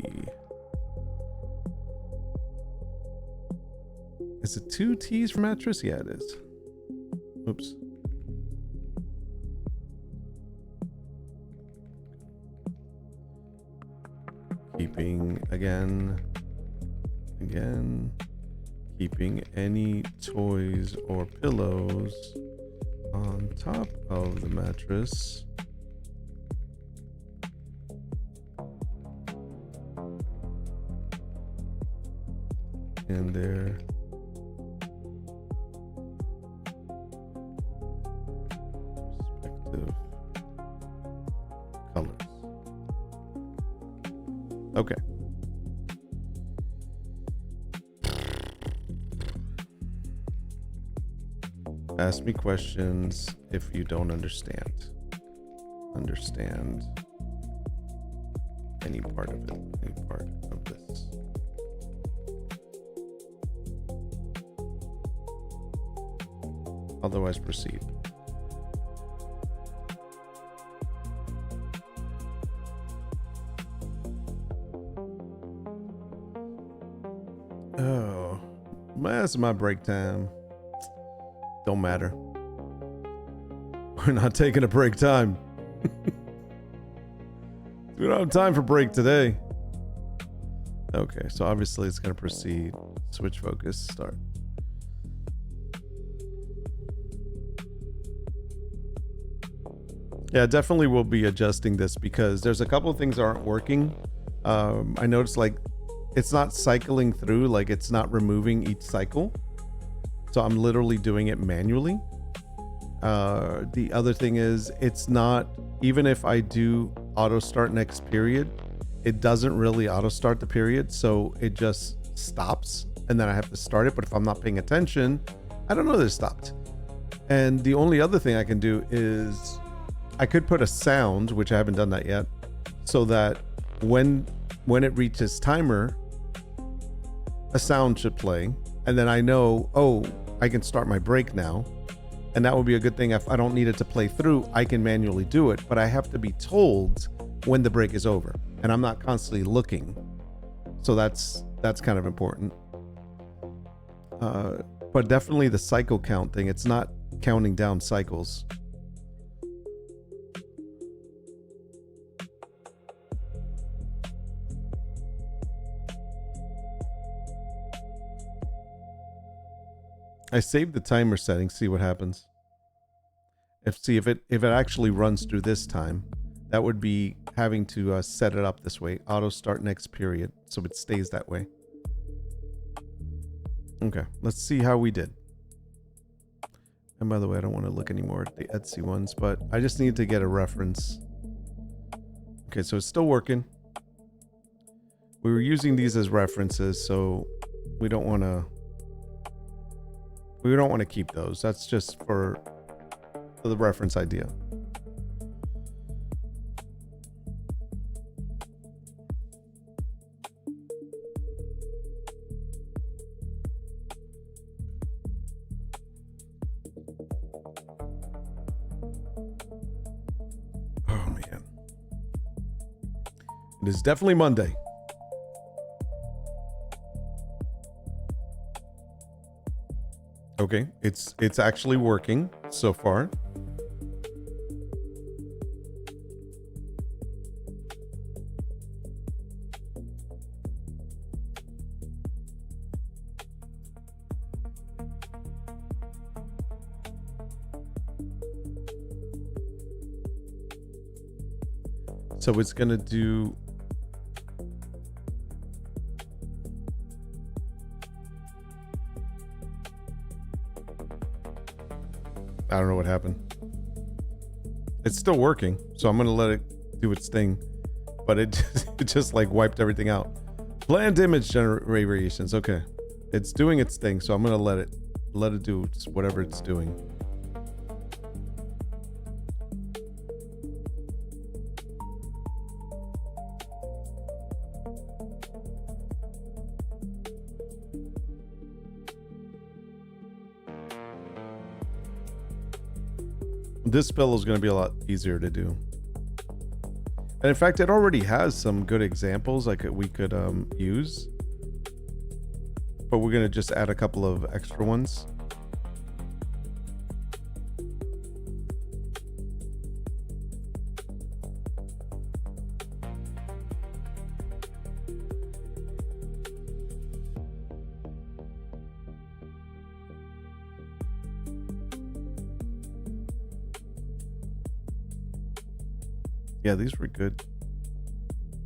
Is it 2 T's for mattress? Yeah, it is. Oops. Keeping keeping any toys or pillows on top of the mattress. In their respective colors. Okay. Ask me questions if you don't understand any part of it, any part of this. Otherwise, proceed. Oh, that's my break time. Don't matter. We're not taking a break time. We don't have time for break today. Okay, so obviously it's going to proceed. Switch focus, start. Yeah, definitely will be adjusting this because there's a couple of things that aren't working. I noticed like it's not cycling through, like it's not removing each cycle. So I'm literally doing it manually. The other thing is it's not, even if I do auto start next period, it doesn't really auto start the period. So it just stops and then I have to start it. But if I'm not paying attention, I don't know that it stopped. And the only other thing I can do is I could put a sound, which I haven't done that yet, so that when it reaches timer, a sound should play. And then I know, oh, I can start my break now. And that would be a good thing. If I don't need it to play through, I can manually do it, but I have to be told when the break is over and I'm not constantly looking. So that's kind of important. But definitely the cycle count thing. It's not counting down cycles. I saved the timer settings, see what happens. If it actually runs through this time, that would be having to set it up this way. Auto start next period, so it stays that way. Okay, let's see how we did. And by the way, I don't want to look anymore at the Etsy ones, but I just need to get a reference. Okay, so it's still working. We were using these as references, so we don't want to We don't want to keep those. That's just for the reference idea. Oh man. It is definitely Monday. Okay, it's actually working so far. So it's gonna do. I don't know what happened. It's still working, so I'm gonna let it do its thing, but it just like wiped everything out. Bland image generate variations. Okay, it's doing its thing, so I'm gonna let it do whatever it's doing. This spell is going to be a lot easier to do. And in fact, it already has some good examples we could use. But we're going to just add a couple of extra ones. Yeah, these were good.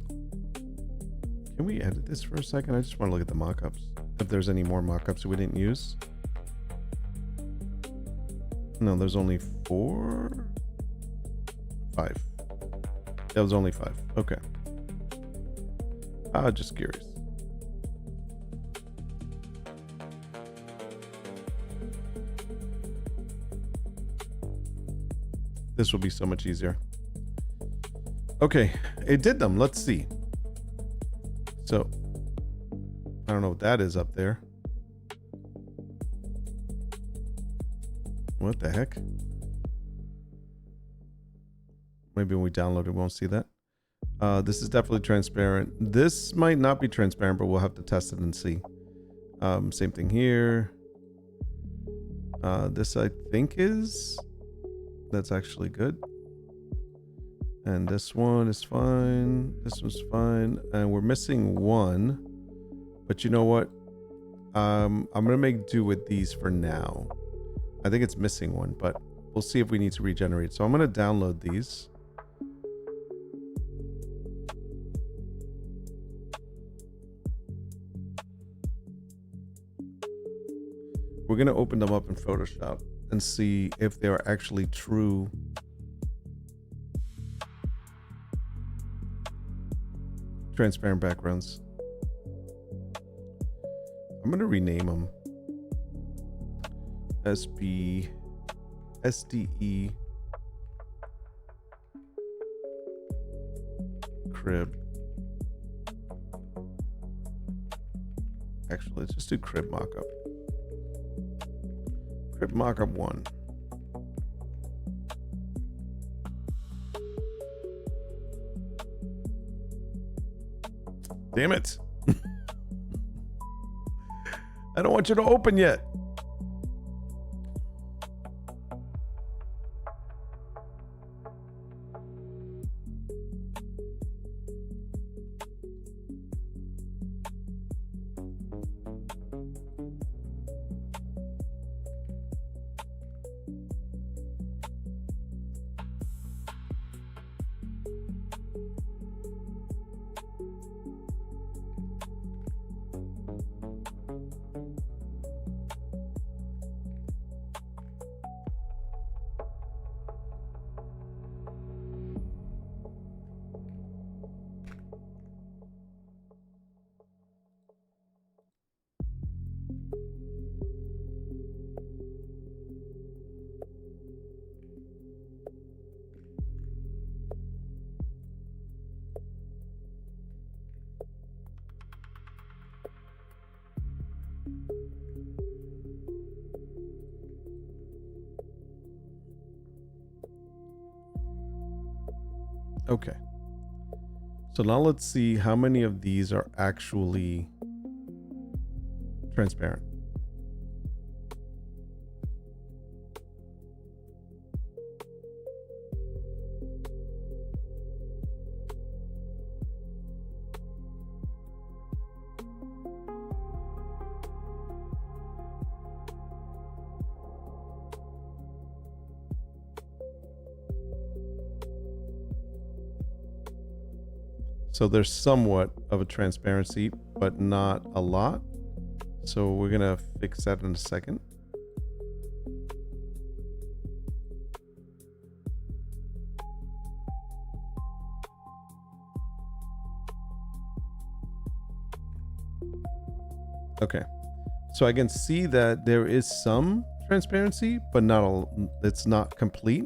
Can we edit this for a second? I just want to look at the mockups. If there's any more mockups we didn't use. No, there's only 4? 5. That was only 5. Okay. Just curious. This will be so much easier. Okay, it did them. Let's see. So, I don't know what that is up there. What the heck? Maybe when we download it, we won't see that. This is definitely transparent. This might not be transparent, but we'll have to test it and see. Same thing here. This I think is... That's actually good. And this one is fine. This one's fine. And we're missing one. But you know what? I'm going to make do with these for now. I think it's missing one, but we'll see if we need to regenerate. So I'm going to download these. We're going to open them up in Photoshop and see if they are actually true. Transparent backgrounds. I'm going to rename them. SDE crib. Actually, let's just do crib mockup. Crib mockup 1. Damn it. I don't want you to open yet. Okay. So now let's see how many of these are actually transparent. So there's somewhat of a transparency, but not a lot. So we're gonna fix that in a second. Okay. So I can see that there is some transparency, but not all, it's not complete.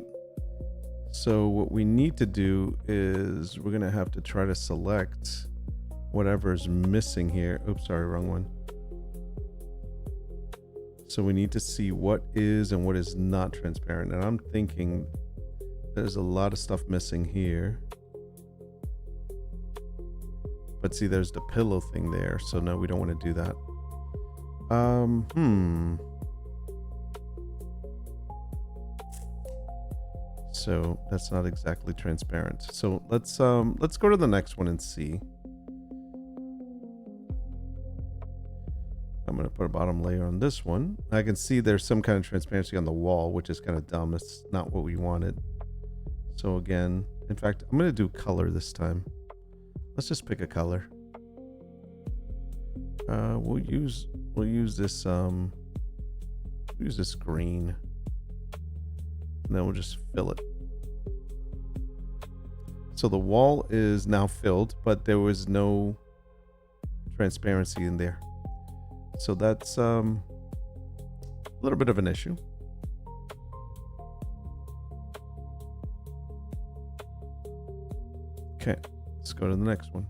So what we need to do is we're gonna have to try to select whatever's missing here. Oops, sorry, wrong one. So we need to see what is and what is not transparent. And I'm thinking there's a lot of stuff missing here. But see, there's the pillow thing there. So no, we don't want to do that. So that's not exactly transparent. So let's go to the next one and see. I'm going to put a bottom layer on this one. I can see there's some kind of transparency on the wall, which is kind of dumb. It's not what we wanted. So again, in fact, I'm going to do color this time. Let's just pick a color. We'll use this green, and then we'll just fill it. So the wall is now filled, but there was no transparency in there. So that's a little bit of an issue. Okay, let's go to the next one.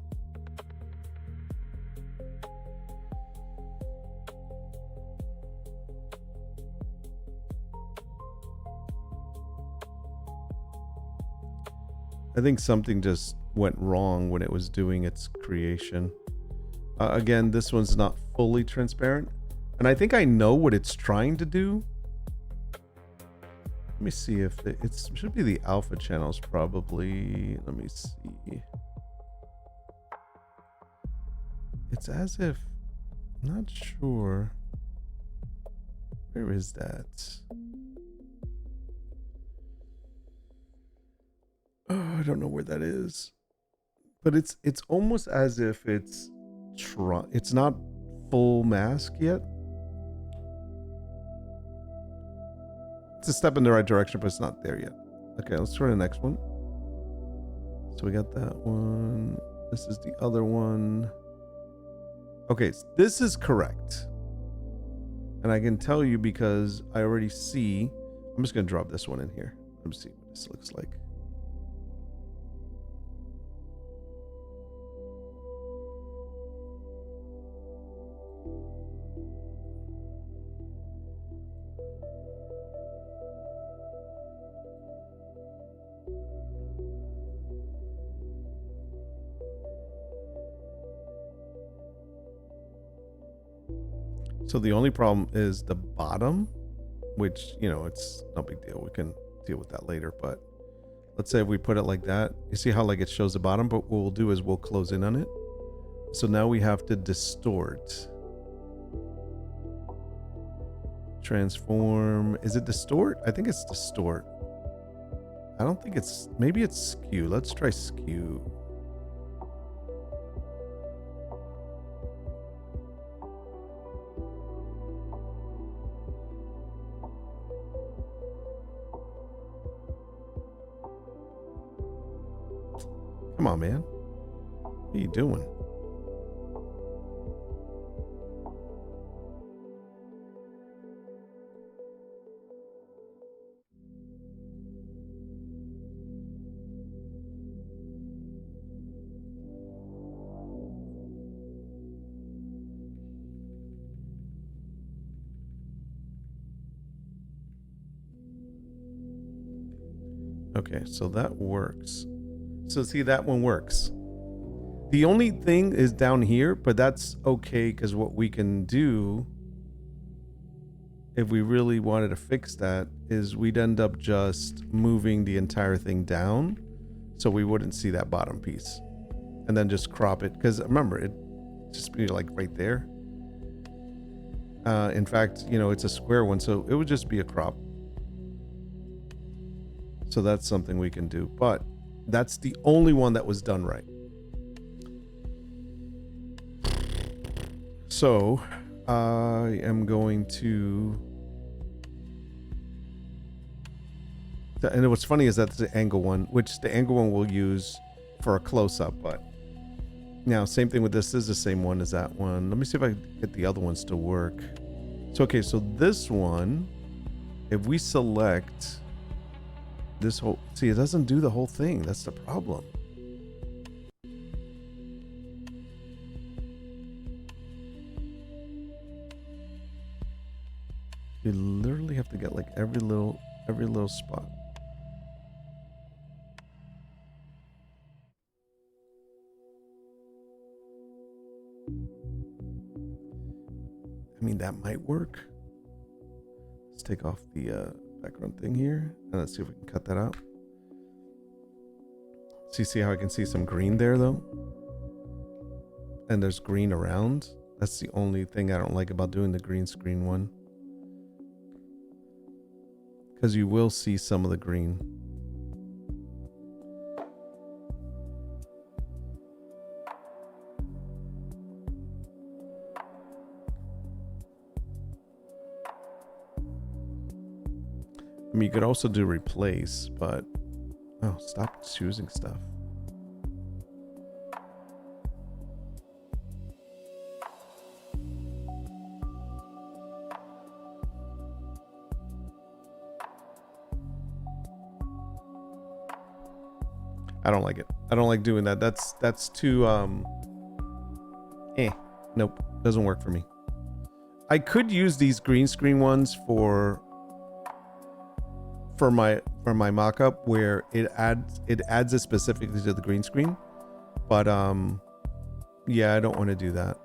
I think something just went wrong when it was doing its creation. Again, this one's not fully transparent, and I think I know what it's trying to do. Let me see if it should be the alpha channels probably. Let me see. It's as if, I'm not sure. Where is that? Oh, I don't know where that is. But it's almost as if it's not full mask yet. It's a step in the right direction, but it's not there yet. Okay, let's try the next one. So we got that one. This is the other one. Okay, so this is correct. And I can tell you because I already see. I'm just going to drop this one in here. Let me see what this looks like. So the only problem is the bottom, which, you know, it's no big deal. We can deal with that later. But let's say if we put it like that, you see how like it shows the bottom, but what we'll do is we'll close in on it. So now we have to distort. Transform. Is it distort? I think it's distort. I don't think it's, maybe it's skew. Let's try skew. Come on, man. What are you doing? Okay, so that works. So see, that one works. The only thing is down here, but that's okay, because what we can do, if we really wanted to fix that, is we'd end up just moving the entire thing down so we wouldn't see that bottom piece, and then just crop it, because remember, it just be like right there. In fact, you know, it's a square one, so it would just be a crop. So that's something we can do, but that's the only one that was done right. So I am going to, and what's funny is that's the angle one, which the angle one we'll use for a close-up, but now same thing with this is the same one as that one. Let me see if I can get the other ones to work. So okay, so this one, if we select this whole, see, it doesn't do the whole thing. That's the problem. You literally have to get like every little spot. I mean, that might work. Let's take off the background thing here, and let's see if we can cut that out. See how I can see some green there though? And there's green around. That's the only thing I don't like about doing the green screen one, because you will see some of the green. I mean, you could also do replace, but oh, stop choosing stuff. I don't like it. I don't like doing that. That's too nope, doesn't work for me. I could use these green screen ones for my mock-up where it adds it specifically to the green screen, but yeah, I don't want to do that.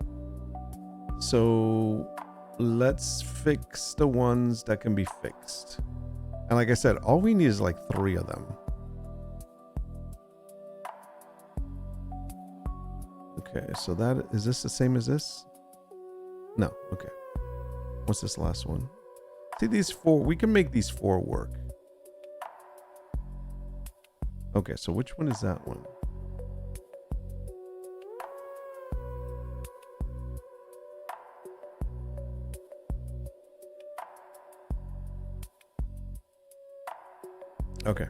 So let's fix the ones that can be fixed, and like I said, all we need is like 3 of them. Okay, so that is this the same as this? No. Okay, what's this last one? See, these 4, we can make these 4 work. Okay, so which one is that one? Okay.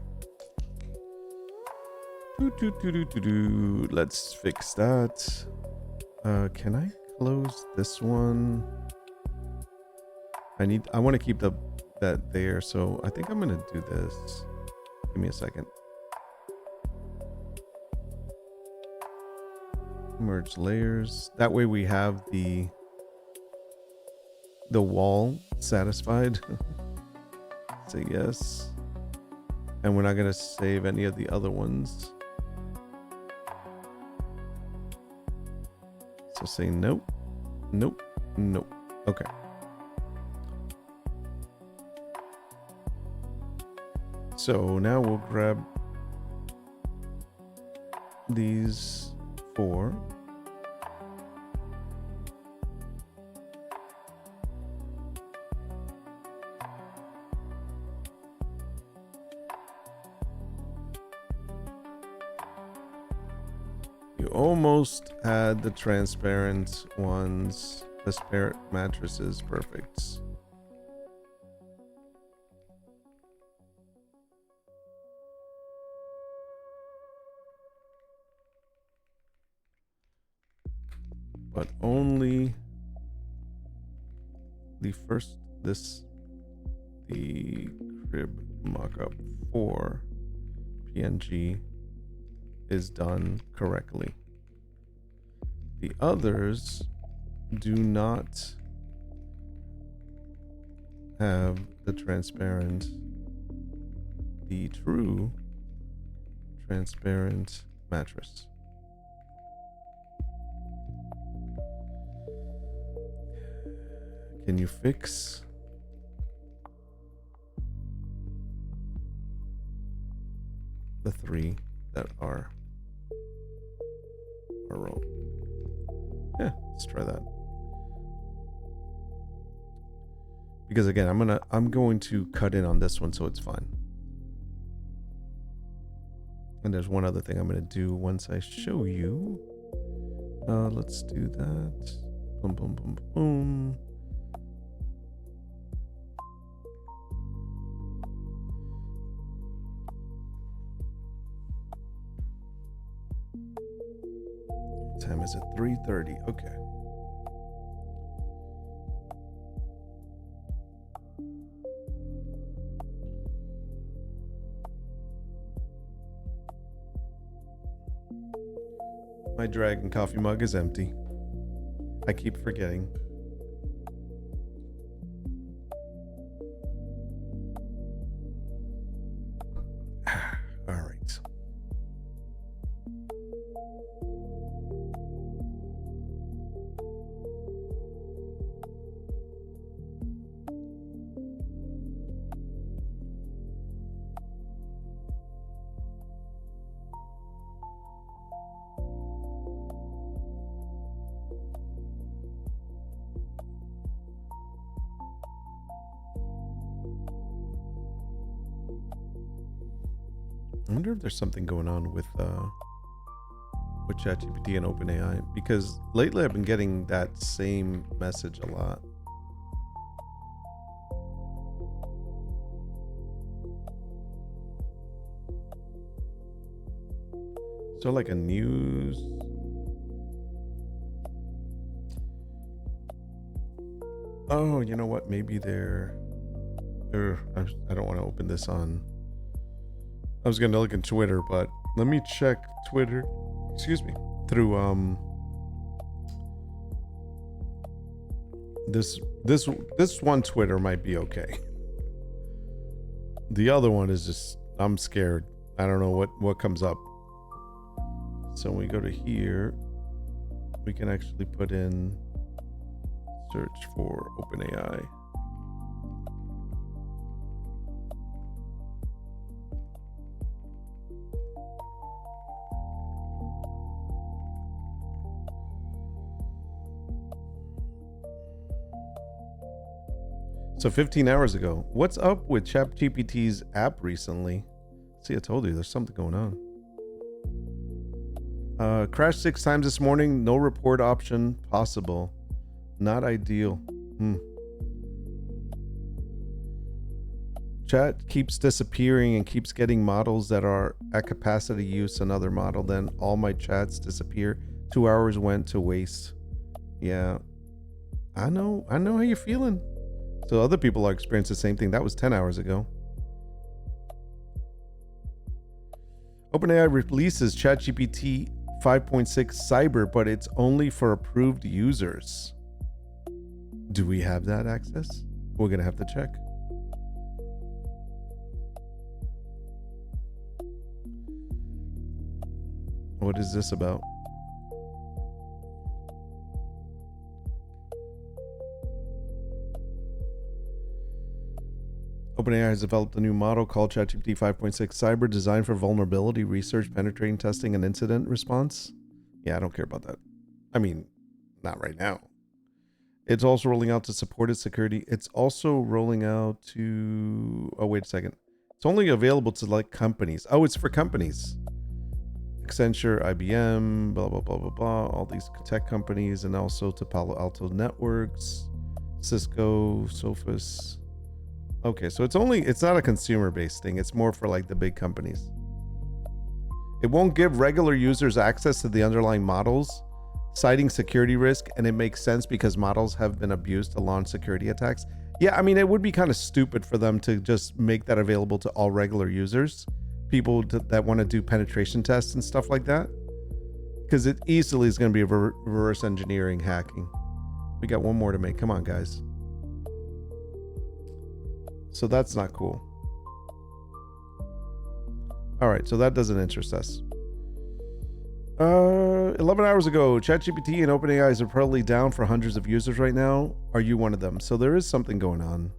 Let's fix that. Can I close this one? I want to keep that there, so I think I'm gonna do this. Give me a second. Merge layers. That way we have the wall satisfied. Say yes. And we're not gonna save any of the other ones. So say nope, nope, nope. Okay. So now we'll grab these 4. You almost had the transparent ones. The Spirit mattresses, perfect. But only the first, the crib mockup for PNG is done correctly. The others do not have the transparent. The true transparent mattress. Can you fix the 3 that are wrong? Yeah, let's try that. Because again, I'm going to cut in on this one so it's fine. And there's one other thing I'm going to do once I show you. Let's do that. Boom, boom, boom, boom. What time is it? 3:30. Okay. My dragon coffee mug is empty. I keep forgetting. All right. I wonder if there's something going on with ChatGPT and OpenAI, because lately I've been getting that same message a lot. So like a news. Oh, you know what? Maybe they're. I don't want to open this on. I was gonna look at Twitter, but let me check Twitter. Excuse me. Through this one Twitter might be okay. The other one is just, I'm scared. I don't know what comes up. So when we go to here, we can actually put in search for OpenAI. So 15 hours ago. What's up with ChatGPT's app recently? See, I told you there's something going on. Crashed 6 times this morning. No report option possible. Not ideal. Chat keeps disappearing and keeps getting models that are at capacity use another model. Then all my chats disappear. 2 hours went to waste. Yeah. I know how you're feeling. So other people are experiencing the same thing. That was 10 hours ago. OpenAI releases ChatGPT 5.6 Cyber, but it's only for approved users. Do we have that access? We're going to have to check. What is this about? OpenAI has developed a new model called ChatGPT 5.6 Cyber, designed for vulnerability research, penetrating testing, and incident response. Yeah, I don't care about that. I mean, not right now. It's also rolling out to supported security. It's also rolling out to... Oh, wait a second. It's only available to like companies. Oh, it's for companies. Accenture, IBM, blah, blah, blah, blah, blah. All these tech companies, and also to Palo Alto Networks, Cisco, Sophos. Okay, so it's not a consumer-based thing. It's more for like the big companies. It won't give regular users access to the underlying models, citing security risk, and it makes sense because models have been abused to launch security attacks. Yeah, I mean, it would be kind of stupid for them to just make that available to all regular users, people that want to do penetration tests and stuff like that, because it easily is going to be reverse engineering hacking. We got one more to make. Come on, guys. So that's not cool. All right, so that doesn't interest us. 11 hours ago, ChatGPT and OpenAI are probably down for hundreds of users right now. Are you one of them? So there is something going on.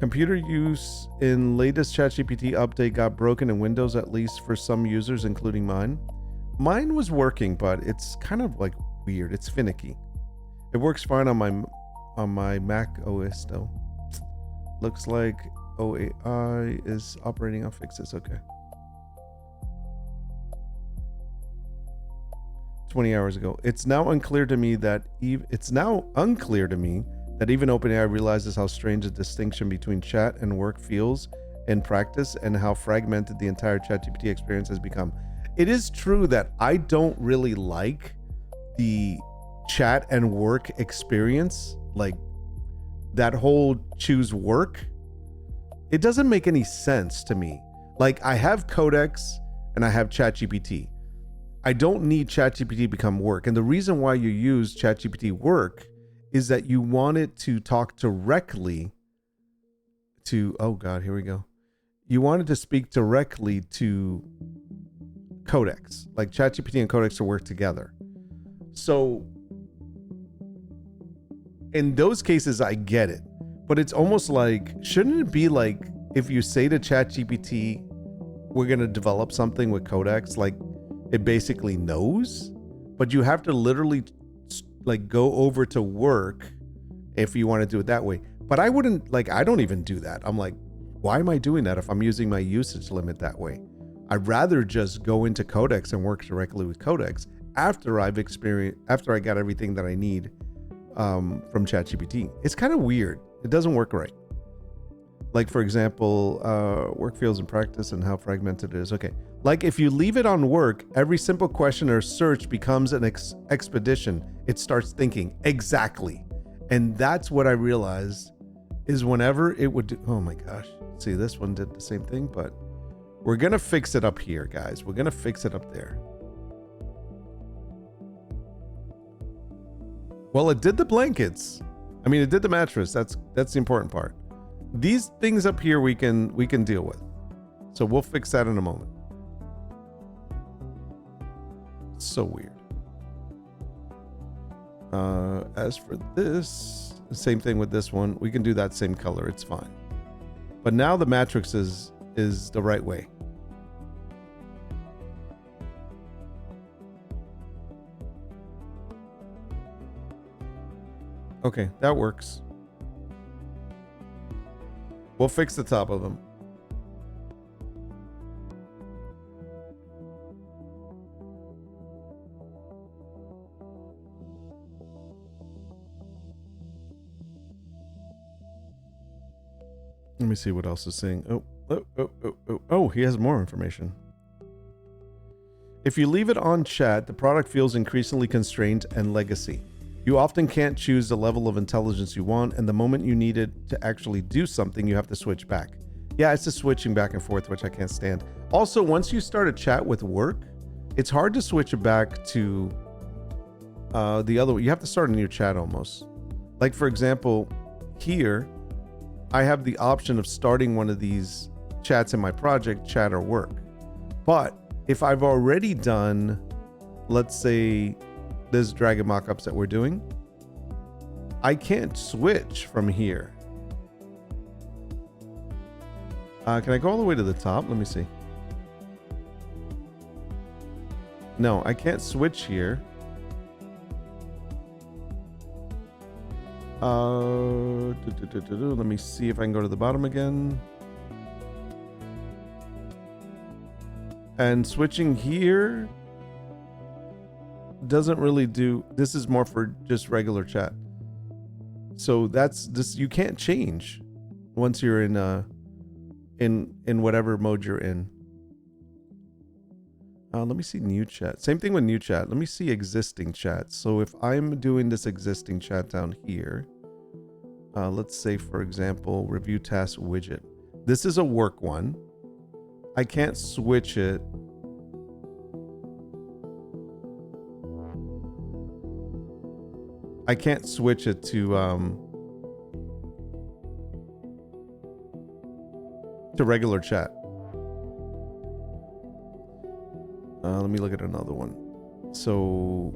Computer use in latest ChatGPT update got broken in Windows, at least for some users, including mine. Mine was working, but it's kind of like weird. It's finicky. It works fine on my Mac OS though. Looks like OAI is operating on fixes. Okay. 20 hours ago. It's now unclear to me that even OpenAI realizes how strange the distinction between chat and work feels in practice and how fragmented the entire ChatGPT experience has become. It is true that I don't really like the chat and work experience, like that whole choose work. It doesn't make any sense to me. Like, I have Codex and I have ChatGPT. I don't need ChatGPT to become work. And the reason why you use ChatGPT work is that you want it to talk directly to, oh God, here we go. You want it to speak directly to Codex, like ChatGPT and Codex to work together. So in those cases, I get it, but it's almost like, shouldn't it be like, if you say to ChatGPT, we're going to develop something with Codex, like it basically knows, but you have to literally like go over to work if you want to do it that way. But I wouldn't, like, I don't even do that. I'm like, why am I doing that if I'm using my usage limit that way? I'd rather just go into Codex and work directly with Codex after I got everything that I need from ChatGPT. It's kind of weird. It doesn't work right. Like, for example, work fields in practice and how fragmented it is. Okay. Like, if you leave it on work, every simple question or search becomes an expedition. It starts thinking. Exactly. And that's what I realized is whenever it would do, oh my gosh. See, this one did the same thing, but we're going to fix it up here, guys. We're going to fix it up there. Well, it did the blankets. I mean, it did the mattress. That's the important part. These things up here we can deal with. So we'll fix that in a moment. So weird. As for this, same thing with this one. We can do that same color. It's fine. But now the matrix is the right way. Okay, that works. We'll fix the top of them. Let me see what else is saying. Oh, he has more information. If you leave it on chat, the product feels increasingly constrained and legacy. You often can't choose the level of intelligence you want, and the moment you need it to actually do something, you have to switch back. Yeah, it's just switching back and forth, which I can't stand. Also, once you start a chat with work, it's hard to switch it back to the other one. You have to start a new chat almost. Like, for example, here, I have the option of starting one of these chats in my project, chat or work. But if I've already done, let's say, this dragon mockups that we're doing, I can't switch from here. Can I go all the way to the top? Let me see. No, I can't switch here. Let me see if I can go to the bottom again. And switching here doesn't really do. This is more for just regular chat. So that's this. You can't change once you're in whatever mode you're in. Let me see new chat. Same thing with new chat. Let me see existing chat. So if I'm doing this existing chat down here, let's say, for example, review task widget. This is a work one. I can't switch it. I can't switch it to to regular chat. Let me look at another one. So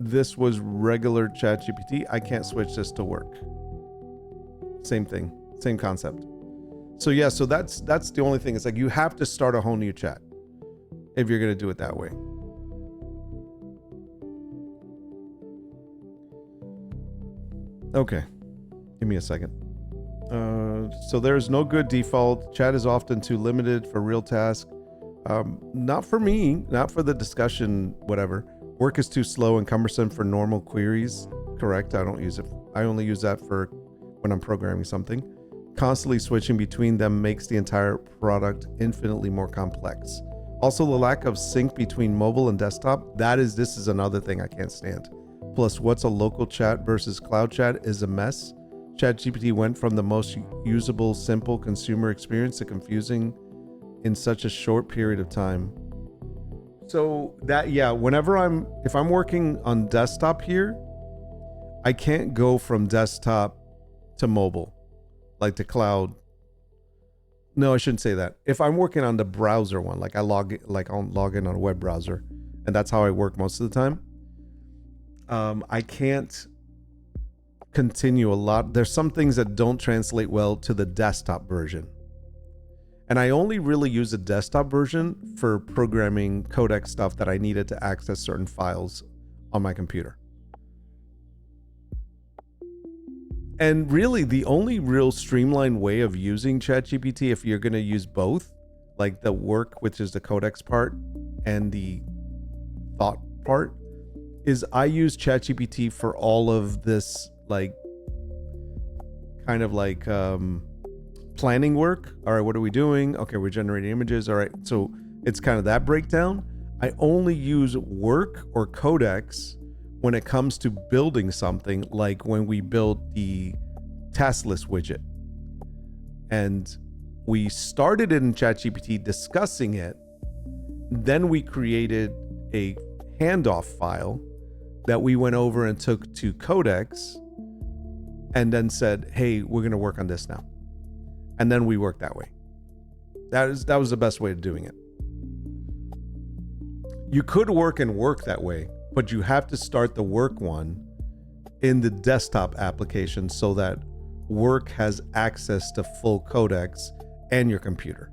this was regular chat GPT. I can't switch this to work. Same thing, same concept. So yeah, so that's the only thing. It's like you have to start a whole new chat if you're going to do it that way. Okay, give me a second. So there's no good default. Chat is often too limited for real tasks. Not for me, not for the discussion, whatever. Work is too slow and cumbersome for normal queries. Correct, I don't use it. I only use that for when I'm programming something. Constantly switching between them makes the entire product infinitely more complex. Also, the lack of sync between mobile and desktop, this is another thing I can't stand. Plus, what's a local chat versus cloud chat is a mess. ChatGPT went from the most usable, simple consumer experience to confusing in such a short period of time. So that, yeah, if I'm working on desktop here, I can't go from desktop to mobile, like to cloud. No, I shouldn't say that. If I'm working on the browser one, I'll log in on a web browser, and that's how I work most of the time. I can't continue a lot. There's some things that don't translate well to the desktop version. And I only really use the desktop version for programming codec stuff that I needed to access certain files on my computer. And really, the only real streamlined way of using ChatGPT, if you're going to use both, like the work, which is the codecs part, and the thought part, is I use ChatGPT for all of this, planning work. All right, what are we doing? Okay, we're generating images. All right, so it's kind of that breakdown. I only use work or codecs when it comes to building something, like when we built the task list widget. And we started in ChatGPT discussing it. Then we created a handoff file that we went over and took to codecs and then said, hey, we're going to work on this now. And then we worked that way. That was the best way of doing it. You could work that way, but you have to start the work one in the desktop application so that work has access to full codecs and your computer.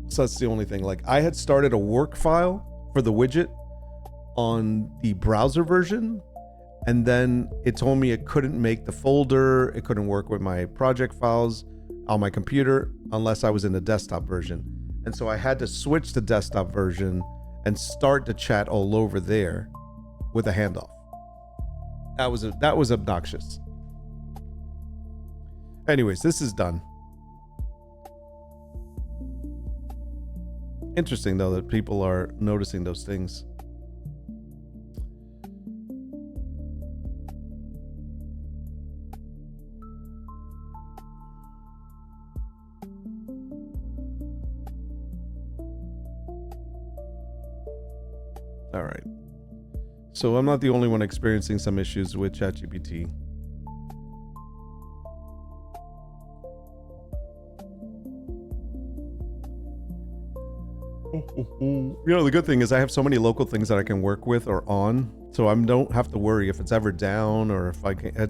So that's the only thing. I had started a work file for the widget on the browser version, and then it told me it couldn't make the folder, it couldn't work with my project files on my computer unless I was in the desktop version. And so I had to switch to desktop version and start the chat all over there with a handoff. That was obnoxious. Anyways, this is done. Interesting though that people are noticing those things. All right. So I'm not the only one experiencing some issues with ChatGPT. The good thing is I have so many local things that I can work with or on, so I don't have to worry if it's ever down or if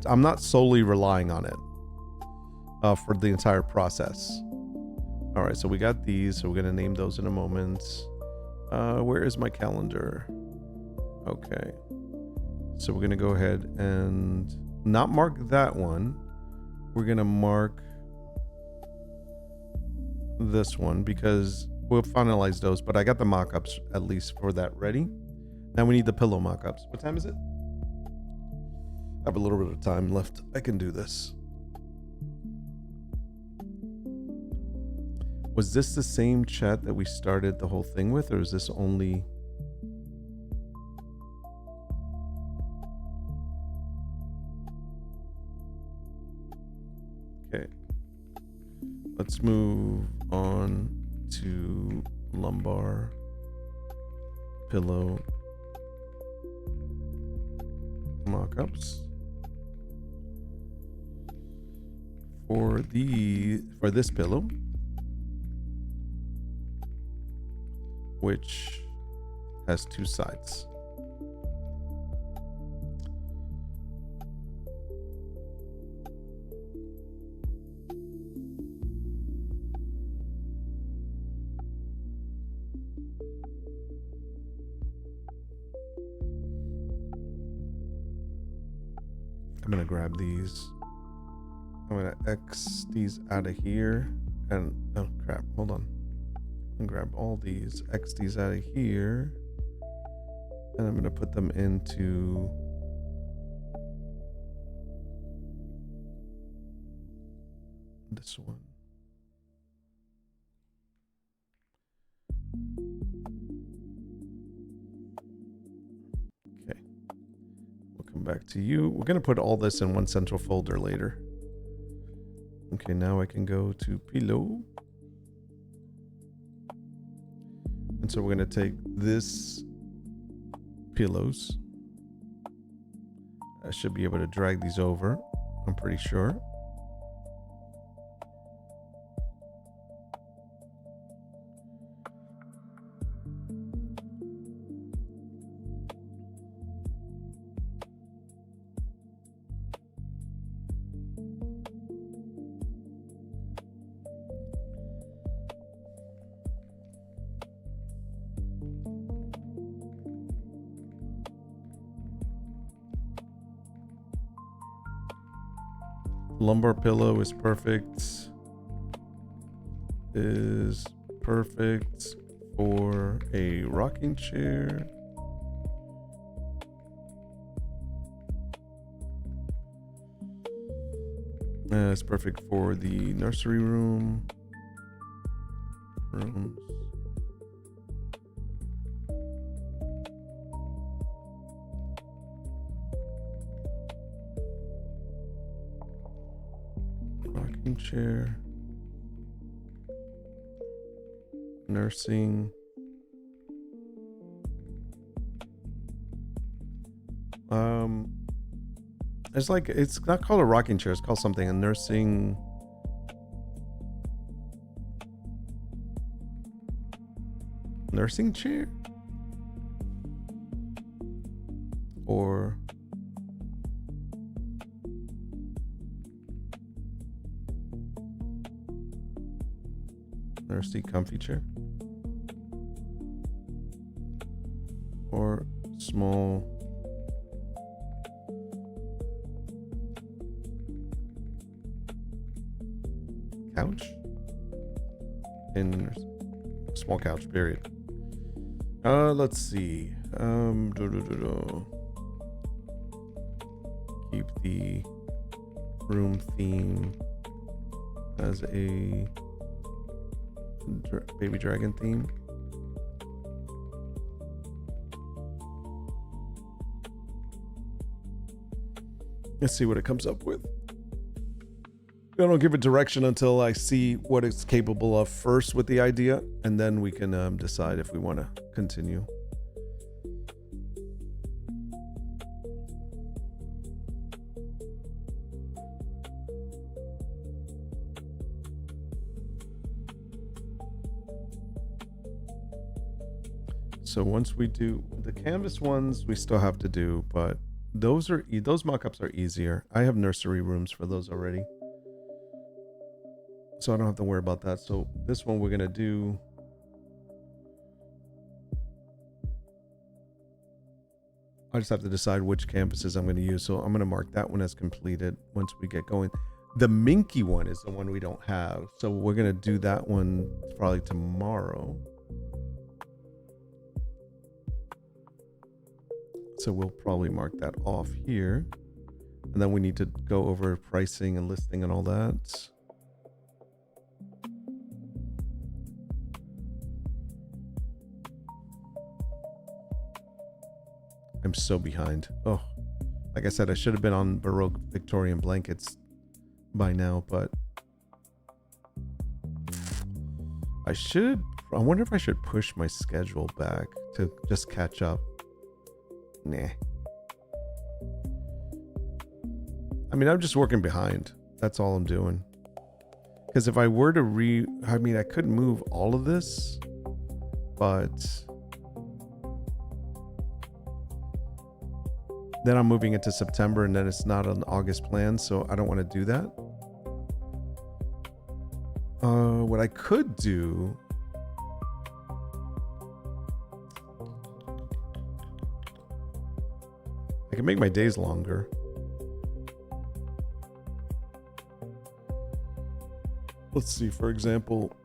I'm not solely relying on it for the entire process. All right, so we got these, so we're gonna name those in a moment. Where is my calendar? Okay, so we're gonna go ahead and not mark that one. We're gonna mark this one because we'll finalize those, but I got the mock-ups at least for that ready. Now we need the pillow mock-ups. What time is it? I have a little bit of time left. I can do this. Was this the same chat that we started the whole thing with, or is this only... Okay. Let's move on to lumbar. pillow mock-ups for this pillow, which has two sides. I'm gonna grab these. I'm gonna X these out of here, and oh crap, hold on. And grab all these, X these out of here, and I'm gonna put them into this one. Okay, we'll come back to you. We're gonna put all this in one central folder later. Okay, now I can go to pillow. And so we're going to take this pillows. I should be able to drag these over, I'm pretty sure. Lumbar pillow is perfect. Is perfect for a rocking chair. It's perfect for the nursery rooms. Rocking chair. Nursing. It's like, it's not called a rocking chair, it's called something, a nursing chair, or nursing comfy chair, or small couch in small couch, period. Let's see. Keep the room theme as a baby dragon theme. Let's see what it comes up with. I don't give it direction until I see what it's capable of first with the idea, and then we can decide if we want to continue. So once we do the canvas ones, we still have to do, but those mock-ups are easier. I have nursery rooms for those already, so I don't have to worry about that. So this one we're gonna do. I just have to decide which canvases I'm gonna use. So I'm gonna mark that one as completed once we get going. The Minky one is the one we don't have, so we're gonna do that one probably tomorrow. So we'll probably mark that off here, and then we need to go over pricing and listing and all that. I'm so behind. Oh, like I said, I should have been on Baroque Victorian blankets by now, but I wonder if I should push my schedule back to just catch up. Nah. I mean, I'm just working behind. That's all I'm doing. Because if I were to I could move all of this, but then I'm moving into September and then it's not an August plan, so I don't want to do that. What I could do, I can make my days longer. Let's see, for example,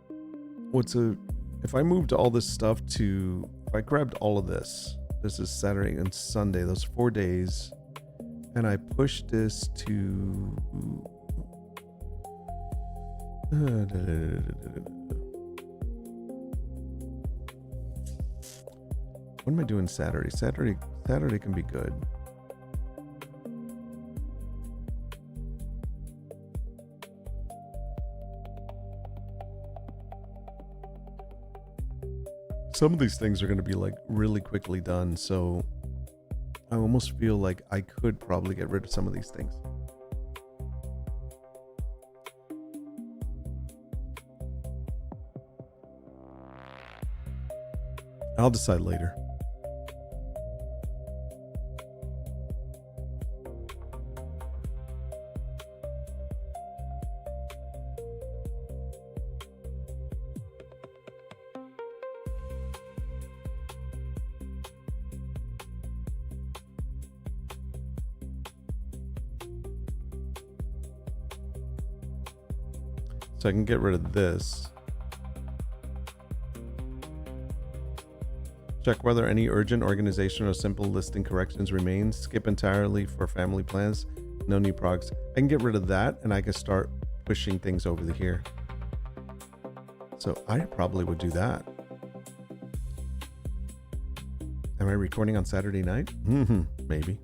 if I moved all this stuff if I grabbed all of this is Saturday and Sunday, those 4 days, and I pushed this to, what am I doing Saturday? Saturday can be good. Some of these things are going to be like really quickly done, so I almost feel like I could probably get rid of some of these things. I'll decide later. So I can get rid of this. Check whether any urgent organization or simple listing corrections remains. Skip entirely for family plans. No new progs. I can get rid of that and I can start pushing things over to here. So I probably would do that. Am I recording on Saturday night? Maybe.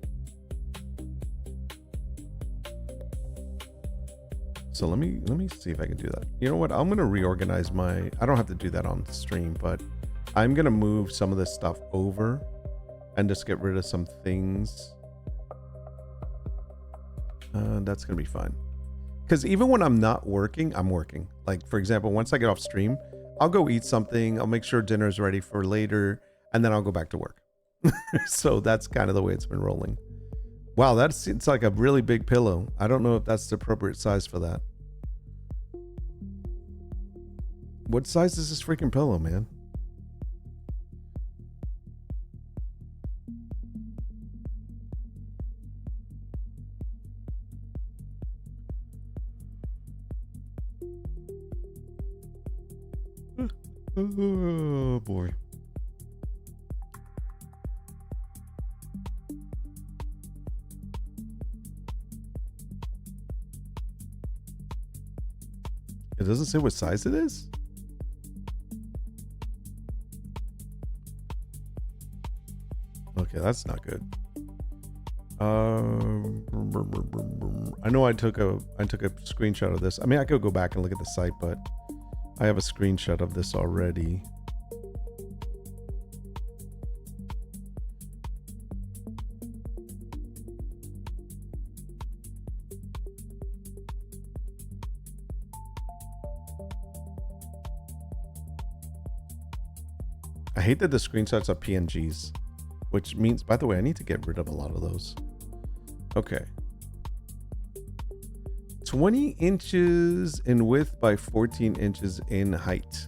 So let me see if I can do that. You know what? I'm going to reorganize I don't have to do that on stream, but I'm going to move some of this stuff over and just get rid of some things. That's going to be fun. Because even when I'm not working, I'm working. Like, for example, once I get off stream, I'll go eat something. I'll make sure dinner's ready for later, and then I'll go back to work. So that's kind of the way it's been rolling. Wow, it's like a really big pillow. I don't know if that's the appropriate size for that. What size is this freaking pillow, man? Oh boy. It doesn't say what size it is? Okay, that's not good. I know I took a screenshot of this. I mean, I could go back and look at the site, but I have a screenshot of this already. I hate that the screenshots are PNGs, which means, by the way, I need to get rid of a lot of those. Okay. 20 inches in width by 14 inches in height.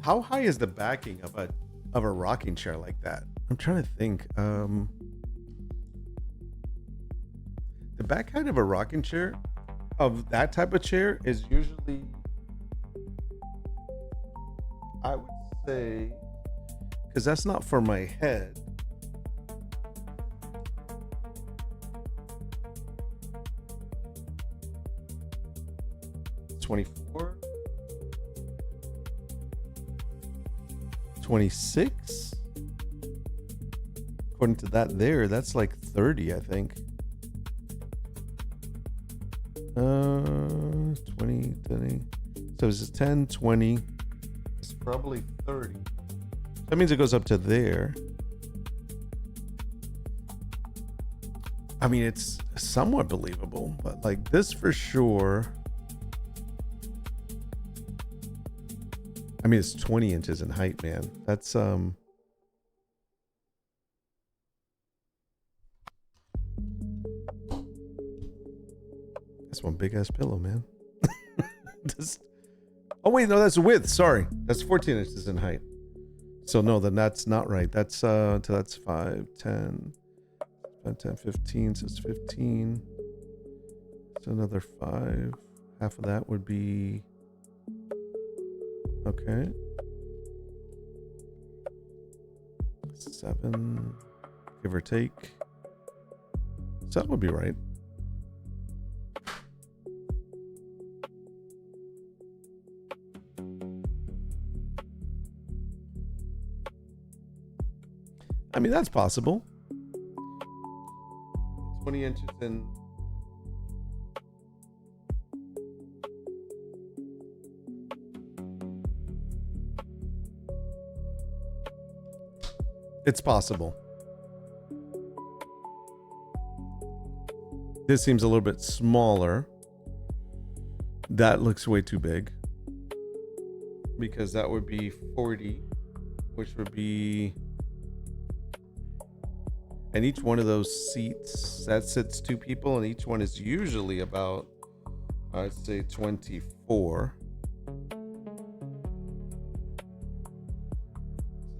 How high is the backing of a rocking chair like that? I'm trying to think. The back height of a rocking chair of that type of chair is usually I would say, because that's not for my head. $24, $26. According to that there, that's like 30, I think. 20, 30. So it's 10, 20. It's probably 30. That means it goes up to there. I mean, it's somewhat believable, but like this for sure. I mean, it's 20 inches in height, man. That's that's one big ass pillow, man. Oh wait, no, that's width. Sorry, that's 14 inches in height. So no, then that's not right. That's so that's 5, 10, 5, 10, 15. So it's 15. So another 5. Half of that would be okay. 7, give or take. So that would be right. I mean, that's possible. 20 inches in. It's possible. This seems a little bit smaller. That looks way too big. Because that would be 40, which would be... And each one of those seats, that sits 2 people, and each one is usually about, I'd say 24.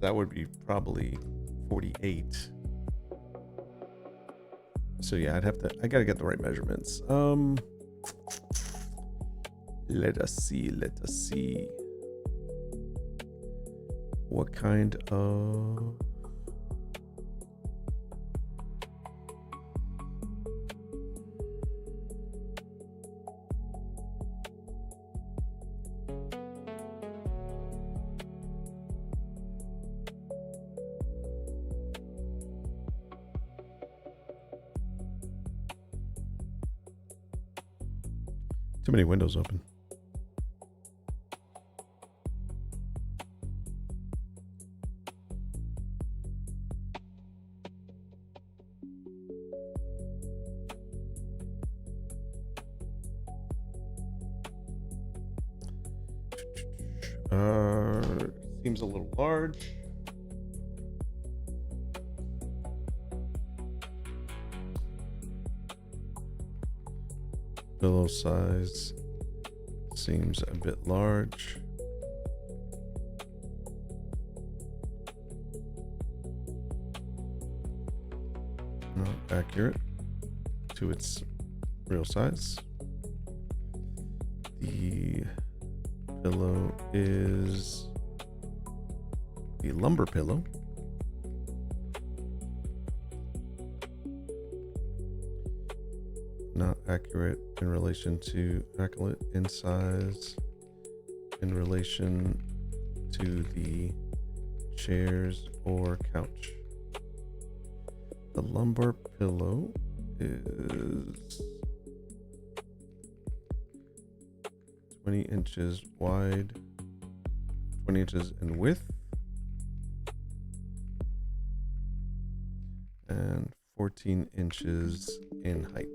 That would be probably 48. So yeah, I gotta get the right measurements. Let us see. What kind of... Too many windows open. Seems a little large. Pillow size seems a bit large. Not accurate to its real size. The pillow is the lumber pillow. Not accurate in relation to accurate in size in relation to the chairs or couch. The lumbar pillow is 20 inches wide, 20 inches in width, and 14 inches in height.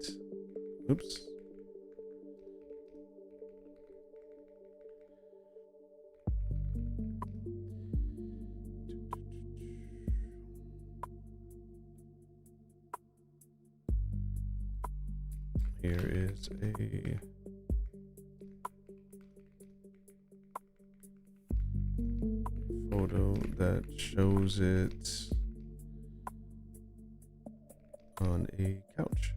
Oops. Here is a photo that shows it on a couch.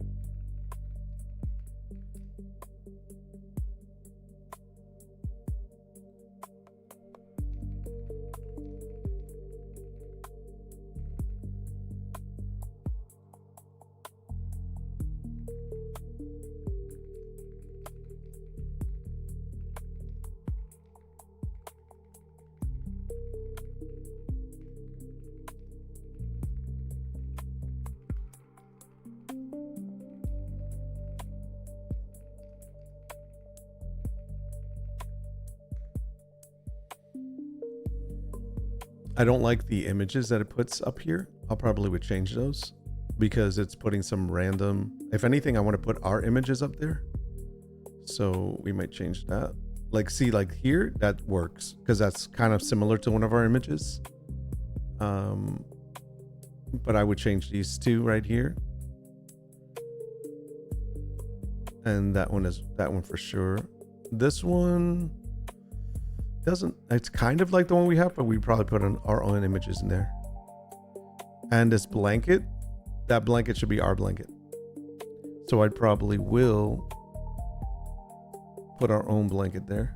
I don't like the images that it puts up here. I'll probably would change those because it's putting some random, if anything, I want to put our images up there. So we might change that. Like, see, like here, that works because that's kind of similar to one of our images. But I would change these two right here. And that one for sure. This one doesn't, it's kind of like the one we have, but we probably put on our own images in there. And this blanket, that blanket should be our blanket. So I probably will put our own blanket there.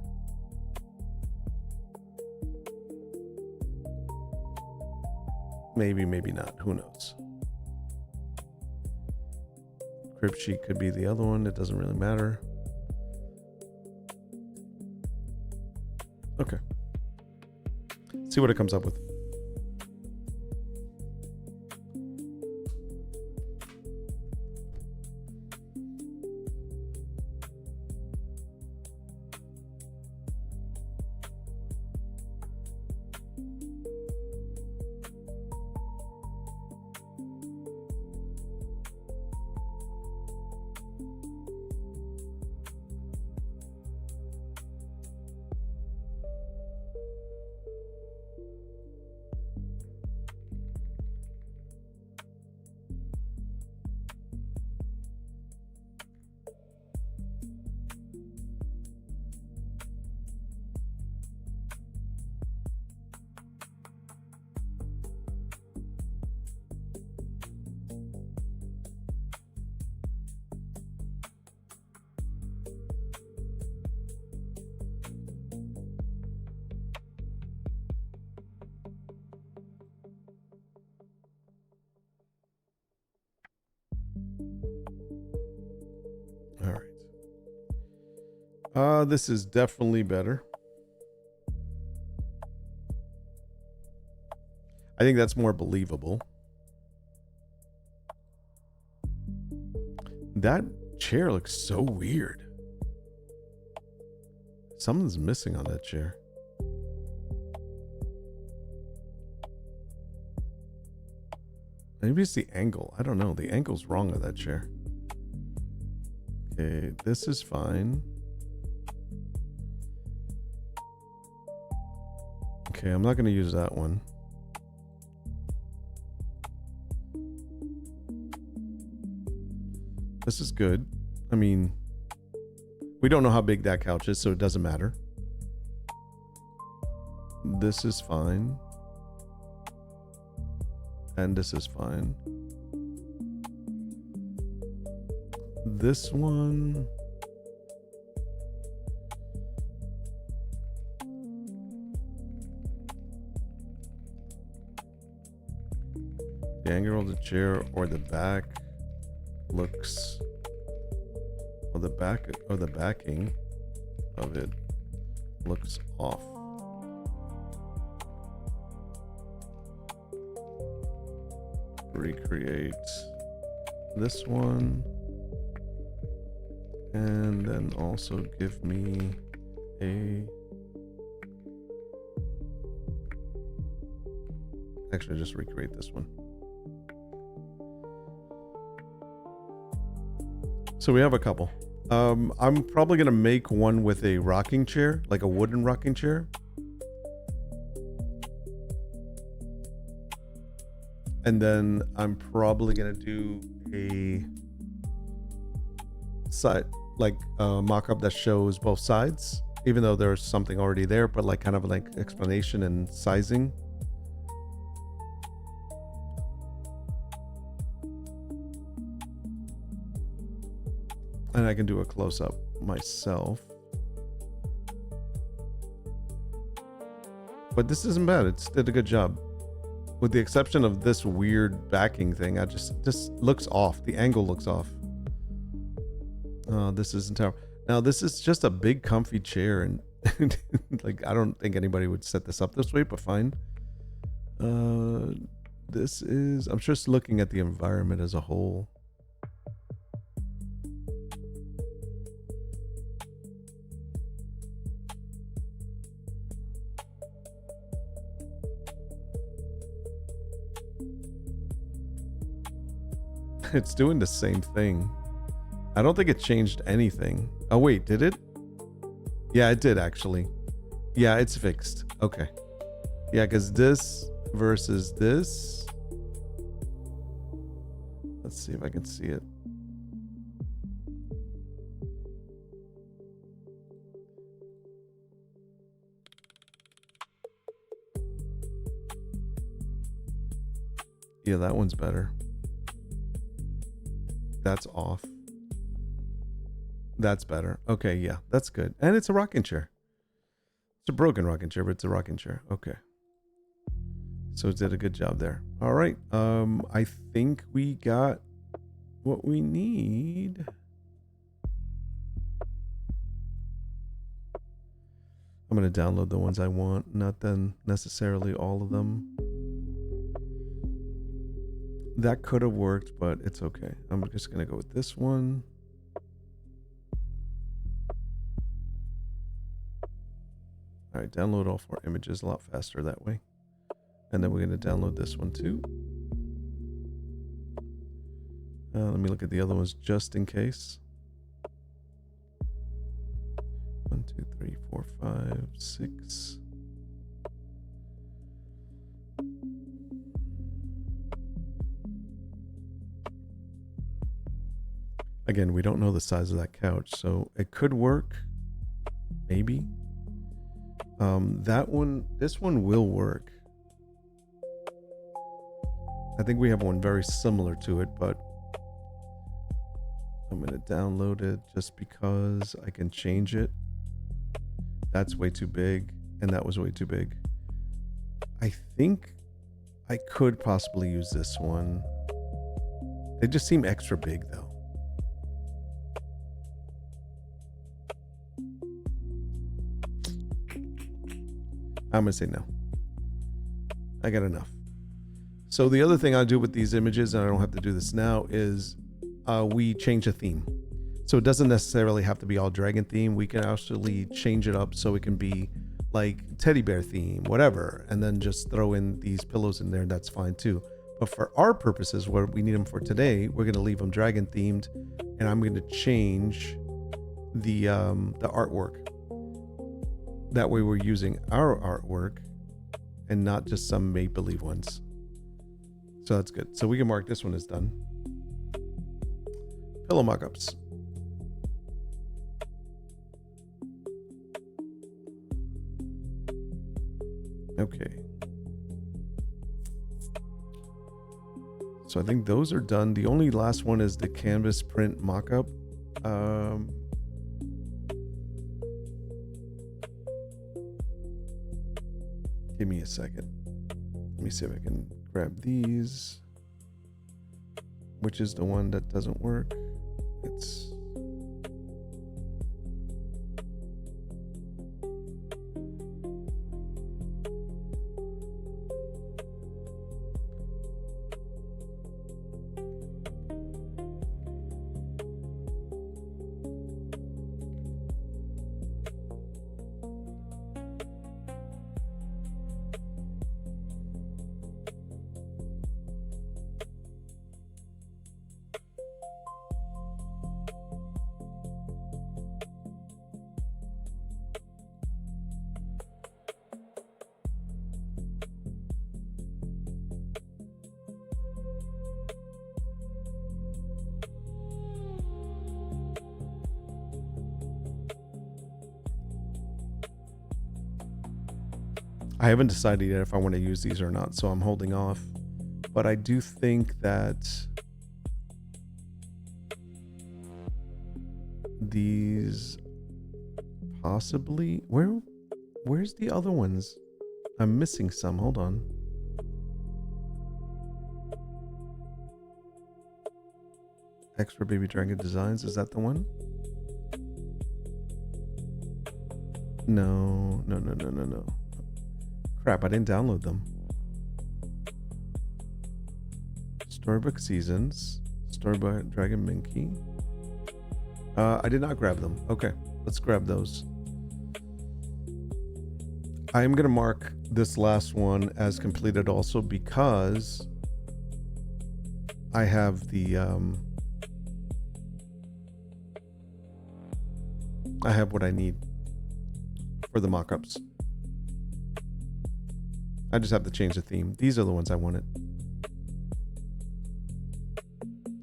Maybe, maybe not. Who knows? Crib sheet could be the other one. It doesn't really matter. Okay. See what it comes up with. All right. This is definitely better. I think that's more believable. That chair looks so weird. Something's missing on that chair. Maybe it's the angle. I don't know. The angle's wrong on that chair. Okay, this is fine. Okay, I'm not going to use that one. This is good. I mean, we don't know how big that couch is, so it doesn't matter. This is fine. And this is fine. This one. The angle of the chair or the back looks, or the back or the backing of it looks off. Recreate this one. And then also give me a, actually just recreate this one. So we have a couple. I'm probably gonna make one with a rocking chair, like a wooden rocking chair. And then I'm probably gonna do a side, like a mock-up that shows both sides, even though there's something already there, but like kind of like explanation and sizing. And I can do a close-up myself. But this isn't bad. It did a good job. With the exception of this weird backing thing, I just looks off. The angle looks off. This isn't terrible. Now this is just a big comfy chair, and like I don't think anybody would set this up this way, but fine. This is, I'm just looking at the environment as a whole. It's doing the same thing. I don't think it changed anything. Oh wait, did it? Yeah, it did actually. Yeah, it's fixed. Okay. Yeah, because this versus this. Let's see if I can see it. Yeah, that one's better. That's off. That's better. Okay, yeah, that's good. And it's a rocking chair. It's a broken rocking chair, but it's a rocking chair. Okay. So it did a good job there. All right. I think we got what we need. I'm going to download the ones I want, not then necessarily all of them. That could have worked, but it's okay. I'm just going to go with this one. All right, download all 4 images a lot faster that way. And then we're going to download this one too. Let me look at the other ones just in case. 1, 2, 3, 4, 5, 6. Again, we don't know the size of that couch, so it could work. Maybe. This one will work. I think we have one very similar to it, but I'm going to download it just because I can change it. That's way too big, and that was way too big. I think I could possibly use this one. They just seem extra big, though. I'm going to say no. I got enough. So the other thing I do with these images, and I don't have to do this now, is we change a theme. So it doesn't necessarily have to be all dragon theme. We can actually change it up so it can be like teddy bear theme, whatever, and then just throw in these pillows in there. That's fine too. But for our purposes, what we need them for today, we're going to leave them dragon themed, and I'm going to change the artwork. That way we're using our artwork and not just some make-believe ones. So that's good. So we can mark this one as done. Pillow mockups. Okay. So I think those are done. The only last one is the canvas print mockup. Give me a second. Let me see if I can grab these. Which is the one that doesn't work? It's... I haven't decided yet if I want to use these or not, so I'm holding off. But I do think that these possibly... Where's the other ones? I'm missing some. Hold on. Extra Baby Dragon Designs. Is that the one? No. Crap, I didn't download them. Storybook Seasons. Storybook Dragon Minky. I did not grab them. Okay, let's grab those. I am going to mark this last one as completed also because I have the I have what I need for the mock-ups. I just have to change the theme. These are the ones I wanted.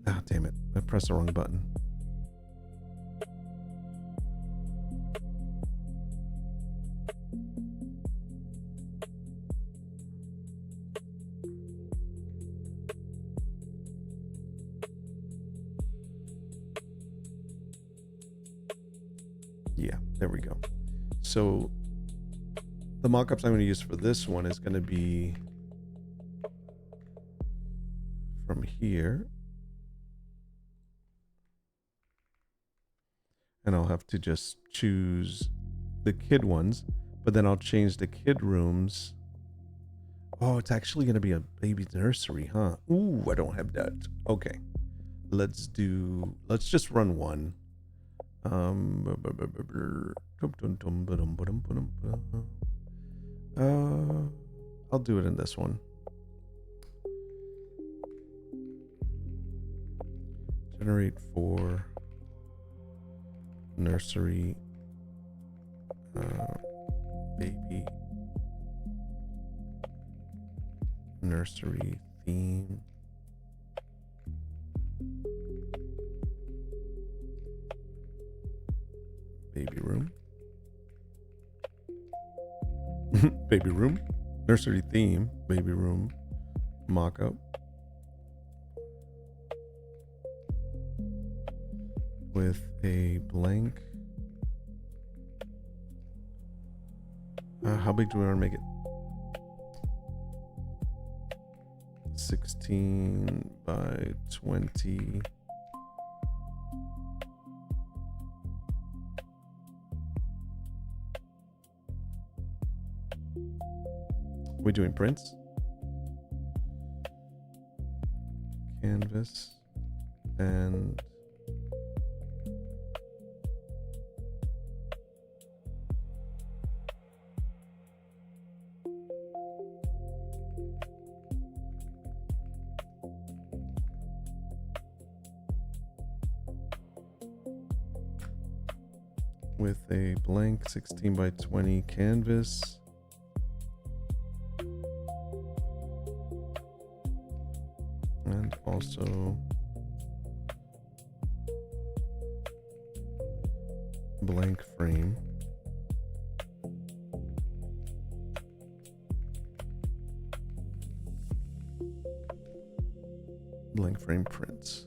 Ah, damn it. I pressed the wrong button. Yeah, there we go. So the mock-ups I'm going to use for this one is going to be from here. And I'll have to just choose the kid ones, but then I'll change the kid rooms. Oh, it's actually going to be a baby nursery, huh? Ooh, I don't have that. Okay. Let's just run one. I'll do it in this one. Generate for nursery baby nursery theme. Baby room. Baby room. Nursery theme. Baby room. Mock-up. With a blank. How big do we want to make it? 16 by 20. We're doing prints. Canvas and with a blank 16 by 20 canvas. And also blank frame. Blank frame prints.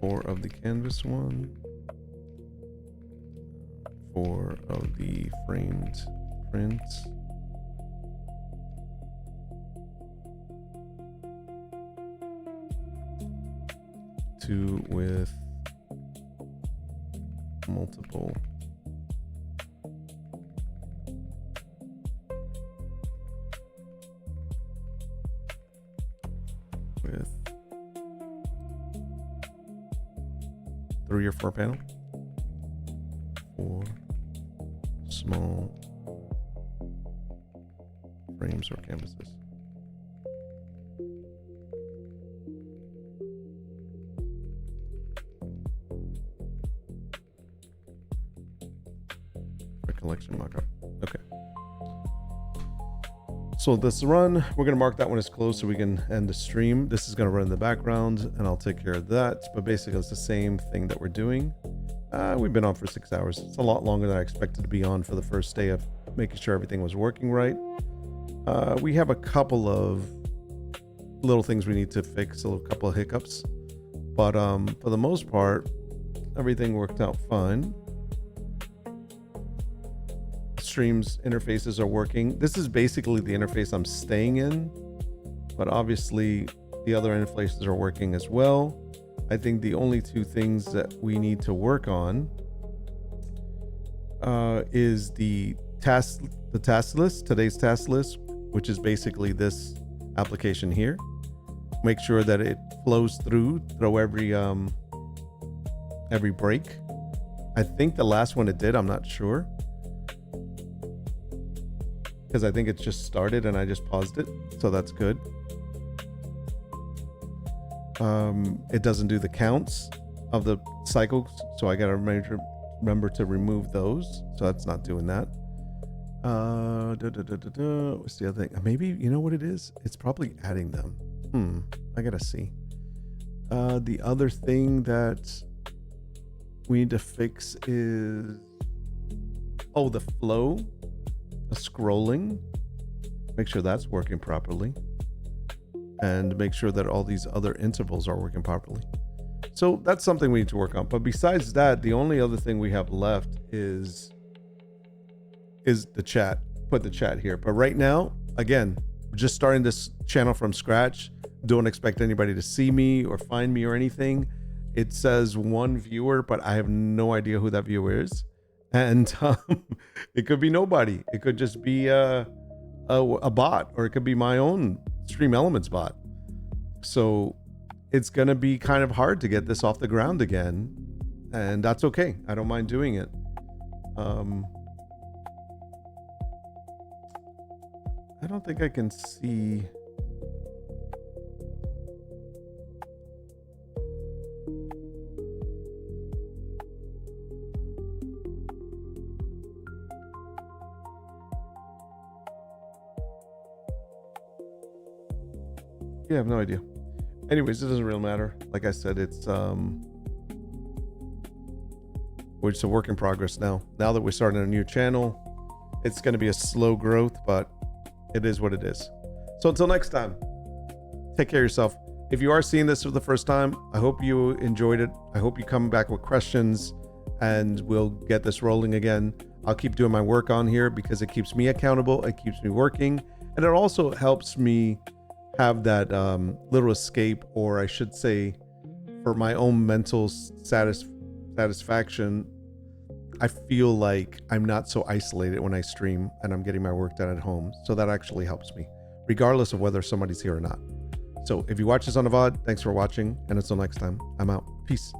Four of the canvas one, 4 of the framed prints, two with multiple with 3 or 4 panel, 4 small frames or canvases. For collection mockup. Okay. So this run, we're going to mark that one as closed so we can end the stream. This is going to run in the background and I'll take care of that. But basically it's the same thing that we're doing. We've been on for 6 hours. It's a lot longer than I expected to be on for the first day of making sure everything was working right. We have a couple of little things we need to fix, a couple of hiccups. But for the most part, everything worked out fine. Streams interfaces are working. This is basically the interface I'm staying in, but obviously the other interfaces are working as well. I think the only 2 things that we need to work on is the task list, today's task list, which is basically this application here. make sure that it flows through every break. I think the last one it did, I'm not sure, because I think it's just started and I just paused it, so that's good. It doesn't do the counts of the cycles, so I gotta remember to remove those, so that's not doing that. What's the other thing? Maybe, you know what it is? It's probably adding them. I gotta see. The other thing that we need to fix is the flow, the scrolling. Make sure that's working properly, and make sure that all these other intervals are working properly. So that's something we need to work on. But besides that, the only other thing we have left is the chat. Put the chat here. But right now, again, we're just starting this channel from scratch. Don't expect anybody to see me or find me or anything. It says 1 viewer, but I have no idea who that viewer is. And it could be nobody. It could just be a bot, or it could be my own Stream Elements bot. So it's going to be kind of hard to get this off the ground again. And that's okay. I don't mind doing it. I don't think I can see. Yeah, I have no idea. Anyways, it doesn't really matter. Like I said, it's a work in progress now. Now that we're starting a new channel, it's going to be a slow growth, but it is what it is. So until next time, take care of yourself. If you are seeing this for the first time, I hope you enjoyed it. I hope you come back with questions and we'll get this rolling again. I'll keep doing my work on here because it keeps me accountable. It keeps me working. And it also helps me have that little escape, or I should say, for my own mental satisfaction, I feel like I'm not so isolated when I stream and I'm getting my work done at home. So that actually helps me, regardless of whether somebody's here or not. So if you watch this on the VOD, thanks for watching. And until next time, I'm out. Peace.